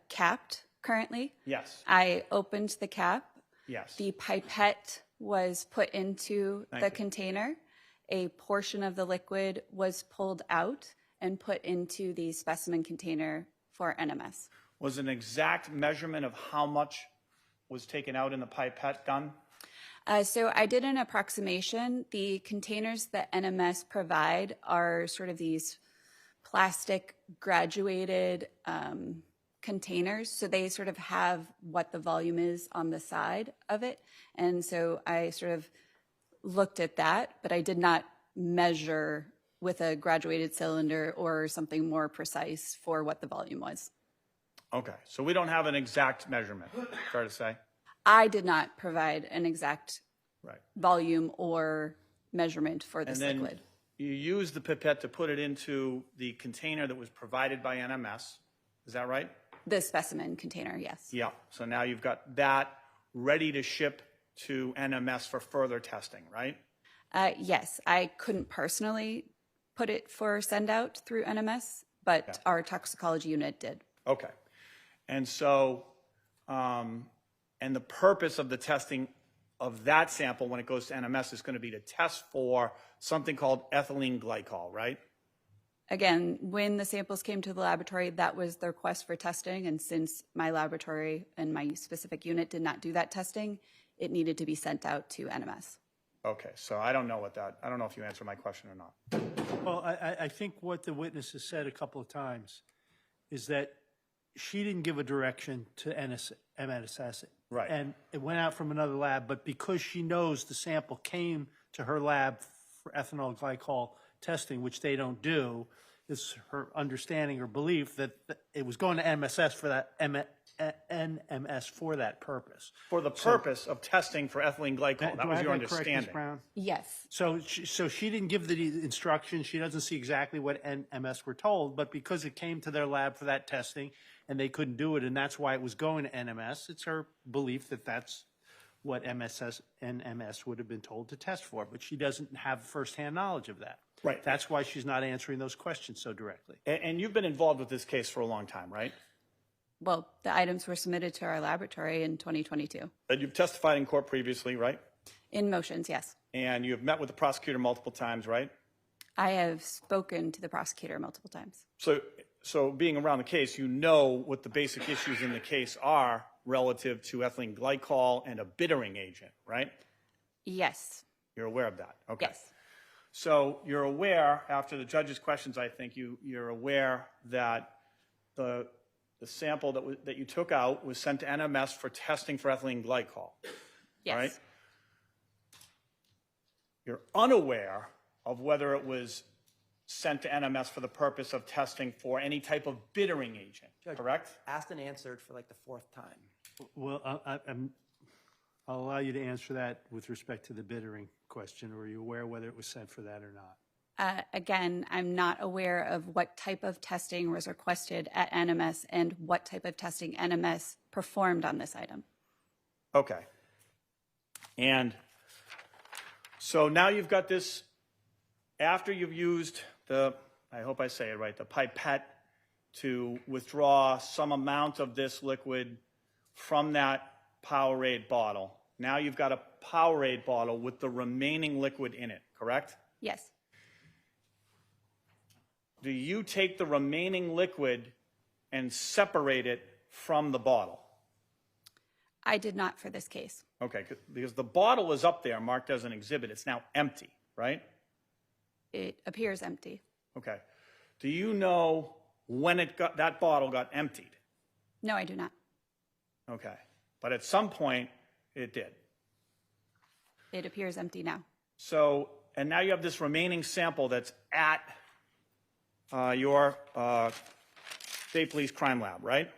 capped currently. Yes. I opened the cap. Yes. The pipette was put into Thank the you. container. A portion of the liquid was pulled out and put into the specimen container for NMS. Was an exact measurement of how much was taken out in the pipette done? So I did an approximation. The containers that NMS provide are sort of these plastic graduated containers. So they sort of have what the volume is on the side of it. And so I sort of looked at that, but I did not measure with a graduated cylinder or something more precise for what the volume was. Okay, so we don't have an exact measurement, fair to say? I did not provide an exact Right. volume or measurement for this And then liquid. you used the pipette to put it into the container that was provided by NMS. Is that right? The specimen container, yes. Yeah. So now you've got that ready to ship to NMS for further testing, right? Yes, I couldn't personally put it for send out through NMS, but our toxicology unit did. Okay. And so, and the purpose of the testing of that sample when it goes to NMS is going to be to test for something called ethylene glycol, right? Again, when the samples came to the laboratory, that was the request for testing. And since my laboratory and my specific unit did not do that testing, it needed to be sent out to NMS. Okay. So I don't know I don't know if you answered my question or not. Well, I think what the witness has said a couple of times is that she didn't give a direction to MSS. Right. And it went out from another lab, but because she knows the sample came to her lab for ethanol glycol testing, which they don't do, is her understanding or belief that it was going to NMS for that purpose. For the purpose of testing for ethylene glycol. That Do I was have your that correct, Ms. understanding. Brown? Yes. So she didn't give the instructions. She doesn't see exactly what NMS were told, but because it came to their lab for that testing and they couldn't do it, and that's why it was going to NMS, it's her belief that that's what NMS would have been told to test for, but she doesn't have firsthand knowledge of that. Right. That's why she's not answering those questions so directly. And you've been involved with this case for a long time, right? Well, the items were submitted to our laboratory in 2022. And you've testified in court previously, right? In motions, yes. And you've met with the prosecutor multiple times, right? I have spoken to the prosecutor multiple times. So being around the case, you know what the basic issues in the case are relative to ethylene glycol and a bittering agent, right? Yes. You're aware of that? Okay. Yes. So you're aware, after the judge's questions, I think you're aware that the sample that you took out was sent to NMS for testing for ethylene glycol. Yes. All right? You're unaware of whether it was sent to NMS for the purpose of testing for any type of bittering agent, correct? Asked and answered for like the fourth time. Well, I'll allow you to answer that with respect to the bittering question. Were you aware whether it was sent for that or not? Again, I'm not aware of what type of testing was requested at NMS and what type of testing NMS performed on this item. Okay. And so now you've got this, after you've used the, I hope I say it right, the pipette to withdraw some amount of this liquid from that Powerade bottle. Now you've got a Powerade bottle with the remaining liquid in it, correct? Yes. Do you take the remaining liquid and separate it from the bottle? I did not for this case. Okay, because the bottle is up there marked as an exhibit. It's now empty, right? It appears empty. Okay. Do you know when that bottle got emptied? No, I do not. Okay. But at some point, it did. It appears empty now. So, and now you have this remaining sample that's at your State Police Crime Lab, right?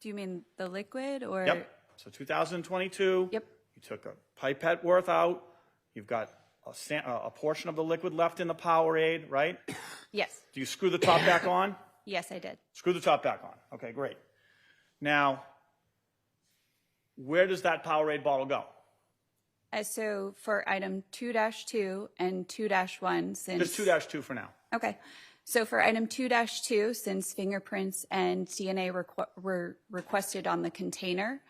Do you mean the liquid or? Yep. So 2022. Yep. You took a pipette worth out. You've got a portion of the liquid left in the Powerade, right? Yes. Do you screw the top back on? Yes, I did. Screw the top back on. Okay, great. Now, where does that Powerade bottle go? So for item 2-2 and 2-1, since... Just 2-2 for now. Okay. So for item 2-2, since fingerprints and DNA were requested on the container,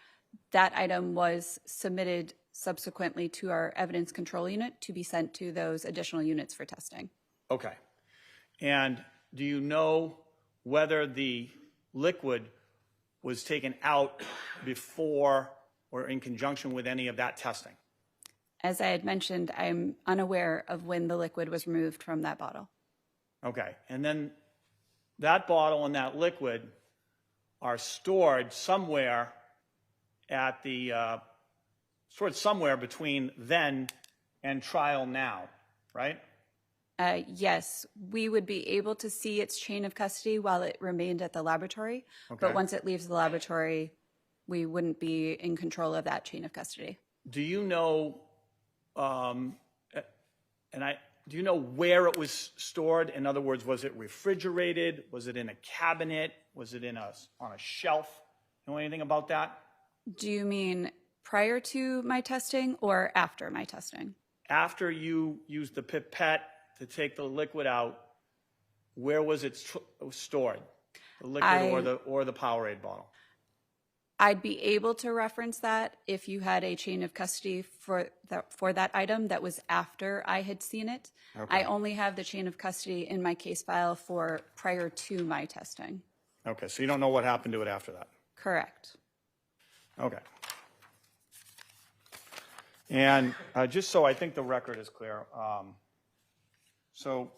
that item was submitted subsequently to our evidence control unit to be sent to those additional units for testing. Okay. And do you know whether the liquid was taken out before or in conjunction with any of that testing? As I had mentioned, I'm unaware of when the liquid was removed from that bottle. Okay. And then that bottle and that liquid are stored somewhere at the, stored somewhere between then and trial now, right? Yes, we would be able to see its chain of custody while it remained at the laboratory. Okay. But once it leaves the laboratory, we wouldn't be in control of that chain of custody. Do you know, do you know where it was stored? In other words, was it refrigerated? Was it in a cabinet? Was it on a shelf? Know anything about that? Do you mean prior to my testing or after my testing? After you used the pipette to take the liquid out, where was it stored? The liquid or the Powerade bottle? I'd be able to reference that if you had a chain of custody for that item that was after I had seen it. Okay. I only have the chain of custody in my case file for prior to my testing. Okay, so you don't know what happened to it after that? Correct. Okay. And just so I think the record is clear, so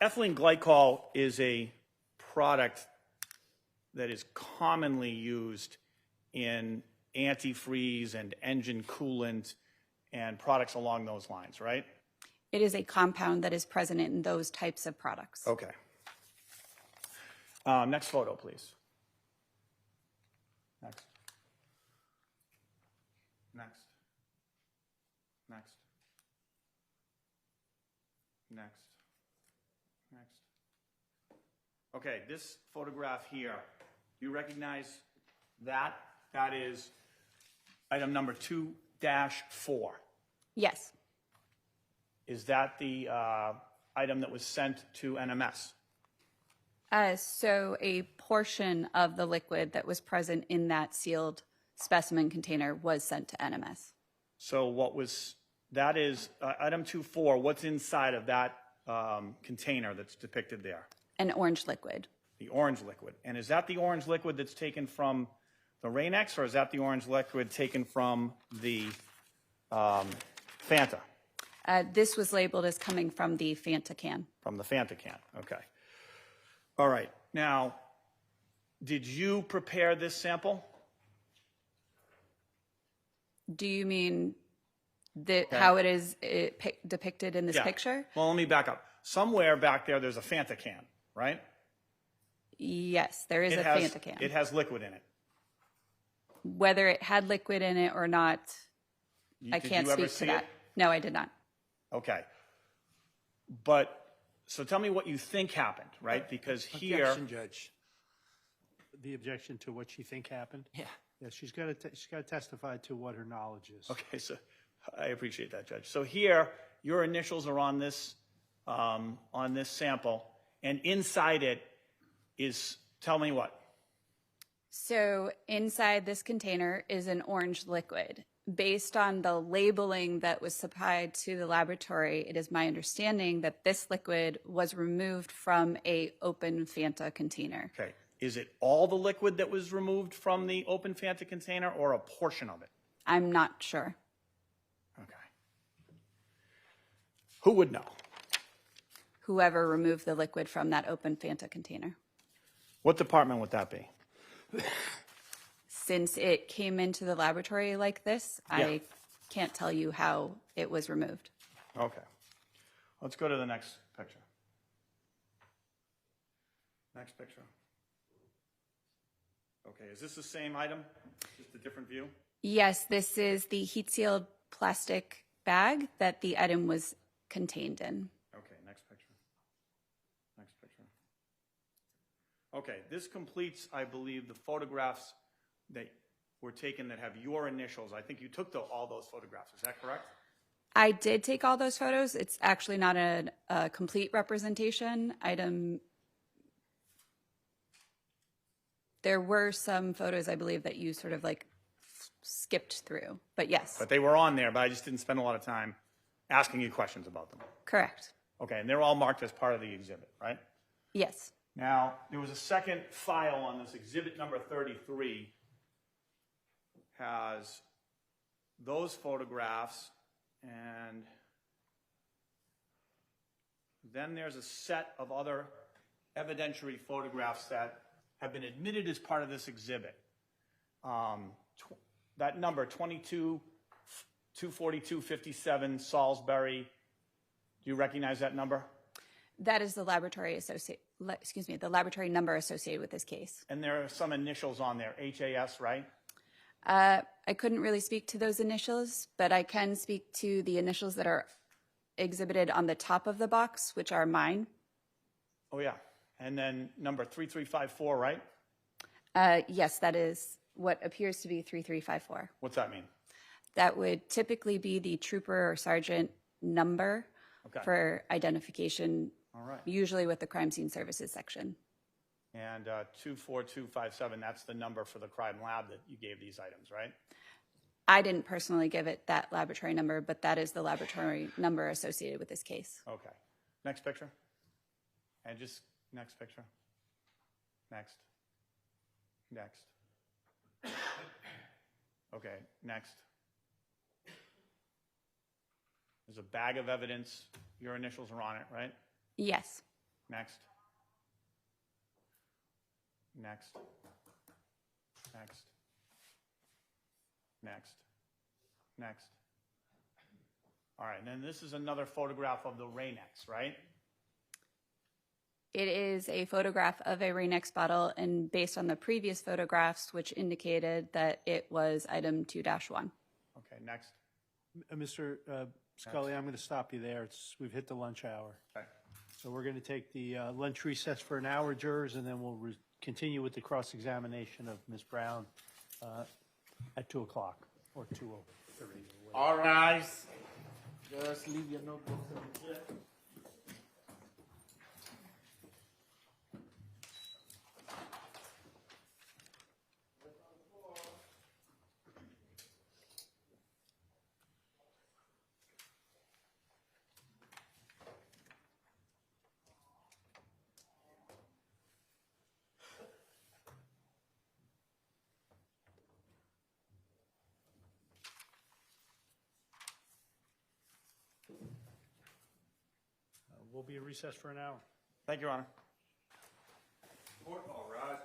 ethylene glycol is a product that is commonly used in antifreeze and engine coolant and products along those lines, right? It is a compound that is present in those types of products. Okay. Next photo, please. Next. Next. Next. Next. Next. Okay, this photograph here, you recognize that? That is item number 2-4. Yes. Is that the item that was sent to NMS? So a portion of the liquid that was present in that sealed specimen container was sent to NMS. So that is item 2-4, what's inside of that container that's depicted there? An orange liquid. The orange liquid. And is that the orange liquid that's taken from the Rain-X, or is that the orange liquid taken from the Fanta? This was labeled as coming from the Fanta can. From the Fanta can, okay. All right, now, did you prepare this sample? Do you mean how it is depicted in this picture? Well, let me back up. Somewhere back there's a Fanta can, right? Yes, there is a Fanta can. It has liquid in it. Whether it had liquid in it or not, I Did can't you ever speak to see that. it? No, I did not. Okay. But, so tell me what you think happened, right? Because here, Objection, Judge. The objection to what she think happened? Yeah. Yeah, she's got to testify to what her knowledge is. okay, so I appreciate that, Judge. So here, your initials are on this sample, and inside it is, tell me what? So inside this container is an orange liquid. Based on the labeling that was supplied to the laboratory, it is my understanding that this liquid was removed from a open Fanta container. Okay. Is it all the liquid that was removed from the open Fanta container or a portion of it? I'm not sure. Okay. Who would know? Whoever removed the liquid from that open Fanta container. What department would that be? Since it came into the laboratory like this, Yeah. I can't tell you how it was removed. Okay. Let's go to the next picture. Next picture. Okay, is this the same item? Just a different view? Yes, this is the heat-sealed plastic bag that the item was contained in. Okay, next picture. Next picture. Okay, this completes, I believe, the photographs that were taken that have your initials. I think you took all those photographs. Is that correct? I did take all those photos. It's actually not a complete representation. There were some photos, I believe, that you sort of like skipped through, but yes, But they were on there, but I just didn't spend a lot of time asking you questions about them. correct. Okay, and they're all marked as part of the exhibit, right? Yes. Now, there was a second file on this exhibit number 33, has those photographs, and then there's a set of other evidentiary photographs that have been admitted as part of this exhibit. That number, 24257 Salisbury, do you recognize that number? That is the laboratory the laboratory number associated with this case. And there are some initials on there, HAS, right? I couldn't really speak to those initials, but I can speak to the initials that are exhibited on the top of the box, which are mine. Oh, yeah. And then number 3354, right? Yes, that is what appears to be 3354. What's that mean? That would typically be the trooper or sergeant number Okay. for identification, All right. usually with the crime scene services section. And 24257, that's the number for the crime lab that you gave these items, right? I didn't personally give it that laboratory number, but that is the laboratory number associated with this case. Okay. Next picture. And just next picture. Next. Next. Okay, next. There's a bag of evidence. Your initials are on it, right? Yes. Next. Next. Next. Next. Next. All right, and then this is another photograph of the Rain-X, right? It is a photograph of a Rain-X bottle, and based on the previous photographs, which indicated that it was item 2-1. Okay, next. Mr. Scully, I'm going to stop you there. We've hit the lunch hour. Okay. So we're going to take the lunch recess for an hour, jurors, and then we'll continue with the cross-examination of Ms. Brown at 2 o'clock or 2:30. All rise. Just leave your notebooks on the chair. We'll be in recess for an hour. Thank you, Your Honor. All rise.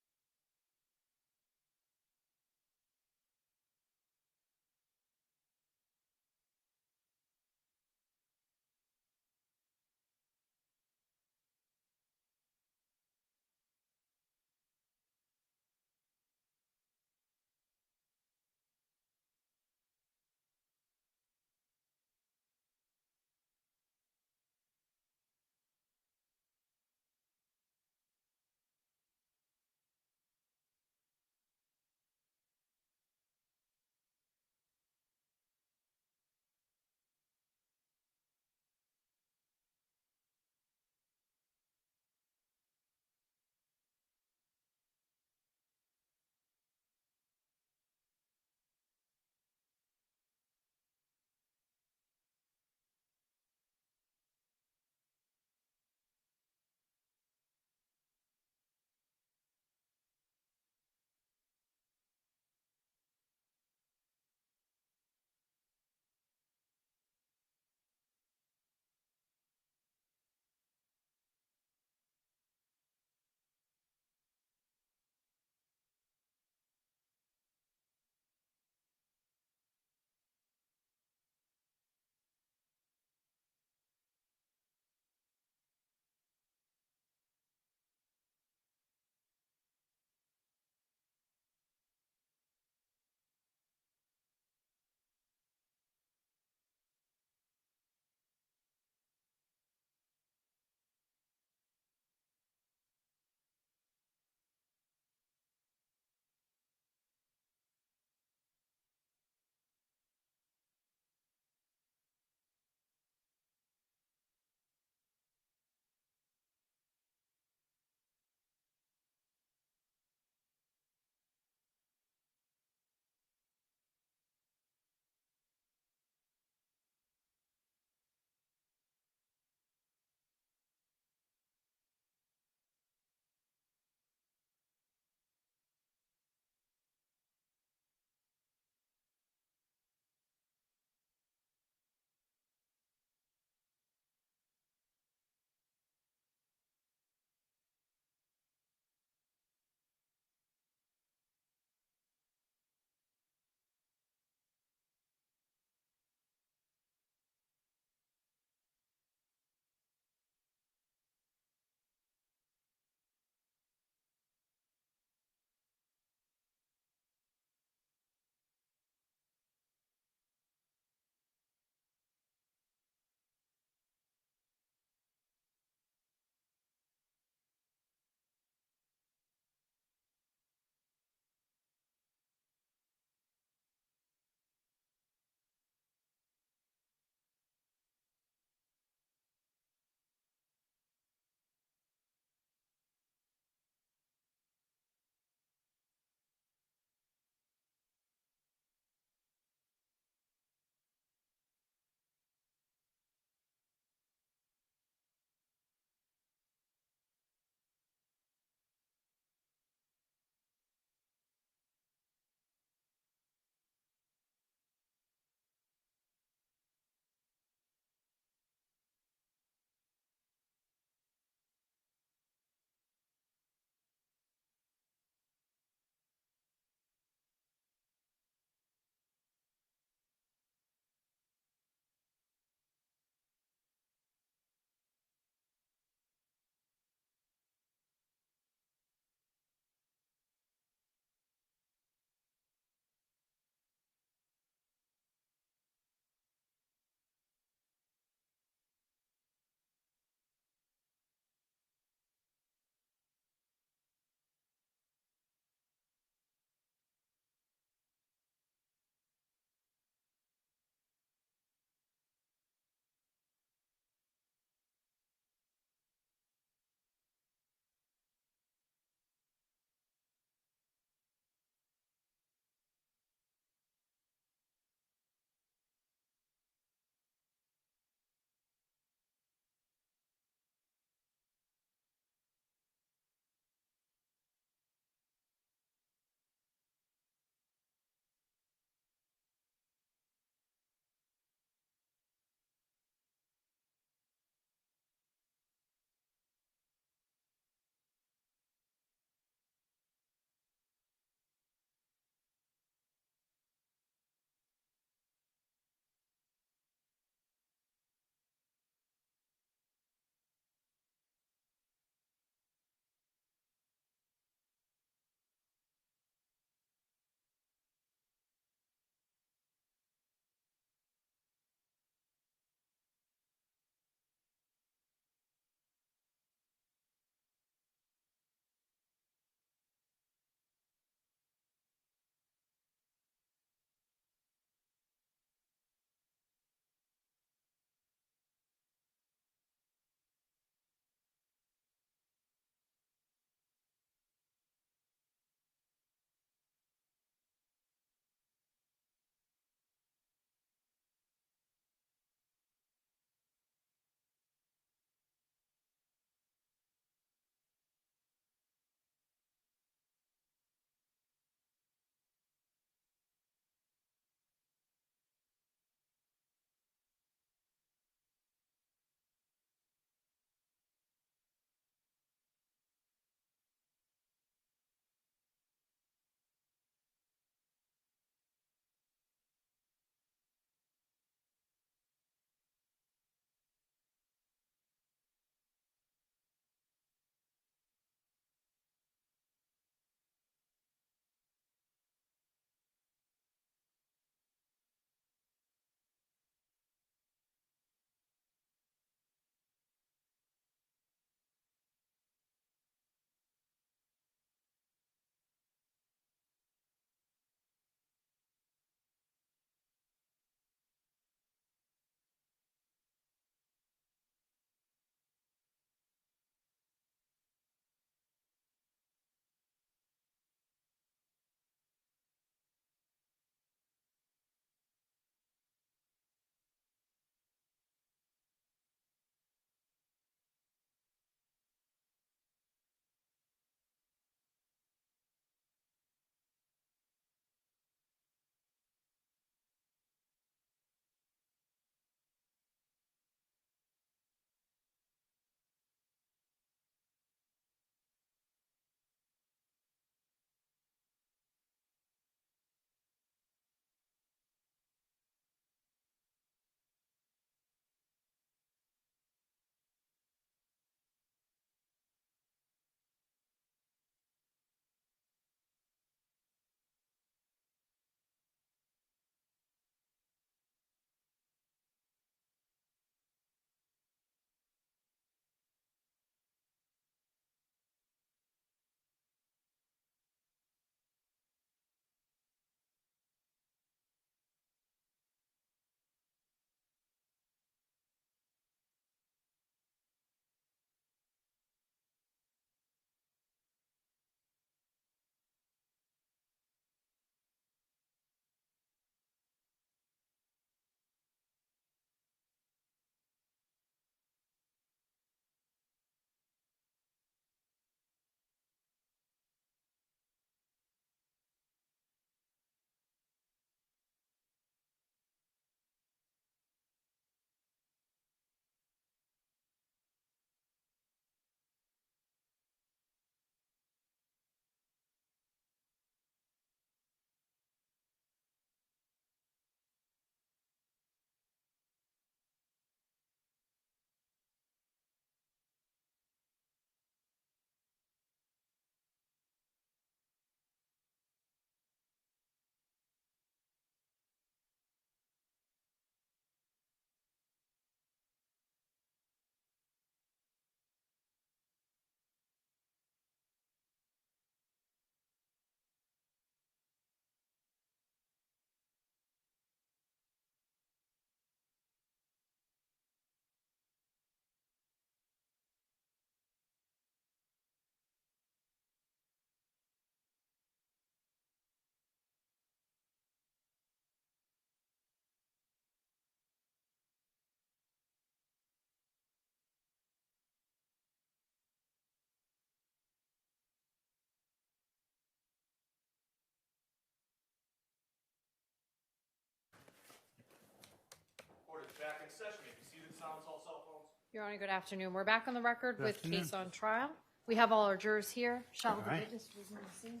next session. If you see the sounds, all cell phones. Your Honor, good afternoon. We're back on the record with case on trial. We have all our jurors here. Shall the right. witness resume the scene?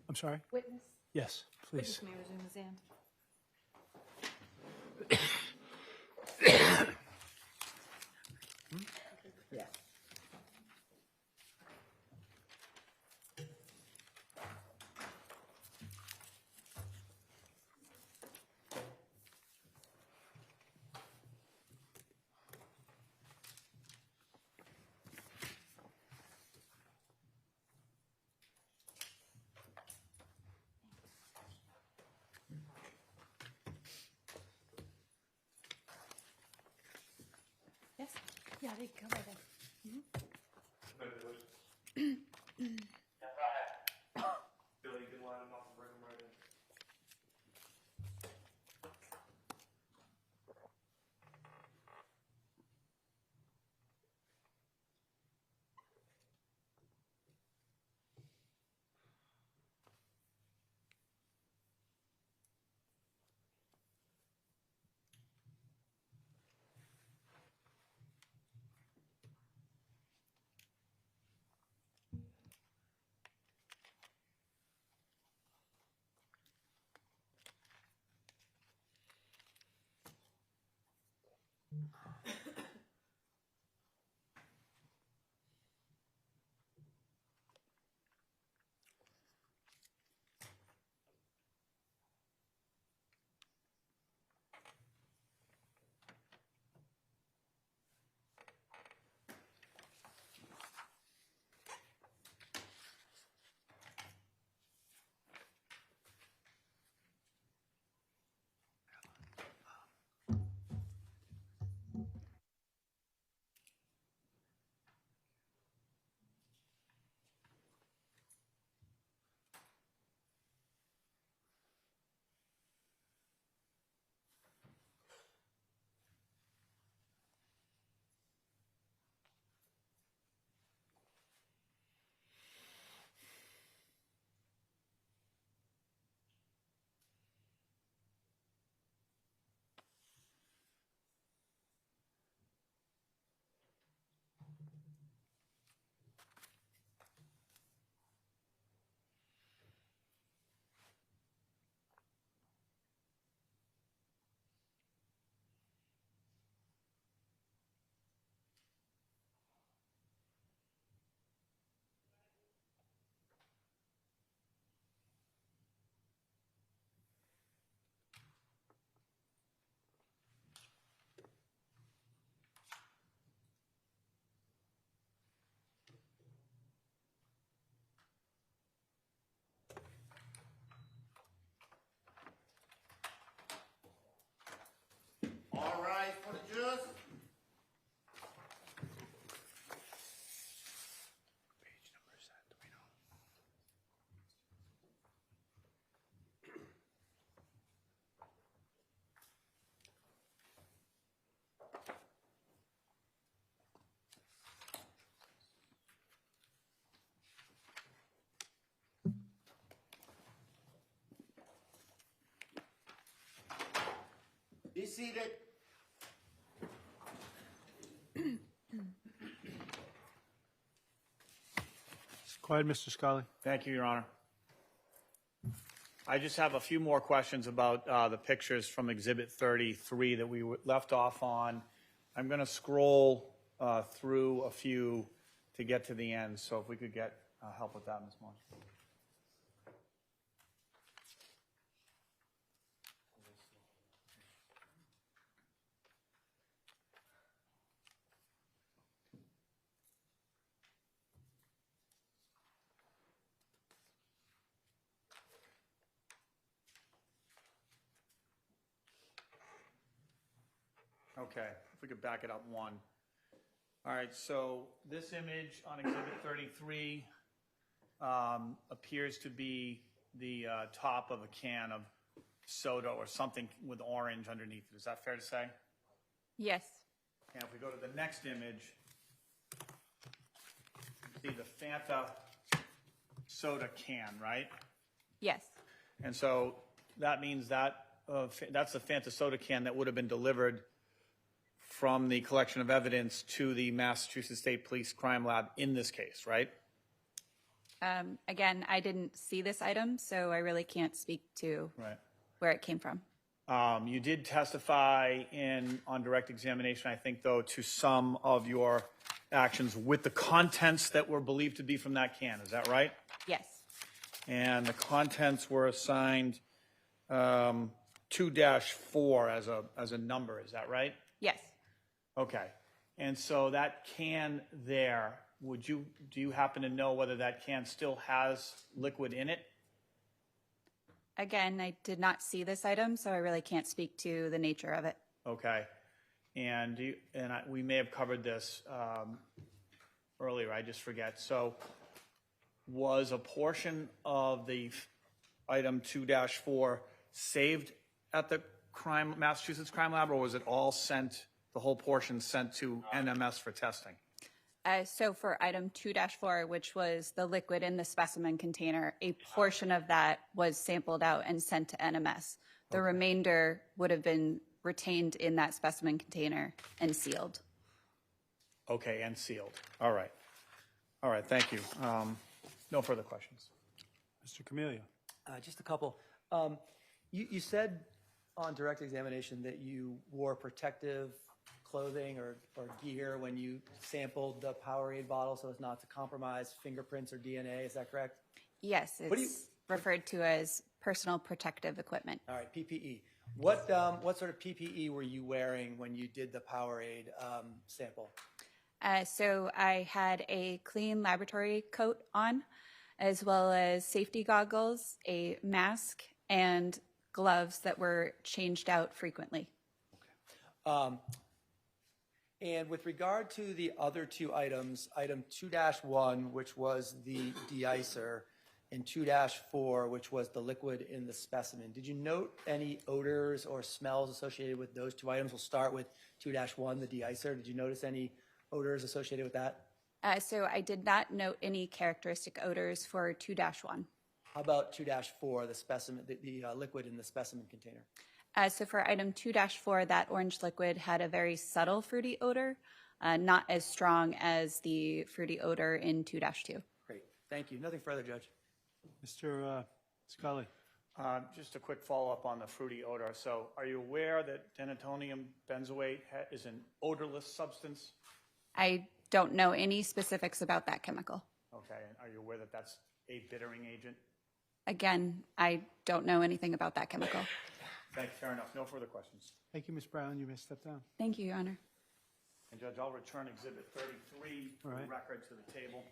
I'm sorry? Witness? Yes, please. Witness may resume the stand. Yeah. Yes? Yeah, they come right in. Billy, you can line them up and bring them right in. All right, for the jurors. Page number is that? Do we know? Be seated. Go ahead, Mr. Scully. Thank you, Your Honor. I just have a few more questions about the pictures from Exhibit 33 that we left off on. I'm going to scroll through a few to get to the end, so if we could get help with that, Ms. Moore. Okay, if we could back it up one. All right, so this image on Exhibit 33 appears to be the top of a can of soda or something with orange underneath it. Is that fair to say? Yes. And if we go to the next image, you see the Fanta soda can, right? Yes. And so that means that that's the Fanta soda can that would have been delivered from the collection of evidence to the Massachusetts State Police Crime Lab in this case, right? Again, I didn't see this item, so I really can't speak to Right. where it came from. You did testify on direct examination, I think, though, to some of your actions with the contents that were believed to be from that can. Is that right? Yes. And the contents were assigned 2-4 as a number. Is that right? Yes. Okay. And so that can there, do you happen to know whether that can still has liquid in it? Again, I did not see this item, so I really can't speak to the nature of it. Okay. And we may have covered this earlier, I just forget. So was a portion of the item 2-4 saved at the Massachusetts Crime Lab, or was it all sent, the whole portion sent to NMS for testing? So for item 2-4, which was the liquid in the specimen container, a portion of that was sampled out and sent to NMS. The remainder would have been retained in that specimen container and sealed. Okay, and sealed. All right. All right, thank you. No further questions. Mr. Camellia. Just a couple. You said on direct examination that you wore protective clothing or gear when you sampled the Powerade bottle so as not to compromise fingerprints or DNA. Is that correct? Yes, it's referred to as personal protective equipment. All right, PPE. What sort of PPE were you wearing when you did the Powerade sample? So I had a clean laboratory coat on, as well as safety goggles, a mask, and gloves that were changed out frequently. And with regard to the other two items, item 2-1, which was the de-icer, and 2-4, which was the liquid in the specimen, did you note any odors or smells associated with those two items? We'll start with 2-1, the de-icer. Did you notice any odors associated with that? So I did not note any characteristic odors for 2-1. How about 2-4, the specimen, the liquid in the specimen container? So for item 2-4, that orange liquid had a very subtle fruity odor, not as strong as the fruity odor in 2-2. Great, thank you. Nothing further, Judge. Mr. Scully. Just a quick follow-up on the fruity odor. So are you aware that denatonium benzoate is an odorless substance? I don't know any specifics about that chemical. Okay, and are you aware that that's a bittering agent? Again, I don't know anything about that chemical. Thank you, fair enough. No further questions. Thank you, Ms. Brown. You may step down. Thank you, Your Honor. And Judge, I'll return Exhibit 33 for the record to the table.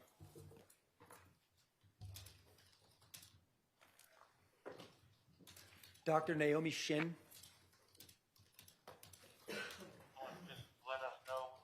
Dr. Naomi Shin. Just let us know.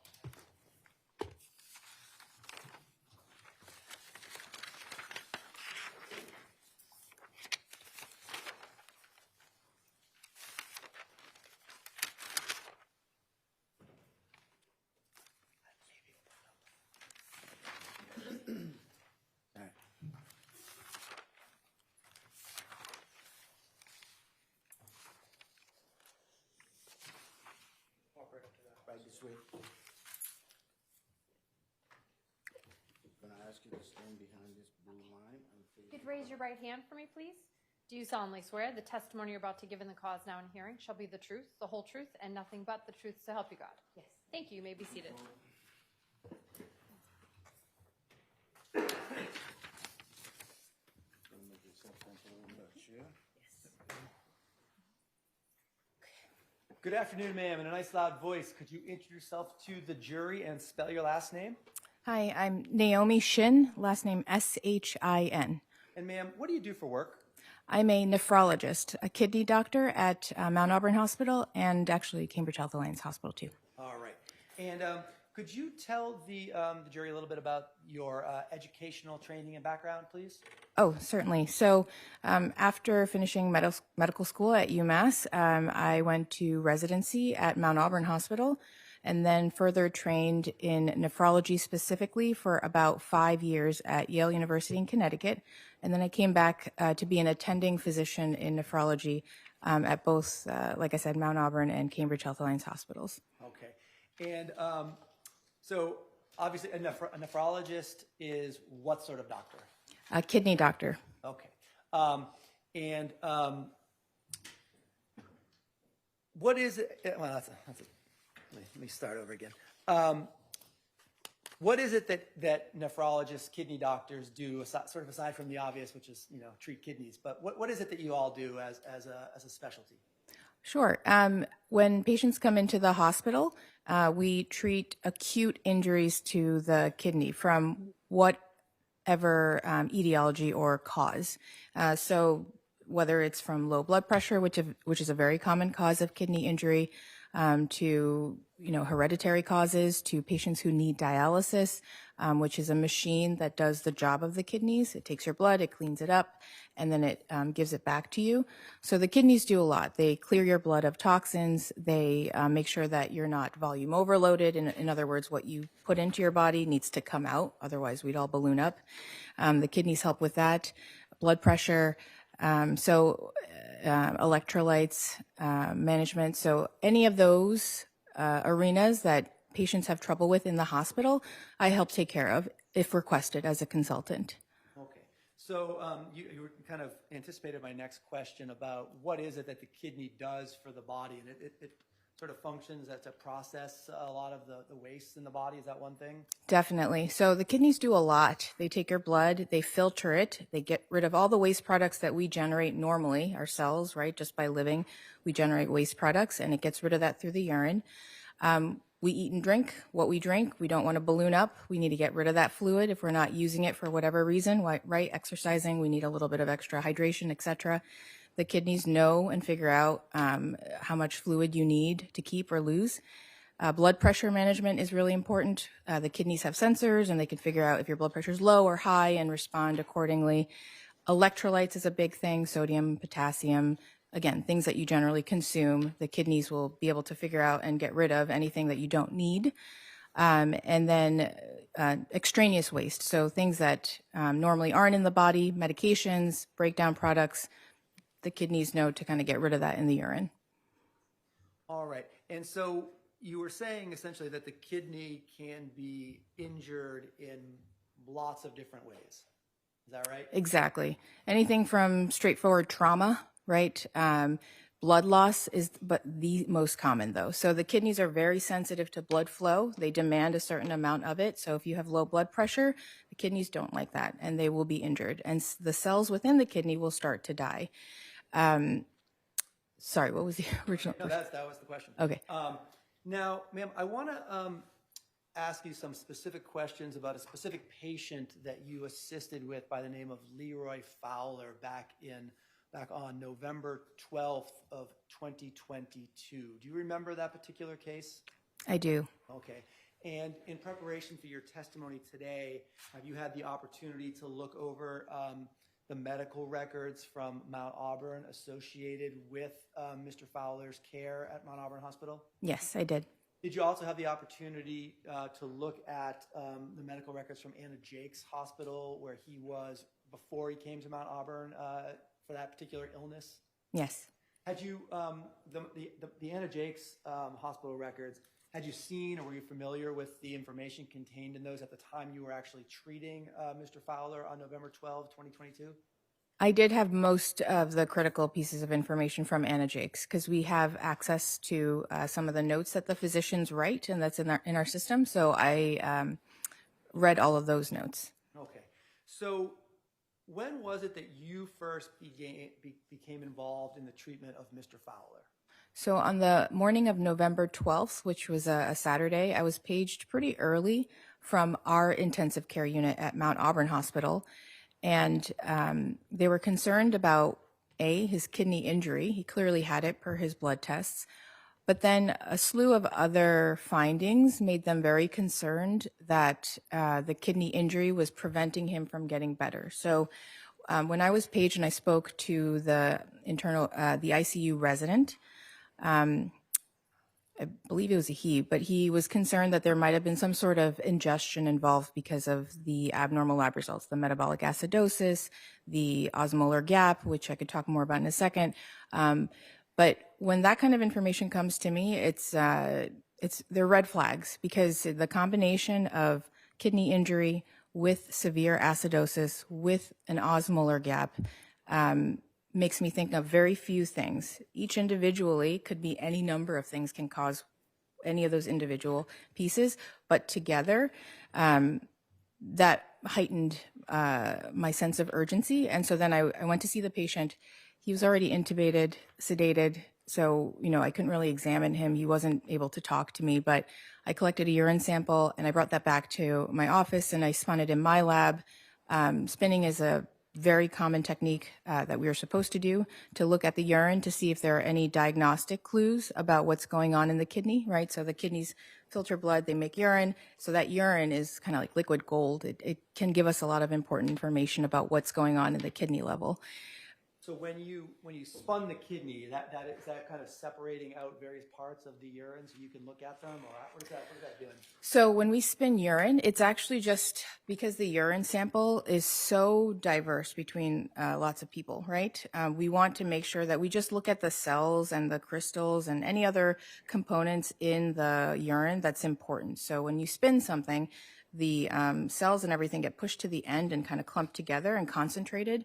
Right this way. I'm gonna ask you to stand behind this blue line and face. You could raise your right hand for me, please. Do you solemnly swear the testimony you're about to give in the cause now in hearing shall be the truth, the whole truth, and nothing but the truth so help you God? Yes. Thank you. You may be seated. Gonna make yourself comfortable in that chair. Good afternoon, ma'am. In a nice loud voice, could you introduce yourself to the jury and spell your last name? Hi, I'm Naomi Shin, last name S-H-I-N. And ma'am, what do you do for work? I'm a nephrologist, a kidney doctor at Mount Auburn Hospital and actually Cambridge Health Alliance Hospital too. All right. And could you tell the jury a little bit about your educational training and background, please? Oh, certainly. So after finishing medical school at UMass, I went to residency at Mount Auburn Hospital and then further trained in nephrology specifically for about 5 years at Yale University in Connecticut. And then I came back to be an attending physician in nephrology at both, like I said, Mount Auburn and Cambridge Health Alliance hospitals. Okay. And so obviously a nephrologist is what sort of doctor? A kidney doctor. Okay. What is it? Well, let me start over again. What is it that nephrologists, kidney doctors do, sort of aside from the obvious, which is, treat kidneys, but what is it that you all do as a specialty? Sure. When patients come into the hospital, we treat acute injuries to the kidney from whatever etiology or cause. So whether it's from low blood pressure, which is a very common cause of kidney injury, to hereditary causes, to patients who need dialysis, which is a machine that does the job of the kidneys. It takes your blood, it cleans it up, and then it gives it back to you. So the kidneys do a lot. They clear your blood of toxins. They make sure that you're not volume overloaded. In other words, what you put into your body needs to come out. Otherwise, we'd all balloon up. The kidneys help with that. Blood pressure. Electrolytes management. So any of those arenas that patients have trouble with in the hospital, I help take care of if requested as a consultant. Okay. So you kind of anticipated my next question about what is it that the kidney does for the body, and it sort of functions to process a lot of the waste in the body. Is that one thing? Definitely. So the kidneys do a lot. They take your blood, they filter it, they get rid of all the waste products that we generate normally ourselves, right? Just by living, we generate waste products, and it gets rid of that through the urine. We eat and drink what we drink. We don't want to balloon up. We need to get rid of that fluid if we're not using it for whatever reason, right? Exercising, we need a little bit of extra hydration, etc. The kidneys know and figure out how much fluid you need to keep or lose. Blood pressure management is really important. The kidneys have sensors, and they can figure out if your blood pressure is low or high and respond accordingly. Electrolytes is a big thing, sodium, potassium. Again, things that you generally consume. The kidneys will be able to figure out and get rid of anything that you don't need. And then extraneous waste, so things that normally aren't in the body, medications, breakdown products. The kidneys know to kind of get rid of that in the urine. All right. And so you were saying essentially that the kidney can be injured in lots of different ways. Is that right? Exactly. Anything from straightforward trauma, right? Blood loss is but the most common, though. So the kidneys are very sensitive to blood flow. They demand a certain amount of it. So if you have low blood pressure, the kidneys don't like that, and they will be injured. And the cells within the kidney will start to die. Sorry, what was the original question? No, that was the question. Okay. Now, ma'am, I want to ask you some specific questions about a specific patient that you assisted with by the name of Leroy Fowler back on November 12th of 2022. Do you remember that particular case? I do. Okay. And in preparation for your testimony today, have you had the opportunity to look over the medical records from Mount Auburn associated with Mr. Fowler's care at Mount Auburn Hospital? Yes, I did. Did you also have the opportunity to look at the medical records from Anna Jake's hospital where he was before he came to Mount Auburn for that particular illness? Yes. Had you, the Anna Jake's hospital records, had you seen or were you familiar with the information contained in those at the time you were actually treating Mr. Fowler on November 12, 2022? I did have most of the critical pieces of information from Anna Jake's because we have access to some of the notes that the physicians write, and that's in our system. So I read all of those notes. Okay. So when was it that you first became involved in the treatment of Mr. Fowler? So on the morning of November 12th, which was a Saturday, I was paged pretty early from our intensive care unit at Mount Auburn Hospital. And they were concerned about, his kidney injury. He clearly had it per his blood tests. But then a slew of other findings made them very concerned that the kidney injury was preventing him from getting better. So when I was paged and I spoke to the ICU resident, I believe it was a he, but he was concerned that there might have been some sort of ingestion involved because of the abnormal lab results, the metabolic acidosis, the osmolar gap, which I could talk more about in a second. But when that kind of information comes to me, it's they're red flags because the combination of kidney injury with severe acidosis with an osmolar gap makes me think of very few things. Each individually could be any number of things can cause any of those individual pieces, but together that heightened my sense of urgency. And so then I went to see the patient. He was already intubated, sedated, so, I couldn't really examine him. He wasn't able to talk to me, but I collected a urine sample and I brought that back to my office and I spun it in my lab. Spinning is a very common technique that we are supposed to do to look at the urine to see if there are any diagnostic clues about what's going on in the kidney, right? So the kidneys filter blood, they make urine. So that urine is kind of like liquid gold. It can give us a lot of important information about what's going on in the kidney level. So when you spun the kidney, that kind of separating out various parts of the urine so you can look at them, or what is that doing? So when we spin urine, it's actually just because the urine sample is so diverse between lots of people, right? We want to make sure that we just look at the cells and the crystals and any other components in the urine that's important. So when you spin something, the cells and everything get pushed to the end and kind of clumped together and concentrated.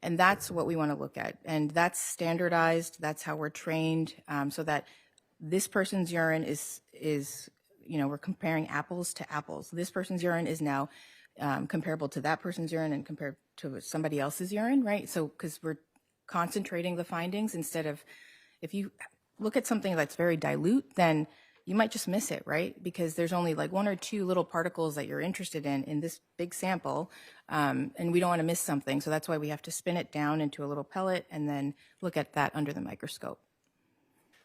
And that's what we want to look at. And that's standardized. That's how we're trained, so that this person's urine is we're comparing apples to apples. This person's urine is now comparable to that person's urine and compared to somebody else's urine, right? So because we're concentrating the findings instead of, if you look at something that's very dilute, then you might just miss it, right? Because there's only like one or two little particles that you're interested in this big sample, and we don't want to miss something. So that's why we have to spin it down into a little pellet and then look at that under the microscope.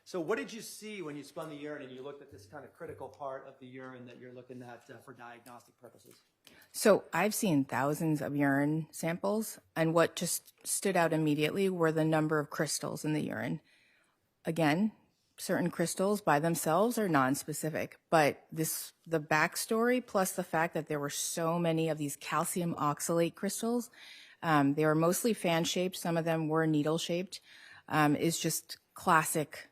So what did you see when you spun the urine and you looked at this kind of critical part of the urine that you're looking at for diagnostic purposes? So I've seen thousands of urine samples, and what just stood out immediately were the number of crystals in the urine. Again, certain crystals by themselves are non-specific, but the backstory plus the fact that there were so many of these calcium oxalate crystals, they were mostly fan-shaped, some of them were needle-shaped, is just classic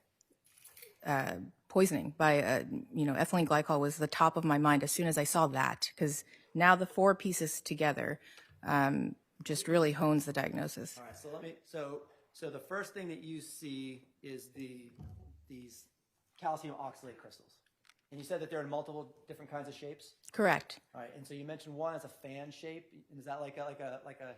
poisoning by, ethylene glycol was the top of my mind as soon as I saw that, because now the four pieces together just really hones the diagnosis. All right, so the first thing that you see is these calcium oxalate crystals. And you said that they're in multiple different kinds of shapes? Correct. All right, and so you mentioned one as a fan shape. Is that like a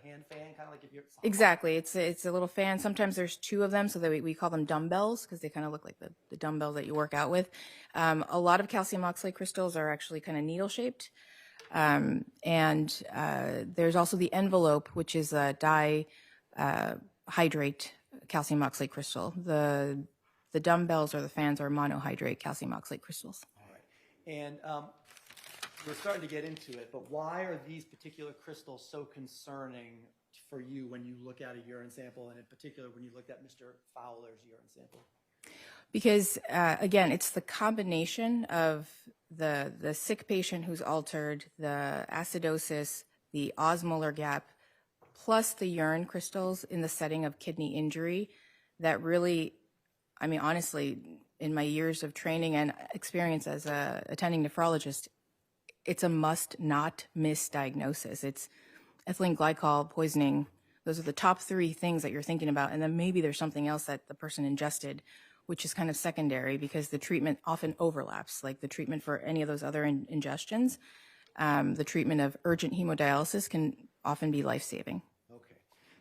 hand fan, kind of like if you're... Exactly. It's a little fan. Sometimes there's two of them, so that we call them dumbbells because they kind of look like the dumbbells that you work out with. A lot of calcium oxalate crystals are actually kind of needle-shaped. And there's also the envelope, which is a dihydrate calcium oxalate crystal. The dumbbells or the fans are monohydrate calcium oxalate crystals. All right. And we're starting to get into it, but why are these particular crystals so concerning for you when you look at a urine sample, and in particular when you looked at Mr. Fowler's urine sample? Because, again, it's the combination of the sick patient who's altered, the acidosis, the osmolar gap, plus the urine crystals in the setting of kidney injury that really... I mean, honestly, in my years of training and experience as a attending nephrologist, it's a must not miss diagnosis. It's ethylene glycol poisoning. Those are the top three things that you're thinking about. And then maybe there's something else that the person ingested, which is kind of secondary because the treatment often overlaps, like the treatment for any of those other ingestions. The treatment of urgent hemodialysis can often be life-saving.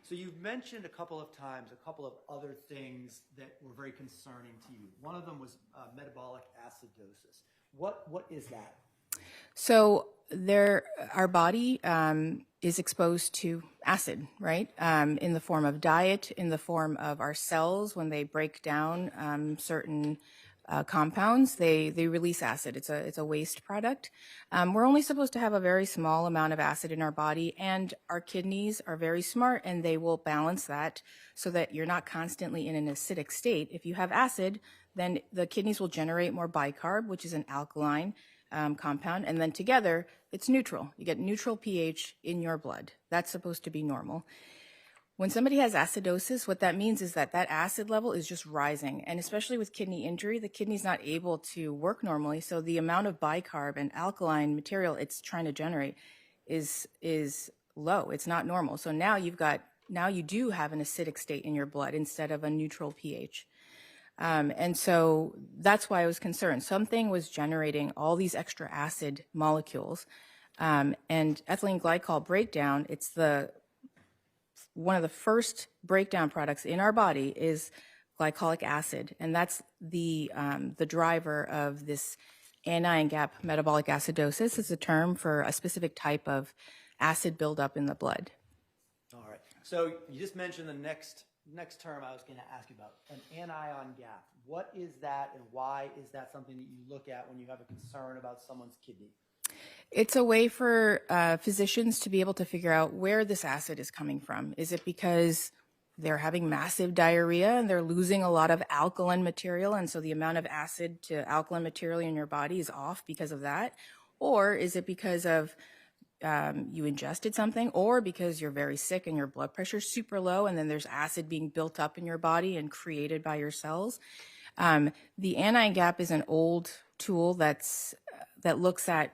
So you've mentioned a couple of times a couple of other things that were very concerning to you. One of them was metabolic acidosis. What is that? So our body is exposed to acid, right? In the form of diet, in the form of our cells when they break down certain compounds, they release acid. It's a waste product. We're only supposed to have a very small amount of acid in our body, and our kidneys are very smart and they will balance that so that you're not constantly in an acidic state. If you have acid, then the kidneys will generate more bicarb, which is an alkaline compound, and then together it's neutral. You get neutral pH in your blood. That's supposed to be normal. When somebody has acidosis, what that means is that that acid level is just rising. And especially with kidney injury, the kidney's not able to work normally. So the amount of bicarb and alkaline material it's trying to generate is low. It's not normal. So now you do have an acidic state in your blood instead of a neutral pH. And so that's why I was concerned. Something was generating all these extra acid molecules. And ethylene glycol breakdown, it's one of the first breakdown products in our body is glycolic acid, and that's the driver of this anion gap metabolic acidosis. It's a term for a specific type of acid buildup in the blood. All right. So you just mentioned the next term I was going to ask you about, an anion gap. What is that, and why is that something that you look at when you have a concern about someone's kidney? It's a way for physicians to be able to figure out where this acid is coming from. Is it because they're having massive diarrhea and they're losing a lot of alkaline material, and so the amount of acid to alkaline material in your body is off because of that? Or is it because of you ingested something, or because you're very sick and your blood pressure is super low and then there's acid being built up in your body and created by your cells? The anion gap is an old tool that looks at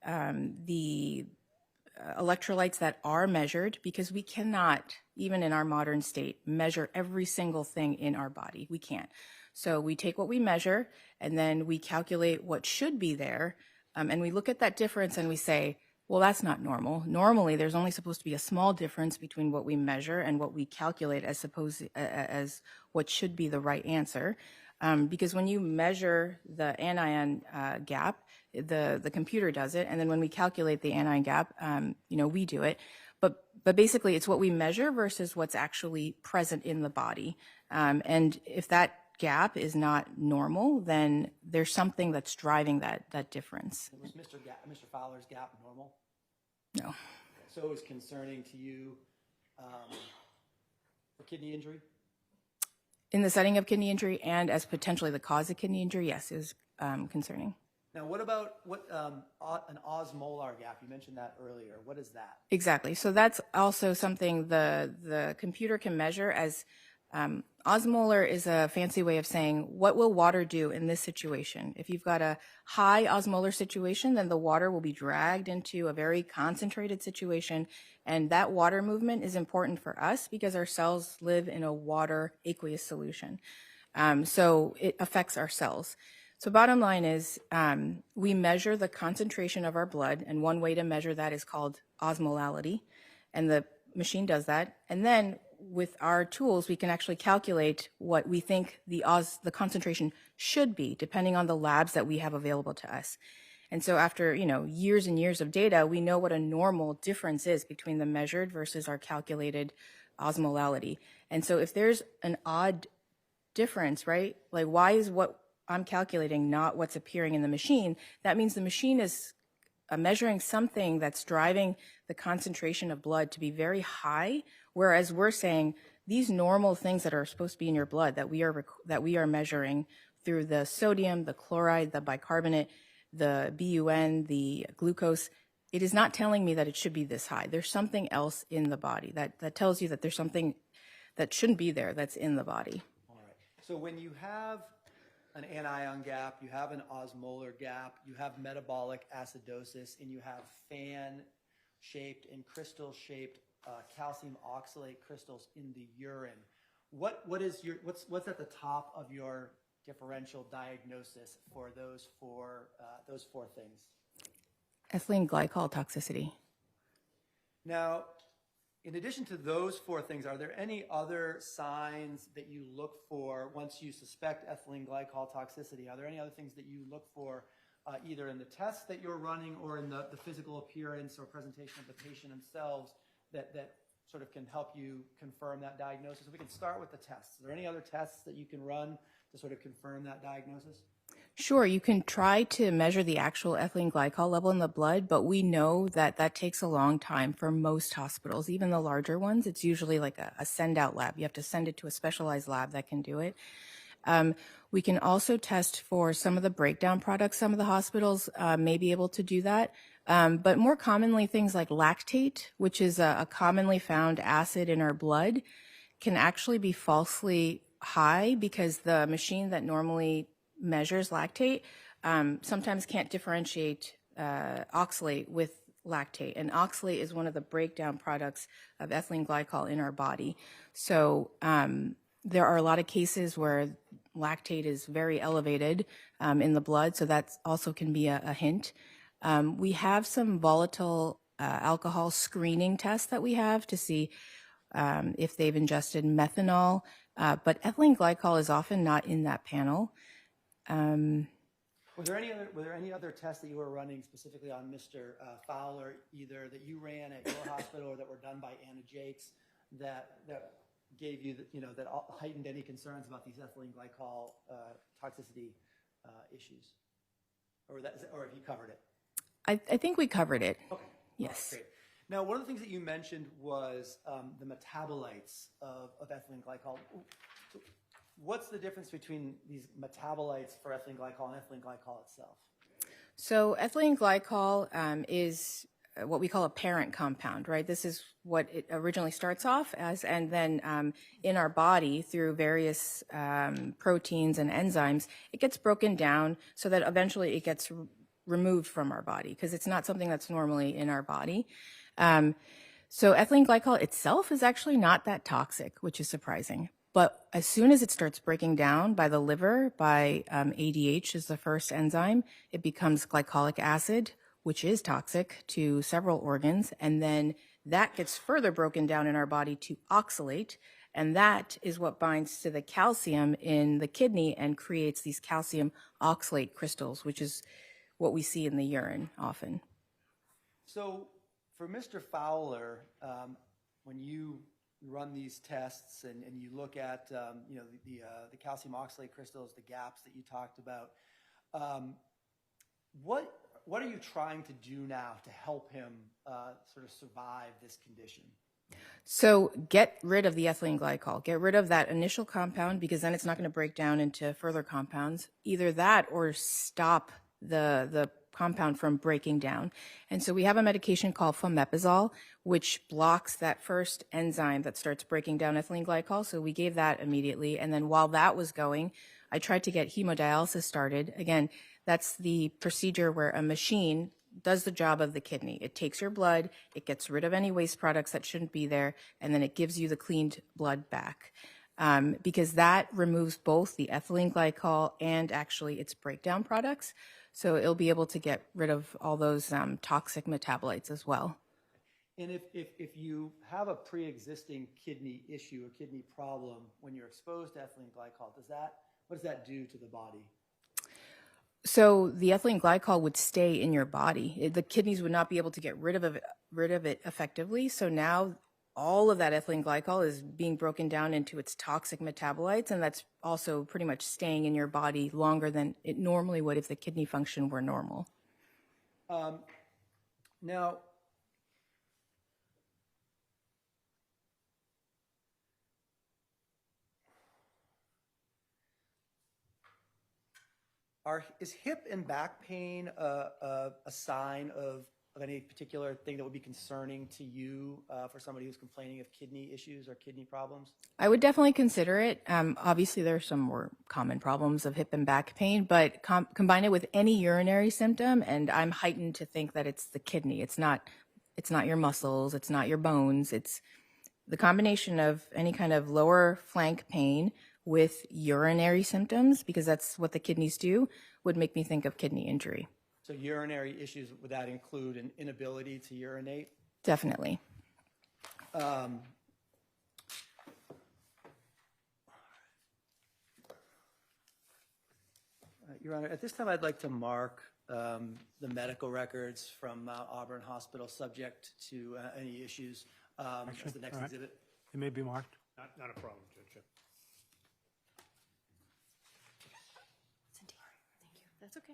the electrolytes that are measured, because we cannot, even in our modern state, measure every single thing in our body. We can't. So we take what we measure and then we calculate what should be there, and we look at that difference and we say, well, that's not normal. Normally, there's only supposed to be a small difference between what we measure and what we calculate as what should be the right answer. Because when you measure the anion gap, the computer does it, and then when we calculate the anion gap, we do it. But basically, it's what we measure versus what's actually present in the body. And if that gap is not normal, then there's something that's driving that difference. Was Mr. Fowler's gap normal? No. So it was concerning to you for kidney injury? In the setting of kidney injury and as potentially the cause of kidney injury, yes, it was concerning. Now, what about an osmolar gap? You mentioned that earlier. What is that? Exactly. So that's also something the computer can measure as osmolar is a fancy way of saying what will water do in this situation. If you've got a high osmolar situation, then the water will be dragged into a very concentrated situation, and that water movement is important for us because our cells live in a water aqueous solution. So it affects our cells. So bottom line is we measure the concentration of our blood, and one way to measure that is called osmolality, and the machine does that. And then with our tools, we can actually calculate what we think the concentration should be, depending on the labs that we have available to us. And so after years and years of data, we know what a normal difference is between the measured versus our calculated osmolality. And so if there's an odd difference, right, like why is what I'm calculating not what's appearing in the machine? That means the machine is measuring something that's driving the concentration of blood to be very high, whereas we're saying these normal things that are supposed to be in your blood that we are measuring through the sodium, the chloride, the bicarbonate, the BUN, the glucose, it is not telling me that it should be this high. There's something else in the body that tells you that there's something that shouldn't be there that's in the body. All right. So when you have an anion gap, you have an osmolar gap, you have metabolic acidosis, and you have fan-shaped and crystal-shaped calcium oxalate crystals in the urine. What's at the top of your differential diagnosis for those four things? Ethylene glycol toxicity. Now, in addition to those four things, are there any other signs that you look for once you suspect ethylene glycol toxicity? Are there any other things that you look for either in the tests that you're running or in the physical appearance or presentation of the patient themselves that sort of can help you confirm that diagnosis? We can start with the tests. Are there any other tests that you can run to sort of confirm that diagnosis? Sure, you can try to measure the actual ethylene glycol level in the blood, but we know that takes a long time for most hospitals, even the larger ones. It's usually like a send-out lab. You have to send it to a specialized lab that can do it. We can also test for some of the breakdown products. Some of the hospitals may be able to do that. But more commonly, things like lactate, which is a commonly found acid in our blood, can actually be falsely high because the machine that normally measures lactate sometimes can't differentiate oxalate with lactate. And oxalate is one of the breakdown products of ethylene glycol in our body. So there are a lot of cases where lactate is very elevated in the blood, so that also can be a hint. We have some volatile alcohol screening tests that we have to see if they've ingested methanol, but ethylene glycol is often not in that panel. Were there any other tests that you were running specifically on Mr. Fowler, either that you ran at your hospital or that were done by Anna Jakes, that gave you, that heightened any concerns about these ethylene glycol toxicity issues, or have you covered it? I think we covered it. Okay. Yes. Great. Now, one of the things that you mentioned was the metabolites of ethylene glycol. What's the difference between these metabolites for ethylene glycol and ethylene glycol itself? So ethylene glycol is what we call a parent compound, right? This is what it originally starts off as, and then in our body through various proteins and enzymes, it gets broken down so that eventually it gets removed from our body because it's not something that's normally in our body. So ethylene glycol itself is actually not that toxic, which is surprising. But as soon as it starts breaking down by the liver, by ADH is the first enzyme, it becomes glycolic acid, which is toxic to several organs. And then that gets further broken down in our body to oxalate. And that is what binds to the calcium in the kidney and creates these calcium oxalate crystals, which is what we see in the urine often. So for Mr. Fowler, when you run these tests and you look at the calcium oxalate crystals, the gaps that you talked about, what are you trying to do now to help him sort of survive this condition? So get rid of the ethylene glycol, get rid of that initial compound because then it's not going to break down into further compounds. Either that or stop the compound from breaking down. And so we have a medication called fomepizole, which blocks that first enzyme that starts breaking down ethylene glycol. So we gave that immediately. And then while that was going, I tried to get hemodialysis started. Again, that's the procedure where a machine does the job of the kidney. It takes your blood, it gets rid of any waste products that shouldn't be there, and then it gives you the cleaned blood back. Because that removes both the ethylene glycol and actually its breakdown products. So it'll be able to get rid of all those toxic metabolites as well. And if you have a pre-existing kidney issue or kidney problem when you're exposed to ethylene glycol, what does that do to the body? So the ethylene glycol would stay in your body. The kidneys would not be able to get rid of it effectively. So now all of that ethylene glycol is being broken down into its toxic metabolites, and that's also pretty much staying in your body longer than it normally would if the kidney function were normal. Now, is hip and back pain a sign of any particular thing that would be concerning to you for somebody who's complaining of kidney issues or kidney problems? I would definitely consider it. Obviously, there are some more common problems of hip and back pain, but combine it with any urinary symptom, and I'm heightened to think that it's the kidney. It's not your muscles. It's not your bones. It's the combination of any kind of lower flank pain with urinary symptoms, because that's what the kidneys do, would make me think of kidney injury. So urinary issues, would that include an inability to urinate? Definitely. Your Honor, at this time I'd like to mark the medical records from Mount Auburn Hospital subject to any issues as the next exhibit. It may be marked. Not a problem, Judge. Thank you. That's okay.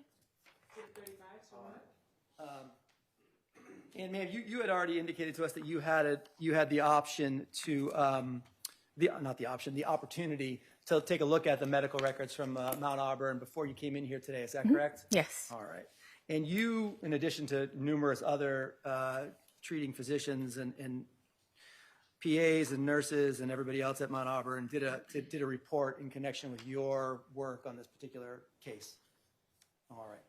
And ma'am, you had already indicated to us that you had the option to the opportunity to take a look at the medical records from Mount Auburn before you came in here today. Is that correct? Yes. All right. And you, in addition to numerous other treating physicians and PAs and nurses and everybody else at Mount Auburn, did a report in connection with your work on this particular case. All right.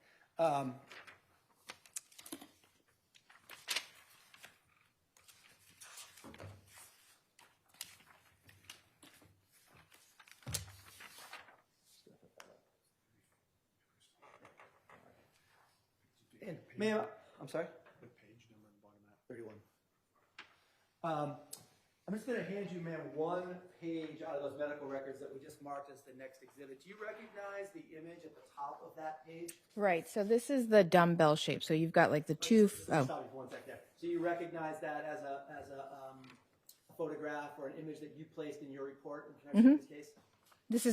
And ma'am, I'm sorry? The page number on the bottom of that. 31. I'm just going to hand you, ma'am, one page out of those medical records that we just marked as the next exhibit. Do you recognize the image at the top of that page? Right. So this is the dumbbell shape. So you've got like the two. Stop you for 1 second. So you recognize that as a photograph or an image that you placed in your report in connection with this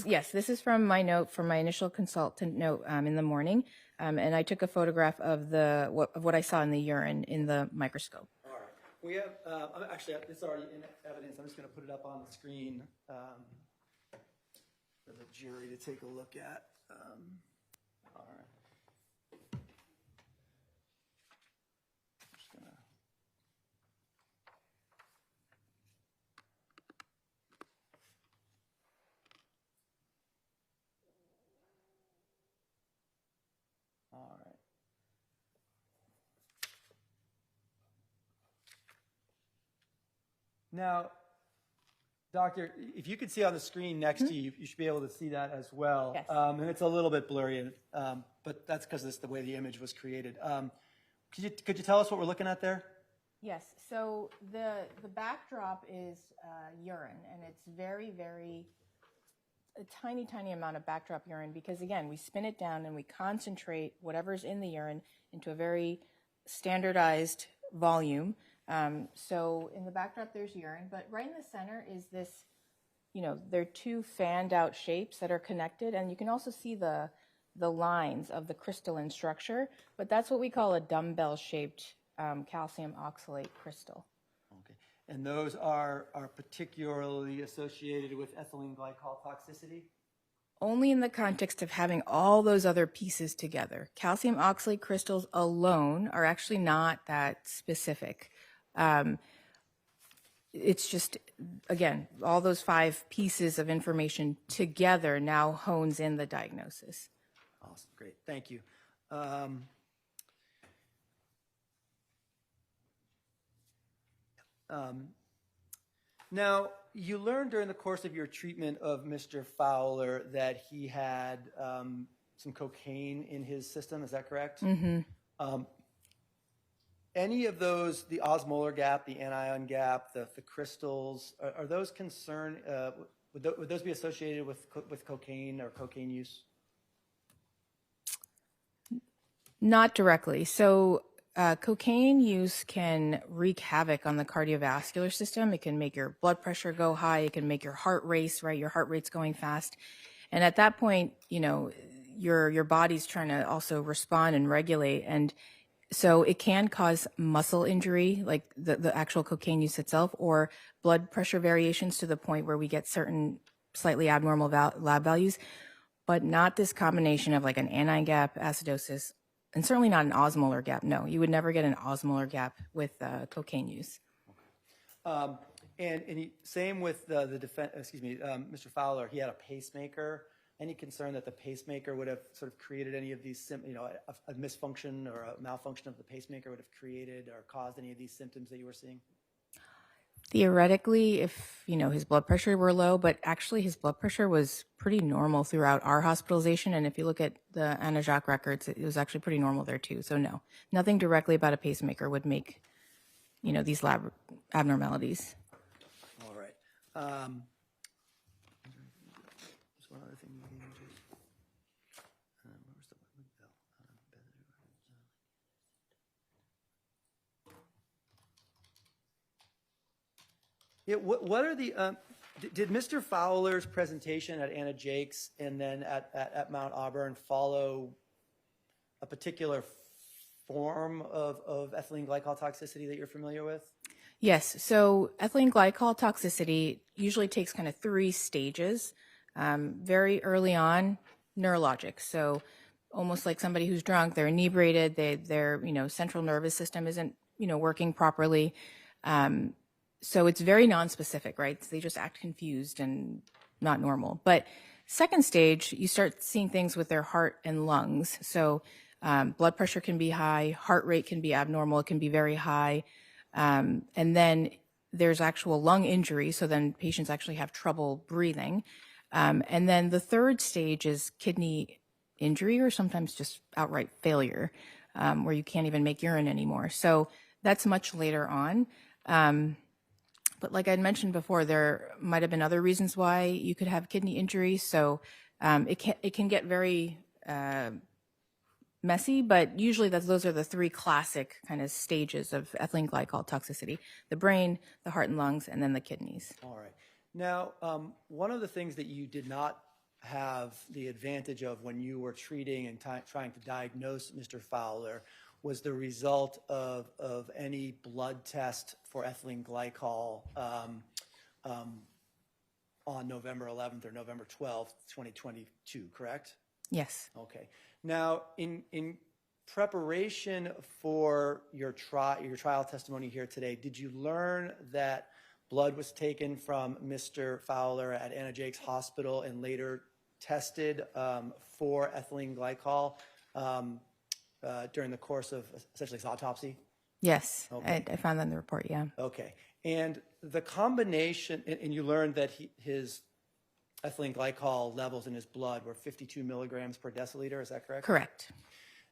case? This is from my note, from my initial consultant note in the morning, and I took a photograph of what I saw in the urine in the microscope. All right. We have actually it's already in evidence. I'm just going to put it up on the screen for the jury to take a look at. All right. Just gonna. All right. Now, Doctor, if you could see on the screen next to you, you should be able to see that as well. Yes. And it's a little bit blurry, but that's because it's the way the image was created. Could you tell us what we're looking at there? Yes. So the backdrop is urine, and it's very, very a tiny, tiny amount of backdrop urine because, again, we spin it down and we concentrate whatever's in the urine into a very standardized volume. So in the backdrop, there's urine, but right in the center is this, there are two fanned out shapes that are connected, and you can also see the lines of the crystalline structure, but that's what we call a dumbbell-shaped calcium oxalate crystal. Okay. And those are particularly associated with ethylene glycol toxicity? Only in the context of having all those other pieces together. Calcium oxalate crystals alone are actually not that specific. It's just, again, all those 5 pieces of information together now hones in the diagnosis. Awesome, great, thank you. Now, you learned during the course of your treatment of Mr. Fowler that he had some cocaine in his system, is that correct? Mm-hmm. Any of those, the osmolar gap, the anion gap, the crystals, are those concerned, would those be associated with cocaine or cocaine use? Not directly. So cocaine use can wreak havoc on the cardiovascular system. It can make your blood pressure go high. It can make your heart race, right? Your heart rate's going fast. And at that point, your body's trying to also respond and regulate. And so it can cause muscle injury, like the actual cocaine use itself, or blood pressure variations to the point where we get certain slightly abnormal lab values, but not this combination of like an anion gap, acidosis, and certainly not an osmolar gap. No, you would never get an osmolar gap with cocaine use. And same with Mr. Fowler, he had a pacemaker. Any concern that the pacemaker would have sort of created any of these, a misfunction or a malfunction of the pacemaker would have created or caused any of these symptoms that you were seeing? Theoretically, if, his blood pressure were low, but actually his blood pressure was pretty normal throughout our hospitalization. And if you look at the Anna Jacques records, it was actually pretty normal there too. So no, nothing directly about a pacemaker would make, these lab abnormalities. All right. There's one other thing you can do. Where's the bell? Yeah, what are the, did Mr. Fowler's presentation at Anna Jake's and then at Mount Auburn follow a particular form of ethylene glycol toxicity that you're familiar with? Yes, so ethylene glycol toxicity usually takes kind of 3 stages. Very early on, neurologic. So almost like somebody who's drunk. They're inebriated. Their central nervous system isn't working properly. So it's very nonspecific, right? So they just act confused and not normal. But second stage, you start seeing things with their heart and lungs. So blood pressure can be high, heart rate can be abnormal, it can be very high. And then there's actual lung injury, so then patients actually have trouble breathing. And then the third stage is kidney injury or sometimes just outright failure, where you can't even make urine anymore. So that's much later on. But like I had mentioned before, there might have been other reasons why you could have kidney injury. So it can get very messy, but usually those are the three classic kind of stages of ethylene glycol toxicity: the brain, the heart and lungs, and then the kidneys. All right. Now, one of the things that you did not have the advantage of when you were treating and trying to diagnose Mr. Fowler was the result of any blood test for ethylene glycol on November 11th or November 12th, 2022, correct? Yes. Okay. Now, in preparation for your trial testimony here today, did you learn that blood was taken from Mr. Fowler at Anna Jake's Hospital and later tested for ethylene glycol during the course of essentially his autopsy? Yes, Okay. I found that in the report, yeah. Okay. And the combination, and you learned that his ethylene glycol levels in his blood were 52 milligrams per deciliter, is that correct? Correct.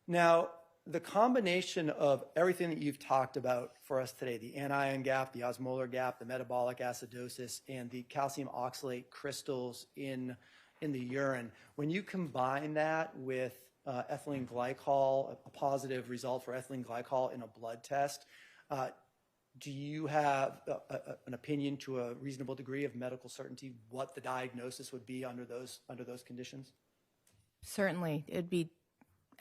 Now, the combination of everything that you've talked about for us today, the anion gap, the osmolar gap, the metabolic acidosis, and the calcium oxalate crystals in the urine, when you combine that with ethylene glycol, a positive result for ethylene glycol in a blood test, do you have an opinion to a reasonable degree of medical certainty what the diagnosis would be under those conditions? Certainly. It'd be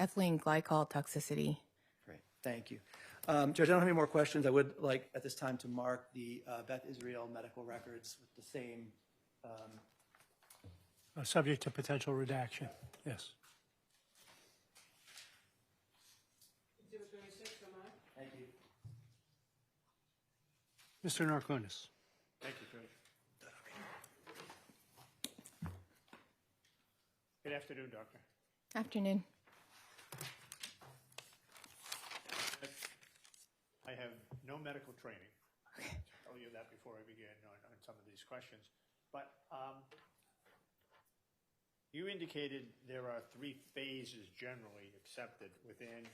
ethylene glycol toxicity. Great. Thank you. Judge, I don't have any more questions. I would like at this time to mark the Beth Israel medical records with the same. Subject to potential redaction. Yes. Exhibit 36, so marked. Thank you. Mr. Narconis. Thank you, Judge. Good afternoon, Doctor. Afternoon. I have no medical training. I'll tell you that before I begin on some of these questions. But you indicated there are 3 phases generally accepted within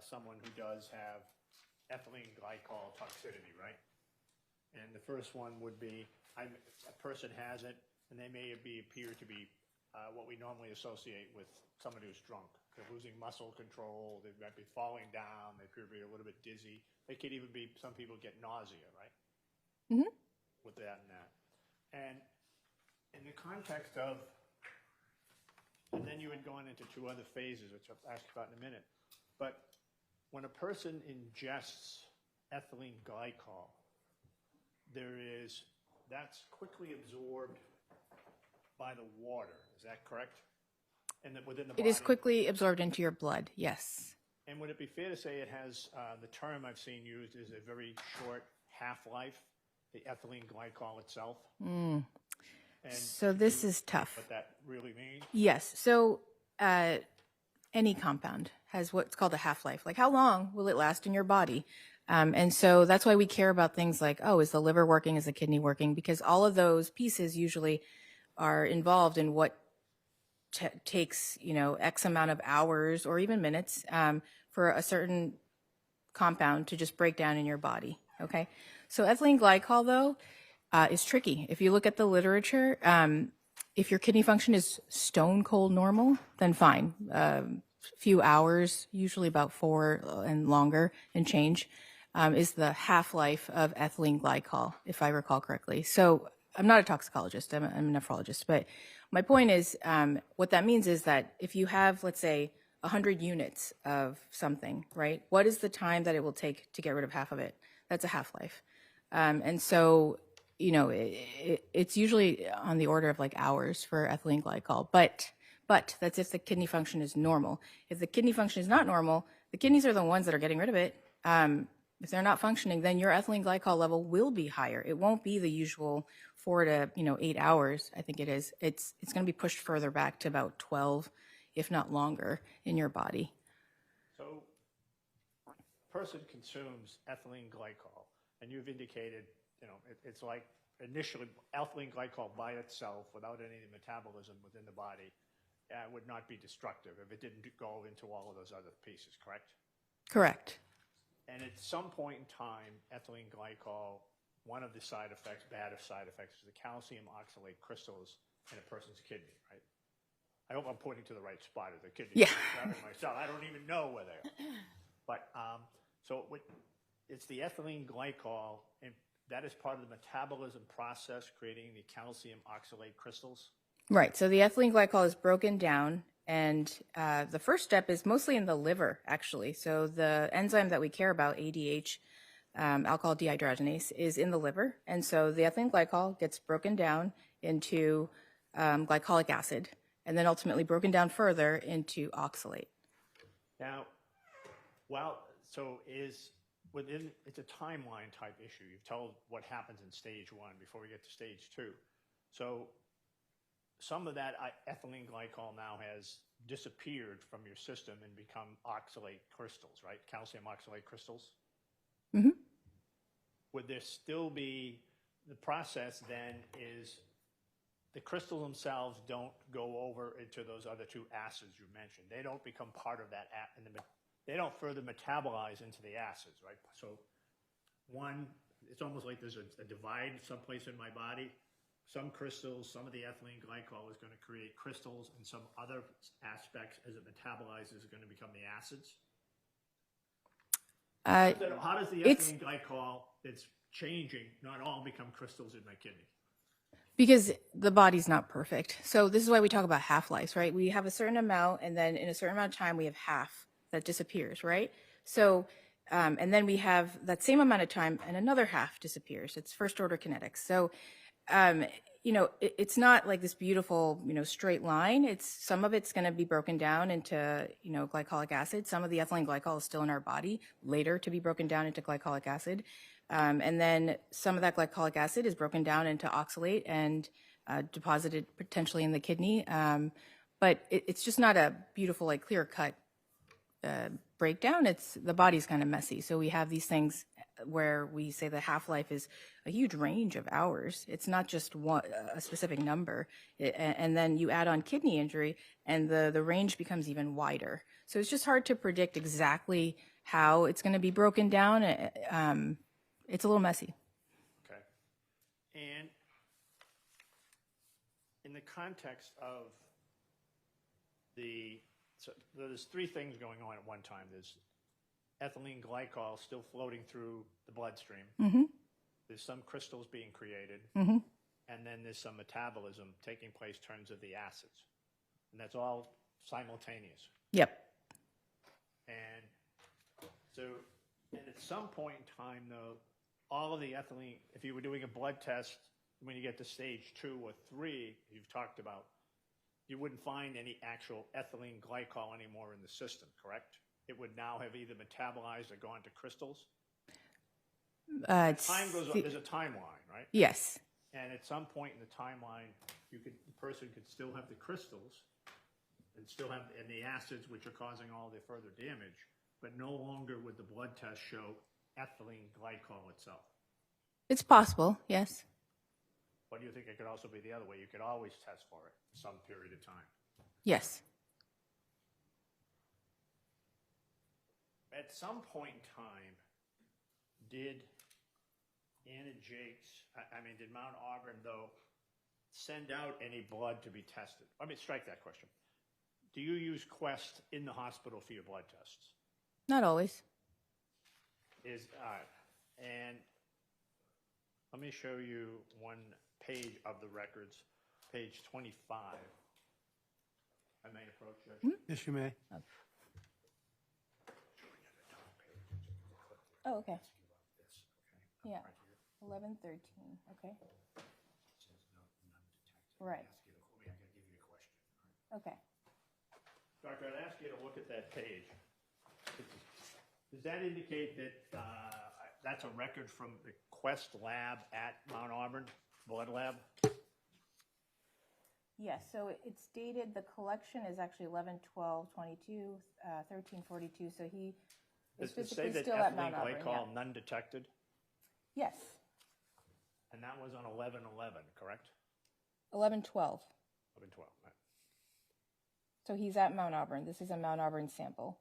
someone who does have ethylene glycol toxicity, right? And the first one would be a person has it, and they may appear to be what we normally associate with someone who's drunk. They're losing muscle control, they might be falling down, they appear to be a little bit dizzy. They could even be, some people get nausea, right? Mm-hmm. With that and that. And in the context of, and then you had gone into 2 other phases, which I'll ask about in a minute. But when a person ingests ethylene glycol, that's quickly absorbed by the water. Is that correct? And that within the body. It is quickly absorbed into your blood, yes. And would it be fair to say it has, the term I've seen used is a very short half-life, the ethylene glycol itself? Mm. And So this is tough. what that really means? Yes. So any compound has what's called a half-life. Like, how long will it last in your body? And so that's why we care about things like, oh, is the liver working? Is the kidney working? Because all of those pieces usually are involved in what takes, X amount of hours or even minutes for a certain compound to just break down in your body. Okay. So ethylene glycol, though, is tricky. If you look at the literature, if your kidney function is stone cold normal, then fine. Few hours, usually about 4 and longer and change, is the half-life of ethylene glycol, if I recall correctly. So I'm not a toxicologist, I'm a nephrologist, but my point is, what that means is that if you have, let's say, 100 units of something, right? What is the time that it will take to get rid of half of it? That's a half-life. And so, it's usually on the order of like hours for ethylene glycol. But But that's if the kidney function is normal. If the kidney function is not normal, the kidneys are the ones that are getting rid of it. If they're not functioning, then your ethylene glycol level will be higher. It won't be the usual 4 to 8 hours, I think it is. It's going to be pushed further back to about 12, if not longer, in your body. So, a person consumes ethylene glycol, and you've indicated, it's like initially ethylene glycol by itself, without any metabolism within the body, would not be destructive if it didn't go into all of those other pieces, correct? Correct. And at some point in time, ethylene glycol, one of the side effects, bad side effects, is the calcium oxalate crystals in a person's kidney, right? I hope I'm pointing to the right spot of the kidney. Yeah. Myself, I don't even know where they are. But it's the ethylene glycol, and that is part of the metabolism process, creating the calcium oxalate crystals. Right. So the ethylene glycol is broken down, and the first step is mostly in the liver, actually. So the enzyme that we care about, ADH, alcohol dehydrogenase, is in the liver. And so the ethylene glycol gets broken down into glycolic acid, and then ultimately broken down further into oxalate. Now, it's a timeline type issue. You've told what happens in stage 1 before we get to stage 2. So some of that ethylene glycol now has disappeared from your system and become oxalate crystals, right? Calcium oxalate crystals. Mm-hmm. Would there still be, the process then is the crystals themselves don't go over into those other 2 acids you mentioned. They don't become part of that, they don't further metabolize into the acids, right? So it's almost like there's a divide someplace in my body. Some crystals, some of the ethylene glycol is going to create crystals, and some other aspects, as it metabolizes, is going to become the acids. How does the ethylene glycol that's changing not all become crystals in my kidney? Because the body's not perfect. So this is why we talk about half-lives, right? We have a certain amount, and then in a certain amount of time, we have half that disappears, right? So, and then we have that same amount of time, and another half disappears. It's first-order kinetics. So, it's not like this beautiful, straight line. Some of it's going to be broken down into, glycolic acid. Some of the ethylene glycol is still in our body later to be broken down into glycolic acid. And then some of that glycolic acid is broken down into oxalate and deposited potentially in the kidney. But it's just not a beautiful, clear-cut breakdown. The body's kind of messy. So we have these things where we say the half-life is a huge range of hours. It's not just a specific number. And then you add on kidney injury, and the range becomes even wider. So it's just hard to predict exactly how it's going to be broken down. It's a little messy. Okay. And in the context of so there's 3 things going on at one time. There's ethylene glycol still floating through the bloodstream. Mm-hmm. There's some crystals being created. Mm-hmm. And then there's some metabolism taking place in terms of the acids. And that's all simultaneous. Yep. And so, and at some point in time, though, all of the ethylene, if you were doing a blood test, when you get to stage 2 or 3, you've talked about, you wouldn't find any actual ethylene glycol anymore in the system, correct? It would now have either metabolized or gone to crystals? Time goes on, there's a timeline, right? Yes. And at some point in the timeline, the person could still have the crystals and still have and the acids which are causing all the further damage, but no longer would the blood test show ethylene glycol itself. It's possible, yes. But do you think it could also be the other way? You could always test for it some period of time. Yes. At some point in time, did Anna Jakes, did Mount Auburn, though, send out any blood to be tested? Strike that question. Do you use Quest in the hospital for your blood tests? Not always. And let me show you one page of the records, page 25. I may approach Judge. Yes, you may. Oh, okay. Yeah. 11:13. Okay. Right. Okay. ask you to look at that page. Does that indicate that that's a record from the Quest lab at Mount Auburn, blood lab? Yes, so it's dated, the collection is actually 11/12/22, 13/42, so he is Does it say physically that still at Mount ethylene Auburn. glycol Yeah. none detected? Yes, And that was on 11/11, correct? 11/12. 11/12. Right. So he's at Mount Auburn. This is a Mount Auburn sample.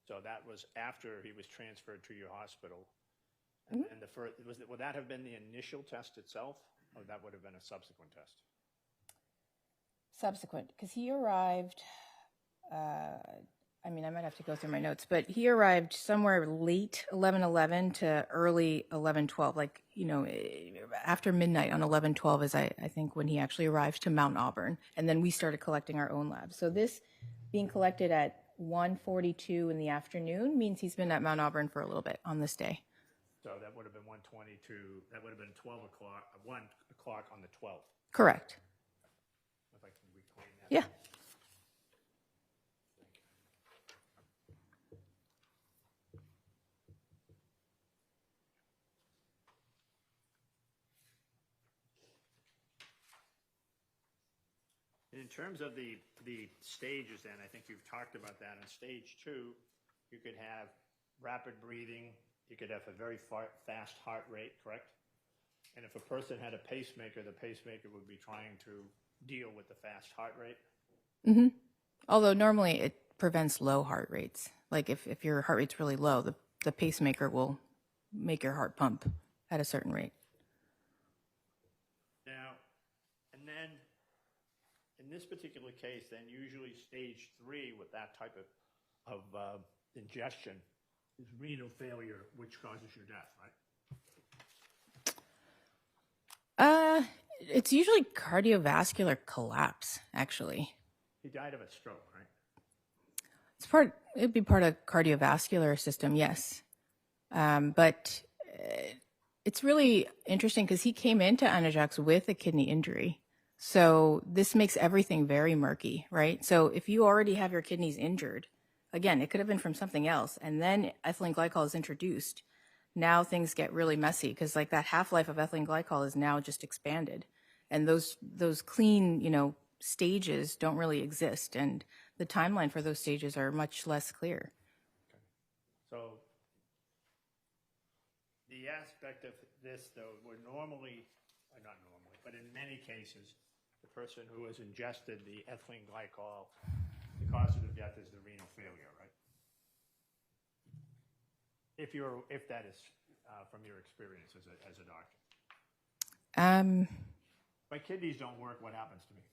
So that was after he was transferred to your hospital. And, and the first, would that have been the initial test itself, or that would have been a subsequent test? Subsequent, because he arrived, I mean, I might have to go through my notes, but he arrived somewhere late 11/11 to early 11/12, like, you know, after midnight on 11/12 is, I think, when he actually arrived to Mount Auburn. And then we started collecting our own labs. So this being collected at 1:42 in the afternoon means he's been at Mount Auburn for a little bit on this day. So that would have been 1:22. That would have been 12 o'clock, 1 o'clock on the 12th. Correct. If I can reclaim that. Yeah. In terms of the stages, then, I think you've talked about that. In stage 2, you could have rapid breathing. You could have a very fast heart rate, correct? And if a person had a pacemaker, the pacemaker would be trying to deal with the fast heart rate. Mm-hmm. Although normally it prevents low heart rates. Like if your heart rate's really low, the pacemaker will make your heart pump at a certain rate. Now, and then in this particular case, then usually stage 3 with that type of ingestion is renal failure, which causes your death, right? It's usually cardiovascular collapse, actually. He died of a stroke, right? It'd be part of cardiovascular system, yes. But it's really interesting because he came into Anajax with a kidney injury. So this makes everything very murky, right? So if you already have your kidneys injured, again, it could have been from something else, and then ethylene glycol is introduced. Now things get really messy because like that half-life of ethylene glycol is now just expanded. And those clean, you know, stages don't really exist. And the timeline for those stages are much less clear. Okay. So the aspect of this, though, we're normally, or not normally, but in many cases, the person who has ingested the ethylene glycol, the cause of death is the renal failure, right? If that is from your experience as a doctor. My kidneys don't work, what happens to me?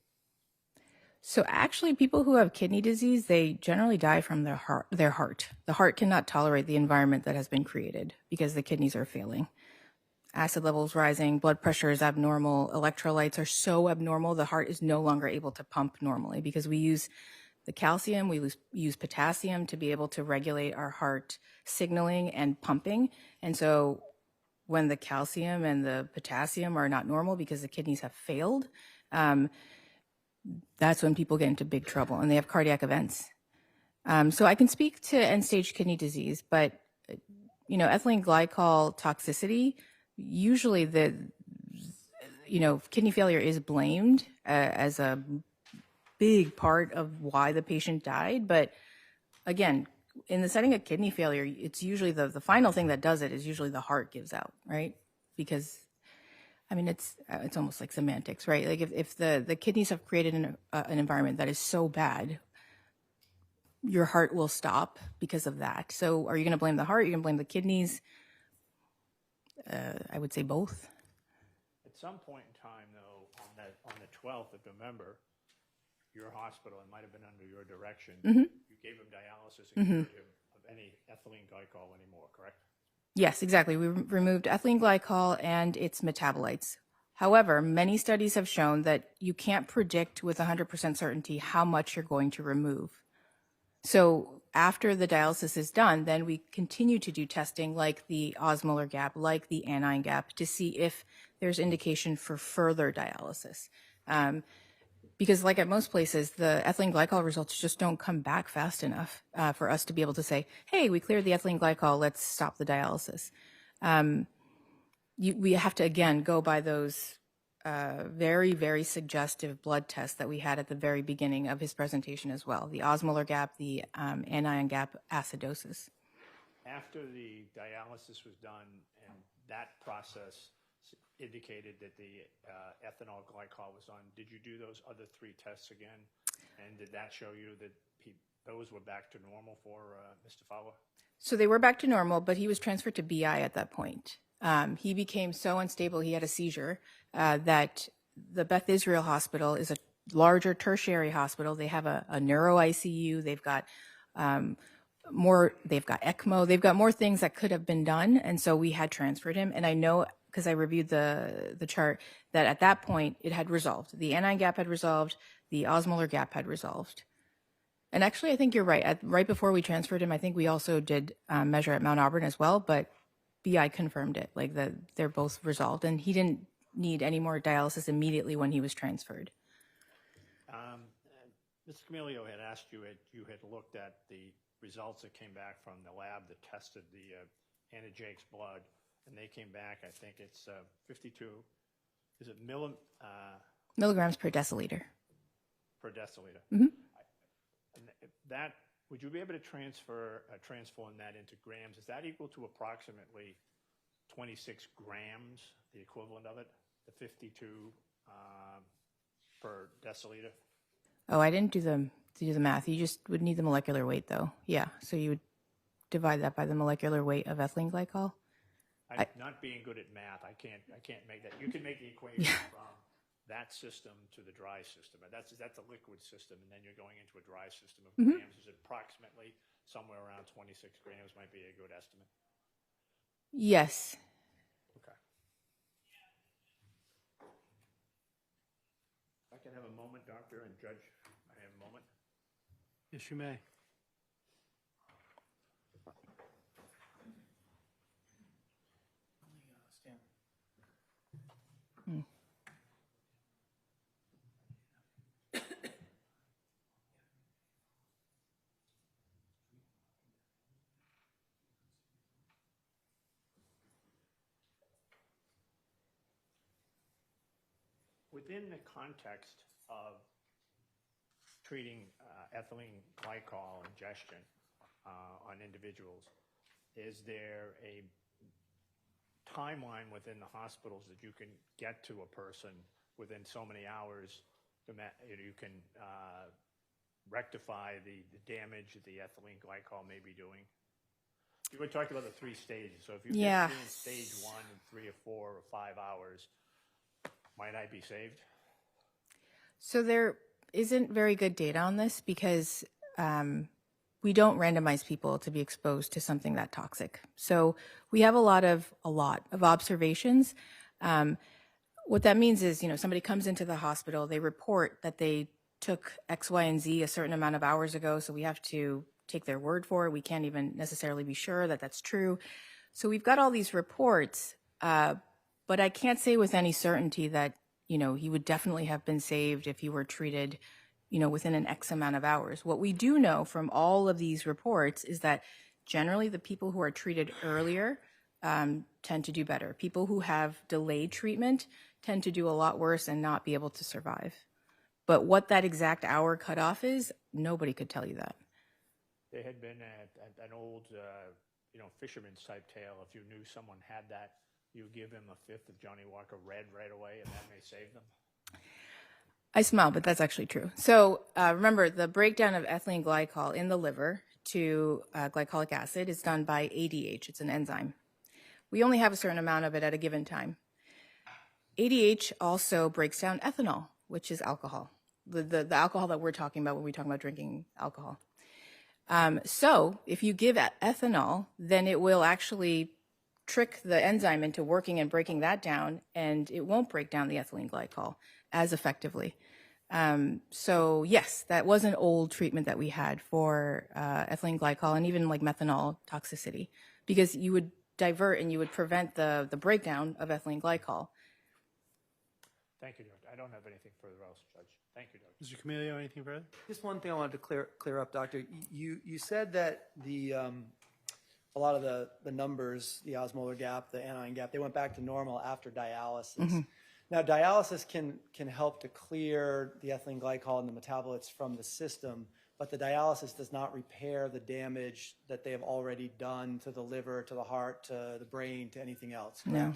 So actually, people who have kidney disease, they generally die from their heart. The heart cannot tolerate the environment that has been created because the kidneys are failing. Acid levels rising, blood pressure is abnormal, electrolytes are so abnormal, the heart is no longer able to pump normally because we use the calcium, we use potassium to be able to regulate our heart signaling and pumping. And so when the calcium and the potassium are not normal because the kidneys have failed, that's when people get into big trouble and they have cardiac events. So I can speak to end-stage kidney disease, but you know, ethylene glycol toxicity, usually kidney failure is blamed as a big part of why the patient died. But again, in the setting of kidney failure, it's usually the final thing that does it is usually the heart gives out, right? Because I mean, it's almost like semantics, right? Like if the kidneys have created an environment that is so bad, your heart will stop because of that. So are you going to blame the heart? Are you going to blame the kidneys? I would say both. At some point in time, though, on the 12th of November, your hospital, it might have been under your direction, you gave him dialysis and cured him of any ethylene glycol anymore, correct? Yes, exactly. We removed ethylene glycol and its metabolites. However, many studies have shown that you can't predict with 100% certainty how much you're going to remove. So after the dialysis is done, then we continue to do testing like the osmolar gap, like the anion gap, to see if there's indication for further dialysis. because like at most places, the ethylene glycol results just don't come back fast enough for us to be able to say, hey, we cleared the ethylene glycol, let's stop the dialysis. We have to, again, go by those very, very suggestive blood tests that we had at the very beginning of his presentation as well, the osmolar gap, the anion gap acidosis. After the dialysis was done and that process indicated that the ethanol glycol was on, did you do those other 3 tests again? And did that show you that those were back to normal for Mr. Fowler? So they were back to normal, but he was transferred to BI at that point. He became so unstable, he had a seizure, that the Beth Israel Hospital is a larger tertiary hospital. They have a neuro ICU. They've got they've got ECMO. They've got more things that could have been done. And so we had transferred him. And I know, because I reviewed the chart, that at that point it had resolved. The anion gap had resolved. The osmolar gap had resolved. And actually, I think you're right. Right before we transferred him, I think we also did measure at Mount Auburn as well, but BI confirmed it, like that they're both resolved. And he didn't need any more dialysis immediately when he was transferred. Mr. Camilio had asked you, you had looked at the results that came back from the lab that tested the Anna Jake's blood, and they came back, I think it's 52, is it milligrams per deciliter. Per deciliter. Mm-hmm. That, would you be able to transform that into grams? Is that equal to approximately 26 grams, the equivalent of it, the 52 per deciliter? Oh, I didn't do the math. You just would need the molecular weight, though. Yeah, so you would divide that by the molecular weight of ethylene glycol. Not being good at math, I can't make that. You can make the equation from that system to the dry system. That's a liquid system, and then you're going into a dry system of grams. Is it approximately somewhere around 26 grams might be a good estimate? Yes. Okay. I can have a moment, doctor, and judge. I have a moment. Yes, you may. Within the context of treating ethylene glycol ingestion on individuals, is there a timeline within the hospitals that you can get to a person within so many hours you can rectify the damage that the ethylene glycol may be doing? You were talking about the 3 stages. So if you get in stage 1 in 3 or 4 or 5 hours, might I be saved? So there isn't very good data on this because we don't randomize people to be exposed to something that toxic. So we have a lot of observations. What that means is, somebody comes into the hospital, they report that they took X, Y, and Z a certain amount of hours ago, so we have to take their word for it. We can't even necessarily be sure that that's true. So we've got all these reports, but I can't say with any certainty that, he would definitely have been saved if he were treated, within an X amount of hours. What we do know from all of these reports is that generally the people who are treated earlier tend to do better. People who have delayed treatment tend to do a lot worse and not be able to survive. But what that exact hour cutoff is, nobody could tell you that. There had been an old, fisherman's type tale. If you knew someone had that, you give him a 5th of Johnny Walker Red right away, and that may save them. I smile, but that's actually true. So remember, the breakdown of ethylene glycol in the liver to glycolic acid is done by ADH. It's an enzyme. We only have a certain amount of it at a given time. ADH also breaks down ethanol, which is alcohol, the alcohol that we're talking about when we talk about drinking alcohol. So if you give ethanol, then it will actually trick the enzyme into working and breaking that down, and it won't break down the ethylene glycol as effectively. So yes, that was an old treatment that we had for ethylene glycol and even like methanol toxicity, because you would divert and you would prevent the breakdown of ethylene glycol. Thank you, Doctor. I don't have anything further else, Judge. Thank you, Doctor. Mr. Camilio, anything further? Just one thing I wanted to clear up, Doctor. You said that a lot of the numbers, the osmolar gap, the anion gap, they went back to normal after dialysis. Now, dialysis can help to clear the ethylene glycol and the metabolites from the system, but the dialysis does not repair the damage that they have already done to the liver, to the heart, to the brain, to anything else. No.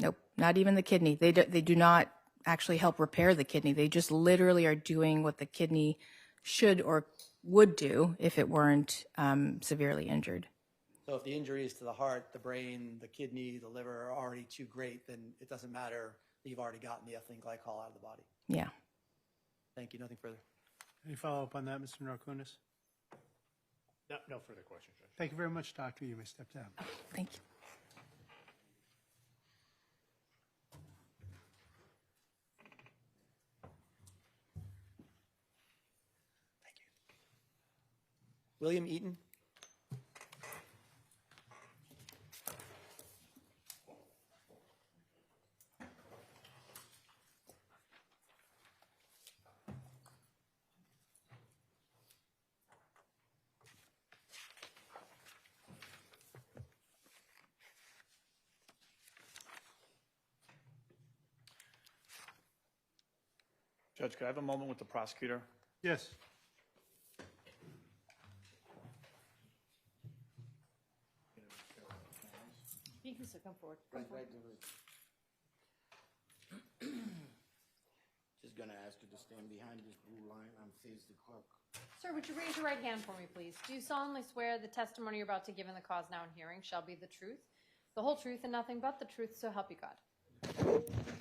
Nope, not even the kidney. They do not actually help repair the kidney. They just literally are doing what the kidney should or would do if it weren't severely injured. So if the injuries to the heart, the brain, the kidney, the liver are already too great, then it doesn't matter that you've already gotten the ethylene glycol out of the body. Yeah. Thank you. Nothing further. Any follow-up on that, Mr. Narconis? No further questions, Judge. Thank you very much, Doctor. You may step down. Thank you. William Eaton. Judge, could I have a moment with the prosecutor? Yes. You can still come forward. Just gonna ask you to stand behind this blue line and face the clock. Sir, would you raise your right hand for me, please? Do you solemnly swear the testimony you're about to give in the cause now in hearing shall be the truth, the whole truth, and nothing but the truth, so help you God?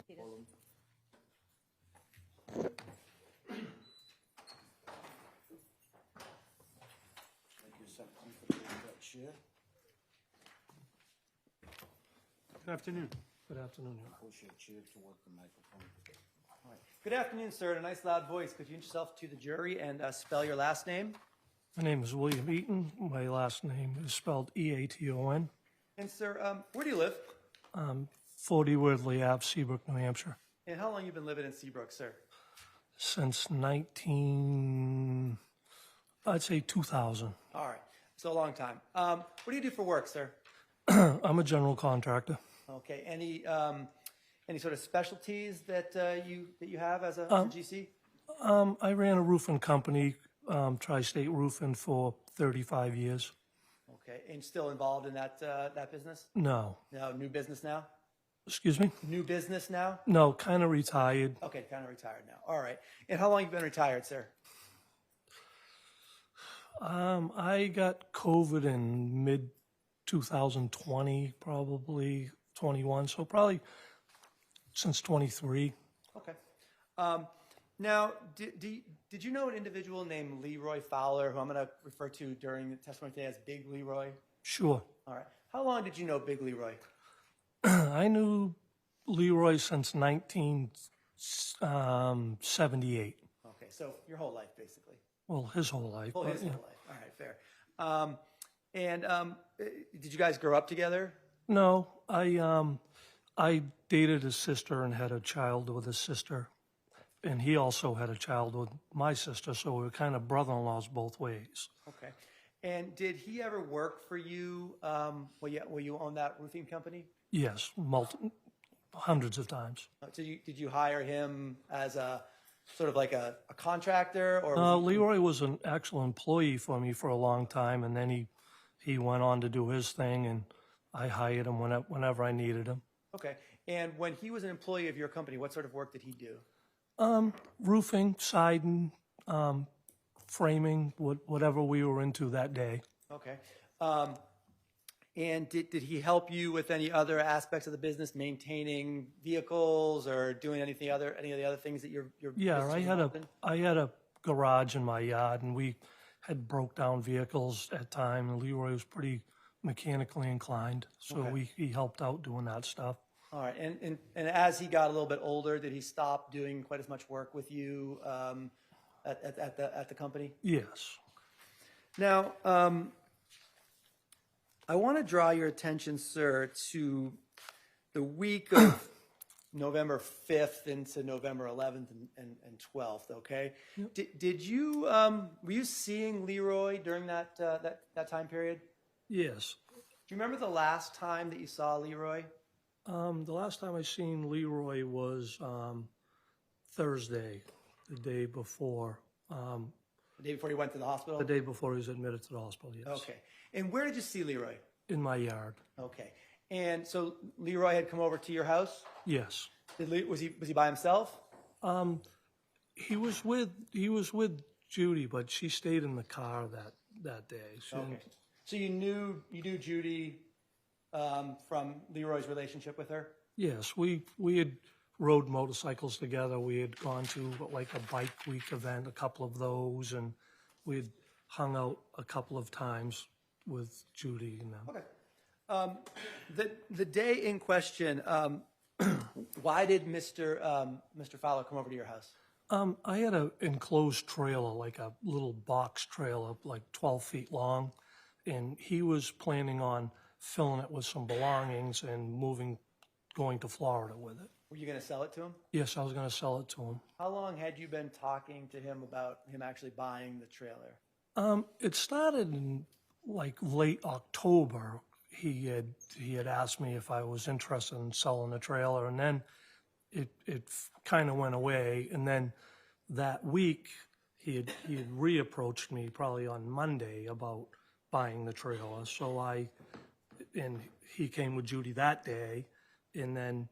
Seated. Make yourself comfortable in that chair. Good afternoon. Good afternoon. Push your chair toward the microphone. All right. Good afternoon, sir. In a nice loud voice, could you introduce yourself to the jury and spell your last name? My name is William Eaton. My last name is spelled E-A-T-O-N. And sir, where do you live? 40 Woodley Ave, Seabrook, New Hampshire. And how long you been living in Seabrook, sir? Since I'd say 2000. All right. So a long time. What do you do for work, sir? I'm a general contractor. Okay. Any sort of specialties that you have as a GC? I ran a roofing company, Tri-State Roofing, for 35 years. Okay. And still involved in that business? No. No, new business now? Excuse me? New business now? No, kind of retired. Okay, kind of retired now. All right. And how long have you been retired, sir? I got COVID in mid-2020, probably 21, so probably since 23. Okay. Now, did you know an individual named Leroy Fowler, who I'm going to refer to during the testimony today as Big Leroy? Sure. All right. How long did you know Big Leroy? I knew Leroy since 1978. Okay, so your whole life, basically. Well, his whole life. Oh, but, his yeah. whole life. All right, fair. Did you guys grow up together? No, I dated his sister and had a child with his sister, and he also had a child with my sister, so we were kind of brother-in-laws both ways. Okay. And did he ever work for you while you owned that roofing company? Yes, hundreds of times. So did you hire him as a sort of like a contractor, or? Leroy was an actual employee for me for a long time, and then he went on to do his thing, and I hired him whenever I needed him. Okay. And when he was an employee of your company, what sort of work did he do? Roofing, siding, framing, whatever we were into that day. Okay. And did he help you with any other aspects of the business, maintaining vehicles or doing any of the other things that your Yeah, business was involved in? I had a garage in my yard, and we had broke down vehicles at time, and Leroy was pretty mechanically inclined, so Okay. he helped out doing that stuff. All right. And as he got a little bit older, did he stop doing quite as much work with you at the company? Yes. Now, I want to draw your attention, sir, to the week of November 5th into November 11th and 12th, okay? Did you, were you seeing Leroy during that time period? Yes. Do you remember the last time that you saw Leroy? The last time I seen Leroy was Thursday, the day before. The day before he went to the hospital? The day before he was admitted to the hospital, yes. Okay. And where did you see Leroy? In my yard. Okay. And so Leroy had come over to your house? Yes. Was he by himself? He was with Judy, but she stayed in the car that day. Okay. So you knew Judy from Leroy's relationship with her? Yes, we had rode motorcycles together. We had gone to like a bike week event, a couple of those, and we had hung out a couple of times with Judy and them. Okay. The day in question, why did Mr. Fowler come over to your house? I had an enclosed trailer, like a little box trailer, like 12 feet long, and he was planning on filling it with some belongings and going to Florida with it. Were you going to sell it to him? Yes, I was going to sell it to him. How long had you been talking to him about him actually buying the trailer? It started in like late October. He had asked me if I was interested in selling the trailer, and then it kind of went away. And then that week he had reapproached me probably on Monday about buying the trailer. So he came with Judy that day, and then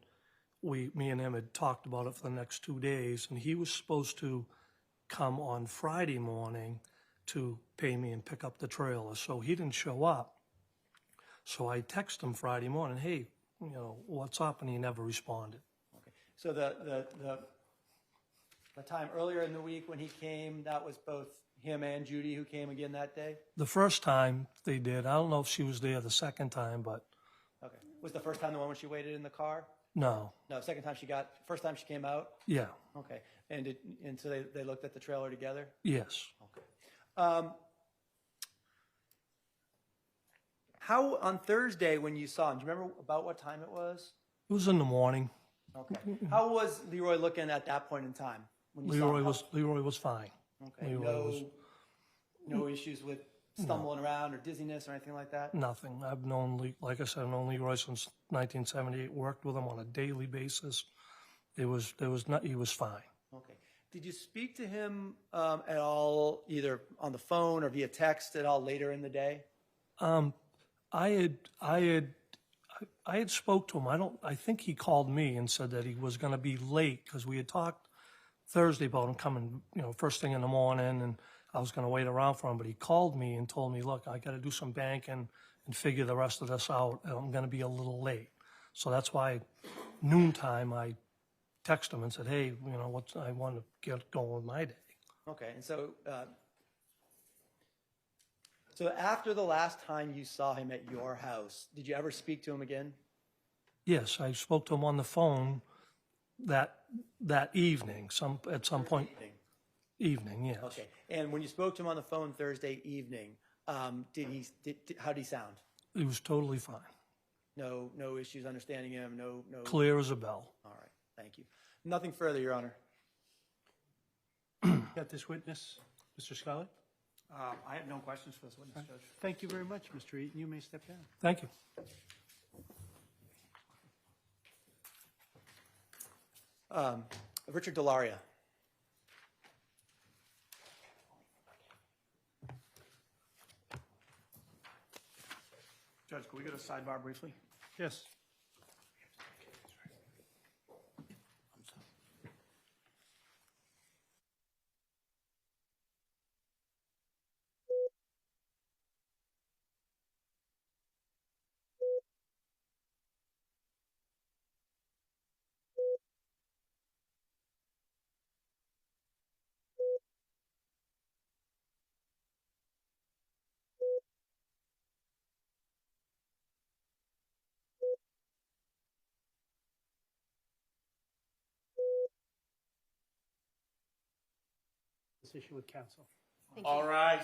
me and him had talked about it for the next 2 days, and he was supposed to come on Friday morning to pay me and pick up the trailer. So he didn't show up. So I texted him Friday morning, hey, what's up? And he never responded. Okay. So the time earlier in the week when he came, that was both him and Judy who came again that day? The first time they did. I don't know if she was there the second time, but. Okay. Was the first time the one when she waited in the car? No. No, first time she came out? Yeah. Okay. And so they looked at the trailer together? Yes. Okay. How, on Thursday when you saw him, do you remember about what time it was? It was in the morning. Okay. How was Leroy looking at that point in time? When you saw him? Leroy was fine. Okay. No issues with stumbling around or dizziness or anything like that? Nothing. I've known Leroy since 1978, worked with him on a daily basis. He was fine. Okay. Did you speak to him at all, either on the phone or via text at all later in the day? I had spoke to him. I think he called me and said that he was going to be late because we had talked Thursday about him coming, first thing in the morning, and I was going to wait around for him. But he called me and told me, look, I got to do some banking and figure the rest of this out. I'm going to be a little late. So that's why noontime I texted him and said, hey, I want to get going with my day. Okay. And so after the last time you saw him at your house, did you ever speak to him again? Yes, I spoke to him on the phone that evening, at some point. Evening, yes. Okay. And when you spoke to him on the phone Thursday evening, how did he sound? He was totally fine. No issues understanding him. No. Clear as a bell. All right. Thank you. Nothing further, Your Honor. Got this witness, Mr. Scully? I have no questions for this witness, Judge. Thank you very much, Mr. Eaton. You may step down. Thank you. Richard Delaria. Judge, can we go to sidebar briefly? Yes. This issue with counsel. All right.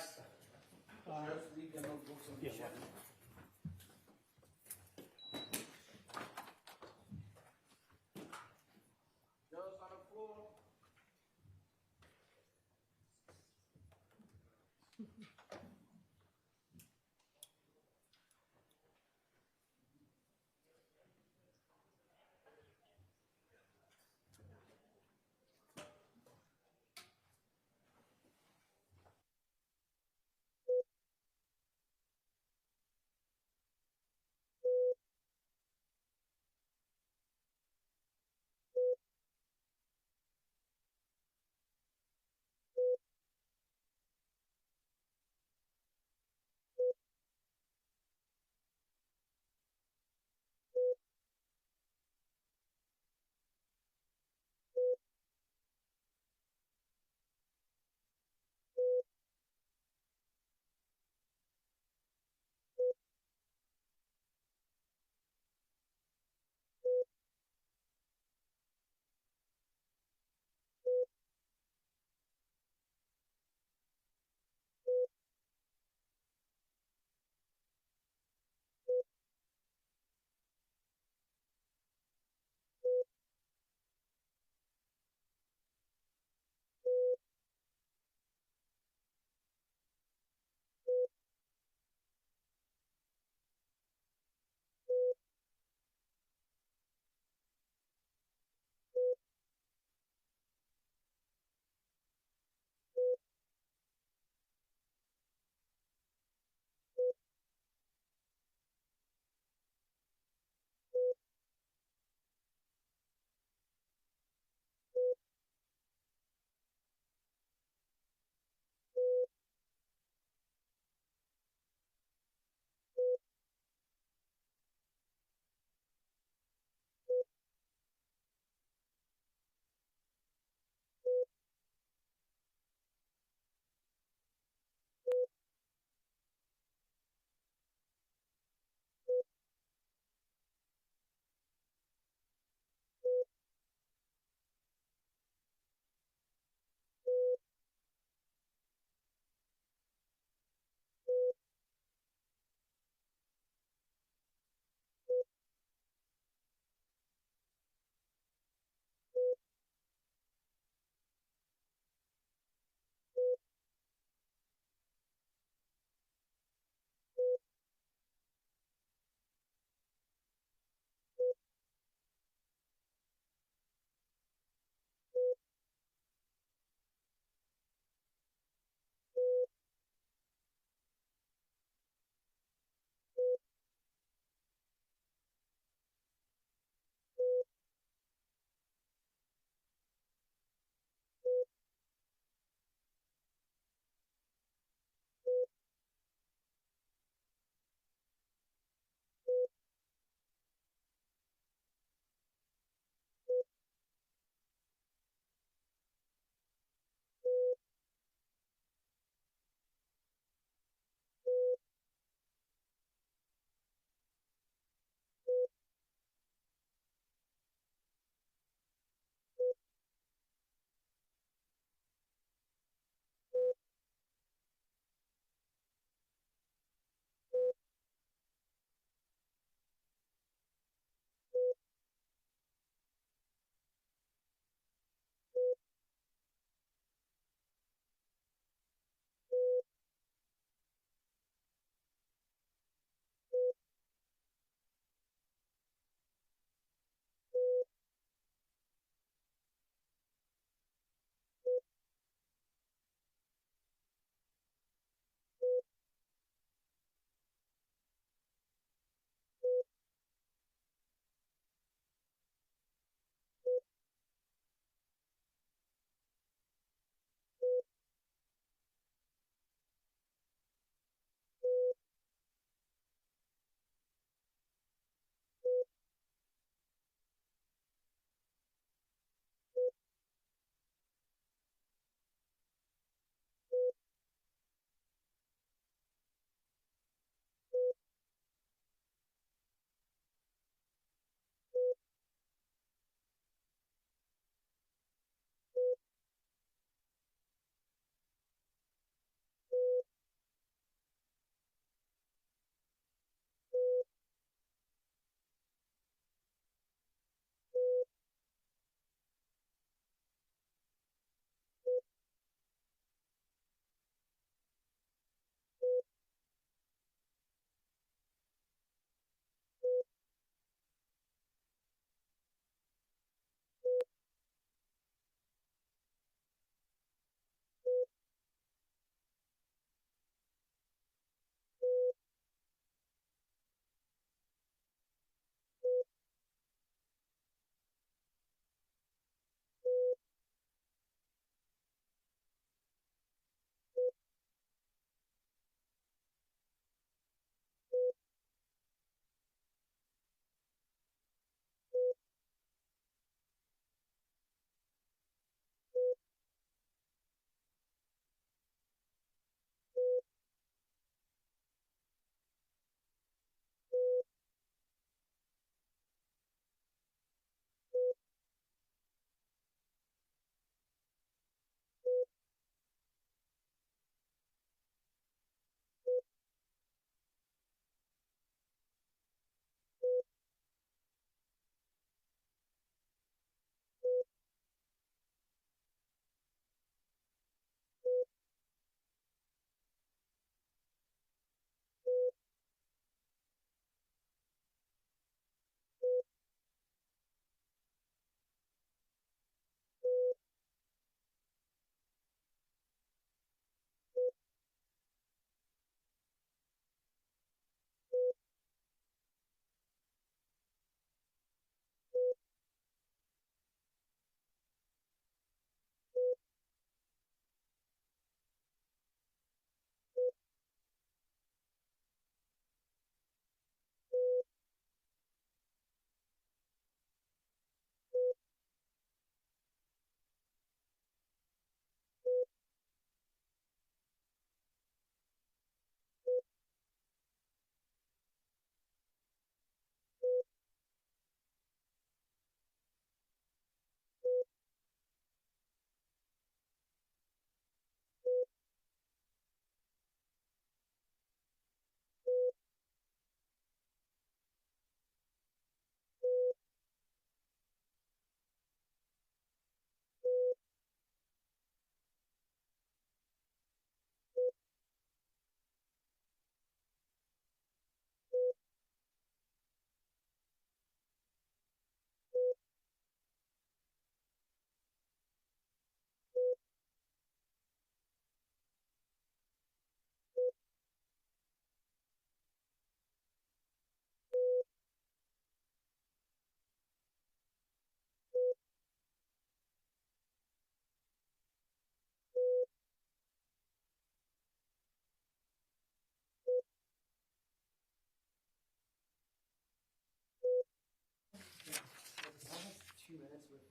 2 minutes with,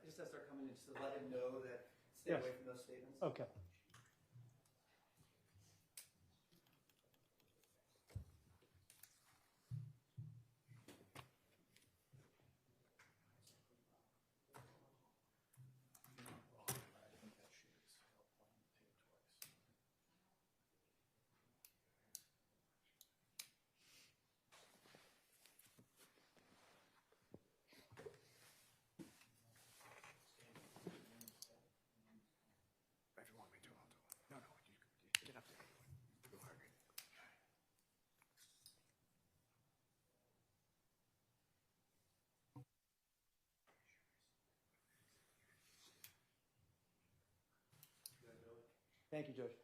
just as they're coming in, just to let him know that stay away from those statements. Okay. Thank you, Judge.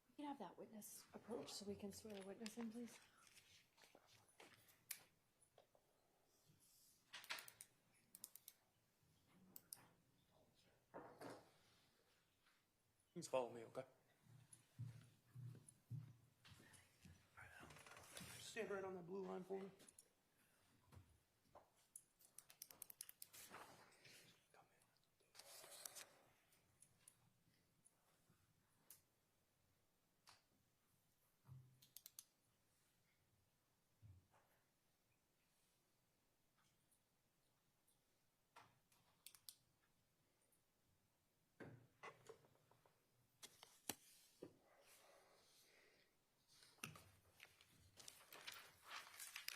We can have that witness approach so we can swear the witness in, please. Please follow me, okay? Stand right on that blue line for me.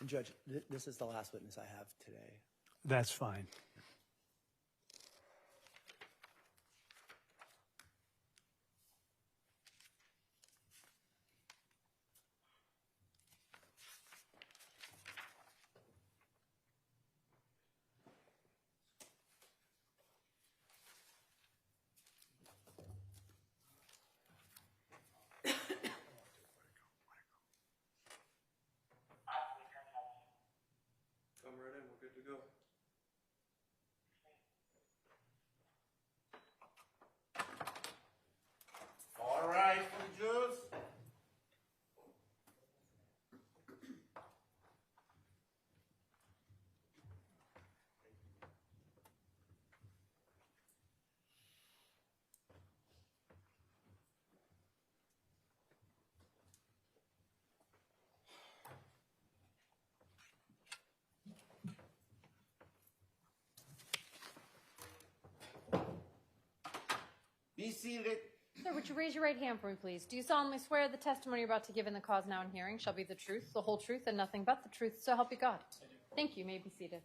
Judge, this is the last witness I have today. That's fine. Come right in, we're good to go. All right, Judge. Be seated. Sir, would you raise your right hand for me, please? Do you solemnly swear the testimony you're about to give in the cause now in hearing shall be the truth, the whole truth, and nothing but the truth, so help you God? Thank you. You may be seated.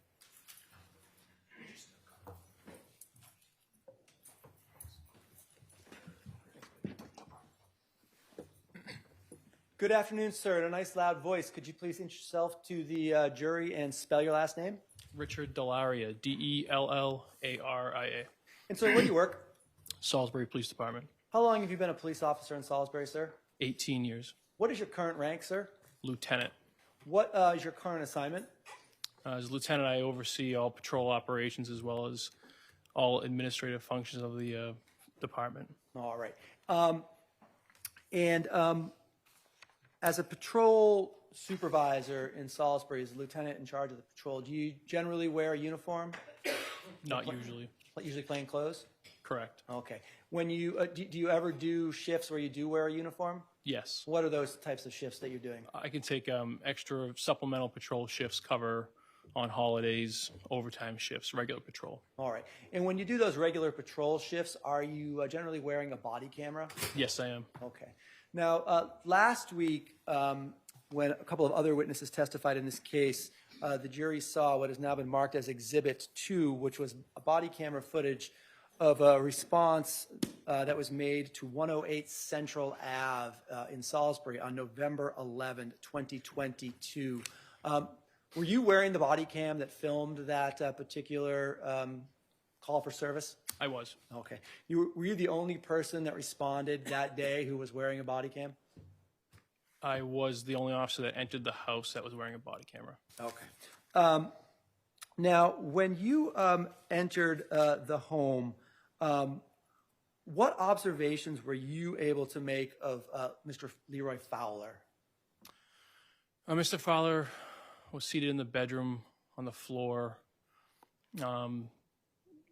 Good afternoon, sir. In a nice loud voice, could you please introduce yourself to the jury and spell your last name? Richard Delaria, Dellaria. And sir, where do you work? Salisbury Police Department. How long have you been a police officer in Salisbury, sir? 18 years. What is your current rank, sir? Lieutenant. What is your current assignment? As lieutenant, I oversee all patrol operations as well as all administrative functions of the department. All right. As a patrol supervisor in Salisbury, as a lieutenant in charge of the patrol, do you generally wear a uniform? Not usually. Usually plain clothes? Correct. Okay. When you do you ever do shifts where you do wear a uniform? Yes. What are those types of shifts that you're doing? I can take extra supplemental patrol shifts, cover on holidays, overtime shifts, regular patrol. All right. And when you do those regular patrol shifts, are you generally wearing a body camera? Yes, I am. Okay. Now, last week, when a couple of other witnesses testified in this case, the jury saw what has now been marked as Exhibit 2, which was a body camera footage of a response that was made to 108 Central Ave in Salisbury on November 11, 2022. Were you wearing the body cam that filmed that particular call for service? I was. Okay. Were you the only person that responded that day who was wearing a body cam? I was the only officer that entered the house that was wearing a body camera. Okay. Now, when you entered the home, What observations were you able to make of Mr. Leroy Fowler? Mr. Fowler was seated in the bedroom on the floor. I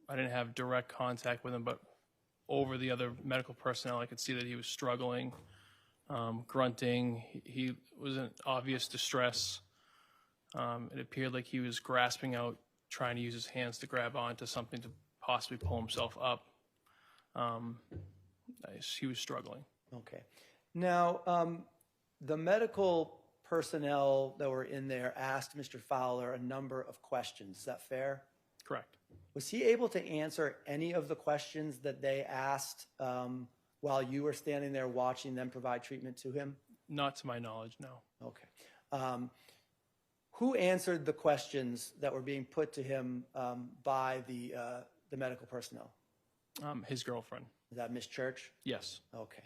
didn't have direct contact with him, but over the other medical personnel, I could see that he was struggling, grunting. He was in obvious distress. It appeared like he was grasping out, trying to use his hands to grab onto something to possibly pull himself up. He was struggling. Okay. Now, the medical personnel that were in there asked Mr. Fowler a number of questions. Is that fair? Correct. Was he able to answer any of the questions that they asked while you were standing there watching them provide treatment to him? Not to my knowledge, no. Okay. Who answered the questions that were being put to him by the medical personnel? His girlfriend. Is that Miss Church? Yes. Okay.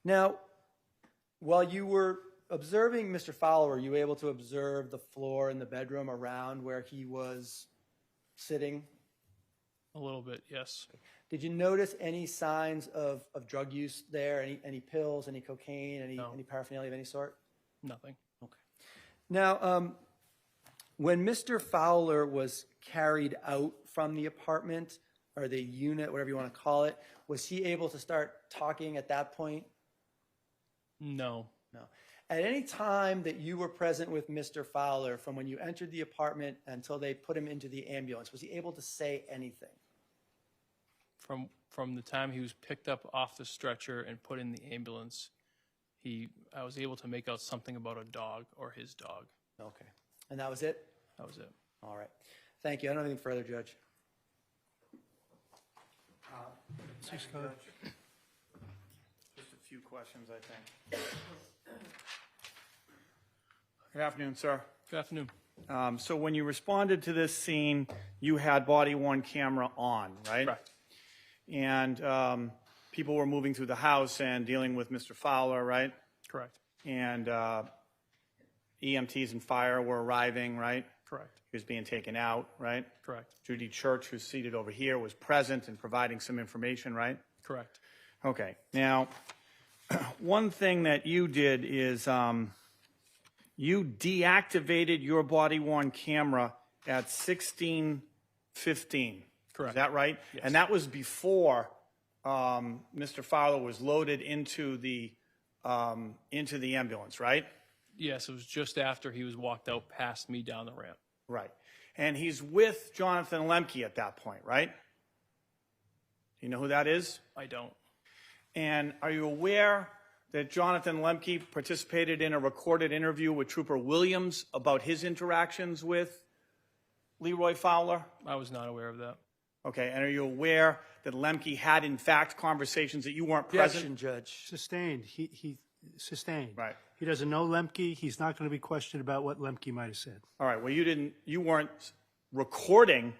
Now, while you were observing Mr. Fowler, were you able to observe the floor in the bedroom around where he was sitting? A little bit, yes. Did you notice any signs of drug use there? Any pills, any cocaine, any paraphernalia of any sort? Nothing. Okay. Now, when Mr. Fowler was carried out from the apartment or the unit, whatever you want to call it, was he able to start talking at that point? No. No. At any time that you were present with Mr. Fowler, from when you entered the apartment until they put him into the ambulance, was he able to say anything? From the time he was picked up off the stretcher and put in the ambulance, I was able to make out something about a dog or his dog. Okay. And that was it? That was it. All right. Thank you. I don't have anything further, Judge. Just a few questions, I think. Good afternoon, sir. Good afternoon. So when you responded to this scene, you had body-worn camera on, right? Correct. And people were moving through the house and dealing with Mr. Fowler, right? Correct. And EMTs and fire were arriving, right? Correct. He was being taken out, right? Correct. Judy Church, who's seated over here, was present and providing some information, right? Correct. Okay. Now, one thing that you did is you deactivated your body-worn camera at 16:15. Correct. Is that right? Yes. And that was before Mr. Fowler was loaded into the ambulance, right? Yes, it was just after he was walked out past me down the ramp. Right. And he's with Jonathan Lemke at that point, right? You know who that is? I don't. And are you aware that Jonathan Lemke participated in a recorded interview with Trooper Williams about his interactions with Leroy Fowler? I was not aware of that. Okay, and are you aware that Lemke had, in fact, conversations that you weren't present? Objection, Judge. Sustained. He sustained. Right. He doesn't know Lemke. He's not going to be questioned about what Lemke might have said. All right, well, you weren't recording,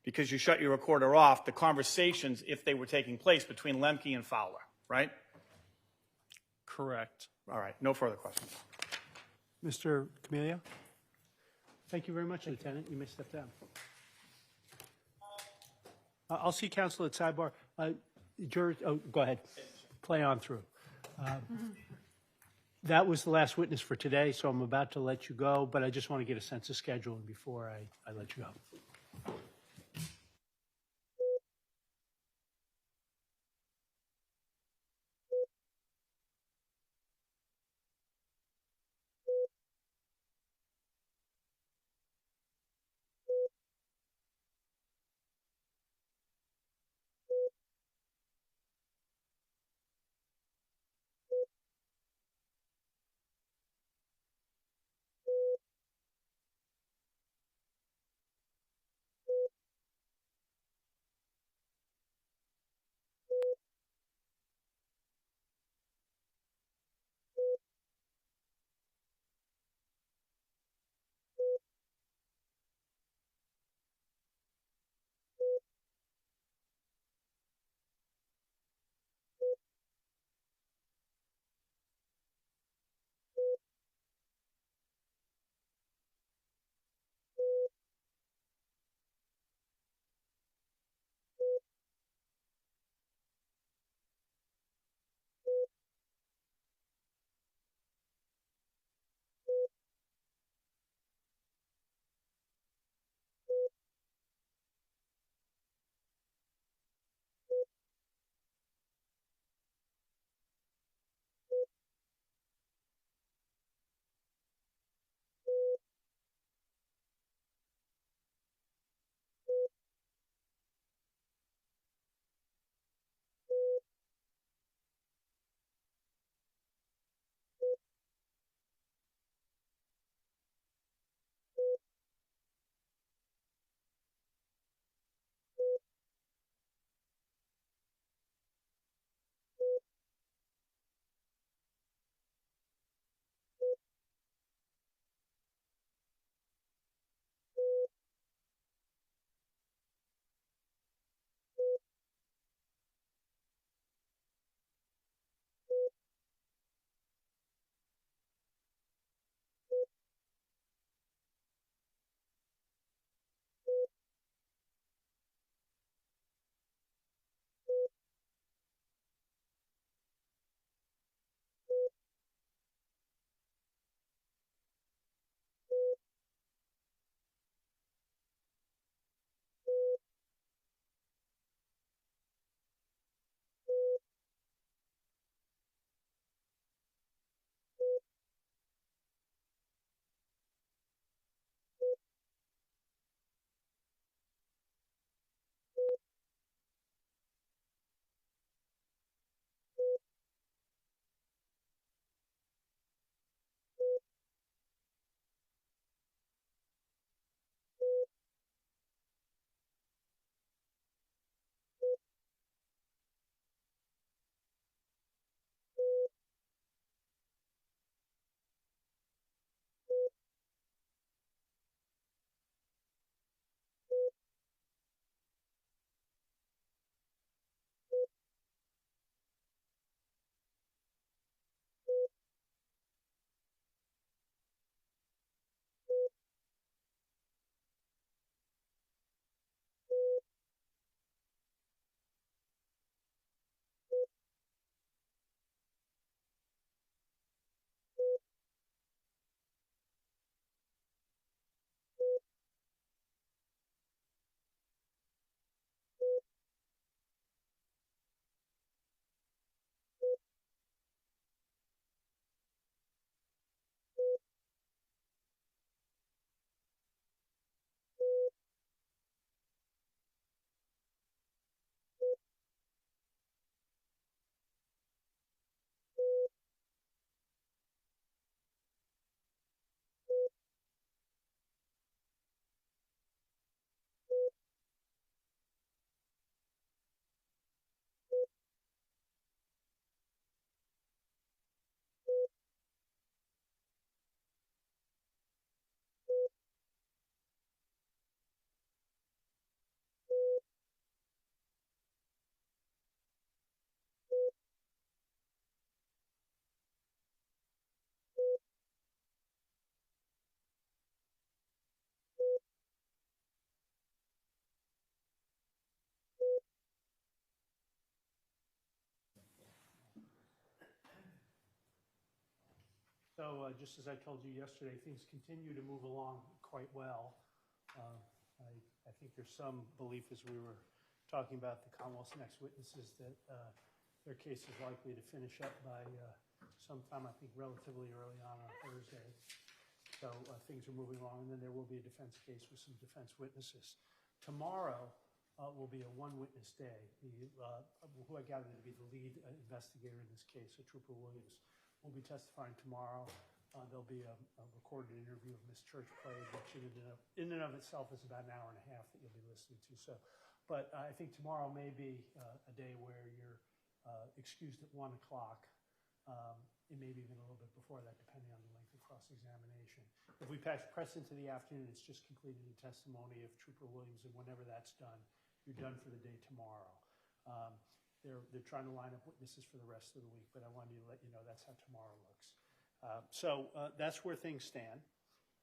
because you shut your recorder off, the conversations, if they were taking place, between Lemke and Fowler, right? Correct. All right, no further questions. Mr. Camellia? Thank you very much, Lieutenant. You may step down. I'll see counsel at sidebar. Go ahead. Play on through. That was the last witness for today, so I'm about to let you go, but I just want to get a sense of scheduling before I let you go. So just as I told you yesterday, things continue to move along quite well. I think there's some belief, as we were talking about the Commonwealth's next witnesses, that their case is likely to finish up by sometime, I think, relatively early on Thursday. So things are moving along, and then there will be a defense case with some defense witnesses. Tomorrow will be a one-witness day. Who I gather to be the lead investigator in this case, Trooper Williams, will be testifying tomorrow. There'll be a recorded interview of Ms. Church played, which in and of itself is about an hour and a half that you'll be listening to. So, but I think tomorrow may be a day where you're excused at 1 o'clock. It may be even a little bit before that, depending on the length of cross-examination. If we press into the afternoon, it's just completing the testimony of Trooper Williams, and whenever that's done, you're done for the day tomorrow. They're trying to line up witnesses for the rest of the week, but I wanted to let you know that's how tomorrow looks. So that's where things stand.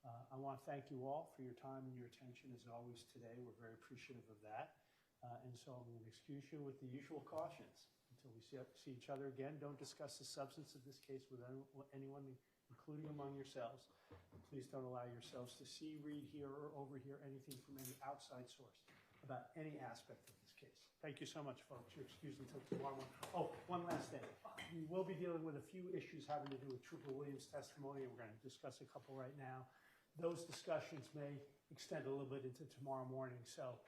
I want to thank you all for your time and your attention, as always, today. We're very appreciative of that. And so I'm going to excuse you with the usual cautions. Until we see each other again, don't discuss the substance of this case with anyone, including among yourselves. Please don't allow yourselves to see, read, hear, or overhear anything from any outside source about any aspect of this case. Thank you so much, folks. You're excused until tomorrow morning. Oh, one last thing. We will be dealing with a few issues having to do with Trooper Williams' testimony, and we're going to discuss a couple right now. Those discussions may extend a little bit into tomorrow morning, so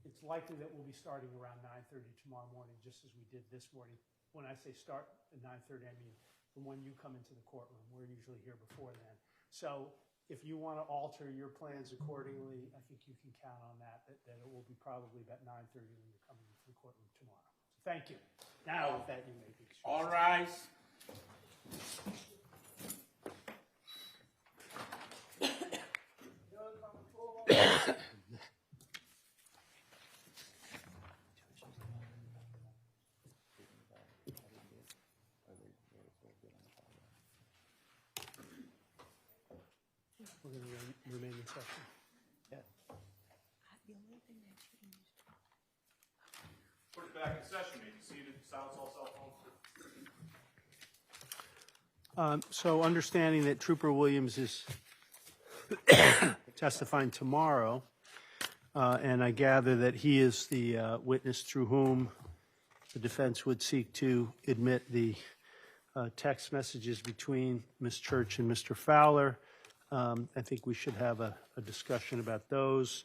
it's likely that we'll be starting around 9:30 tomorrow morning, just as we did this morning. When I say start at 9:30, I mean from when you come into the courtroom. We're usually here before then. So if you want to alter your plans accordingly, I think you can count on that it will be probably about 9:30 when you're coming into the courtroom tomorrow. So thank you. Now with that, you may be excused. All rise. We're going to remain in session. Put it back in session. You can see it. Silence all cell phones. So understanding that Trooper Williams is testifying tomorrow, and I gather that he is the witness through whom the defense would seek to admit the text messages between Ms. Church and Mr. Fowler. I think we should have a discussion about those.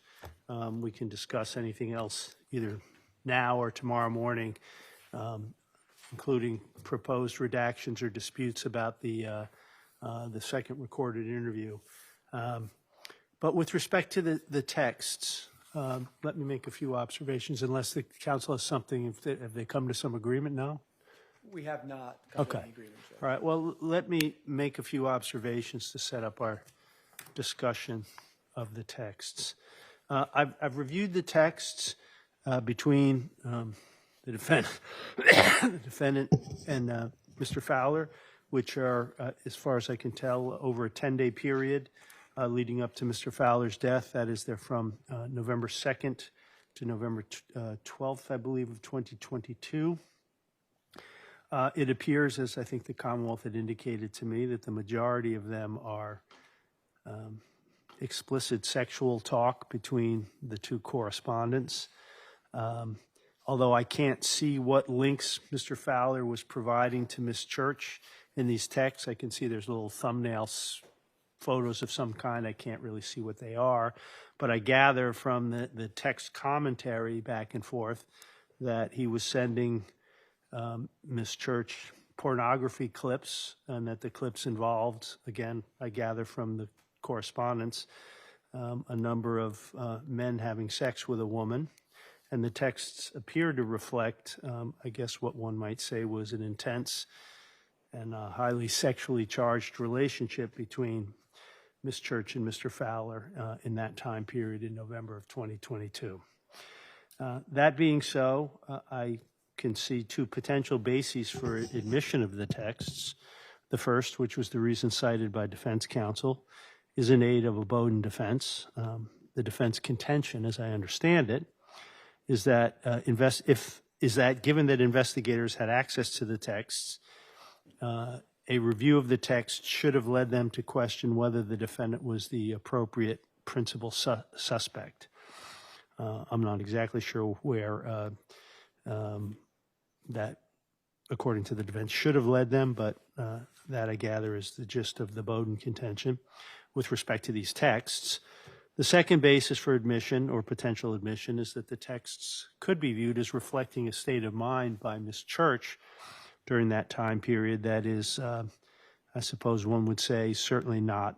We can discuss anything else either now or tomorrow morning, including proposed redactions or disputes about the second recorded interview. But with respect to the texts, let me make a few observations, unless the council has something. Have they come to some agreement now? We have not come to Okay. any agreement yet. All right. Well, let me make a few observations to set up our discussion of the texts. I've reviewed the texts between the defendant and Mr. Fowler, which are, as far as I can tell, over a 10-day period leading up to Mr. Fowler's death. That is, they're from November 2nd to November 12th, I believe, of 2022. It appears, as I think the Commonwealth had indicated to me, that the majority of them are explicit sexual talk between the two correspondents. Although I can't see what links Mr. Fowler was providing to Ms. Church in these texts, I can see there's little thumbnails, photos of some kind. I can't really see what they are. But I gather from the text commentary back and forth that he was sending Ms. Church pornography clips, and that the clips involved, again, I gather from the correspondence, a number of men having sex with a woman. And the texts appear to reflect, I guess what one might say was an intense and highly sexually charged relationship between Ms. Church and Mr. Fowler in that time period in November of 2022. That being so, I can see two potential bases for admission of the texts. The first, which was the reason cited by defense counsel, is in aid of a Bowdoin defense. The defense contention, as I understand it, is that given that investigators had access to the texts, a review of the text should have led them to question whether the defendant was the appropriate principal suspect. I'm not exactly sure where that, according to the defense, should have led them, but that, I gather, is the gist of the Bowden contention with respect to these texts. The second basis for admission or potential admission is that the texts could be viewed as reflecting a state of mind by Ms. Church during that time period that is, I suppose one would say, certainly not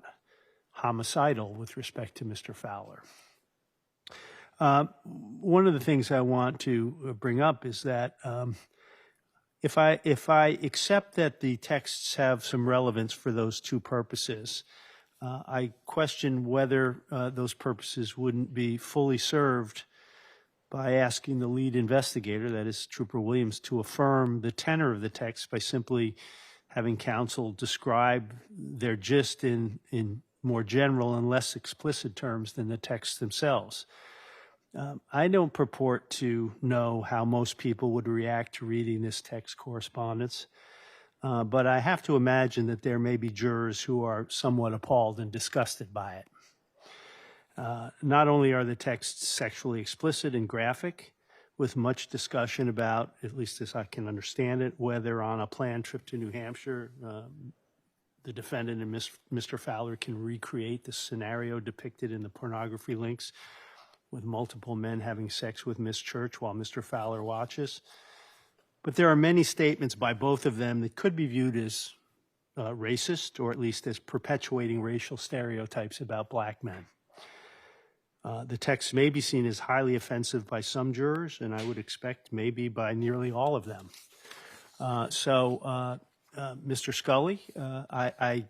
homicidal with respect to Mr. Fowler. One of the things I want to bring up is that if I accept that the texts have some relevance for those two purposes, I question whether those purposes wouldn't be fully served by asking the lead investigator, that is Trooper Williams, to affirm the tenor of the text by simply having counsel describe their gist in more general and less explicit terms than the texts themselves. I don't purport to know how most people would react to reading this text correspondence, but I have to imagine that there may be jurors who are somewhat appalled and disgusted by it. Not only are the texts sexually explicit and graphic, with much discussion about, at least as I can understand it, whether on a planned trip to New Hampshire, the defendant and Mr. Fowler can recreate the scenario depicted in the pornography links with multiple men having sex with Miss Church while Mr. Fowler watches. But there are many statements by both of them that could be viewed as racist, or at least as perpetuating racial stereotypes about black men. The text may be seen as highly offensive by some jurors, and I would expect maybe by nearly all of them. Mr. Scully, I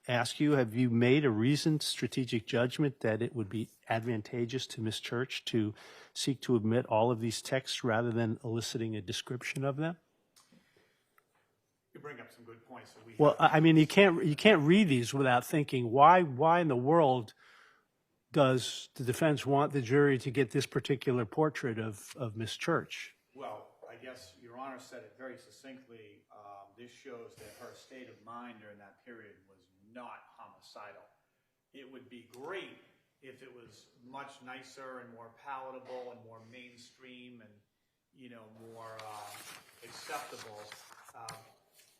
ask you, have you made a reasoned strategic judgment that it would be advantageous to Ms. Church to seek to admit all of these texts rather than eliciting a description of them? You bring up some good points. Well, I mean, you can't read these without thinking, why in the world does the defense want the jury to get this particular portrait of Ms. Church? Well, I guess Your Honor said it very succinctly. This shows that her state of mind during that period was not homicidal. It would be great if it was much nicer and more palatable and more mainstream and, more acceptable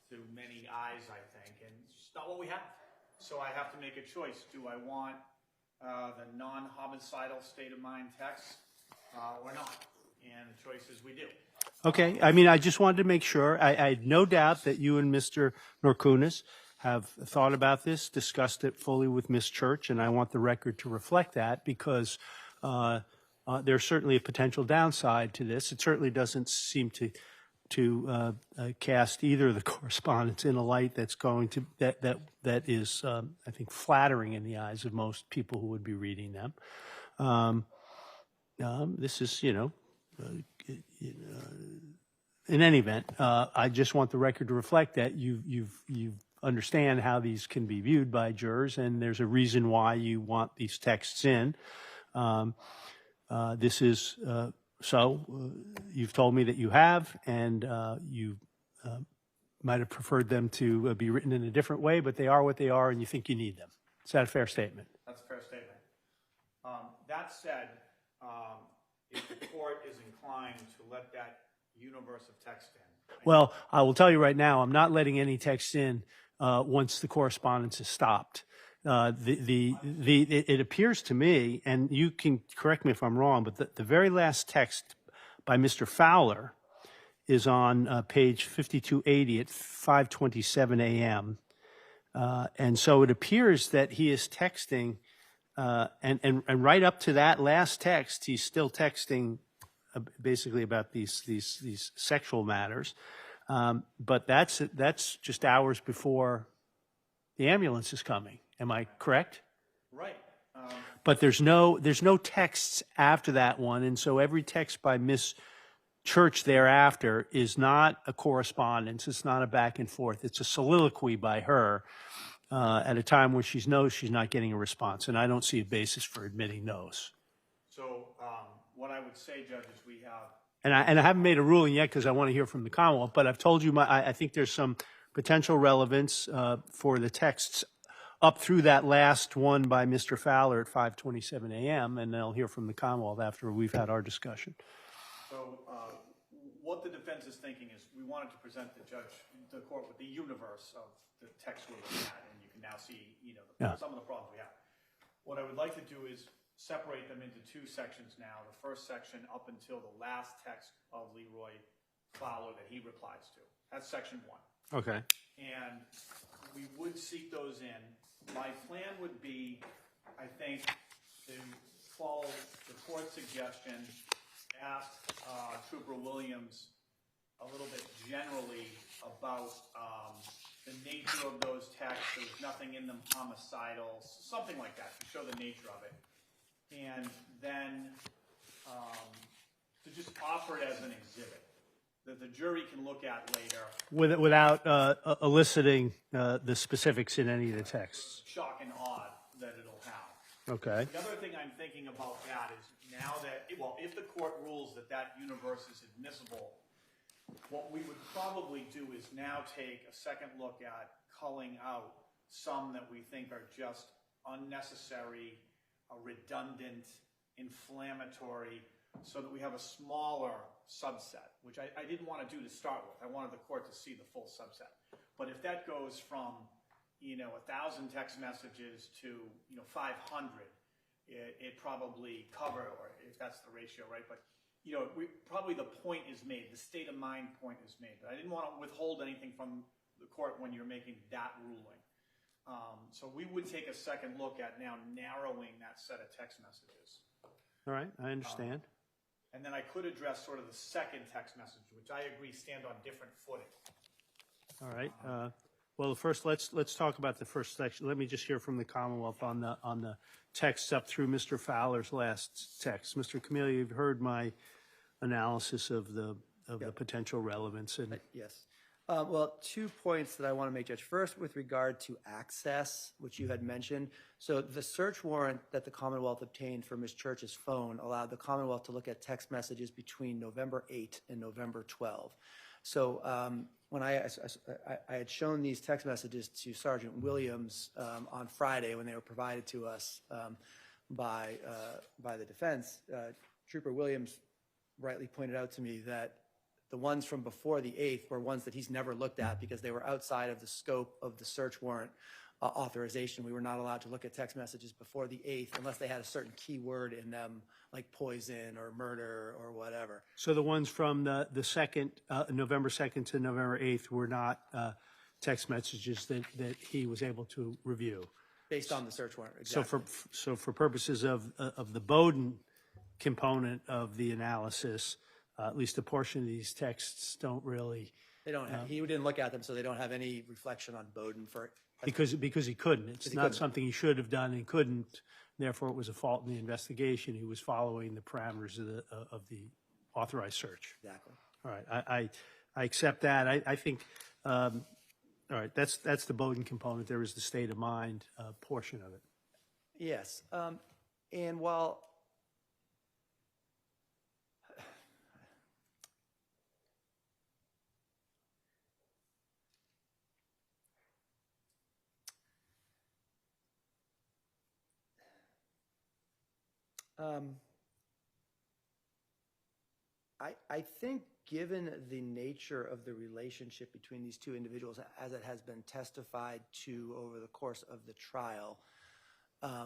to many eyes, I think. And it's just not what we have. So I have to make a choice. Do I want the non-homicidal state of mind text or not? And the choice is we do. Okay. I mean, I just wanted to make sure. I had no doubt that you and Mr. Norkunis have thought about this, discussed it fully with Ms. Church, and I want the record to reflect that because there's certainly a potential downside to this. It certainly doesn't seem to cast either of the correspondence in a light that's going to that is, I think, flattering in the eyes of most people who would be reading them. This is, in any event, I just want the record to reflect that you understand how these can be viewed by jurors, and there's a reason why you want these texts in. This is you've told me that you have, and you might have preferred them to be written in a different way, but they are what they are, and you think you need them. Is that a fair statement? That's a fair statement. That said, if the court is inclined to let that universe of text in. Well, I will tell you right now, I'm not letting any text in once the correspondence is stopped. It appears to me, and you can correct me if I'm wrong, but the very last text by Mr. Fowler is on page 5280 at 5:27 a.m. And so it appears that he is texting, and right up to that last text, he's still texting basically about these sexual matters. But that's just hours before the ambulance is coming. Am I correct? Right. But there's no texts after that one, and so every text by Miss Church thereafter is not a correspondence. It's not a back and forth. It's a soliloquy by her at a time when she knows she's not getting a response, and I don't see a basis for admitting those. So what I would say, Judge, is we have. And I haven't made a ruling yet because I want to hear from the Commonwealth, but I've told you I think there's some potential relevance for the texts up through that last one by Mr. Fowler at 5:27 a.m., and then I'll hear from the Commonwealth after we've had our discussion. So what the defense is thinking is we wanted to present the court with the universe of the text we had, and you can now see, some of the problems we have. What I would like to do is separate them into two sections now. The first section up until the last text of Leroy Fowler that he replies to. That's section 1. Okay. And we would seek those in. My plan would be, I think, to follow the court's suggestion, ask Trooper Williams a little bit generally about the nature of those texts. There was nothing in them homicidal, something like that, to show the nature of it. And then to just offer it as an exhibit that the jury can look at later. Without eliciting the specifics in any of the texts. Shock and awe that it'll have. Okay. The other thing I'm thinking about that is now that, if the court rules that that universe is admissible, what we would probably do is now take a second look at culling out some that we think are just unnecessary, redundant, inflammatory, so that we have a smaller subset, which I didn't want to do to start with. I wanted the court to see the full subset. But if that goes from 1,000 text messages to 500, it probably cover, or if that's the ratio, right? But probably the point is made, the state of mind point is made. But I didn't want to withhold anything from the court when you're making that ruling. So we would take a second look at now narrowing that set of text messages. All right, I understand. And then I could address sort of the second text message, which I agree stand on different footing. All right. Well, first let's talk about the first section. Let me just hear from the Commonwealth on the texts up through Mr. Fowler's last text. Mr. Camille, you've heard my analysis of the potential relevance. And Yes. Well, 2 points that I want to make, Judge. First, with regard to access, which you had mentioned. So the search warrant that the Commonwealth obtained for Ms. Church's phone allowed the Commonwealth to look at text messages between November 8 and November 12. So when I had shown these text messages to Sergeant Williams on Friday when they were provided to us by the defense, Trooper Williams rightly pointed out to me that the ones from before the 8th were ones that he's never looked at because they were outside of the scope of the search warrant authorization. We were not allowed to look at text messages before the 8th unless they had a certain keyword in them, like poison or murder or whatever. so the ones from the second, November 2nd to November 8th were not text messages that he was able to review. Based on the search warrant, exactly. So for purposes of the Bowden component of the analysis, at least a portion of these texts don't really. They don't have, he didn't look at them, so they don't have any reflection on Bowden for. Because he couldn't. It's not something he should have done and couldn't. Therefore, it was a fault in the investigation. He was following the parameters of the authorized search. Exactly. All right. I accept that. I think. All right. That's the Bowden component. There is the state of mind portion of it. Yes. And while. I think given the nature of the relationship between these two individuals, as it has been testified to over the course of the trial, I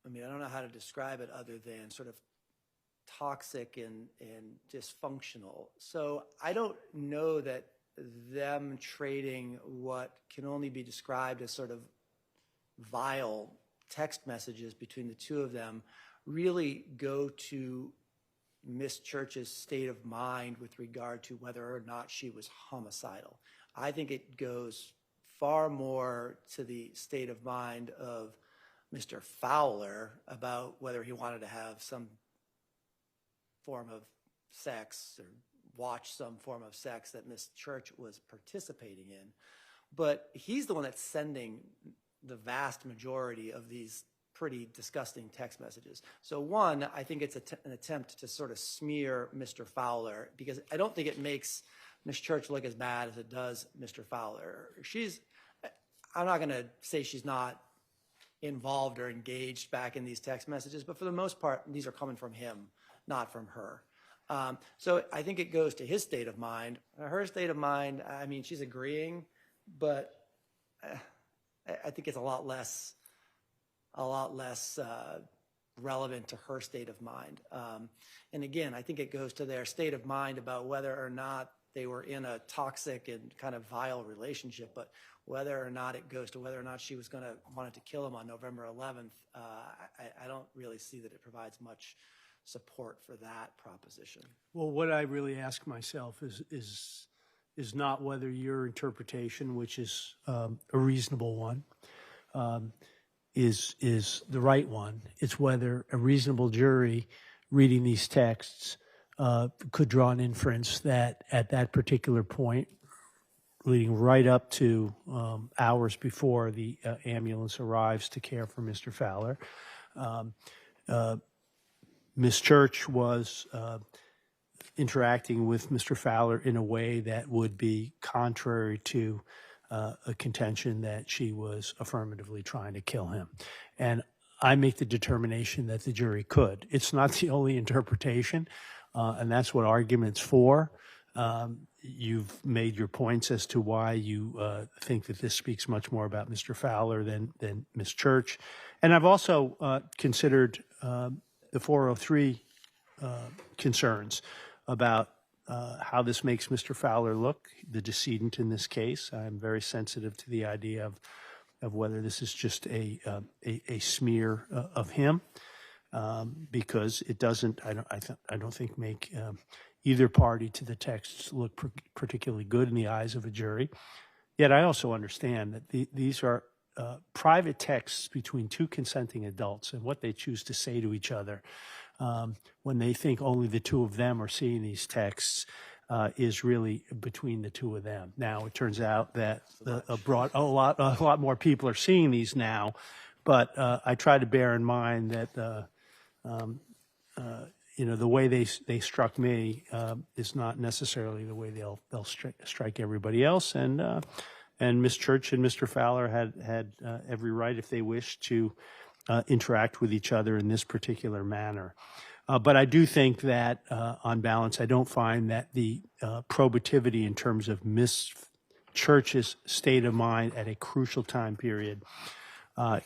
mean, I don't know how to describe it other than sort of toxic and dysfunctional. So I don't know that them trading what can only be described as sort of vile text messages between the two of them really go to Miss Church's state of mind with regard to whether or not she was homicidal. I think it goes far more to the state of mind of Mr. Fowler about whether he wanted to have some form of sex or watch some form of sex that Miss Church was participating in. But he's the one that's sending the vast majority of these pretty disgusting text messages. So one, I think it's an attempt to sort of smear Mr. Fowler because I don't think it makes Ms. Church look as bad as it does Mr. Fowler. I'm not going to say she's not involved or engaged back in these text messages, but for the most part, these are coming from him, not from her. So I think it goes to his state of mind. Her state of mind, I mean, she's agreeing, but I think it's a lot less relevant to her state of mind. And again, I think it goes to their state of mind about whether or not they were in a toxic and kind of vile relationship, but whether or not it goes to whether or not she was wanted to kill him on November 11th, I don't really see that it provides much support for that proposition. Well, what I really ask myself is not whether your interpretation, which is a reasonable one, is the right one. It's whether a reasonable jury reading these texts could draw an inference that at that particular point, leading right up to hours before the ambulance arrives to care for Mr. Fowler, Ms. Church was interacting with Mr. Fowler in a way that would be contrary to a contention that she was affirmatively trying to kill him. And I make the determination that the jury could. It's not the only interpretation, and that's what argument's for. You've made your points as to why you think that this speaks much more about Mr. Fowler than Ms. Church. And I've also considered the 403 concerns about how this makes Mr. Fowler look, the decedent in this case. I'm very sensitive to the idea of whether this is just a smear of him, because it doesn't, I don't think, make either party to the texts look particularly good in the eyes of a jury. Yet I also understand that these are private texts between two consenting adults, and what they choose to say to each other when they think only the two of them are seeing these texts is really between the two of them. Now, it turns out that a lot more people are seeing these now, but I try to bear in mind that the way they struck me is not necessarily the way they'll strike everybody else. And Ms. Church and Mr. Fowler had every right, if they wished, to interact with each other in this particular manner. But I do think that, on balance, I don't find that the probativity in terms of Ms. Church's state of mind at a crucial time period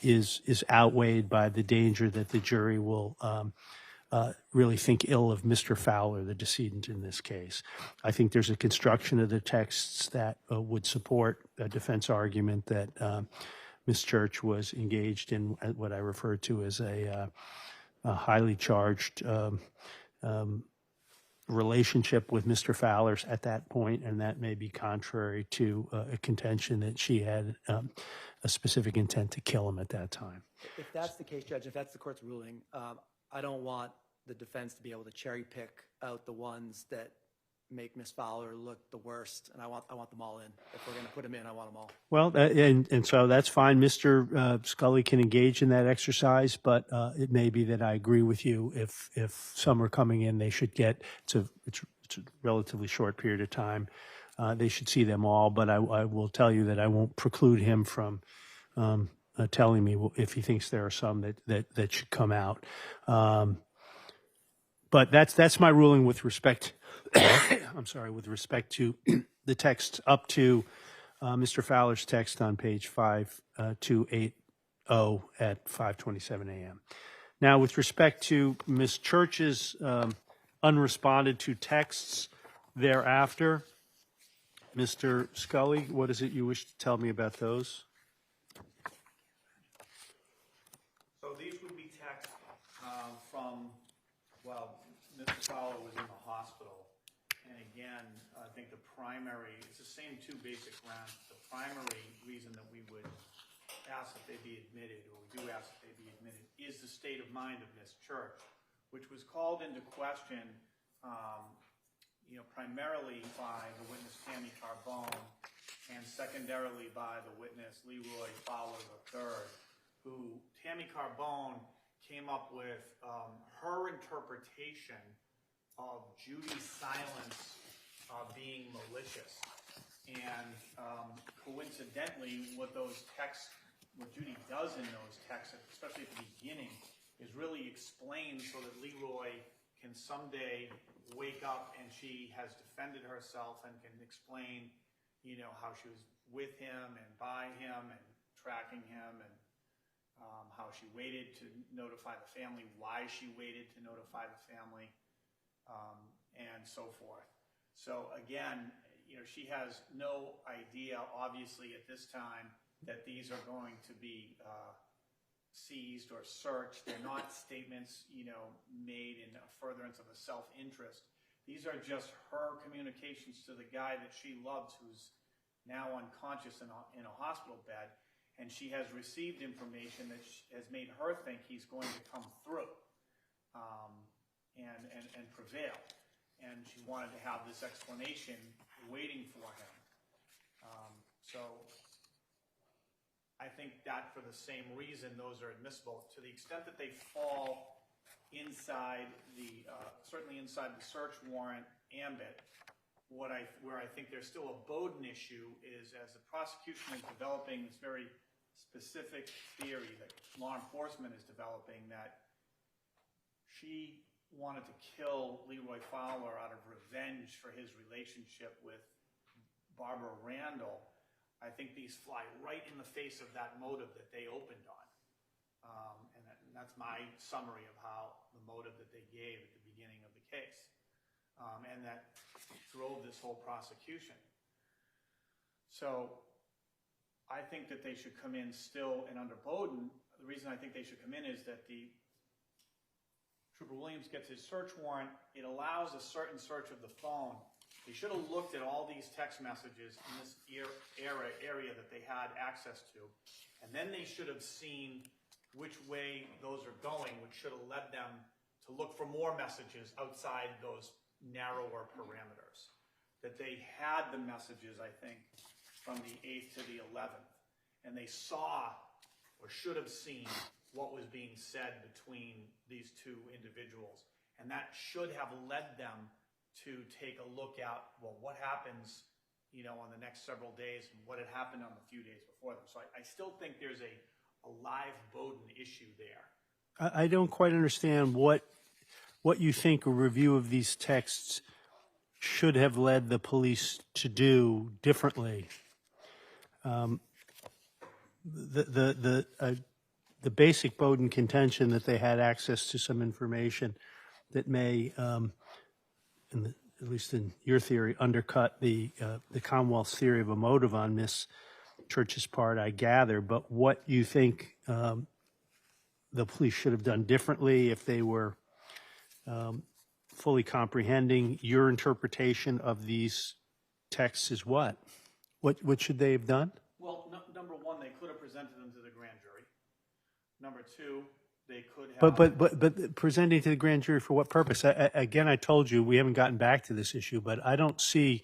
is outweighed by the danger that the jury will really think ill of Mr. Fowler, the decedent in this case. I think there's a construction of the texts that would support a defense argument that Ms. Church was engaged in what I refer to as a highly charged relationship with Mr. Fowler's at that point, and that may be contrary to a contention that she had a specific intent to kill him at that time. If that's the case, Judge, if that's the court's ruling, I don't want the defense to be able to cherry pick out the ones that make Ms. Fowler look the worst, and I want them all in. If we're going to put them in, I want them all. Well, and so that's fine. Mr. Scully can engage in that exercise, but it may be that I agree with you. If some are coming in, they should get, it's a relatively short period of time. They should see them all, but I will tell you that I won't preclude him from telling me if he thinks there are some that should come out. But that's my ruling with respect. I'm sorry, with respect to the text up to Mr. Fowler's text on page 5280 at 5:27 a.m. Now, with respect to Ms. Church's unresponded to texts thereafter, Mr. Scully, what is it you wish to tell me about those? So these would be texts from, well, Mr. Fowler was in the hospital. And again, I think it's the same two basic grounds. The primary reason that we would ask that they be admitted, or we do ask that they be admitted, is the state of mind of Ms. Church, which was called into question primarily by the witness Tammy Carbone and secondarily by the witness Leroy Fowler III, who Tammy Carbone came up with her interpretation of Judy's silence being malicious. And coincidentally, what Judy does in those texts, especially at the beginning, is really explain so that Leroy can someday wake up and she has defended herself and can explain, how she was with him and by him and tracking him, and how she waited to notify the family, why she waited to notify the family, and so forth. So again, she has no idea, obviously, at this time, that these are going to be seized or searched. They're not statements, made in a furtherance of a self-interest. These are just her communications to the guy that she loves, who's now unconscious in a hospital bed, and she has received information that has made her think he's going to come through and prevail. And she wanted to have this explanation waiting for him. So I think that for the same reason, those are admissible. To the extent that they fall inside certainly inside the search warrant ambit, where I think there's still a Bowden issue is, as the prosecution is developing this very specific theory that law enforcement is developing, that she wanted to kill Leroy Fowler out of revenge for his relationship with Barbara Randall. I think these fly right in the face of that motive that they opened on. And that's my summary of how the motive that they gave at the beginning of the case. And that drove this whole prosecution. So I think that they should come in still, and under Bowden, the reason I think they should come in is that Trooper Williams gets his search warrant. It allows a certain search of the phone. They should have looked at all these text messages in this area that they had access to, and then they should have seen which way those are going, which should have led them to look for more messages outside those narrower parameters. That they had the messages, I think, from the 8th to the 11th, and they saw or should have seen what was being said between these two individuals, and that should have led them to take a look at, well, what happens, on the next several days, and what had happened on the few days before them. So I still think there's a live Bowden issue there. I don't quite understand what you think a review of these texts should have led the police to do differently. The basic Bowden contention that they had access to some information that may, at least in your theory, undercut the Commonwealth's theory of a motive on Miss Church's part, I gather. But what you think the police should have done differently if they were fully comprehending your interpretation of these texts is what? What should they have done? Well, number one, they could have presented them to the grand jury. Number two, they could have... But presenting to the grand jury for what purpose? Again, I told you we haven't gotten back to this issue, but I don't see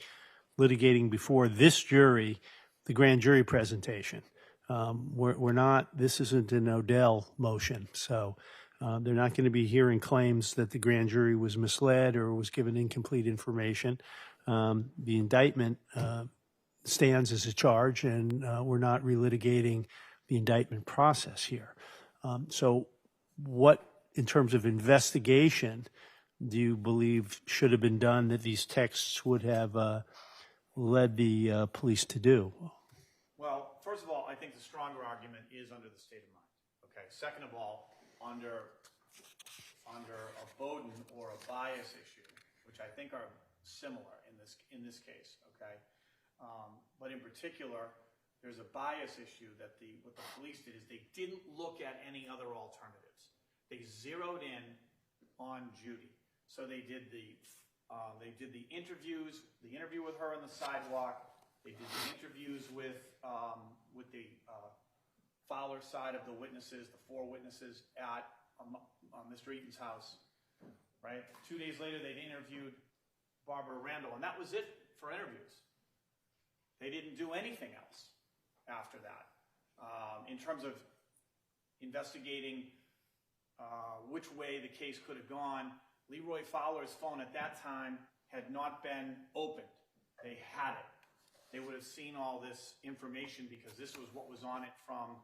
litigating before this jury the grand jury presentation. We're not, this isn't an Odell motion, so they're not going to be hearing claims that the grand jury was misled or was given incomplete information. The indictment stands as a charge, and we're not relitigating the indictment process here. So what, in terms of investigation, do you believe should have been done that these texts would have led the police to do? Well, first of all, I think the stronger argument is under the state of mind. Okay. Second of all, under a Bowden or a bias issue, which I think are similar in this case. Okay. But in particular, there's a bias issue that what the police did is they didn't look at any other alternatives. They zeroed in on Judy. So they did the interviews, the interview with her on the sidewalk. They did the interviews with the Fowler side of the witnesses, the 4 witnesses at Mr. Eaton's house. Right. 2 days later, they'd interviewed Barbara Randall, and that was it for interviews. They didn't do anything else after that in terms of investigating which way the case could have gone. Leroy Fowler's phone at that time had not been opened. they had it. They would have seen all this information because this was what was on it from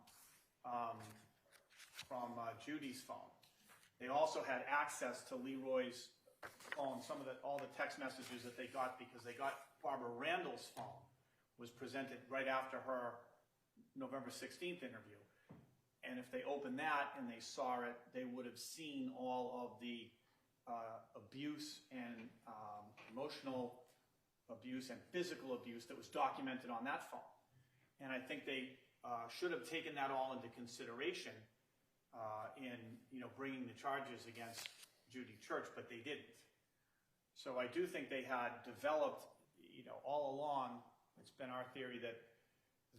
Judy's phone. They also had access to Leroy's phone, all the text messages that they got because they got Barbara Randall's phone was presented right after her November 16th interview. And if they opened that and they saw it, they would have seen all of the abuse and emotional abuse and physical abuse that was documented on that phone. And I think they should have taken that all into consideration in bringing the charges against Judy Church, but they didn't. So I do think they had developed, all along, it's been our theory that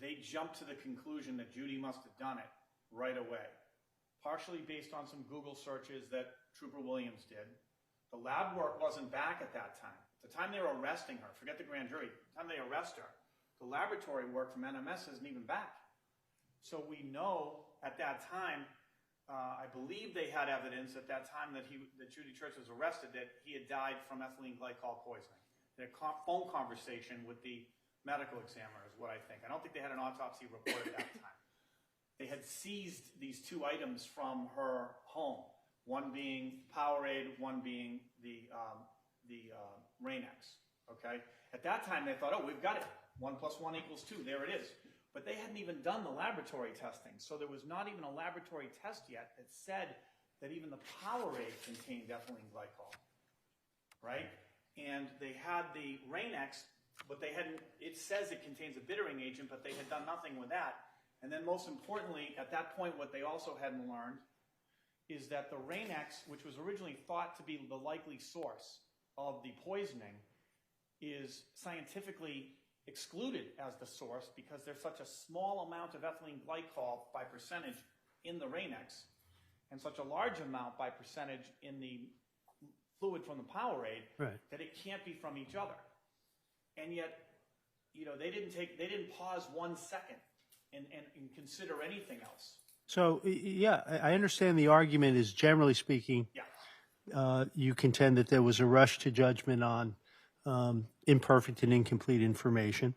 they jumped to the conclusion that Judy must have done it right away, partially based on some Google searches that Trooper Williams did. The lab work wasn't back at that time. The time they were arresting her, forget the grand jury, the time they arrest her, the laboratory work from NMS isn't even back. So we know at that time, I believe they had evidence at that time that Judy Church was arrested that he had died from ethylene glycol poisoning. Their phone conversation with the medical examiner is what I think. I don't think they had an autopsy report at that time. They had seized these two items from her home, one being Powerade, one being the Rain-X, okay? At that time, they thought, oh, we've got it. 1 + 1 = 2. There it is. But they hadn't even done the laboratory testing, so there was not even a laboratory test yet that said that even the Powerade contained ethylene glycol, right? And they had the Rain-X, but they hadn't, it says it contains a bittering agent, but they had done nothing with that. And then most importantly, at that point, what they also hadn't learned is that the Rain-X, which was originally thought to be the likely source of the poisoning, is scientifically excluded as the source because there's such a small amount of ethylene glycol by percentage in the Rain-X and such a large amount by percentage in the fluid from the Powerade that it can't be from each other. And yet, they didn't pause 1 second and consider anything else. So, yeah, I understand the argument is, generally speaking, you contend that there was a rush to judgment on imperfect and incomplete information,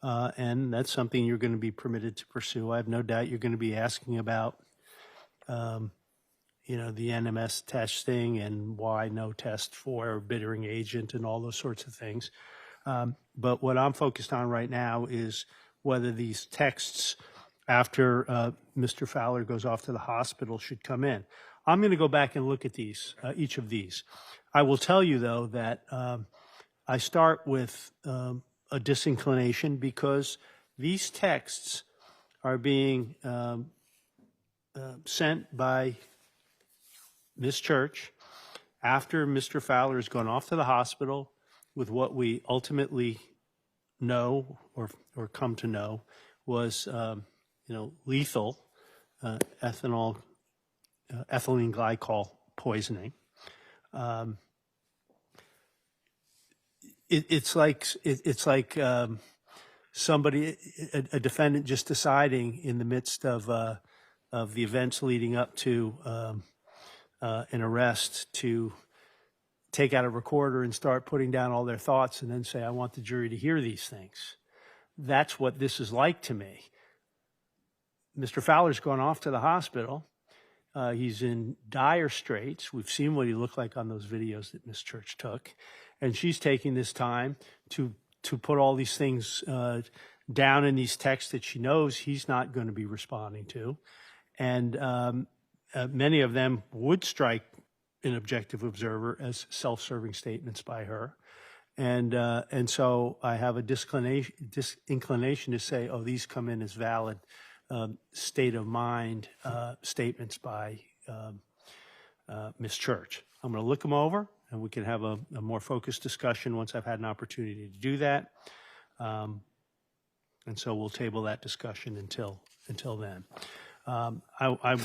and that's something you're going to be permitted to pursue. I have no doubt you're going to be asking about, the NMS testing and why no test for bittering agent and all those sorts of things. But what I'm focused on right now is whether these texts after Mr. Fowler goes off to the hospital should come in. I'm going to go back and look at these, each of these. I will tell you, though, that I start with a disinclination because these texts are being sent by Ms. Church after Mr. Fowler has gone off to the hospital with what we ultimately know or come to know was lethal ethylene glycol poisoning. It's like somebody, a defendant, just deciding in the midst of the events leading up to an arrest to take out a recorder and start putting down all their thoughts and then say, I want the jury to hear these things. That's what this is like to me. Mr. Fowler's gone off to the hospital. He's in dire straits. We've seen what he looked like on those videos that Ms. Church took. And she's taking this time to put all these things down in these texts that she knows he's not going to be responding to. And many of them would strike an objective observer as self-serving statements by her. And so I have a disinclination to say, oh, these come in as valid state of mind statements by Ms. Church. I'm going to look them over, and we can have a more focused discussion once I've had an opportunity to do that. And so we'll table that discussion until then. I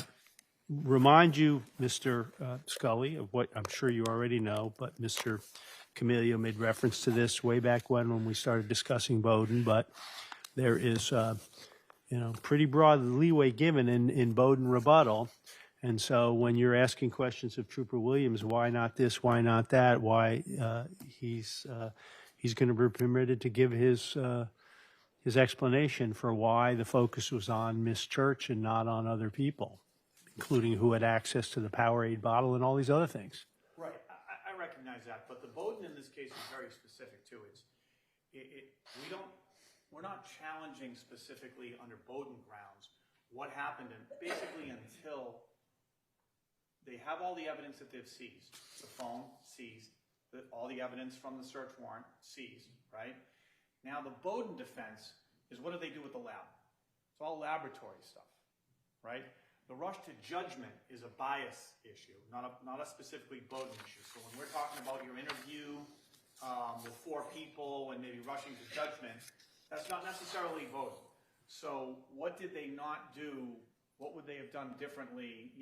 remind you, Mr. Scully, of what I'm sure you already know, but Mr. Camilio made reference to this way back when we started discussing Bowdoin, but there is pretty broad leeway given in Bowdoin rebuttal. And so when you're asking questions of Trooper Williams, why not this, why not that, why he's he's going to be permitted to give his explanation for why the focus was on Miss Church and not on other people, including who had access to the Powerade bottle and all these other things. Right, I recognize that, but the Bowden in this case is very specific too. We're not challenging specifically under Bowden grounds what happened, and basically until they have all the evidence that they've seized, the phone seized, all the evidence from the search warrant seized, right? Now the Bowden defense is what do they do with the lab? It's all laboratory stuff, right? The rush to judgment is a bias issue, not a specifically Bowden issue. So when we're talking about your interview with 4 people and maybe rushing to judgment, that's not necessarily Bowden. So what did they not do? What would they have done differently,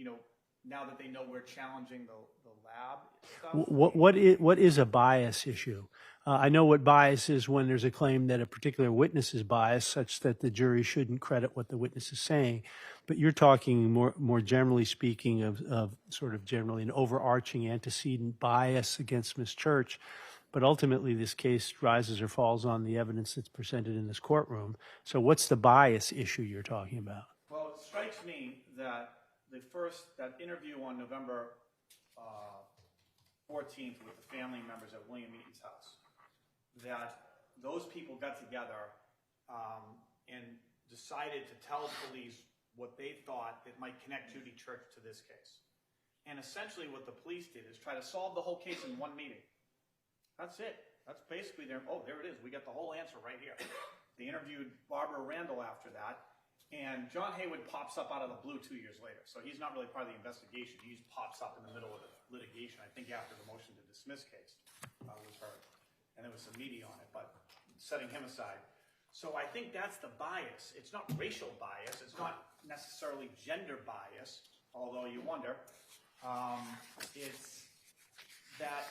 now that they know we're challenging the lab stuff? What is a bias issue? I know what bias is when there's a claim that a particular witness is biased such that the jury shouldn't credit what the witness is saying. But you're talking more generally speaking of sort of generally an overarching antecedent bias against Miss Church. But ultimately, this case rises or falls on the evidence that's presented in this courtroom. So what's the bias issue you're talking about? Well, it strikes me that that interview on November 14th with the family members at William Eaton's house, that those people got together and decided to tell police what they thought that might connect Judy Church to this case. And essentially what the police did is try to solve the whole case in one meeting. That's it. That's basically there it is. We got the whole answer right here. They interviewed Barbara Randall after that, and John Haywood pops up out of the blue 2 years later. So he's not really part of the investigation. He just pops up in the middle of the litigation, I think after the motion to dismiss case was heard. And there was some media on it, but setting him aside. So I think that's the bias. It's not racial bias. It's not necessarily gender bias, although you wonder. It's that,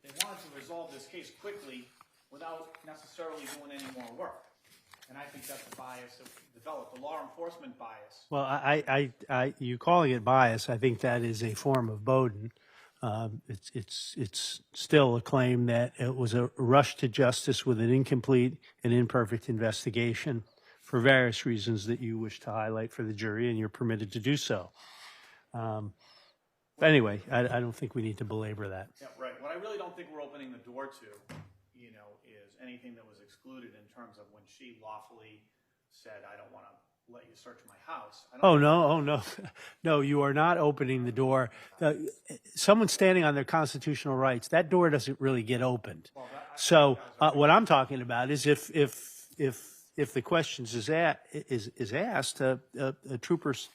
they wanted to resolve this case quickly without necessarily doing any more work. And I think that's the bias that developed, the law enforcement bias. Well, you calling it bias, I think that is a form of Bowden. It's still a claim that it was a rush to justice with an incomplete and imperfect investigation for various reasons that you wish to highlight for the jury, and you're permitted to do so. But anyway, I don't think we need to belabor that. Yeah, right. What I really don't think we're opening the door to, is anything that was excluded in terms of when she lawfully said, I don't want to let you search my house. No, you are not opening the door. Someone standing on their constitutional rights, that door doesn't really get opened. So what I'm talking about is if the questions is asked, a trooper's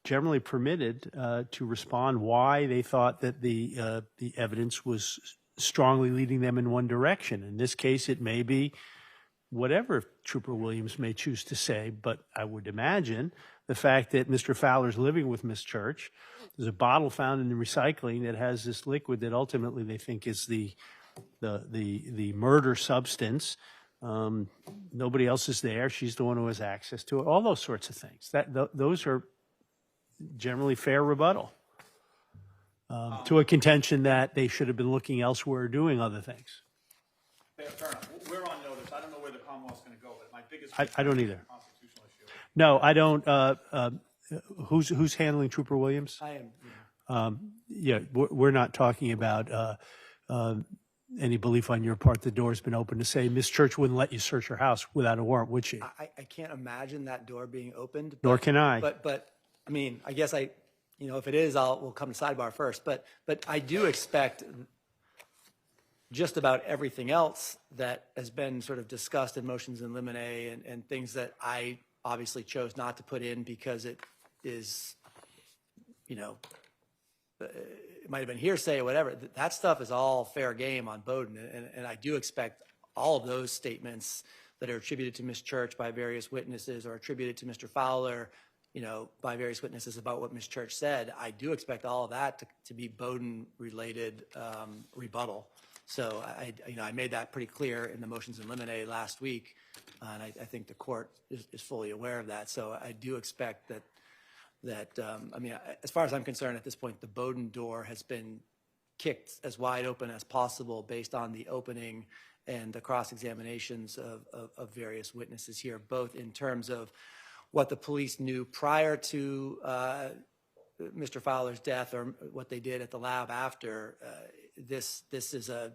generally permitted to respond why they thought that the evidence was strongly leading them in one direction. In this case, it may be whatever Trooper Williams may choose to say, but I would imagine the fact that Mr. Fowler's living with Miss Church, there's a bottle found in the recycling that has this liquid that ultimately they think is the murder substance. Nobody else is there. She's the one who has access to it. All those sorts of things. Those are generally fair rebuttal to a contention that they should have been looking elsewhere, doing other things. Fair enough. We're on notice. I don't know where the Commonwealth's going to go, but my biggest I don't either. constitutional issue. No, I don't. Who's handling Trooper Williams? I am. Yeah, we're not talking about any belief on your part the door's been open to say Miss Church wouldn't let you search her house without a warrant, would she? I can't imagine that door being opened. Nor can I. But I mean, I guess if it is, we'll come to sidebar first. But I do expect just about everything else that has been sort of discussed in motions in limine and things that I obviously chose not to put in because it is, it might have been hearsay or whatever. That stuff is all fair game on Bowden. And I do expect all of those statements that are attributed to Ms. Church by various witnesses or attributed to Mr. Fowler, by various witnesses about what Ms. Church said. I do expect all of that to be Bowden-related rebuttal. So I made that pretty clear in the motions in limine last week, and I think the court is fully aware of that. So I do expect that as far as I'm concerned at this point, the Bowden door has been kicked as wide open as possible based on the opening and the cross-examinations of various witnesses here, both in terms of what the police knew prior to Mr. Fowler's death or what they did at the lab after. This is the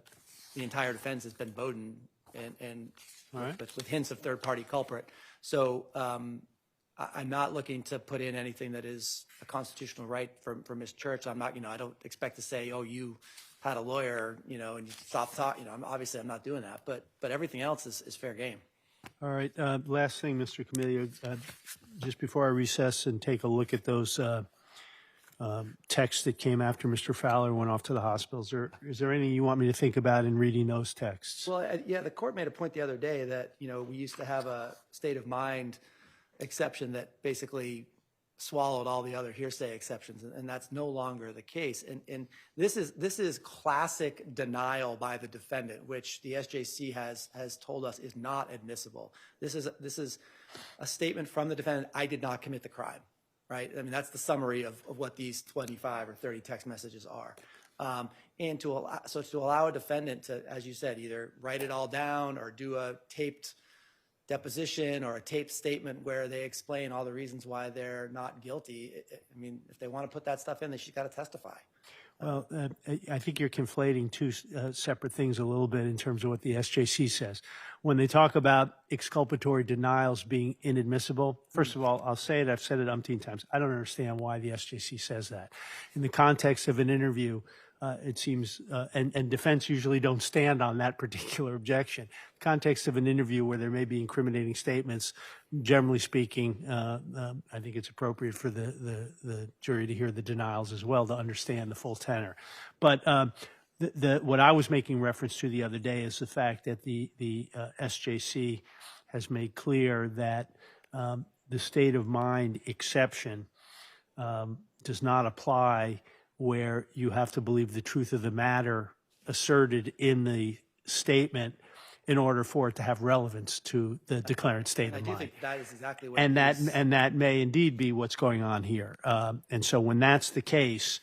entire defense has been Bowden and with hints of third-party culprit. So I'm not looking to put in anything that is a constitutional right for Ms. Church. I'm not, I don't expect to say, oh, you had a lawyer, and you stopped talking. Obviously, I'm not doing that. But everything else is fair game. All right. Last thing, Mr. Camilio, just before I recess and take a look at those texts that came after Mr. Fowler went off to the hospital, is there anything you want me to think about in reading those texts? Well, yeah, the court made a point the other day that, we used to have a state of mind exception that basically swallowed all the other hearsay exceptions, and that's no longer the case. And this is classic denial by the defendant, which the SJC has told us is not admissible. This is a statement from the defendant: I did not commit the crime. Right? I mean, that's the summary of what these 25 or 30 text messages are. And to allow a defendant to, as you said, either write it all down or do a taped deposition or a taped statement where they explain all the reasons why they're not guilty. I mean, if they want to put that stuff in, they should got to testify. Well, I think you're conflating two separate things a little bit in terms of what the SJC says. When they talk about exculpatory denials being inadmissible, first of all, I'll say it, I've said it umpteen times, I don't understand why the SJC says that. In the context of an interview, it seems, and defense usually don't stand on that particular objection. Context of an interview where there may be incriminating statements, generally speaking, I think it's appropriate for the jury to hear the denials as well to understand the full tenor. But what I was making reference to the other day is the fact that the SJC has made clear that the state of mind exception does not apply where you have to believe the truth of the matter asserted in the statement in order for it to have relevance to the declarant state of mind. I do think that is exactly what And it is. that may indeed be what's going on here. And so when that's the case,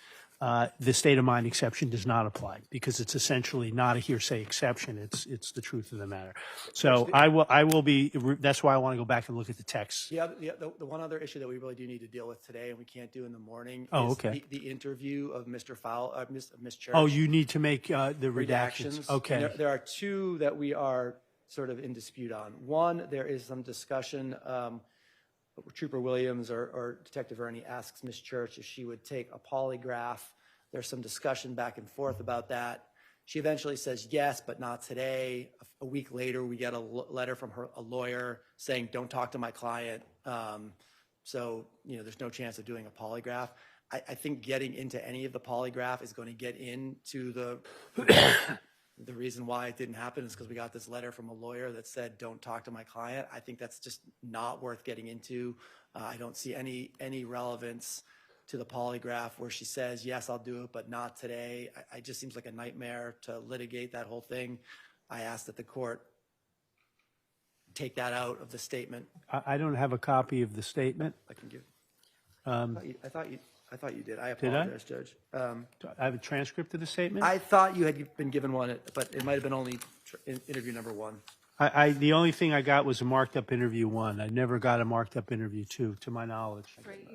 the state of mind exception does not apply because it's essentially not a hearsay exception. It's the truth of the matter. So I will be. That's why I want to go back and look at the text. The one other issue that we really do need to deal with today, and we can't do in the morning, Oh, is okay. the interview of Mr. Fowler, Ms. Church. Oh, you need to make the redactions. Okay. There are two that we are sort of in dispute on. One, there is some discussion. Trooper Williams or Detective Ernie asks Ms. Church if she would take a polygraph. There's some discussion back and forth about that. She eventually says yes, but not today. A week later, we get a letter from a lawyer saying, don't talk to my client. So, there's no chance of doing a polygraph. I think getting into any of the polygraph is going to get into the reason why it didn't happen is because we got this letter from a lawyer that said, don't talk to my client. I think that's just not worth getting into. I don't see any relevance to the polygraph where she says, yes, I'll do it, but not today. It just seems like a nightmare to litigate that whole thing. I ask that the court take that out of the statement. I don't have a copy of the statement. I can give. I thought you did. I apologize, Judge. I have a transcript of the statement. I thought you had been given one, but it might have been only interview number one. The only thing I got was a marked up interview 1. I never got a marked up interview 2, to my knowledge. Right,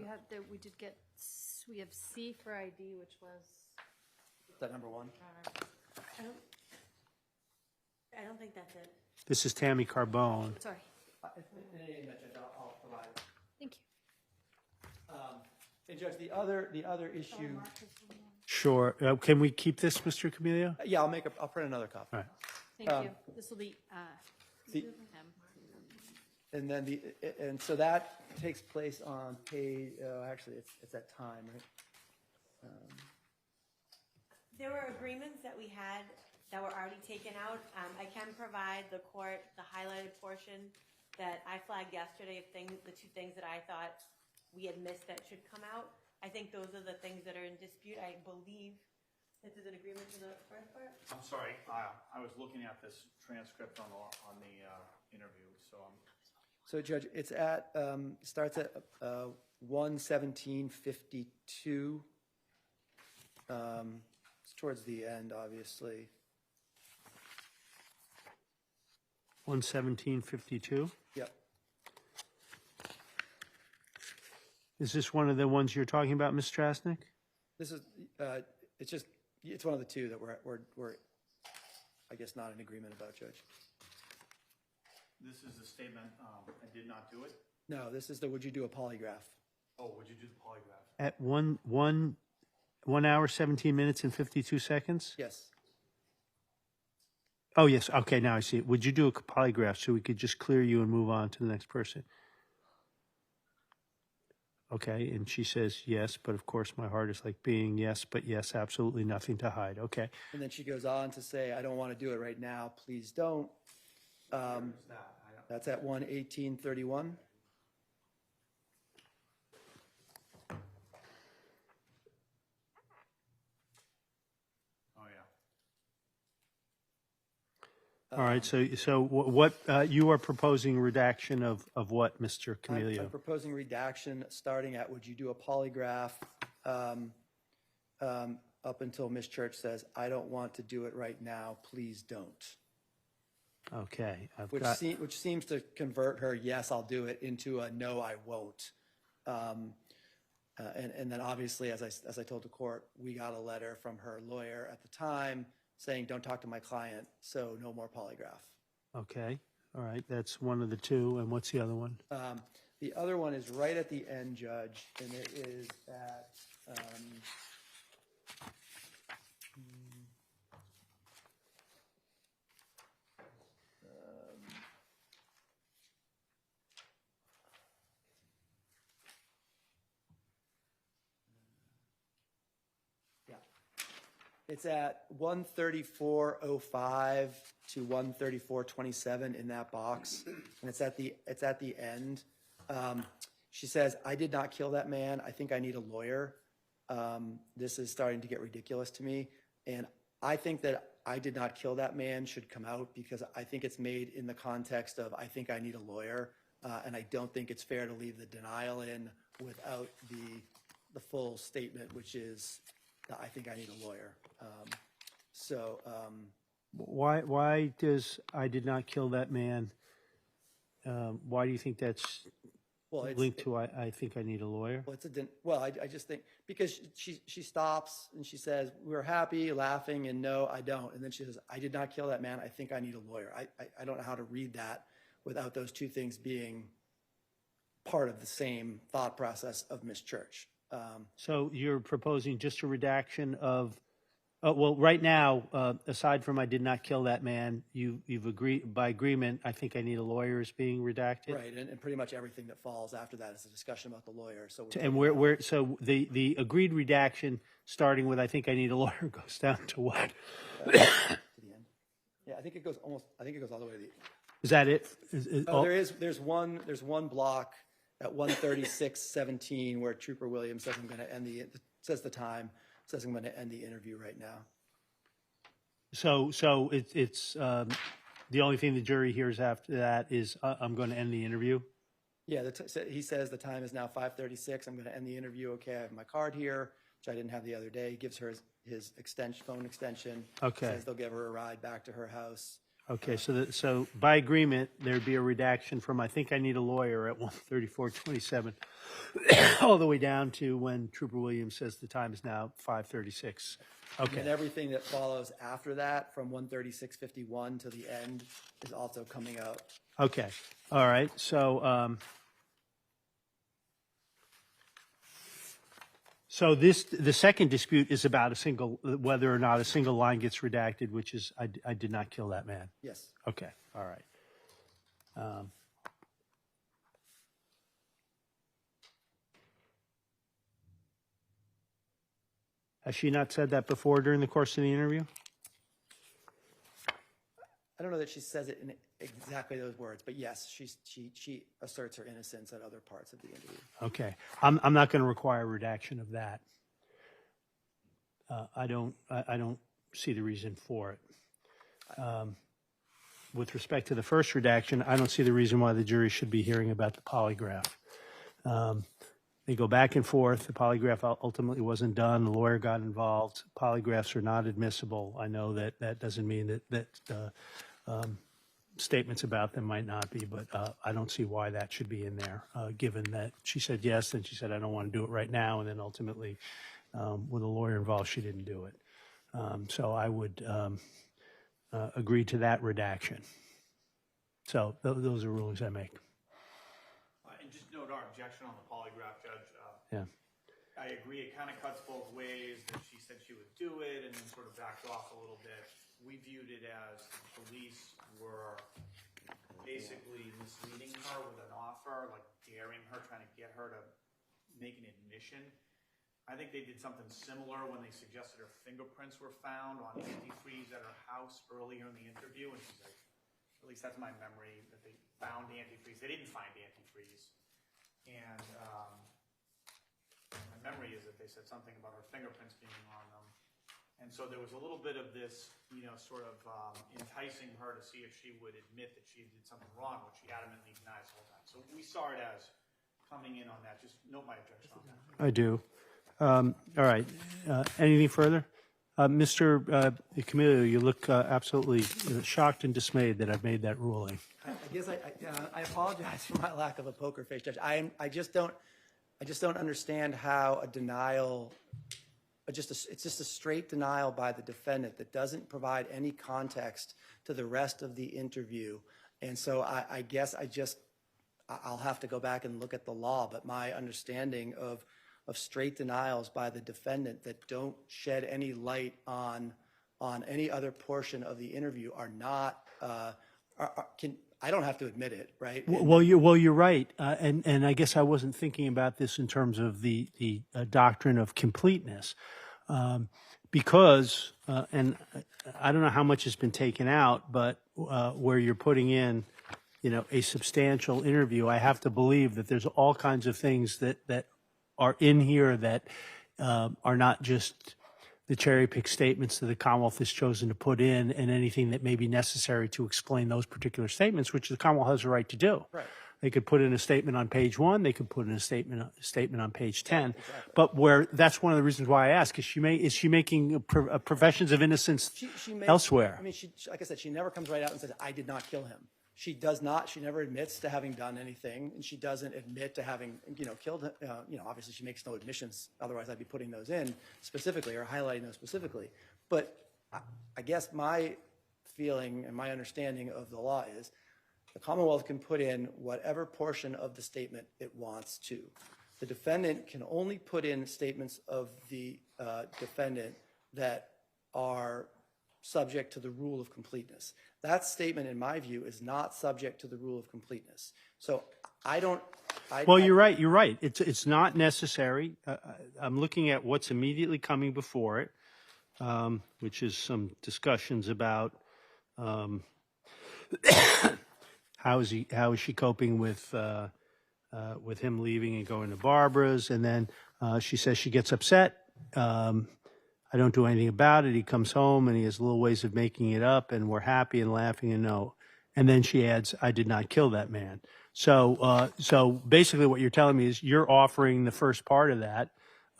we have C for ID, which was. Is that number 1? I don't think that's it. This is Tammy Carbone. Sorry. I'll provide it. Thank you. And Judge, the other issue. Sure. Can we keep this, Mr. Camilio? Yeah, I'll print another copy. All right. Thank you. This will be. And then so that takes place on page. Actually, it's that time, right? There were agreements that we had that were already taken out. I can provide the court the highlighted portion that I flagged yesterday of the two things that I thought we had missed that should come out. I think those are the things that are in dispute. I believe this is an agreement to the first part. I'm sorry, I was looking at this transcript on the interview, so So, Judge, it's at starts at 1:17:52. towards the end, obviously. 11752. Yep. Is this one of the ones you're talking about, Ms. Strasnick? This is, it's one of the two that we're, I guess, not in agreement about, Judge. This is the statement, I did not do it. No, this is the, would you do a polygraph? Oh, would you do the polygraph? At 1 hour, 17 minutes and 52 seconds? Yes. Oh, yes. Okay, now I see it. Would you do a polygraph so we could just clear you and move on to the next person? Okay, and she says yes, but of course my heart is like being yes, but yes, absolutely nothing to hide. Okay. And then she goes on to say, I don't want to do it right now. Please don't. That's at 1:18:31. Oh, yeah. All right, so what you are proposing redaction of what, Mr. Camilio? I'm proposing redaction starting at, would you do a polygraph up until Ms. Church says, I don't want to do it right now, please don't. Okay, Which seems to convert her, yes, I'll do it, into a no, I won't. And then obviously, as I told the court, we got a letter from her lawyer at the time saying, don't talk to my client, so no more polygraph. Okay, all right, that's one of the two, and what's the other one? The other one is right at the end, Judge, and it is at, it's at 134:05 to 134:27 in that box, and it's at the end. She says, I did not kill that man. I think I need a lawyer. This is starting to get ridiculous to me, and I think that I did not kill that man should come out because I think it's made in the context of I think I need a lawyer, and I don't think it's fair to leave the denial in without the full statement, which is I think I need a lawyer. Why does I did not kill that man? Why do you think that's linked to I think I need a lawyer? Well, I just think because she stops and she says we're happy, laughing, and no, I don't, and then she says I did not kill that man. I think I need a lawyer. I don't know how to read that without those two things being part of the same thought process of Miss Church. So you're proposing just a redaction of, well, right now, aside from I did not kill that man, you've agreed, by agreement, I think I need a lawyer is being redacted? Right, and pretty much everything that falls after that is a discussion about the lawyer. So so the agreed redaction, starting with I think I need a lawyer, goes down to what? To the end. Yeah, I think it goes all the way to the end. Is that it? There's one block at 1:36:17 where Trooper Williams says I'm going to end says the time, says I'm going to end the interview right now. So it's the only thing the jury hears after that is I'm going to end the interview? Yeah, he says the time is now 5:36. I'm going to end the interview. Okay, I have my card here, which I didn't have the other day. He gives her his phone extension. Okay. Says they'll give her a ride back to her house. Okay, so by agreement, there'd be a redaction from I think I need a lawyer at 1:34:27 all the way down to when Trooper Williams says the time is now 5:36. Okay. And everything that follows after that from 1:36:51 to the end is also coming out. Okay, all right, so so the second dispute is about whether or not a single line gets redacted, which is I did not kill that man. Yes. Okay, all right. Has she not said that before during the course of the interview? I don't know that she says it in exactly those words, but yes, she asserts her innocence at other parts of the interview. Okay, I'm not going to require redaction of that. I don't see the reason for it. With respect to the first redaction, I don't see the reason why the jury should be hearing about the polygraph. They go back and forth. The polygraph ultimately wasn't done. The lawyer got involved. Polygraphs are not admissible. I know that doesn't mean that statements about them might not be, but I don't see why that should be in there, given that she said yes, and she said, I don't want to do it right now, and then ultimately, with a lawyer involved, she didn't do it. So I would agree to that redaction. So those are rulings I make. And just note our objection on the polygraph, Judge. Yeah. I agree, it kind of cuts both ways, that she said she would do it and then sort of backed off a little bit. We viewed it as the police were basically misleading her with an offer, like daring her, trying to get her to make an admission. I think they did something similar when they suggested her fingerprints were found on antifreeze at her house earlier in the interview, and she's like, at least that's my memory, that they found antifreeze. They didn't find antifreeze. And my memory is that they said something about her fingerprints being on them. And so there was a little bit of this, sort of enticing her to see if she would admit that she did something wrong, which she adamantly denies the whole time. So we saw it as coming in on that. Just note my objection on that. I do. All right. Anything further? Mr. Camillo, you look absolutely shocked and dismayed that I've made that ruling. I guess I apologize for my lack of a poker face, Judge. I just don't understand how a denial, it's just a straight denial by the defendant that doesn't provide any context to the rest of the interview. And so I guess I'll have to go back and look at the law, but my understanding of straight denials by the defendant that don't shed any light on any other portion of the interview are not, I don't have to admit it, right? Well, you're right, and I guess I wasn't thinking about this in terms of the doctrine of completeness, because and I don't know how much has been taken out, but where you're putting in, a substantial interview, I have to believe that there's all kinds of things that are in here that are not just the cherry-picked statements that the Commonwealth has chosen to put in, and anything that may be necessary to explain those particular statements, which the Commonwealth has a right to do. Right. They could put in a statement on page 1. They could put in a statement on page 10. Exactly. But that's one of the reasons why I ask: is she making professions of innocence elsewhere? I mean, like I said, she never comes right out and says, "I did not kill him." She does not. She never admits to having done anything, and she doesn't admit to having, killed him. Obviously, she makes no admissions. Otherwise, I'd be putting those in specifically or highlighting those specifically. But I guess my feeling and my understanding of the law is the Commonwealth can put in whatever portion of the statement it wants to. The defendant can only put in statements of the defendant that are subject to the rule of completeness. That statement, in my view, is not subject to the rule of completeness. So You're right. You're right. It's not necessary. I'm looking at what's immediately coming before it, which is some discussions about how is she coping with him leaving and going to Barbara's, and then she says she gets upset. I don't do anything about it. He comes home and he has little ways of making it up, and we're happy and laughing and no. And then she adds, I did not kill that man. So basically what you're telling me is you're offering the first part of that,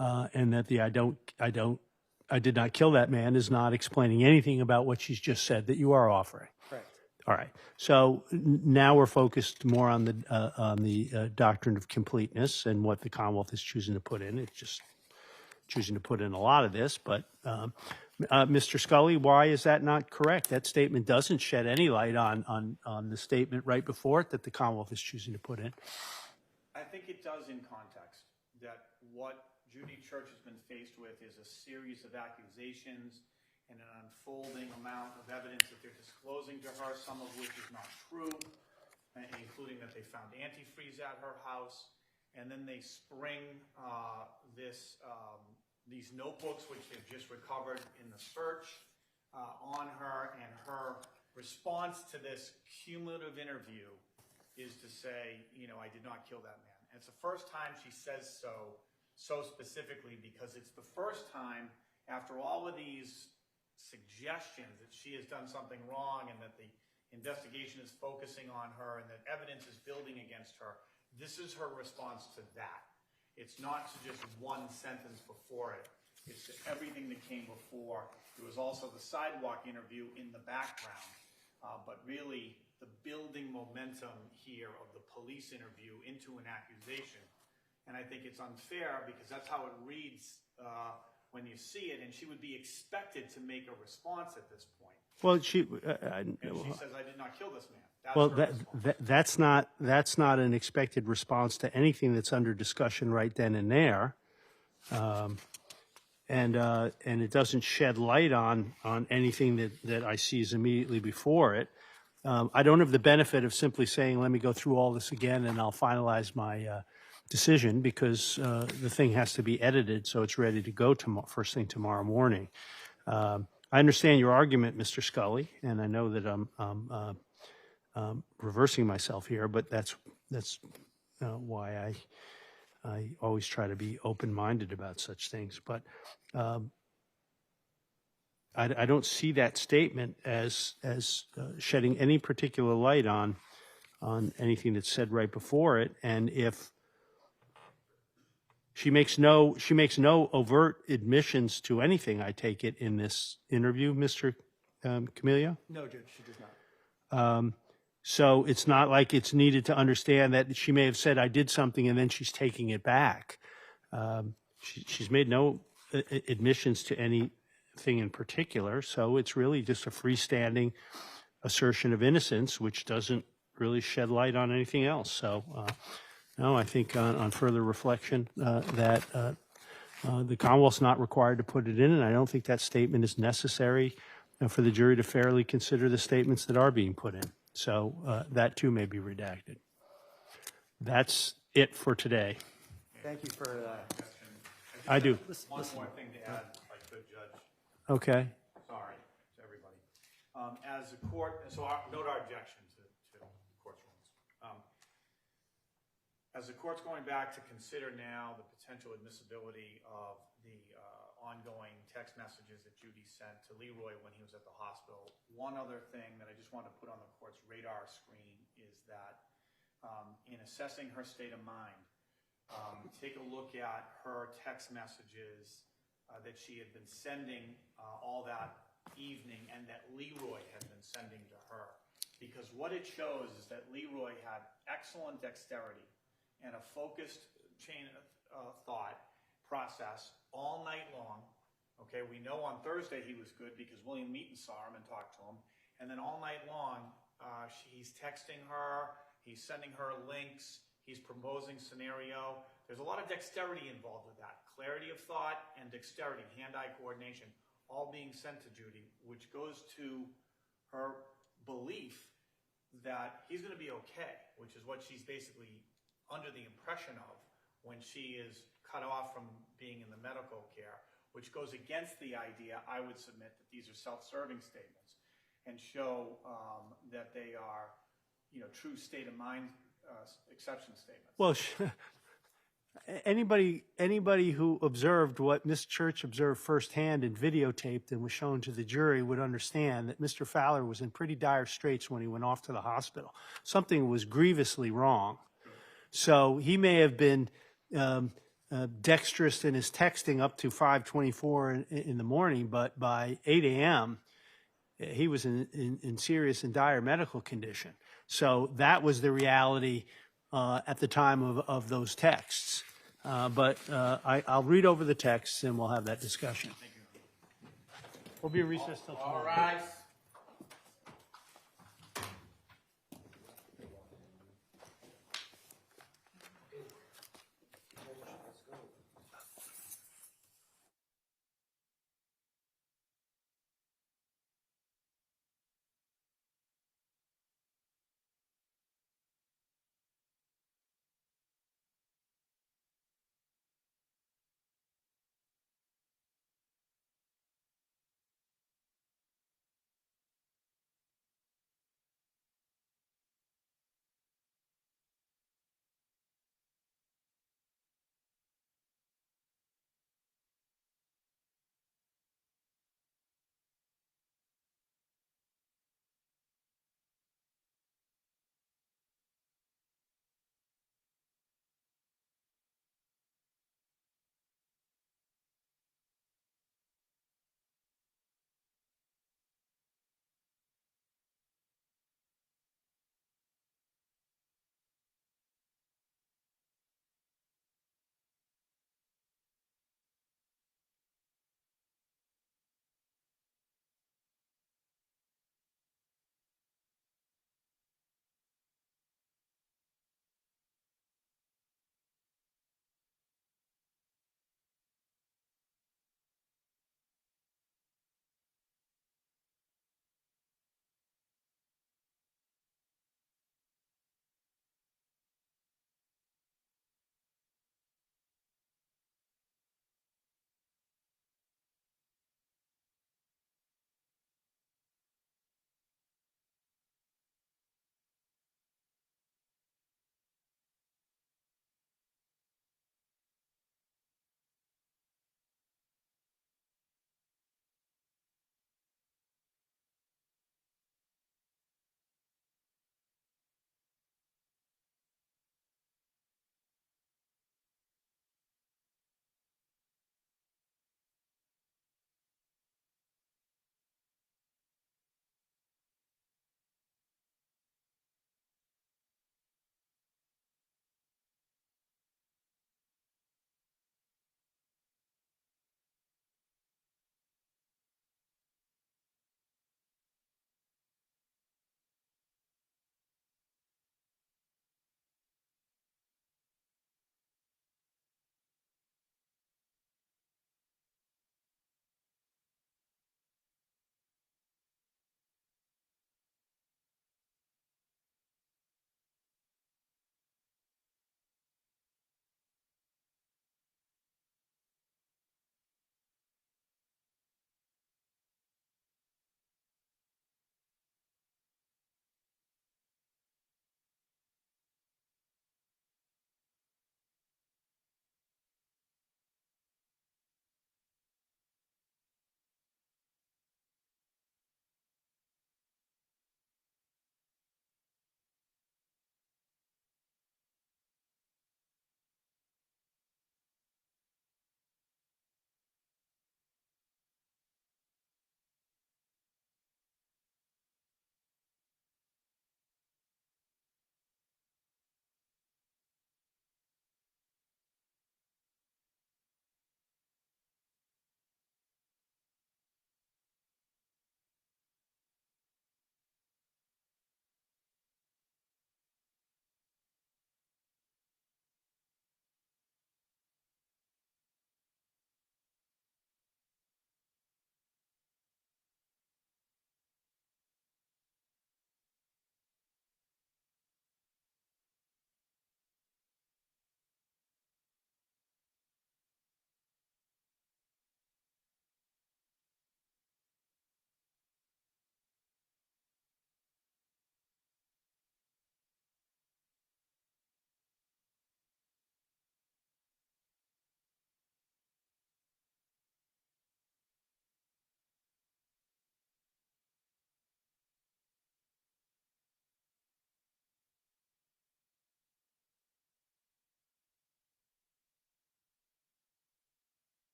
and that the I did not kill that man is not explaining anything about what she's just said that you are offering. Correct. All right. So now we're focused more on the doctrine of completeness and what the Commonwealth is choosing to put in. It's just choosing to put in a lot of this, but Mr. Scully, why is that not correct? That statement doesn't shed any light on the statement right before it that the Commonwealth is choosing to put in. I think it does in context, that what Judy Church has been faced with is a series of accusations and an unfolding amount of evidence that they're disclosing to her, some of which is not true, including that they found antifreeze at her house. And then they spring these notebooks, which they've just recovered in the search, on her, and her response to this cumulative interview is to say, I did not kill that man. And it's the first time she says so specifically, because it's the first time after all of these suggestions that she has done something wrong and that the investigation is focusing on her and that evidence is building against her. This is her response to that. It's not to just one sentence before it. It's to everything that came before. There was also the sidewalk interview in the background. But really, the building momentum here of the police interview into an accusation. And I think it's unfair because that's how it reads when you see it. And she would be expected to make a response at this point. Well, And she says, "I did not kill this man." That's well, her response. that's not an expected response to anything that's under discussion right then and there, and it doesn't shed light on anything that I see is immediately before it. I don't have the benefit of simply saying, "Let me go through all this again, and I'll finalize my decision," because the thing has to be edited so it's ready to go first thing tomorrow morning. I understand your argument, Mr. Scully, and I know that I'm reversing myself here, but that's why I always try to be open-minded about such things. But I don't see that statement as shedding any particular light on anything that's said right before it. And if she makes no overt admissions to anything, I take it, in this interview, Mr. Camilio? No, Judge, she does not. So it's not like it's needed to understand that she may have said, "I did something," and then she's taking it back. She's made no admissions to anything in particular, so it's really just a freestanding assertion of innocence, which doesn't really shed light on anything else. So, no, I think on further reflection that the Commonwealth's not required to put it in, and I don't think that statement is necessary for the jury to fairly consider the statements that are being put in. So that too may be redacted. That's it for today. Thank you for I do. One more thing to add, if I could, Judge. Okay. Sorry to everybody. As a court, so note our objection to court's rulings. As the court's going back to consider now the potential admissibility of the ongoing text messages that Judy sent to Leroy when he was at the hospital, one other thing that I just want to put on the court's radar screen is that in assessing her state of mind, take a look at her text messages that she had been sending all that evening and that Leroy had been sending to her. Because what it shows is that Leroy had excellent dexterity and a focused chain of thought process all night long. Okay, we know on Thursday he was good because William Eaton saw him and talked to him. And then all night long, he's texting her, he's sending her links, he's proposing scenario. There's a lot of dexterity involved with that. Clarity of thought and dexterity, hand-eye coordination, all being sent to Judy, which goes to her belief that he's going to be okay, which is what she's basically under the impression of when she is cut off from being in the medical care, which goes against the idea, I would submit, that these are self-serving statements and show that they are, true state of mind exception statements. Well, anybody who observed what Ms. Church observed firsthand and videotaped and was shown to the jury would understand that Mr. Fowler was in pretty dire straits when he went off to the hospital. Something was grievously wrong. So he may have been dexterous in his texting up to 5:24 in the morning, but by 8 a.m., he was in serious and dire medical condition. So that was the reality at the time of those texts. But I'll read over the texts and we'll have that discussion. We'll be recessed till tomorrow. All rise.